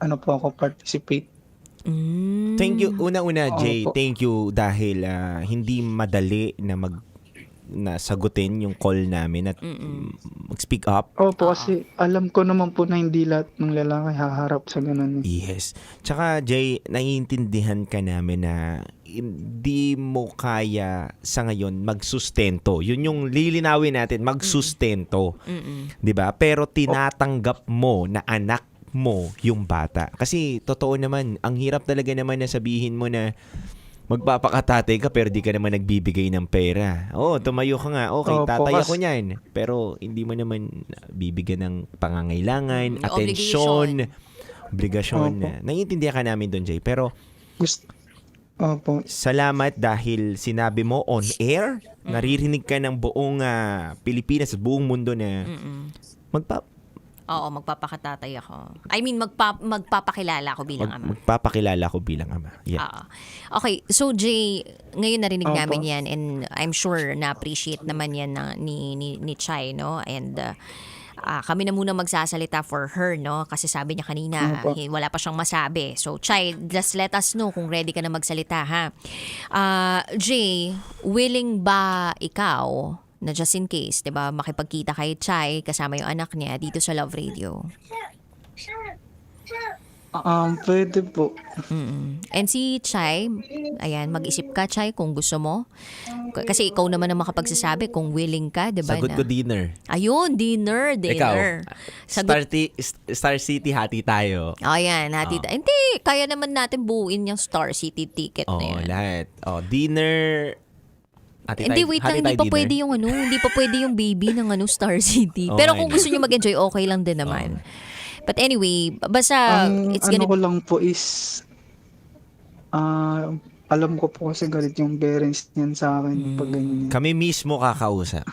ako participate. Thank you. Una-una, Jay, Opo. thank you dahil hindi madali na sagutin yung call namin at mag-speak up. Opo, kasi alam ko naman po na hindi lahat ng lalaki haharap sa ganun. Yes. Tsaka, Jay, naiintindihan ka namin na hindi mo kaya sa ngayon magsustento. Yun yung lilinawin natin, magsustento. 'Di ba? Pero tinatanggap mo na anak mo yung bata. Kasi totoo naman, ang hirap talaga naman na sabihin mo na magpapakatatay ka pero di ka naman nagbibigay ng pera. Oo, tumayo ka nga. Okay, Opo, tatay ako niyan. Pero hindi mo naman bibigyan ng pangangailangan, atensyon, obligasyon. Opo. Naiintindihan ka namin doon, Jay. Pero Opo. salamat dahil sinabi mo on air, naririnig ka ng buong Pilipinas at buong mundo na Oo, magpapakatatay ako. I mean, magpapakilala ako bilang ama. magpapakilala ko bilang ama. Yeah. Okay, so Jay, ngayon narinig Opo. namin yan and I'm sure na-appreciate naman yan ni Chay, no? And kami na muna magsasalita for her, no? Kasi sabi niya kanina, Opo. wala pa siyang masabi. So Chay, just let us know kung ready ka na magsalita, ha? Jay, willing ba ikaw na just in case, 'di ba, makipagkita kay Chay kasama yung anak niya dito sa Love Radio? Pwede po. And si Chay, ayan, mag-isip ka, Chay, kung gusto mo. Kasi ikaw naman ang makapagsasabi kung willing ka, 'di ba? Sagot ko dinner. Ayun, dinner. Ikaw, Star City, hati tayo. Ayan, hindi, kaya naman natin buuin yung Star City ticket na yan. Lahat. Dinner. Hindi, wait lang, hindi pa pwede yung baby ng Star City. Oh, Pero I kung know. gusto niyo mag-enjoy, okay lang din naman. But anyway, basta it's gonna Ko lang po is alam ko po kasi galit yung parents niyan sa akin pag ganyan. Kami mismo kakausap.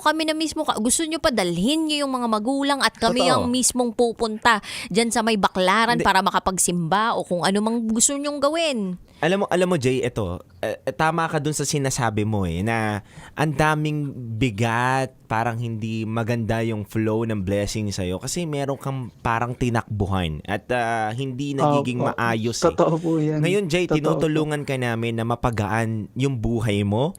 kami na mismo. Gusto nyo pa dalhin nyo yung mga magulang at kami Totoo. ang mismong pupunta dyan sa may baklaran Hindi. para makapagsimba o kung ano mang gusto nyong gawin. Alam mo Jay, ito, tama ka dun sa sinasabi mo na ang daming bigat, parang hindi maganda yung flow ng blessing sa'yo kasi meron kang parang tinakbuhan at hindi nagiging Opo. maayos. Totoo po yan. Ngayon, Jay, Totoo tinutulungan ka namin na mapagaan yung buhay mo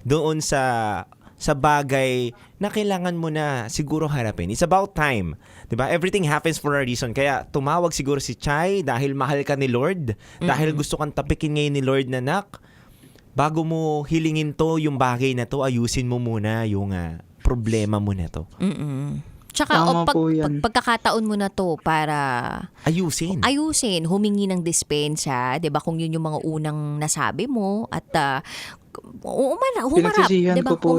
doon sa bagay na kailangan mo na siguro harapin. It's about time. 'Di ba? Everything happens for a reason. Kaya tumawag siguro si Chay dahil mahal ka ni Lord. Dahil gusto kang tapikin ngayon ni Lord na, nak, bago mo hilingin to, yung bagay na to, ayusin mo muna yung problema mo na to. Tsaka Tama po yan. pagkakataon mo na to para ayusin, humingi ng dispensa, 'di ba? Kung yun yung mga unang nasabi mo at humarap, Pinagsisihan 'di ba? ko po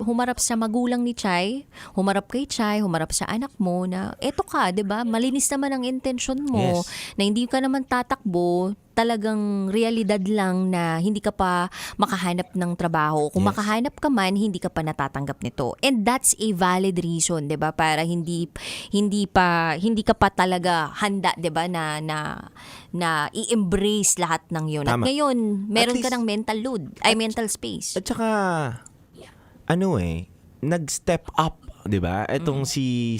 Humarap sa magulang ni Chay, humarap kay Chay, humarap sa anak mo na eto ka, 'di ba? Malinis naman ang intention mo, Yes. na hindi ka naman tatakbo, talagang realidad lang na hindi ka pa makahanap ng trabaho. Kung Yes. makahanap ka man, hindi ka pa natatanggap nito. And that's a valid reason, 'di ba? Para hindi ka pa talaga handa, 'di ba, na i-embrace lahat ng 'yon. At Tama. ngayon, meron At ka least- ng mental load, mental space. At saka, nag-step up, 'di ba? Etong si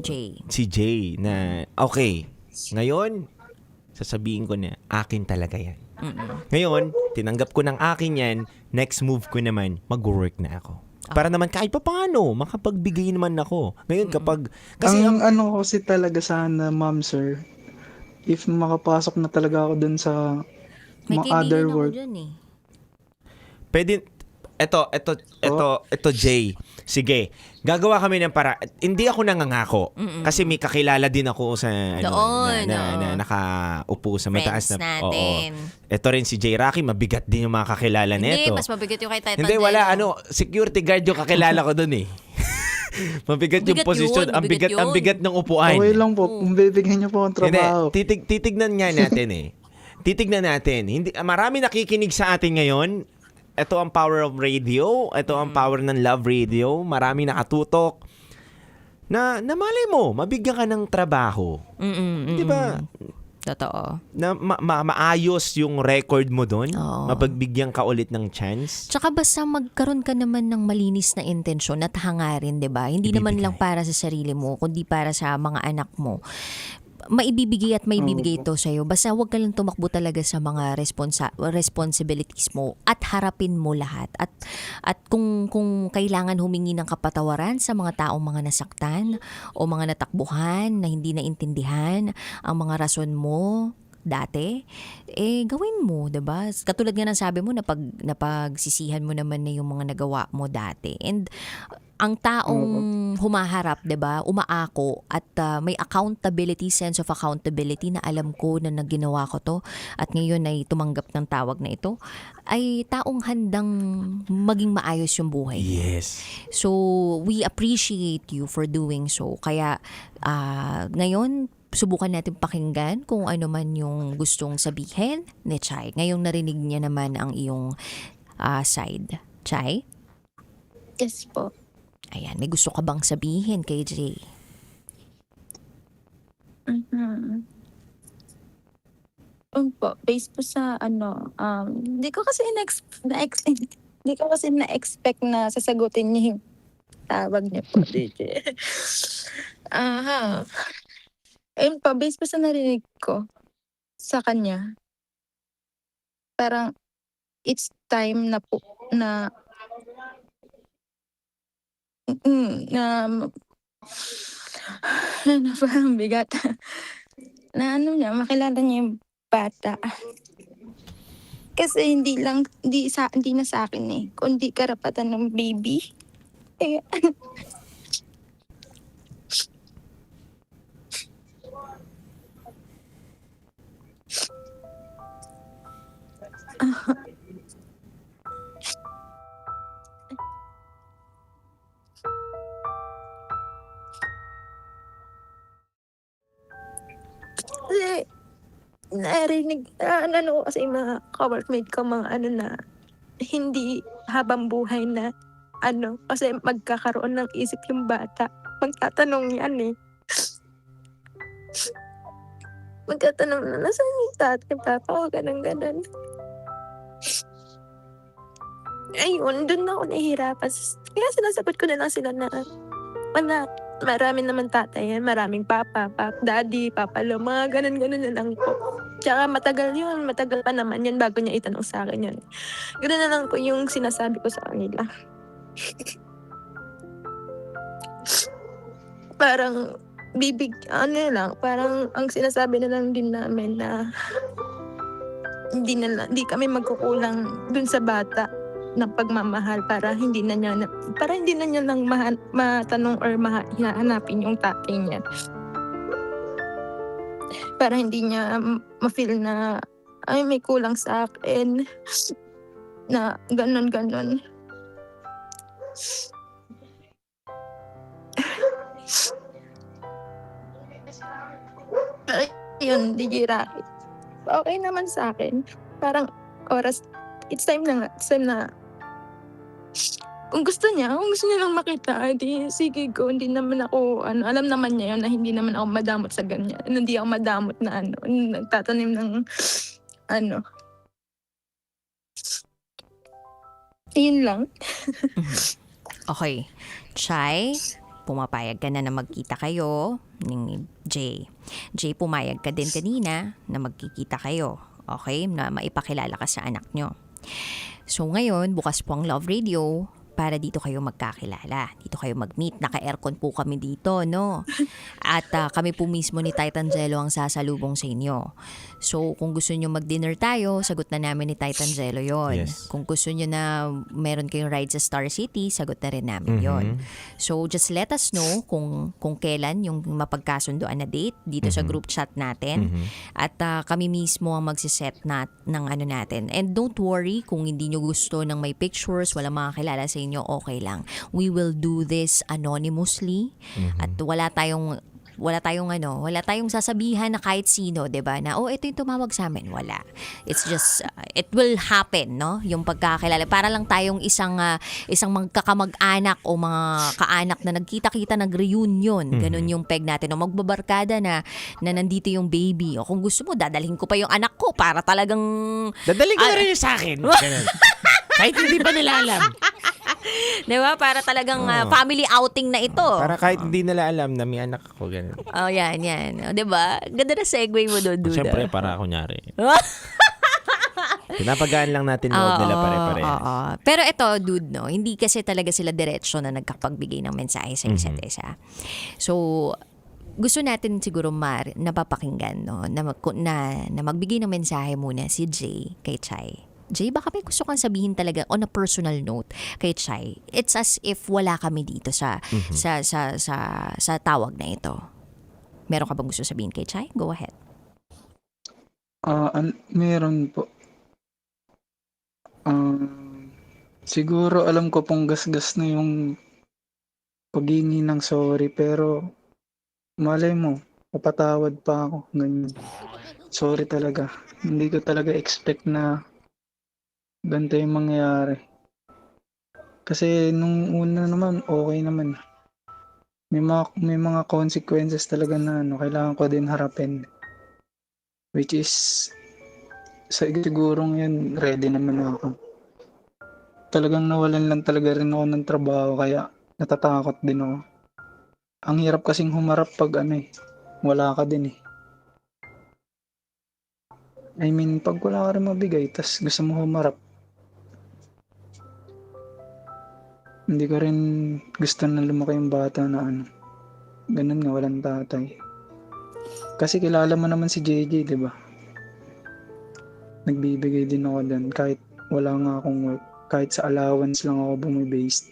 Jay. si Jay na okay. Ngayon, sasabihin ko na akin talaga 'yan. Ngayon, tinanggap ko ng akin 'yan. Next move ko naman, mag-work na ako. Para naman kahit pa paano, makapagbigay naman ako. Ngayon kapag kasi kasi talaga sana, ma'am, sir, if makapasok na talaga ako dun sa May mga other kaibigan ako work. dyan pwede ito Jay. Sige, gagawa kami ng para. Hindi ako nangangako kasi may kakilala din ako sa Doon, na nakaupo sa mataas Friends na. natin. Ito rin si Jay Rocky, mabigat din yung mga kakilala Hindi, nito. mas mabigat yung kay Titan. Hindi, wala security guard yung kakilala ko doon eh. Mabigat yung Mabigat posisyon, yun, ang mabigat bigat ng upuan. Okay lang po, kung bibigyan niyo po ang trabaho. Hindi, titignan nga natin eh. titignan natin. Marami nakikinig sa atin ngayon. Ito ang power of radio. Ito ang power ng Love Radio. Marami nakatutok. Na malay mo, mabigyan ka ng trabaho. Di ba? Totoo. Na maayos yung record mo doon. Mapagbigyan ka ulit ng chance. Tsaka basta magkaroon ka naman ng malinis na intensyon at hangarin, 'di ba? Hindi naman lang para sa sarili mo, kundi para sa mga anak mo. Maibibigay at maibibigay ito sa'yo. Basta huwag ka lang tumakbo talaga sa mga responsibilities mo at harapin mo lahat. At kung kailangan humingi ng kapatawaran sa mga taong mga nasaktan o mga natakbuhan na hindi naintindihan ang mga rason mo dati, gawin mo, 'di ba? Katulad nga ng sabi mo na napagsisihan mo naman na yung mga nagawa mo dati. And ang taong humaharap, 'di ba, umaako at may sense of accountability na alam ko na naginawa ko to at ngayon ay tumanggap ng tawag na ito, ay taong handang maging maayos yung buhay. Yes. So, we appreciate you for doing so. Kaya ngayon, subukan natin pakinggan kung ano man yung gustong sabihin ni Chai. Ngayong narinig niya naman ang iyong side. Chai? Yes po. Ayan, may gusto ka bang sabihin kay Jay? Po, based po sa hindi ko kasi na-expect na sasagutin niya yung tawag niya po, DJ. Ayun po, based po sa narinig ko sa kanya, parang it's time na po na parang bigat na makilala niya yung bata. Kasi hindi na sa akin kundi karapatan ng baby. Kasi narinig, kasi mga ka-workmate ko, mga na hindi habang buhay na kasi magkakaroon ng isip yung bata. Magtatanong yan Magtatanong na, nasaan yung tatay, papa ko, ganun. Ayun, dun ako nahihirapan. Kaya sinasagot ko na lang sila na, marami naman tatay yan, maraming papa, daddy, papalo, mga ganun na lang po. Tsaka matagal pa naman yan bago niya itanong sa akin yun. Ganun na lang po yung sinasabi ko sa kanila. Parang parang ang sinasabi na lang din namin na hindi kami magkukulang dun sa bata ng pagmamahal para hindi na niya lang matanong or hinahanapin yung tatay niya. Para hindi niya ma-feel na may kulang sa akin na ganon. Yun, DJ Rocky. Okay naman sa akin. Parang it's time na. Kung gusto niya lang makita, di sige go. Hindi naman ako, alam naman niya yun na hindi naman ako madamot sa ganyan. Hindi ako madamot na nagtatanim ng Yun lang. Okay. Chai, pumapayag ka na magkita kayo ng Jay. Jay, pumayag ka din kanina na magkikita kayo. Okay? Na maipakilala ka sa anak nyo. So ngayon, bukas po ang Love Radio para dito kayo magkakilala. Dito kayo mag-meet. Naka-aircon po kami dito, no? At kami po mismo ni Titan Jello ang sasalubong sa inyo. So, kung gusto nyo mag-dinner tayo, sagot na namin ni Titan Jello yon. Yes. Kung gusto nyo na meron kayong ride sa Star City, sagot na rin namin yon. So, just let us know kung kailan yung mapagkasundoan na date dito sa group chat natin. At kami mismo ang magsiset ng natin. And don't worry kung hindi nyo gusto ng may pictures, walang makakilala sa inyo, okay lang. We will do this anonymously at wala tayong Wala tayong sasabihan na kahit sino, 'di ba? Na ito yung tumawag sa amin, wala. It's just it will happen, no? Yung pagkakilala para lang tayong isang magkakamag-anak o mga kaanak na nagkita-kita, nag-reunion. Ganun yung peg natin. O magbabarkada na nandito yung baby. O kung gusto mo, dadalhin ko pa yung anak ko para talagang Dadalhin ko na rin yung sa akin. Ganun. Kahit hindi pa nila alam. Diba? Para talagang family outing na ito. Para kahit hindi nila alam na may anak ako. Ganun. Oh, yan. O, diba? Ganda na segue mo doon, Duda. Siyempre, para kunyari. Pinapagaan lang natin loob nila pare-parehas. Pero ito, dude, no, hindi kasi talaga sila diretsyo na nagkakapagbigay ng mensahe sa isa't isa. So, gusto natin siguro napapakinggan, no, na magbigay ng mensahe muna si Jay kay Chai. Jay, baka may gusto kang sabihin talaga on a personal note kay Chai. It's as if wala kami dito sa tawag na ito. Meron ka bang gusto sabihin kay Chai? Go ahead. Meron po. Siguro alam ko pong gasgas na yung paghingi ng sorry, pero malay mo, papatawad pa ako. Ganyan. Sorry talaga. Hindi ko talaga expect na ganito yung mangyayari. Kasi nung una naman, okay naman. May mga consequences talaga na kailangan ko din harapin. Which is, siguro ngayon, ready naman ako. Talagang nawalan lang talaga rin ako ng trabaho, kaya natatakot din ako. Ang hirap kasing humarap pag wala ka din eh. I mean, pag wala ka rin mabigay, tas gusto mo humarap. Hindi ko rin gusto na lumaki yung bata na ganun nga, walang tatay. Kasi kilala mo naman si JJ, di ba? Nagbibigay din ako doon kahit wala nga akong work. Kahit sa allowance lang ako bumibase.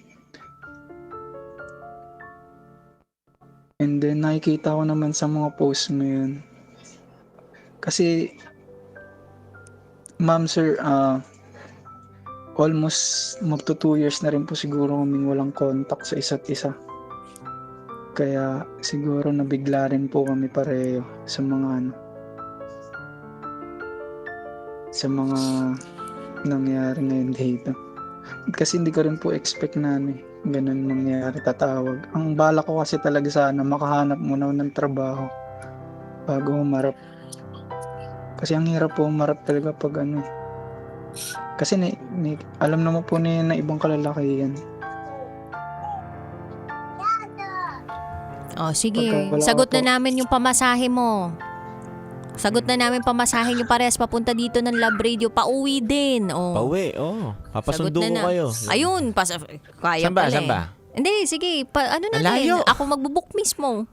And then nakikita ko naman sa mga posts mo yun. Kasi, ma'am sir, almost magto 2 years na rin po siguro kaming walang contact sa isa't isa. Kaya siguro nabigla rin po kami pareho sa mga nangyari ngayon dito. Kasi hindi ko rin po expect na ganun mangyari, tatawag. Ang bala ko kasi talaga sana makahanap muna ng trabaho bago humarap. Kasi ang hirap po humarap talaga pag kasi alam naman po niya na ibang kalalakihan. Sige. Sagot na namin yung pamasahe mo. Sagot na namin pamasahe yung parehas papunta dito ng Love Radio. Pauwi din. Pauwi, papasundo ko kayo. Ayun, kaya saan ba? pala. Saan ba? Hindi, sige. Ano na Alayo. din? Ako magbubook mismo.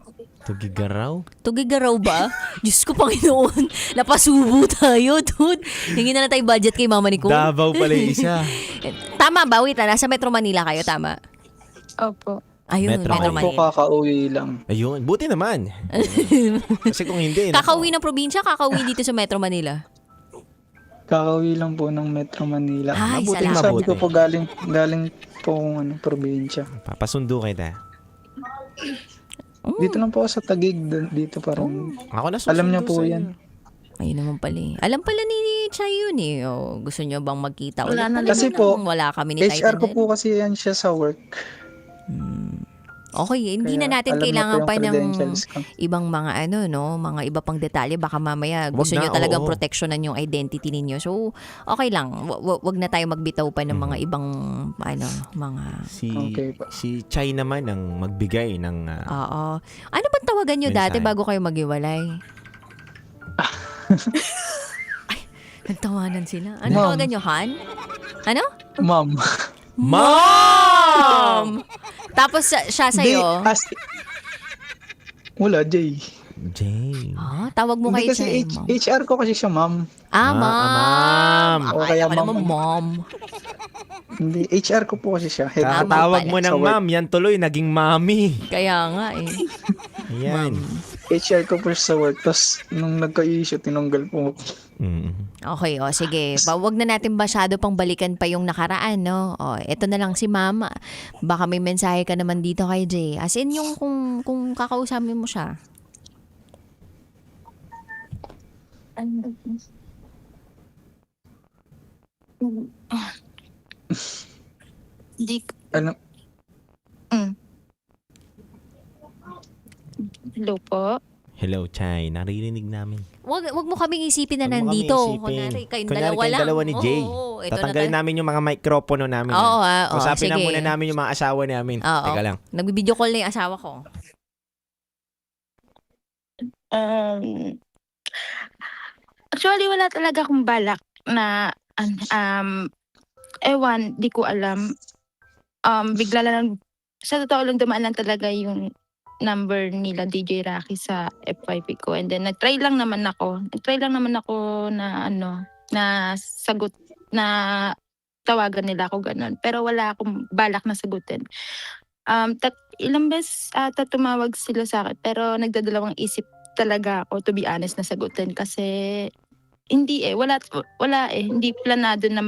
Tugigaraw? Tugigaraw ba? Diyos ko, Panginoon. Napasubo tayo, dude. Hingin na tayo budget kay Mama Nicole. Davao pala yung isa. Tama ba? Wait, nasa Metro Manila kayo, tama? Opo. Ayun, Metro Metro Ako po Manila. kakauwi lang. Ayun, buti naman. Kasi kung hindi, Kakauwi ng probinsya, kakauwi dito sa Metro Manila. Kakauwi lang po ng Metro Manila. Ay, Mabuting salamat. sabi ko po galing po probinsya. papasundo kita. Dito lang po ako sa Taguig, dito parang. Ako na Alam niya po yan. Ayun naman pala eh. Alam pala ni Chay yun eh. Gusto niyo bang magkita ulit? Wala na Kasi po, wala kami ni HR Titan ko Head. po kasi yan siya sa work. Okay, hindi Kaya na natin alam na kailangan po yung pa ng credentials ko. ibang mga mga iba pang detalye. Baka mamaya Wag gusto na, niyo talagang oo. proteksyonan yung identity ninyo. So, okay lang. Wag na tayo magbitaw pa ng mga ibang mga Okay po. Si Chai naman ang magbigay ng Oo. Ano bang tawagan niyo dati mensahe. bago kayo maghiwalay? Ay, nagtawanan sila. Ano Ma'am. tawagan niyo, Han? Ano? Ma'am. Mom! Tapos siya sa'yo? Wala, Jay. Jay. Tawag mo Hindi kay kasi Chay, Mom. HR ko kasi siya, ma'am. Ma'am. ma'am. O Akala kaya ko naman, Mom. Hindi, HR ko po kasi siya. Head ko Tatawag pala mo sa ng work. ma'am, yan tuloy, naging mami. Kaya nga eh. Yan. HR ko po sa work. Tapos, nung nagka-issue, tinanggal po. Okay, sige. Wag na natin masyado pang balikan pa yung nakaraan, no? Eto na lang si Mama. Baka may mensahe ka naman dito kay Jay. As in yung kung kakausapin mo siya. Ano? Di Ano? Hello po. Hello, Chay. Naririnig namin. Wag mo kaming isipin na Huwag mo nandito. kami isipin. Kunwari, kayong Kunyari, dalawa kayong lang. dalawa ni Jay. Oo, ito Tatanggalin na namin yung mga mikropono namin. Oo, Kausapin na sige. muna namin yung mga asawa namin. Oo. Teka lang. Nagbibideo call na yung asawa ko. Actually, wala talaga akong balak na ewan, di ko alam. Bigla lang, sa totoo lang dumaan lang talaga yung number nila DJ Rocky sa FYP ko. And then, nag-try lang naman ako na na sagot, na tawagan nila ako ganun. Pero wala akong balak na sagutin. Ilang beses ata tumawag sila sa akin, pero nagdadalawang isip talaga ako, to be honest, na sagutin. Kasi, hindi planado na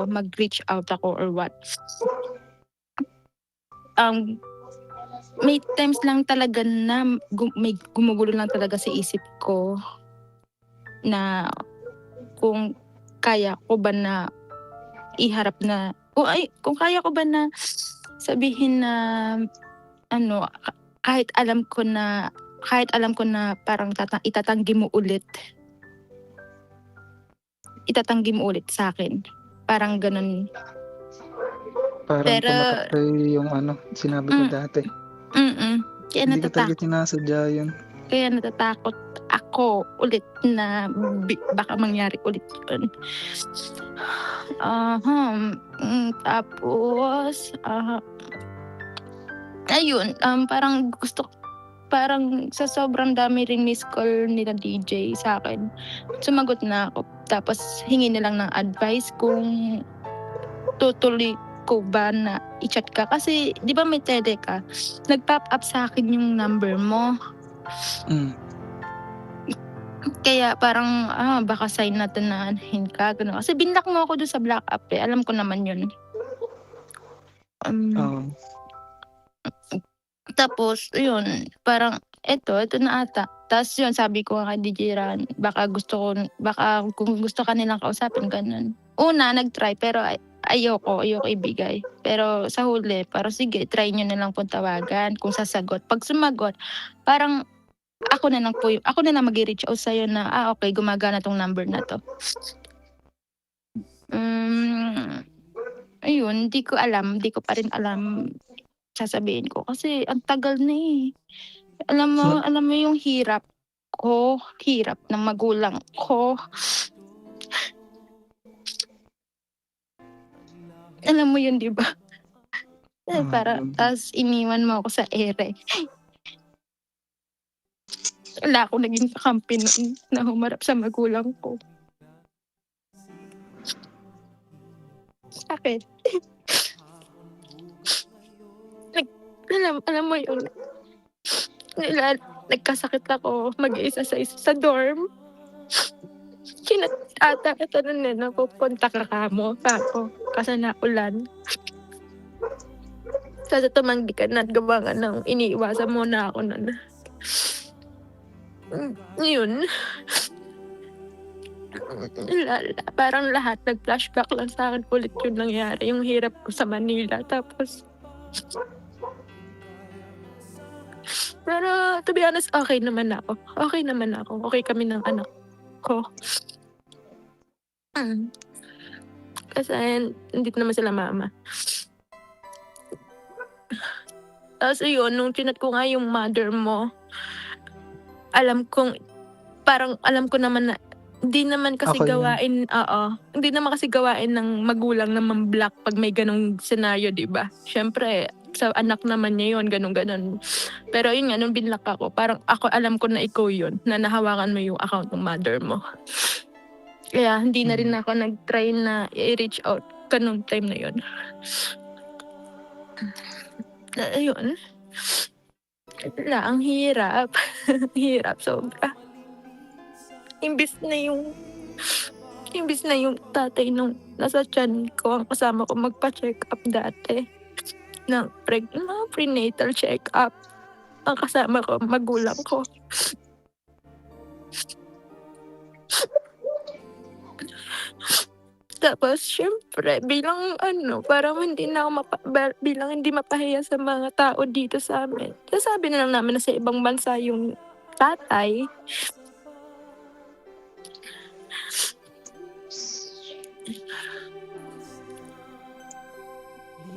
mag-reach out ako or what. May times lang talaga na may gumugulo lang talaga sa isip ko na kung kaya ko ba na iharap na, kung kaya ko ba na sabihin na kahit alam ko na parang itatanggi mo ulit sa akin. Parang ganun. Parang tumatak yung sinabi ko dati. Kaya Hindi ko talaga sinasadya yun. Kaya natatakot ako ulit na baka mangyari ulit yun. Tapos, ayun, parang sa sobrang dami ring miss call nila DJ sa akin, sumagot na ako. Tapos hingi na lang ng advice kung tutuloy ko ba na i-chat ka. Kasi, di ba may tele ka? Nag-pop up sa akin yung number mo. Kaya parang, baka sign natin na anahin ka. Ganun. Kasi binlock mo ako doon sa black app eh. Alam ko naman yun. Tapos, yun, parang, ito na ata. Tapos yun, sabi ko kay DJ Ran, baka kung gusto ka nilang kausapin, ganun. Una, nag-try, pero ayoko ibigay. Pero sa huli, parang sige, try nyo na lang po tawagan kung sasagot. Pag sumagot, parang ako na lang mag-reach out sa'yo na, okay, gumagana tong number na to. Ayun, di ko pa rin alam sasabihin ko. Kasi ang tagal na eh. Alam mo yung hirap ng magulang ko. Alam mo yun, di ba? Tas iniwan mo ako sa ere. Wala akong naging kakampi nun na humarap sa magulang ko. Sakit. Alam mo yun, nagkasakit ako mag-isa sa dorm. Kinatata kita nun na pupunta ka mo pa ako kasi naulan. Kasi tumanggi ka na at gawa nga ng iniiwasan mo na ako nun. Yun. Parang lahat nag-flashback lang sa akin ulit yun nangyari. Yung hirap ko sa Manila. Tapos pero to be honest, okay naman ako. Okay kami ng anak ko. Kasi hindi naman sila mama. Tapos yun, nung chinat ko nga yung mother mo, alam ko naman na hindi naman kasi gawain ng magulang na man-block pag may ganong scenario, di ba? Syempre, sa anak naman niya yun, ganun. Pero yun nga, nung binlock ako, parang alam ko na ikaw yun, na nahawakan mo yung account ng mother mo. Kaya hindi na rin ako nag-try na i-reach out kanong time na yun. Ayun. Wala, ang hirap. Hirap sobra. Imbis na yung tatay nung nasa tiyan ko, ang kasama ko magpa-check up dati. Ng prenatal check up. Ang kasama ko, magulang ko. Tapos syempre bilang parang hindi na ako bilang hindi mapahiya sa mga tao dito sa amin. Sasabi na lang namin na sa ibang bansa yung tatay.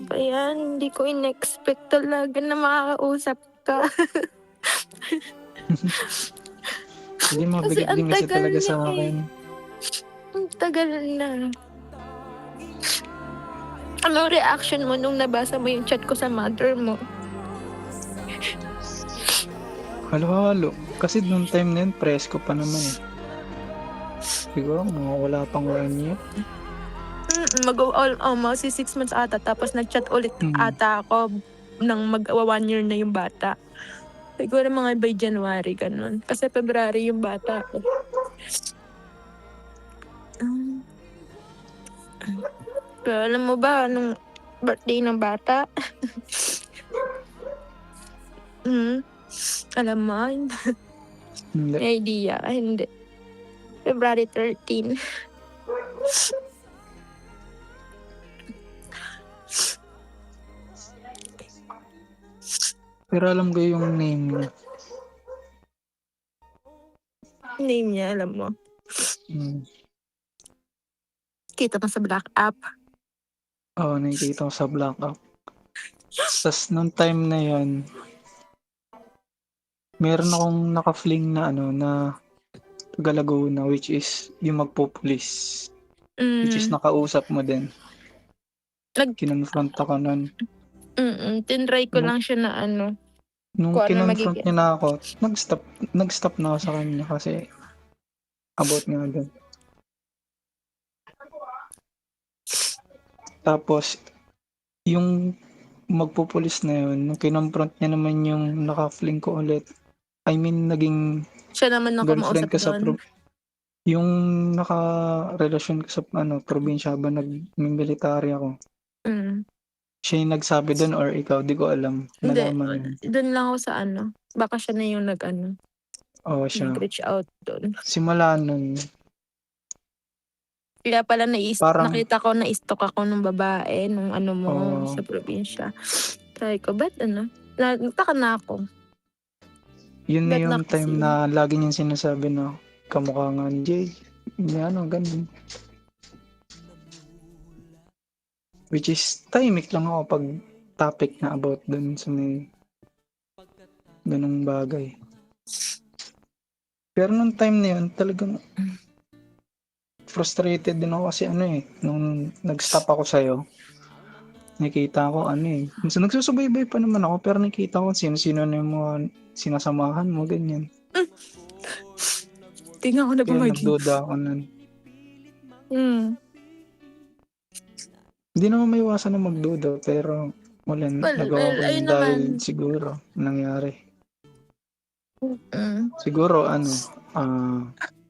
Kaya hindi ko in-expect talaga na makakausap ka. Hindi, Kasi mabigat ang din kasi tagal talaga niya sa akin. Ang tagal na. Anong reaction mo nung nabasa mo yung chat ko sa mother mo? Halo-halo. Kasi noong time na yun, presko pa naman eh. Siguro, mga wala pang 1 year. Almost 6 months ata. Tapos nag-chat ulit ata ako nang mag-1 year na yung bata. Siguro mga by January, ganun. Kasi February yung bata. Pero alam mo ba, anong birthday ng bata? Alam mo? Hindi. May idea? Hindi. February 13. Pero alam ko yung name niya. Name niya, alam mo. Kita mo sa Black App. Oo, nakikita ko sa Black App. Tapos nung time na yun, meron akong naka-fling na na taga Laguna, which is yung magpupulis. Which is nakausap mo din. Kinonfront ako nun. Tinry ko lang siya na Nung kung ano kinonfront magiging. niya na ako, nag-stop na ako sa kanya kasi about nga doon. Tapos, yung magpupulis na yun, nung kinonfront niya naman yung naka-fling ko ulit, I mean, naging Siya naman ang girlfriend kumausap ka sa doon. yung naka-relasyon ko sa probinsya ba nag-military ako. Siya yung nagsabi doon or ikaw, di ko alam. Hindi, Nalaman yun. doon lang ako sa Baka siya na yung Oo, siya. nag-reach out doon. Simula nun, Kaya pala Parang- nakita ko na-stalk ako nung babae, nung mo Oo. sa probinsya. Sabi ko, ba't nagtaka na ako. yun na Ba't yung time kasi- na lagi niyang sinasabi na kamukha nga ni Jay. Ganun. Which is, tahimik lang ako pag topic na about dun sa may ganung bagay. Pero nung time na yun, talagang frustrated din ako kasi nung nag-stop ako sa'yo, nakita ko minsan nagsusubaybay pa naman ako pero nakita ko sino-sino na yung mga sinasamahan mo, ganyan. Tingnan ko na Kaya bumagi. nagduda ako nun. Hindi naman may iwasan na magduda pero wala, nagawa ko ayun yun dahil naman. siguro nangyari. Siguro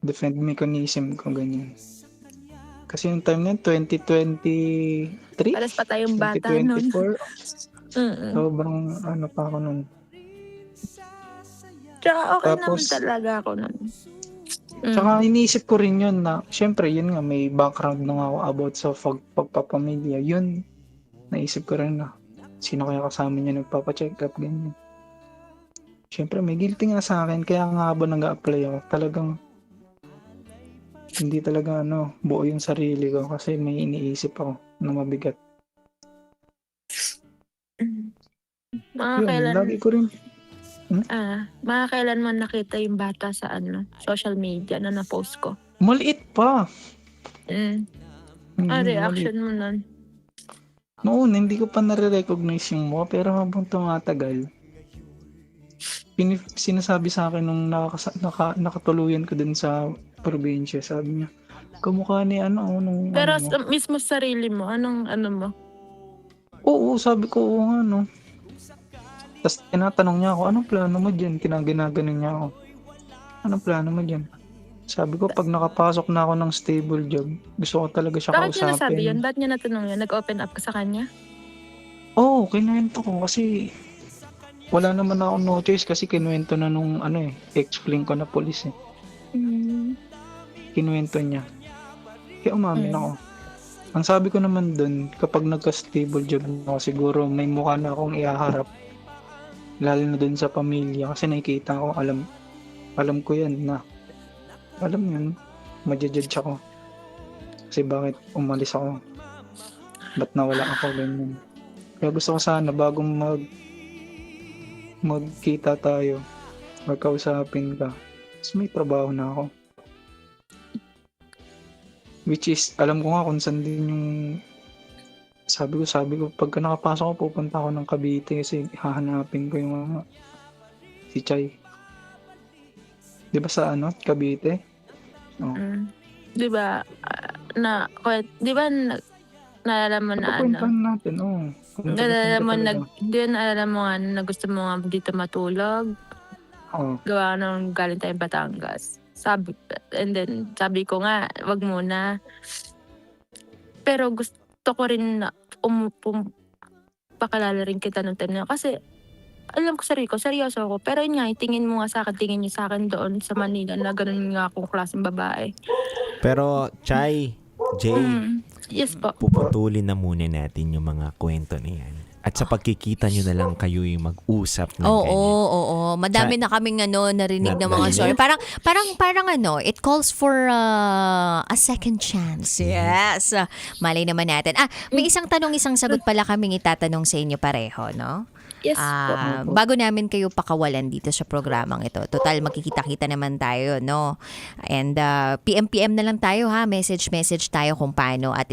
defend mechanism ko ganyan. Kasi yung time na yun, 2023? Paras pa tayong bata nun. 2024? Sobrang pa ako nun. Tsaka okay naman Tapos- talaga ako nun. Tsaka iniisip ko rin yun na, syempre yun nga, may background na nga ako about sa pagpapamilya. Yun, naisip ko rin na, sino kaya kasama niya nagpapacheck up, ganyan. Syempre may guilty nga sa akin, kaya nga habang nag-a-apply ako, talagang hindi talaga buo yung sarili ko kasi may iniisip ako na mabigat. Mga Yun, kailan, lagi ko rin, mga kailan mo nakita yung bata sa social media na na-post ko? maliit pa. Reaction mo nun? Noon, hindi ko pa nare-recognize yung mukha, pero habang tumatagal, sinasabi sa akin nung nakatuluyan ko dun sa probinsya, sabi niya, kamukha ni nung Pero mo. mismo sarili mo, anong mo? Oo, sabi ko, oo nga, no. Tapos tinatanong niya ako, anong plano mo dyan? Ginaganon niya ako. Anong plano mo dyan? Sabi ko, pag nakapasok na ako ng stable job, gusto ko talaga siya Bakit niya nasabi yun? kausapin. Bakit niya natanong yun? Nag-open up ka sa kanya? Oo, kinuwento ko kasi wala naman ako no choice kasi kinuwento na nung ex-fling ko na police eh. Kinuwento niya. Kaya umamin ako. Ang sabi ko naman dun, kapag nagka-stable job ako, siguro may mukha na akong ihaharap. Lalo na dun sa pamilya. Kasi nakikita ko, alam ko yan na. Alam yun, madjudge ako. Kasi bakit umalis ako? Ba't nawala ako ganyan? Kaya gusto ko sana bago magkita tayo, magkausapin ka. Tapos may trabaho na ako. Which is, alam ko nga kung saan din yung sabi ko, pagka nakapasok ko, pupunta ako ng Cavite kasi hahanapin ko yung si Chay. Di ba sa Cavite? Oh. Di ba, di ba, naalala mo na Pupuntahan natin, naalala mo nga na gusto mo nga dito matulog. Oo. Gawa nung galing tayong Batangas. And then, sabi ko nga, wag muna. Pero gusto ko rin na pakalala rin kita nung time na. Kasi, alam ko sarili ko, seryoso ako. Pero yun nga, tingin mo nga sa akin, tingin niyo sa akin doon sa Manila na ganun nga akong klaseng babae. Pero, Chay, Jay, Yes po. puputulin na muna natin yung mga kwento na yan. At sa pagkikita nyo na lang kayo yung mag-usap ng ganyan. Oo. Madami na kaming narinig na mga story. Parang it calls for a second chance. Yes. Malay naman natin. May isang tanong, isang sagot pala kaming itatanong sa inyo pareho, no? Yes Bago namin kayo pakawalan dito sa programang ito. Total, magkikita-kita naman tayo, no? And PM na lang tayo, ha? Message tayo kung paano at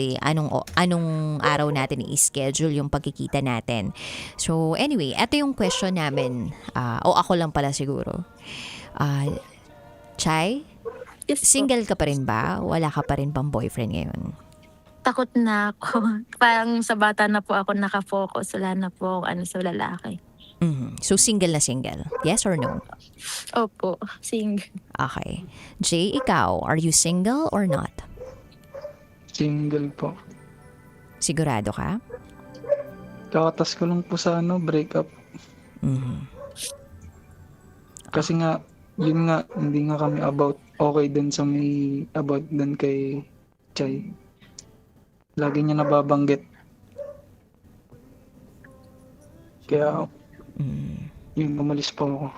anong araw natin i-schedule yung pagkikita natin. So, anyway, ito yung question namin. Ako lang pala siguro. Chay, single ka pa rin ba? Wala ka pa rin bang boyfriend ngayon? Takot na ako. Parang sa bata na po ako nakafocus. Wala na po sa lalaki. So, single na single? Yes or no? Opo, single. Okay. Jay, ikaw, are you single or not? Single po. Sigurado ka? Kakatas ko lang po sa breakup. Kasi nga, yun nga, hindi nga kami okay din sa about din kay Chay. Lagi niya nababanggit. Kaya, yun, umalis po ako.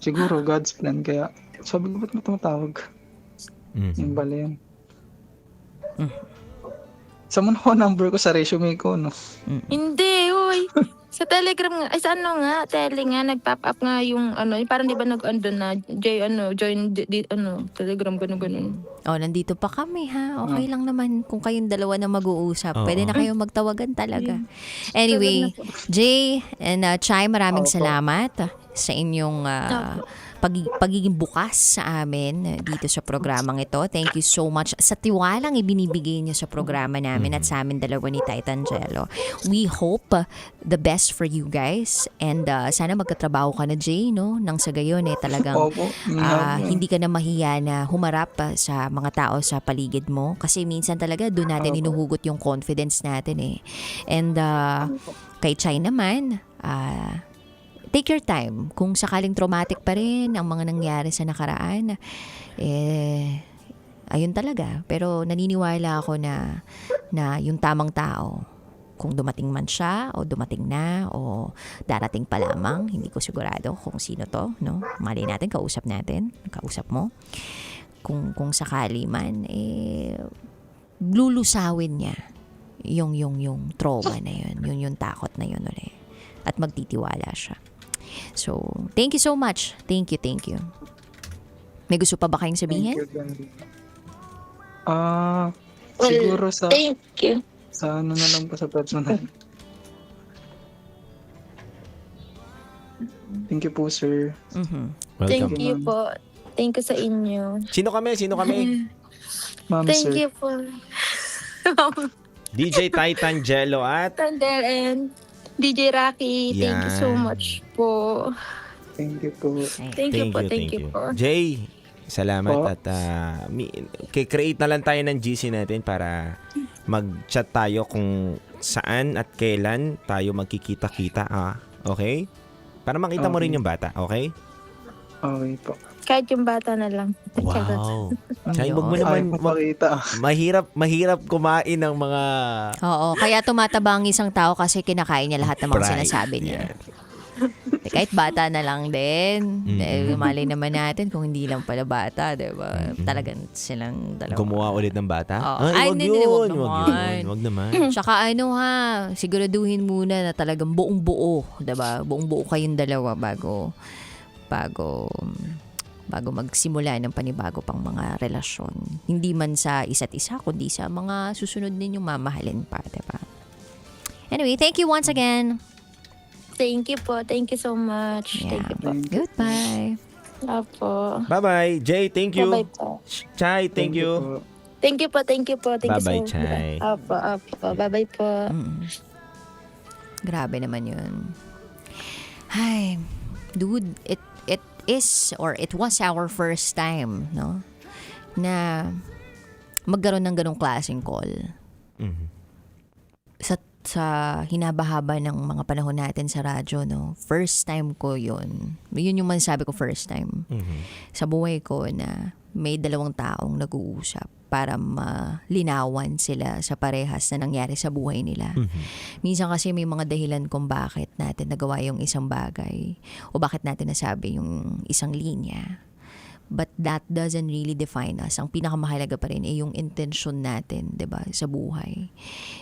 Siguro, God's plan. Kaya, sabi ko, ba't mo tumatawag? Yung bala yan. Sa mo na number ko sa resume ko, no? Hindi, uy. Sa Telegram nga, sa Tele nga, nag-pop up nga yung parang di ba join Telegram, ganun. Nandito pa kami, ha? Okay lang naman kung kayong dalawa na mag-uusap. Pwede na kayong magtawagan talaga. Anyway, Jay and Chay, maraming salamat sa inyong pagiging bukas sa amin dito sa programang ito. Thank you so much sa tiwalang ibinibigay niyo sa programa namin at sa amin dalawa ni Titangelo. We hope the best for you guys and sana magkatrabaho ka na, Jay, no? Nang sa gayon talagang hindi ka na mahiya na humarap sa mga tao sa paligid mo kasi minsan talaga doon natin hinuhugot yung confidence natin And kay Chay naman, take your time. Kung sakaling traumatic pa rin ang mga nangyari sa nakaraan, ayun talaga. Pero naniniwala ako na yung tamang tao, kung dumating man siya, o dumating na, o darating pa lamang, hindi ko sigurado kung sino to, no? Mali natin, kausap mo. Kung sakali man, lulusawin niya yung trauma na yun, yung takot na yun ulit. At magtitiwala siya. So, thank you so much. Thank you. May gusto pa ba kayong sabihin? Siguro sa... Thank you. Sa na lang po sa personal. Thank you po, sir. Welcome. Thank you po. Thank you sa inyo. Sino kami? Ma'am, Thank sir. you po. DJ Titangelo at Thunder and DJ Rocky, thank you so much po. Thank you po. Thank you po. Jay, salamat at create na lang tayo ng GC natin para mag-chat tayo kung saan at kailan tayo magkikita-kita. Okay? Para makita mo rin yung bata, okay? Okay po. Kahit yung bata na lang. Charot. Wow. Chay, wag mo Ayaw naman, papakita. mahirap kumain ng mga Oo, kaya tumataba ang isang tao kasi kinakain niya lahat ng mga Pride. sinasabi niya. Kahit bata na lang din. Malay naman natin kung hindi lang pala bata, di ba? Talagang silang dalawa. gumawa ulit ng bata. Oo. Ay, wag hindi, yun, wag wag naman. yun. Wag naman. Tsaka siguraduhin muna na talagang buong-buo, 'di ba? Buong-buo kayong dalawa bago magsimula ng panibago pang mga relasyon. Hindi man sa isa't isa, kundi sa mga susunod ninyong mamahalin pa, 'di ba? Anyway, thank you once again. Thank you po. Thank you so much. Yeah. Thank you po. Goodbye. Opo. Bye-bye. Jay, thank you. Bye-bye po. Chay, thank you. Thank you po. Thank you po. Thank Bye-bye, you so Chay. much. Opo. Bye-bye po. Grabe naman 'yun. Ay, dude, it was our first time, no? Na magkaroon ng ganong klaseng call. Sa hinabahaba ng mga panahon natin sa radyo, no? First time ko yun. Yun yung masasabi ko, first time. Sa buhay ko na may dalawang taong nag-uusap para malinawan sila sa parehas na nangyari sa buhay nila. Minsan kasi may mga dahilan kung bakit natin nagawa yung isang bagay o bakit natin nasabi yung isang linya. But that doesn't really define us. Ang pinakamahalaga pa rin ay yung intention natin, 'di ba, sa buhay.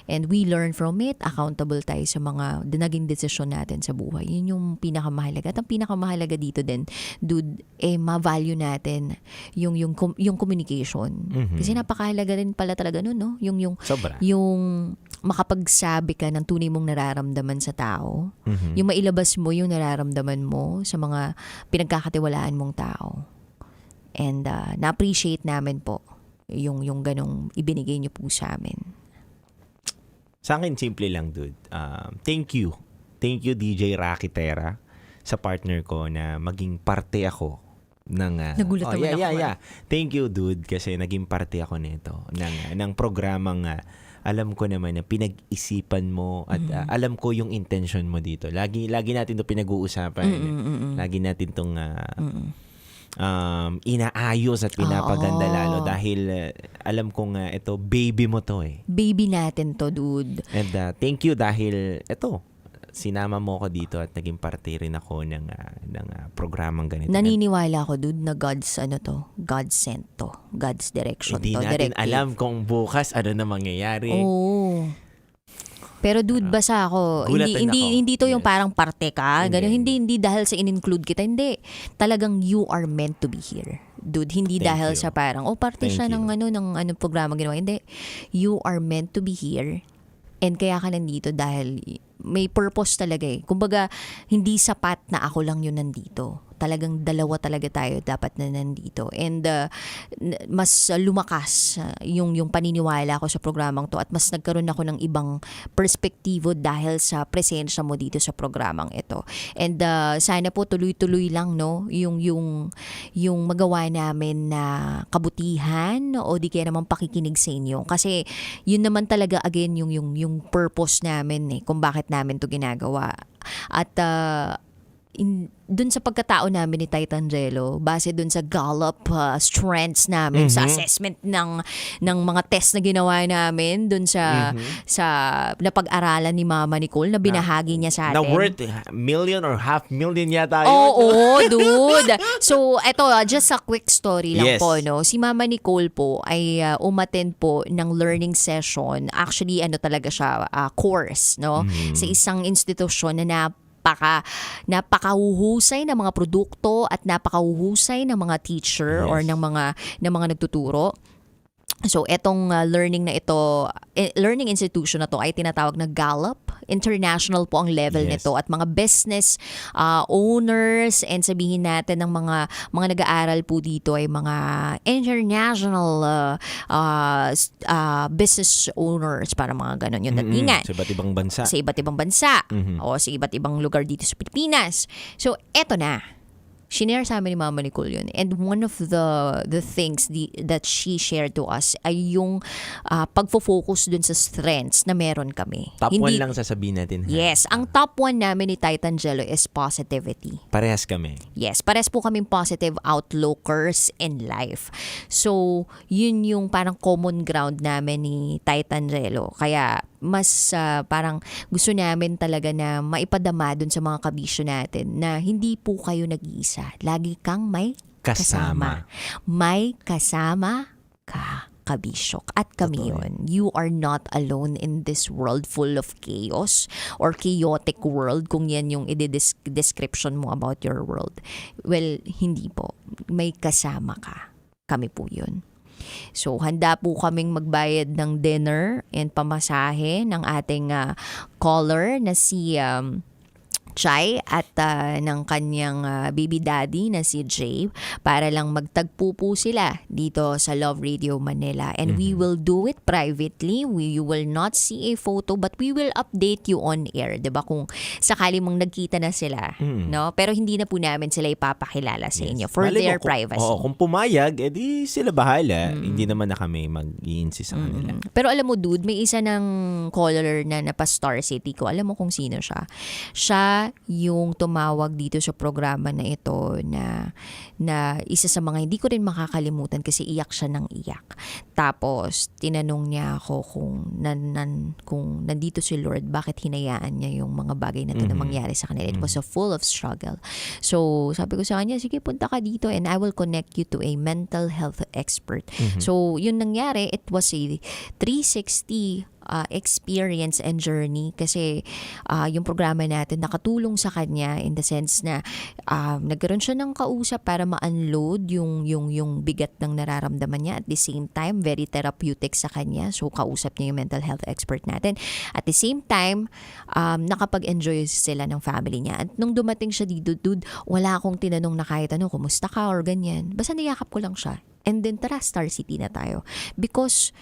And we learn from it, accountable tayo sa mga naging desisyon natin sa buhay. Yun yung pinakamahalaga. At ang pinakamahalaga dito din, dude, ma-value natin yung communication. Kasi napakahalaga rin pala talaga nun, no? Sobra. Yung makapagsabi ka ng tunay mong nararamdaman sa tao. Yung mailabas mo yung nararamdaman mo sa mga pinagkakatiwalaan mong tao. And na-appreciate namin po yung ganong ibinigay niyo po sa amin. Sa akin, simple lang, dude. Thank you. Thank you, DJ Rocky Terra, sa partner ko na maging parte ako ng... Nagulat naman ako. Yeah. Thank you, dude, kasi naging parte ako nito ng programang alam ko naman na pinag-isipan mo at alam ko yung intention mo dito. Lagi natin 'to pinag-uusapan. Lagi natin 'tong inaayos at pinapaganda lalo dahil alam ko nga ito, baby mo to eh. Baby natin to, dude. And thank you dahil ito, sinama mo ko dito at naging parte rin ako ng programang ganito. Naniniwala ako, dude, na God's sent to. God's direction Hindi to. natin Directive. alam kung bukas ano na mangyayari. Oo. Pero dude, basta ako, Gulatan hindi to yung parang parte ka. Ganun, Hindi. hindi dahil sa in-include kita. Hindi. Talagang you are meant to be here. Dude, hindi Thank dahil you. sa parang, parte Thank siya you. ng programa ginawa. Hindi. You are meant to be here. And kaya ka nandito dahil may purpose talaga eh. Kumbaga, hindi sapat na ako lang yun nandito. Talagang dalawa talaga tayo dapat na nandito. And mas lumakas yung paniniwala ko sa programang to at mas nagkaroon ako ng ibang perspektibo dahil sa presensya mo dito sa programang ito. And sana po tuloy-tuloy lang, no, yung magawa namin na kabutihan o di kaya naman pakikinig sa inyo. Kasi yun naman talaga again yung purpose namin eh, kung bakit namin to ginagawa. At dun sa pagkatao namin ni Titangelo, base dun sa Gallup strengths namin, sa assessment ng mga test na ginawa namin, dun sa napag-aralan ni Mama Nicole na binahagi niya sa atin. Na worth million or $500,000 yata yun. Oo, dude. So, eto, just a quick story lang Yes. po, no. Si Mama Nicole po ay umattend po ng learning session. Actually, talaga siya, course, no, sa isang institusyon na napakahuhusay ng mga produkto at napakahuhusay ng mga teacher or ng mga nagtuturo. So, etong learning institution na to ay tinatawag na Gallup. International po ang level nito at mga business owners and sabihin natin ng mga nag-aaral po dito ay mga international business owners, para mga ganon yung datingan. Sa iba't ibang bansa. Sa iba't ibang bansa o sa iba't ibang lugar dito sa Pilipinas. So, eto na. Shinare sa amin ni Mama Nicole yun. And one of the things that she shared to us ay yung pagfo-focus dun sa strengths na meron kami. Top 1 lang sasabihin natin. Yes. Ang top 1 namin ni Titan Jello is positivity. Parehas kami. Yes. Parehas po kaming positive outlookers in life. So, yun yung parang common ground namin ni Titan Jello. Kaya, mas parang gusto namin talaga na maipadama dun sa mga kabisyo natin na hindi po kayo nag-iisa. Lagi kang may kasama. May kasama ka, kabisyo. At kami yun. You are not alone in this world full of chaos or chaotic world kung yan yung description mo about your world. Well, hindi po. May kasama ka. Kami po yun. So, handa po kaming magbayad ng dinner and pamasahe ng ating caller na si Chai at ng kanyang baby daddy na si Jay para lang magtagpo po sila dito sa Love Radio Manila. And we will do it privately. You will not see a photo but we will update you on air. Diba? Kung sakali mong nagkita na sila. No? Pero hindi na po namin sila ipapakilala sa inyo for their privacy. Kung pumayag, edi sila bahala. Hindi naman na kami mag-i-insist sa kanila. Pero alam mo dude, may isa ng caller na napa-Star City ko. Alam mo kung sino siya? Siya yung tumawag dito sa programa na ito na isa sa mga hindi ko rin makakalimutan kasi iyak siya ng iyak. Tapos tinanong niya ako kung nandito si Lord, bakit hinayaan niya yung mga bagay na ito na mangyari sa kanila. It was a full of struggle. So sabi ko sa kanya, sige punta ka dito and I will connect you to a mental health expert. So yun nangyari, it was a 360 experience and journey kasi yung programa natin nakatulong sa kanya in the sense na nagkaroon siya ng kausap para ma-unload yung bigat ng nararamdaman niya. At the same time, very therapeutic sa kanya. So, kausap niya yung mental health expert natin. At the same time, nakapag-enjoy sila ng family niya. At nung dumating siya dito, dude, wala akong tinanong na kahit kumusta ka or ganyan. Basta niyakap ko lang siya. And then, tara, Star City na tayo. Because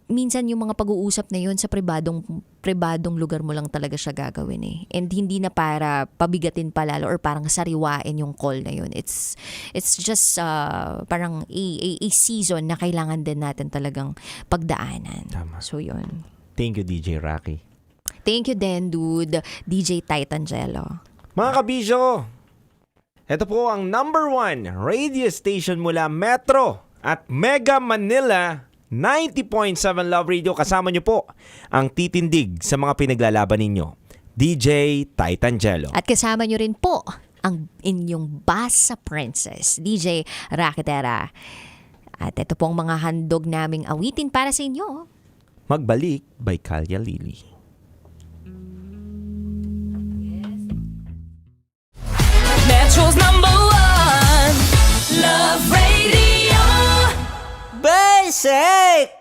minsan yung mga pag-uusap na yun sa pribadong lugar mo lang talaga siya gagawin eh. And hindi na para pabigatin palalo or parang sariwain yung call na yun. It's just parang a season na kailangan din natin talagang pagdaanan. Tama. So yun. Thank you, DJ Rocky. Thank you din, dude. DJ Titan Jello. Mga kabisyo, ito po ang number 1 radio station mula Metro at Mega Manila 90.7 Love Radio. Kasama niyo po ang titindig sa mga pinaglalaban ninyo, DJ Titan Jello. At kasama niyo rin po ang inyong Basa Princess, DJ Rakitera. At ito pong mga handog naming awitin para sa inyo. Magbalik by Kalya Lily. Metro's #1 Love Radio. Basic!